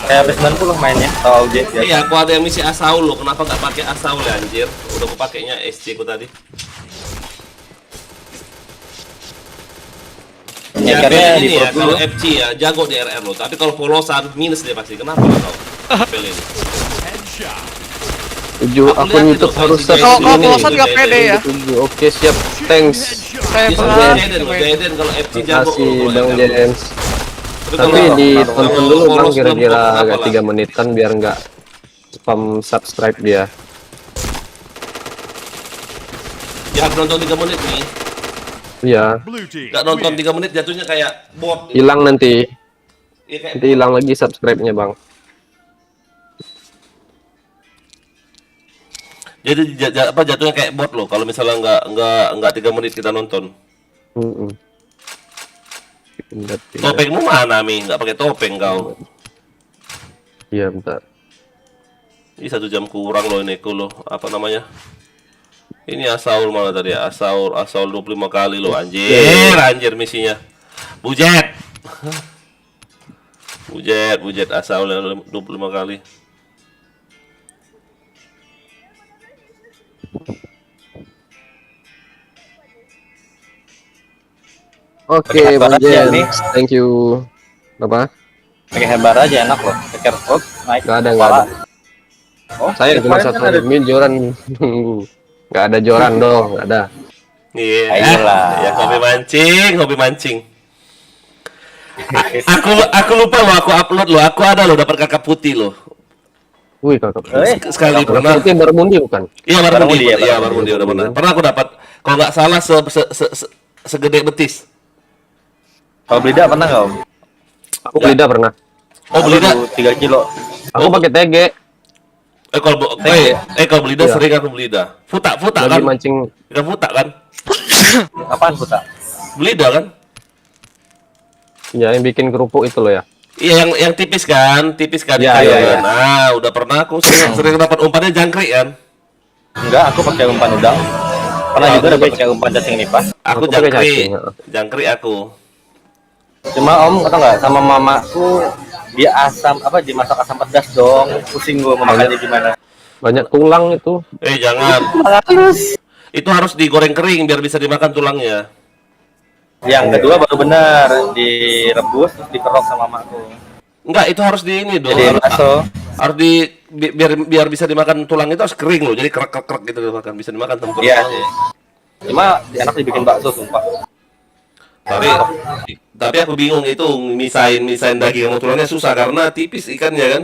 Speaker 2: Kayak habis 90 mainnya atau AUJ ya.
Speaker 1: Iya, aku ada yang misi Asaul loh. Kenapa nggak pakai Asaul ya anjir? Udah aku pakainya SC ku tadi. Ya,
Speaker 2: Nyekernya di
Speaker 1: ini ya,
Speaker 2: dulu.
Speaker 1: kalau FC ya jago di RR loh. Tapi kalau polosan minus dia pasti. Kenapa nggak tahu? Pelin.
Speaker 8: Akun YouTube harus
Speaker 4: Kalau polosan nggak pede ya.
Speaker 8: Oke, siap. Thanks.
Speaker 4: Saya
Speaker 1: Pernah
Speaker 4: pernah
Speaker 1: Jaden kalau FC jago.
Speaker 8: Kasih Bang James. Tapi ditonton dulu Bang, kira-kira agak 3 menit kan biar nggak spam subscribe dia.
Speaker 1: Ya nonton 3 menit nih.
Speaker 8: Iya.
Speaker 1: Nggak nonton 3 menit jatuhnya kayak bot.
Speaker 8: Hilang nanti.
Speaker 1: Iya, kayak
Speaker 8: Nanti hilang lagi subscribe-nya Bang.
Speaker 1: Jadi apa jatuhnya kayak bot loh. Kalau misalnya nggak 3 menit kita nonton. Topengmu mana Mi? Nggak pakai topeng kau.
Speaker 8: Iya bentar.
Speaker 1: Ini 1 jam kurang loh ini loh. Apa namanya? Ini Asaul mana tadi ya? Asaul 25 kali loh anjir misinya. Bujet. Bujet Asaul 25 kali.
Speaker 8: Oke, Bang James. Thank you. Apa?
Speaker 2: Pakai hebar aja enak loh. Keker perut naik.
Speaker 8: Gak ada.
Speaker 2: Oh,
Speaker 8: Saya cuma satu admin joran. Gak ada joran dong, gak ada.
Speaker 1: Iya.
Speaker 2: Ayolah.
Speaker 1: Ya hobi mancing. Aku lupa loh, aku upload loh. Aku ada loh dapat kakak putih loh.
Speaker 8: Wih, kakak putih.
Speaker 1: Sekali pernah.
Speaker 8: Itu yang Barmundi bukan?
Speaker 1: Iya, Barmundi udah pernah. Pernah aku dapat. Kalau nggak salah segede betis.
Speaker 2: Kalau belida pernah nggak Om?
Speaker 8: Aku belida pernah.
Speaker 1: Oh, belida
Speaker 2: 3 kilo.
Speaker 8: Aku pakai TG.
Speaker 1: Kalau belida sering aku belida. Futa
Speaker 8: Lagi
Speaker 1: kan?
Speaker 8: mancing.
Speaker 1: Bukan futa kan?
Speaker 2: Apaan futa?
Speaker 1: Belida kan?
Speaker 8: Ya, yang bikin kerupuk itu loh ya.
Speaker 1: Iya, yang tipis kan?
Speaker 8: Iya.
Speaker 1: Kan? Nah, udah pernah aku sering dapat umpannya jangkrik kan?
Speaker 2: Enggak, aku pakai umpan udang. Pernah juga dapat pakai umpan cacing nipah.
Speaker 1: Aku jangkrik aku.
Speaker 2: Cuma Om kata nggak sama mamaku dia dimasak asam pedas dong. Pusing gua memakannya gimana.
Speaker 8: Banyak tulang itu.
Speaker 1: Jangan. Itu harus digoreng kering biar bisa dimakan tulangnya.
Speaker 2: Yang kedua baru benar direbus terus dikerok sama mamaku.
Speaker 1: Enggak, itu harus di ini dong. Harus biar bisa dimakan tulang itu harus kering loh. Jadi krek gitu dimakan, bisa dimakan tulang.
Speaker 2: Iya sih. Cuma enak dibikin bakso sumpah.
Speaker 1: Tapi aku bingung itu misain daging sama tulangnya susah karena tipis ikannya kan.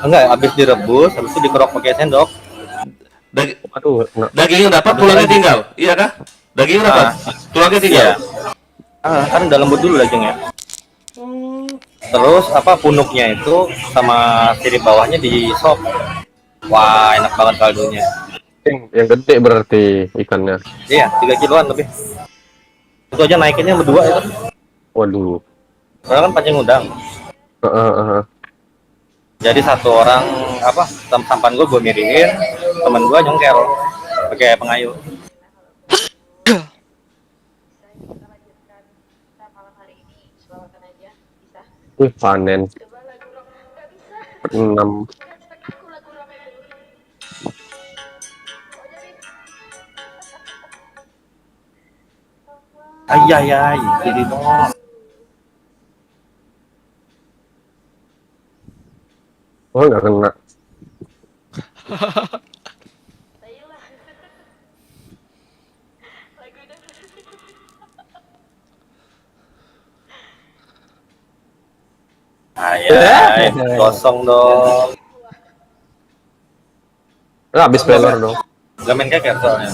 Speaker 2: Enggak, habis direbus, habis itu dikerok pakai sendok.
Speaker 1: Dagingnya dapat, tulangnya tinggal. Iya kah? Dagingnya dapat, tulangnya tinggal.
Speaker 2: Kan udah lembut dulu dagingnya. Terus punuknya itu sama sirip bawahnya di sop. Wah, enak banget kaldunya.
Speaker 8: Yang gede berarti ikannya.
Speaker 2: Iya, 3 kiloan lebih. Itu aja naikinnya berdua itu.
Speaker 8: Waduh.
Speaker 2: Karena kan pancing udang. Jadi satu orang sampan gue miringin, temen gue nyongkel pakai pengayuh.
Speaker 8: Wih, panen 6.
Speaker 2: Ayah, jadi dong.
Speaker 8: Oh, nggak kena.
Speaker 2: Ayah, kosong dong.
Speaker 8: Habis peler dong.
Speaker 2: Gak main keker soalnya.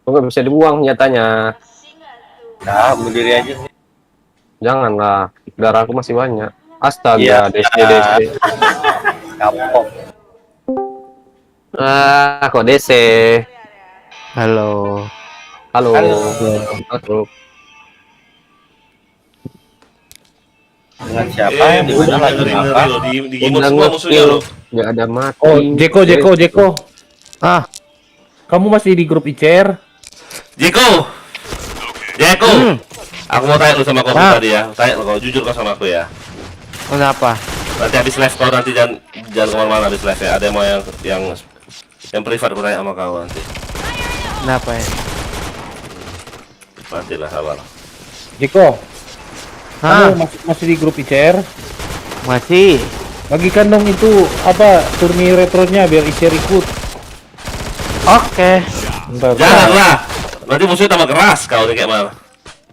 Speaker 8: Nggak bisa dibuang nyatanya.
Speaker 2: Nah, bunuh diri aja sih.
Speaker 8: Janganlah, darah aku masih banyak. Astaga,
Speaker 2: Iya.
Speaker 8: DC.
Speaker 2: Kapok.
Speaker 8: Kok DC?
Speaker 11: Halo.
Speaker 8: Halo.
Speaker 2: Dengan siapa? Di mana lagi apa?
Speaker 1: Di gimot semua musuhnya lo.
Speaker 8: Nggak ada mati.
Speaker 16: Oh, Jeko. Kamu masih di grup ICR?
Speaker 1: Jeko. Aku mau tanya lu sama kau tadi ya. Tanya lu, kau jujur kau sama aku ya.
Speaker 20: Kenapa?
Speaker 1: Nanti habis live kau nanti jangan kemana-mana habis live ya. Ada yang mau yang privat aku tanya sama kau nanti.
Speaker 20: Kenapa ya?
Speaker 1: Nantilah sabar.
Speaker 16: Jiko, kamu masih di grup ICR?
Speaker 20: Masih.
Speaker 16: Bagikan dong itu apa turni retronya biar ICR ikut.
Speaker 20: Oke.
Speaker 1: Janganlah. Nanti musuhnya tambah keras kau nih kayak mana.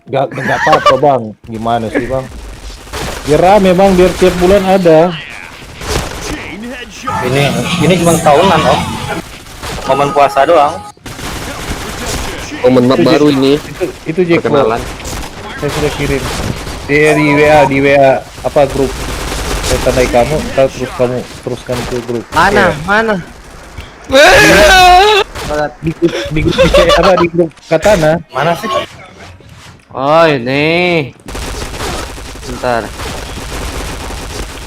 Speaker 16: Gak apa-apa bang. Gimana sih bang? Biar rame bang, biar tiap bulan ada.
Speaker 2: Ini cuma tahunan om. Momen puasa doang.
Speaker 8: Momen map baru ini.
Speaker 16: Itu Jeko.
Speaker 8: Perkenalan.
Speaker 16: Saya sudah kirim di WA apa grup. Saya tandai kamu, terus kamu teruskan ke grup.
Speaker 20: Mana?
Speaker 16: Di grup apa di grup Katana?
Speaker 2: Mana sih?
Speaker 20: Oh ini. Bentar.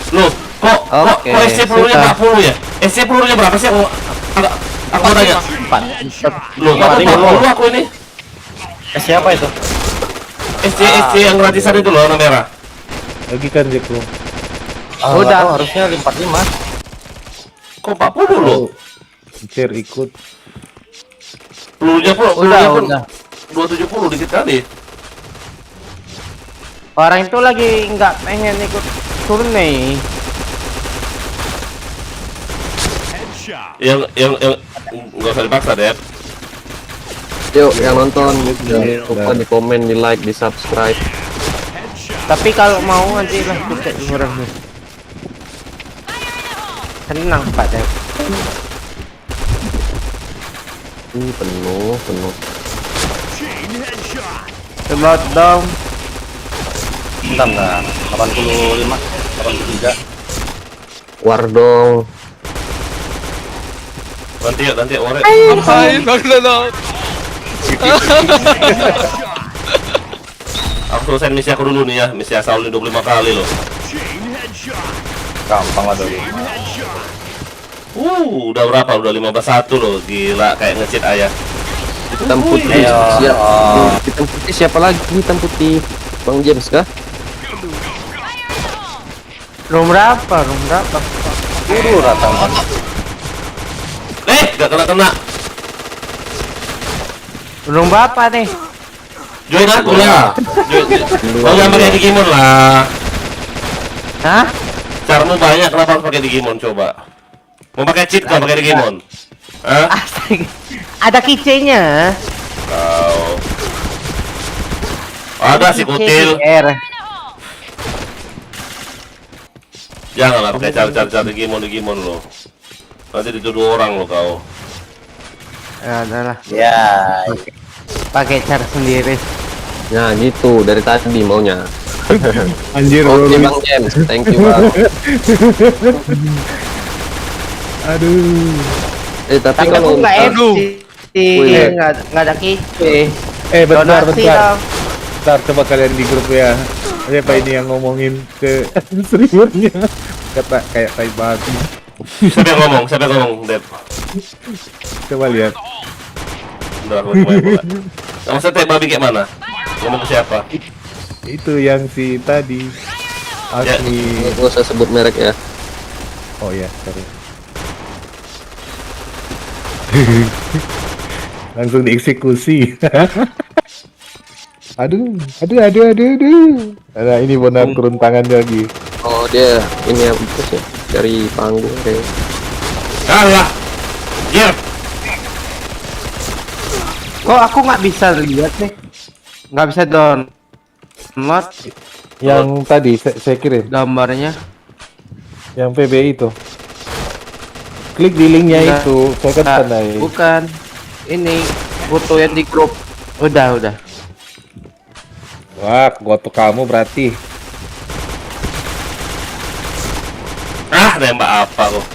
Speaker 1: Loh, kok SC pelurunya 40 ya? SC pelurunya berapa sih? Aku mau tanya. 4. Loh, 40 aku ini.
Speaker 2: SC apa itu?
Speaker 1: SC yang gratisan itu loh, warna merah.
Speaker 16: Bagikan Jeko.
Speaker 2: Udah, harusnya 45.
Speaker 1: Kok 40 loh?
Speaker 16: Share ikut.
Speaker 1: Pelurunya pun
Speaker 20: Udah.
Speaker 1: 270 dikit kali.
Speaker 20: Orang itu lagi nggak pengen ikut turni.
Speaker 1: Yang nggak usah dipaksa deh.
Speaker 8: Yuk, yang nonton jangan lupa di komen, di like, di subscribe.
Speaker 20: Tapi kalau mau nanti lah kita orangnya. Tenang Pak Dep.
Speaker 8: Penuh.
Speaker 20: Slot down.
Speaker 2: Bentar, 85, 83.
Speaker 8: War dong.
Speaker 1: Nanti ya, Ore.
Speaker 4: Hai, Bang Dono.
Speaker 1: Aku selesai misi aku dulu nih ya, misi asal 25 kali loh.
Speaker 2: Gampang lah dulu.
Speaker 1: Udah berapa? Udah 15-1 loh, gila kayak nge-cheat ayah.
Speaker 8: Hitam putih siap. Hitam putih siapa lagi? Hitam putih Bang James kah?
Speaker 20: Room berapa?
Speaker 2: Guru rata.
Speaker 1: Gak kena.
Speaker 20: Room berapa nih?
Speaker 1: Join aku lah. Kau jangan pakai Digimon lah.
Speaker 20: Hah?
Speaker 1: Caramu banyak, kenapa harus pakai Digimon coba? Mau pakai cheat kau pakai Digimon? Hah?
Speaker 20: Ada keychainnya.
Speaker 1: Kau. Ada si kutil. Janganlah pakai cara Digimon lo. Nanti dituduh orang lo kau.
Speaker 20: Ya adalah.
Speaker 2: Ya.
Speaker 20: Pakai cara sendiri.
Speaker 8: Ya gitu dari tadi maunya.
Speaker 16: Anjir.
Speaker 8: Oke Bang James, thank you Bang.
Speaker 16: Aduh.
Speaker 8: Tapi
Speaker 20: Aku
Speaker 8: kalau
Speaker 20: nggak nggak ada keychain.
Speaker 16: Bentar.
Speaker 20: Donasi dong.
Speaker 16: Bentar, coba kalian di grup ya. Siapa ini yang ngomongin ke streamernya? Kata kayak tai babi.
Speaker 1: Siapa yang ngomong, Dep?
Speaker 16: Coba lihat.
Speaker 1: Bentar, aku main bola. Maksudnya tai babi kayak mana? Ngomong ke siapa?
Speaker 16: Itu yang si tadi. Asli.
Speaker 8: Gak usah sebut merek ya.
Speaker 16: Oh ya, sorry. Langsung dieksekusi. Aduh. Nah, ini benar turun tangan lagi.
Speaker 8: Oh dia ini ya sih dari panggung deh.
Speaker 1: Kalah. Yer.
Speaker 20: Kok aku nggak bisa lihat nih? Nggak bisa download.
Speaker 16: Yang tadi saya kirim
Speaker 20: gambarnya.
Speaker 16: Yang PBI itu. Klik di linknya itu, saya kan tandai.
Speaker 20: Bukan. Ini foto yang di grup. Udah.
Speaker 16: Wah, foto kamu berarti.
Speaker 1: Nembak apa kok?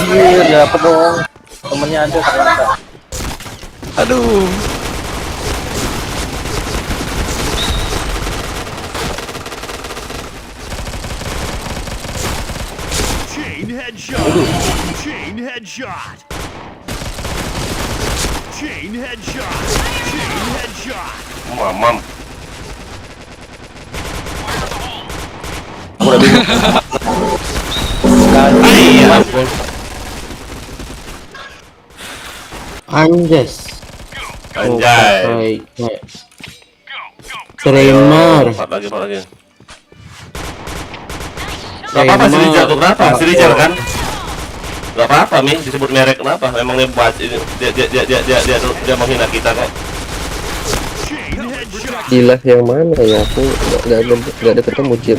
Speaker 2: Iya, dapat dong. Temennya ada ternyata.
Speaker 4: Aduh.
Speaker 5: headshot. Chain headshot. Chain headshot.
Speaker 1: Mamam.
Speaker 2: Aku udah bingung.
Speaker 1: Iya, ampun.
Speaker 20: Anjas.
Speaker 1: Anjay.
Speaker 20: Streamer.
Speaker 1: Empat lagi. Gak apa-apa si Rijal tuh, kenapa? Si Rijal kan? Gak apa-apa Mi, disebut merek kenapa? Memang dia menghina kita kok.
Speaker 8: Di live yang mana ya? Aku nggak ada ketemu Jim.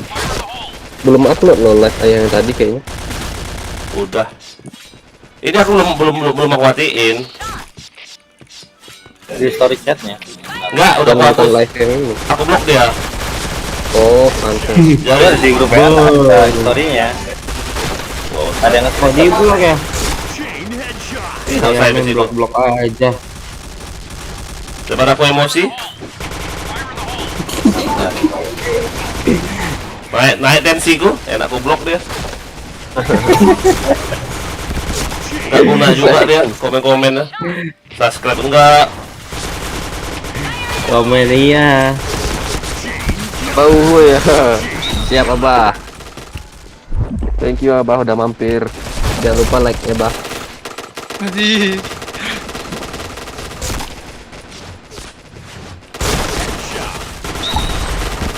Speaker 8: Belum upload loh live yang tadi kayaknya.
Speaker 1: Udah. Ini aku belum aku matiin.
Speaker 2: Di story chatnya.
Speaker 1: Enggak, udah aku hapus.
Speaker 8: Live yang ini.
Speaker 1: Aku blok dia.
Speaker 8: Oh, pantas.
Speaker 2: Jadi di grup WA ada story-nya. Ada yang nge-scroll
Speaker 20: Di blok ya.
Speaker 1: Saya main
Speaker 20: blok aja.
Speaker 1: Daripada aku emosi. Naik tensiku, enak aku blok dia. Enggak guna juga dia komen-komennya. Subscribe enggak.
Speaker 20: Komen iya.
Speaker 8: Bau ya. Siap Abah. Thank you Abah udah mampir. Jangan lupa like ya Bah.
Speaker 4: Tadi.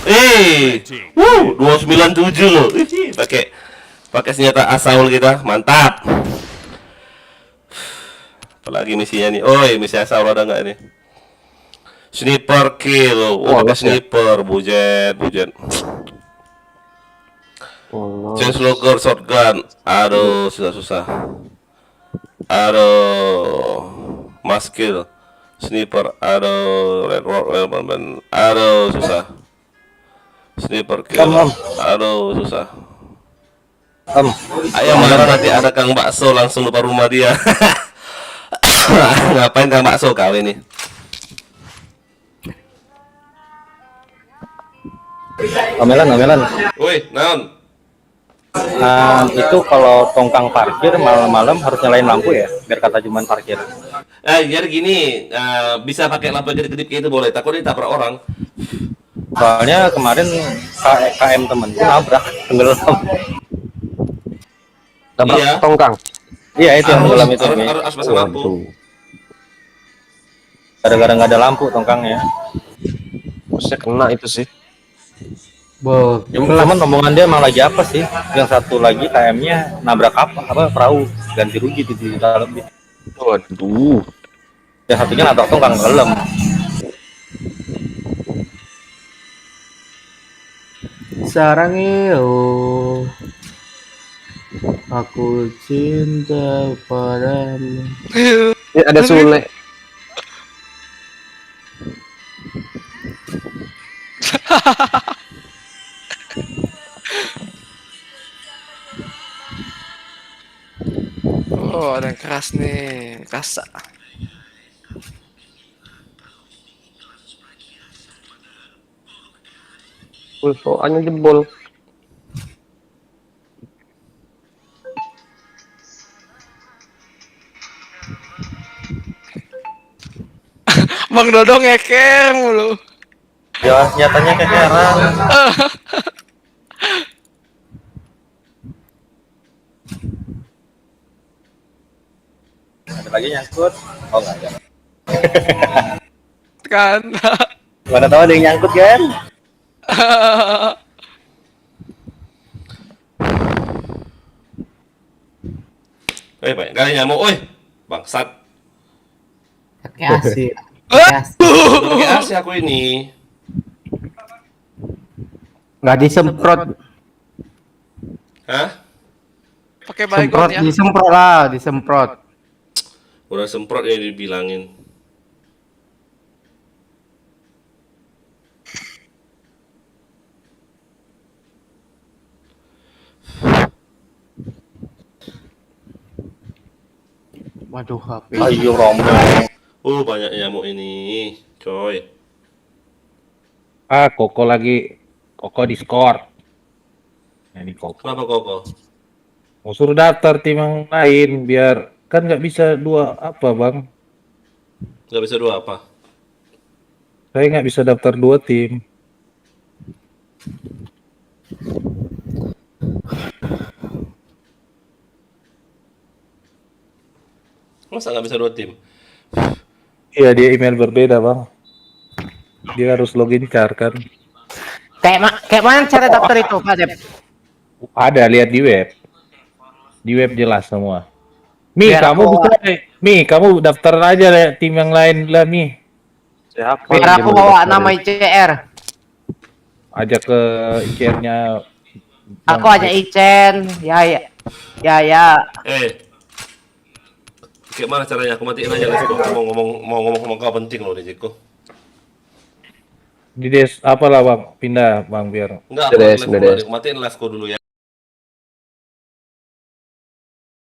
Speaker 1: Eh, 297 loh. Pakai senjata assault kita, mantap. Apalagi misinya nih. Oh, misi assault ada nggak ini? Sniper kill. Oh, pakai sniper, bujet. Change logger shotgun. Aduh, susah. Aduh, mass kill. Sniper. Aduh, red rock, aduh, susah. Sniper kill. Aduh, susah. Ayam marah nanti ada Kang Bakso langsung lupa rumah dia. Ngapain Kang Bakso kau ini?
Speaker 2: Omelan.
Speaker 1: Woi, naon?
Speaker 2: Itu kalau tongkang parkir malam-malam harus nyalain lampu ya, biar kata cuman parkir.
Speaker 1: Jadi gini, bisa pakai lampu kedip-kedip kayak itu boleh. Takutnya ditabrak orang.
Speaker 2: Soalnya kemarin KM temenku nabrak tenggelam.
Speaker 8: Tabrak tongkang.
Speaker 2: Iya itu yang tenggelam itu.
Speaker 1: Harus pasang lampu.
Speaker 2: Gara-gara nggak ada lampu tongkangnya.
Speaker 8: Harusnya kena itu sih.
Speaker 2: Cuman omongan dia emang lagi apa sih? Yang satu lagi KM-nya nabrak apa perahu ganti rugi 7 juta lebih.
Speaker 8: Waduh.
Speaker 2: Yang satunya nabrak tongkang tenggelam.
Speaker 20: Sarang aku cinta padamu.
Speaker 8: Ada Sule.
Speaker 4: Oh, ada yang keras nih, kasa.
Speaker 8: Soalnya jebol.
Speaker 4: Bang Dodong ngeker mulu.
Speaker 2: Ya, nyatanya kekeran. Ada lagi nyangkut? Oh nggak ada.
Speaker 4: Kan.
Speaker 2: Mana tahu ada yang nyangkut kan?
Speaker 1: Pak, kali nyamuk, bangsat.
Speaker 20: Pakai AC.
Speaker 1: Pakai AC aku ini.
Speaker 20: Nggak disemprot.
Speaker 1: Hah?
Speaker 4: Pakai baygon ya.
Speaker 20: Disemprot lah, disemprot.
Speaker 1: Udah semprot ya dibilangin.
Speaker 20: Waduh, HP.
Speaker 2: Ayo rombong.
Speaker 1: Banyak nyamuk ini, coy.
Speaker 16: Koko lagi. Koko Discord. Nah, ini Koko.
Speaker 1: Kenapa Koko?
Speaker 16: Mau suruh daftar tim yang lain biar Kan nggak bisa dua apa bang?
Speaker 1: Nggak bisa dua apa?
Speaker 16: Saya nggak bisa daftar 2 tim.
Speaker 1: Masa nggak bisa 2 tim?
Speaker 16: Iya, dia email berbeda bang. Dia harus login car kan.
Speaker 20: Kayak mana cara daftar itu, Pak Dep?
Speaker 16: Ada, lihat di web. Di web jelas semua. Mi,
Speaker 20: Biar
Speaker 16: kamu
Speaker 20: aku-
Speaker 16: bisa Mi, kamu daftar aja ya, tim yang lain lah Mi.
Speaker 11: Siapa?
Speaker 20: Biar aku bawa nama ICR.
Speaker 16: Ajak ke ICR-nya.
Speaker 20: Aku aja Icen. Ya.
Speaker 1: Kayak mana caranya? Aku matiin aja Lesko. Mau ngomong kau penting loh di Jeko.
Speaker 16: Di des apalah bang, pindah bang biar.
Speaker 1: Enggak, aku matiin Lesko dulu ya.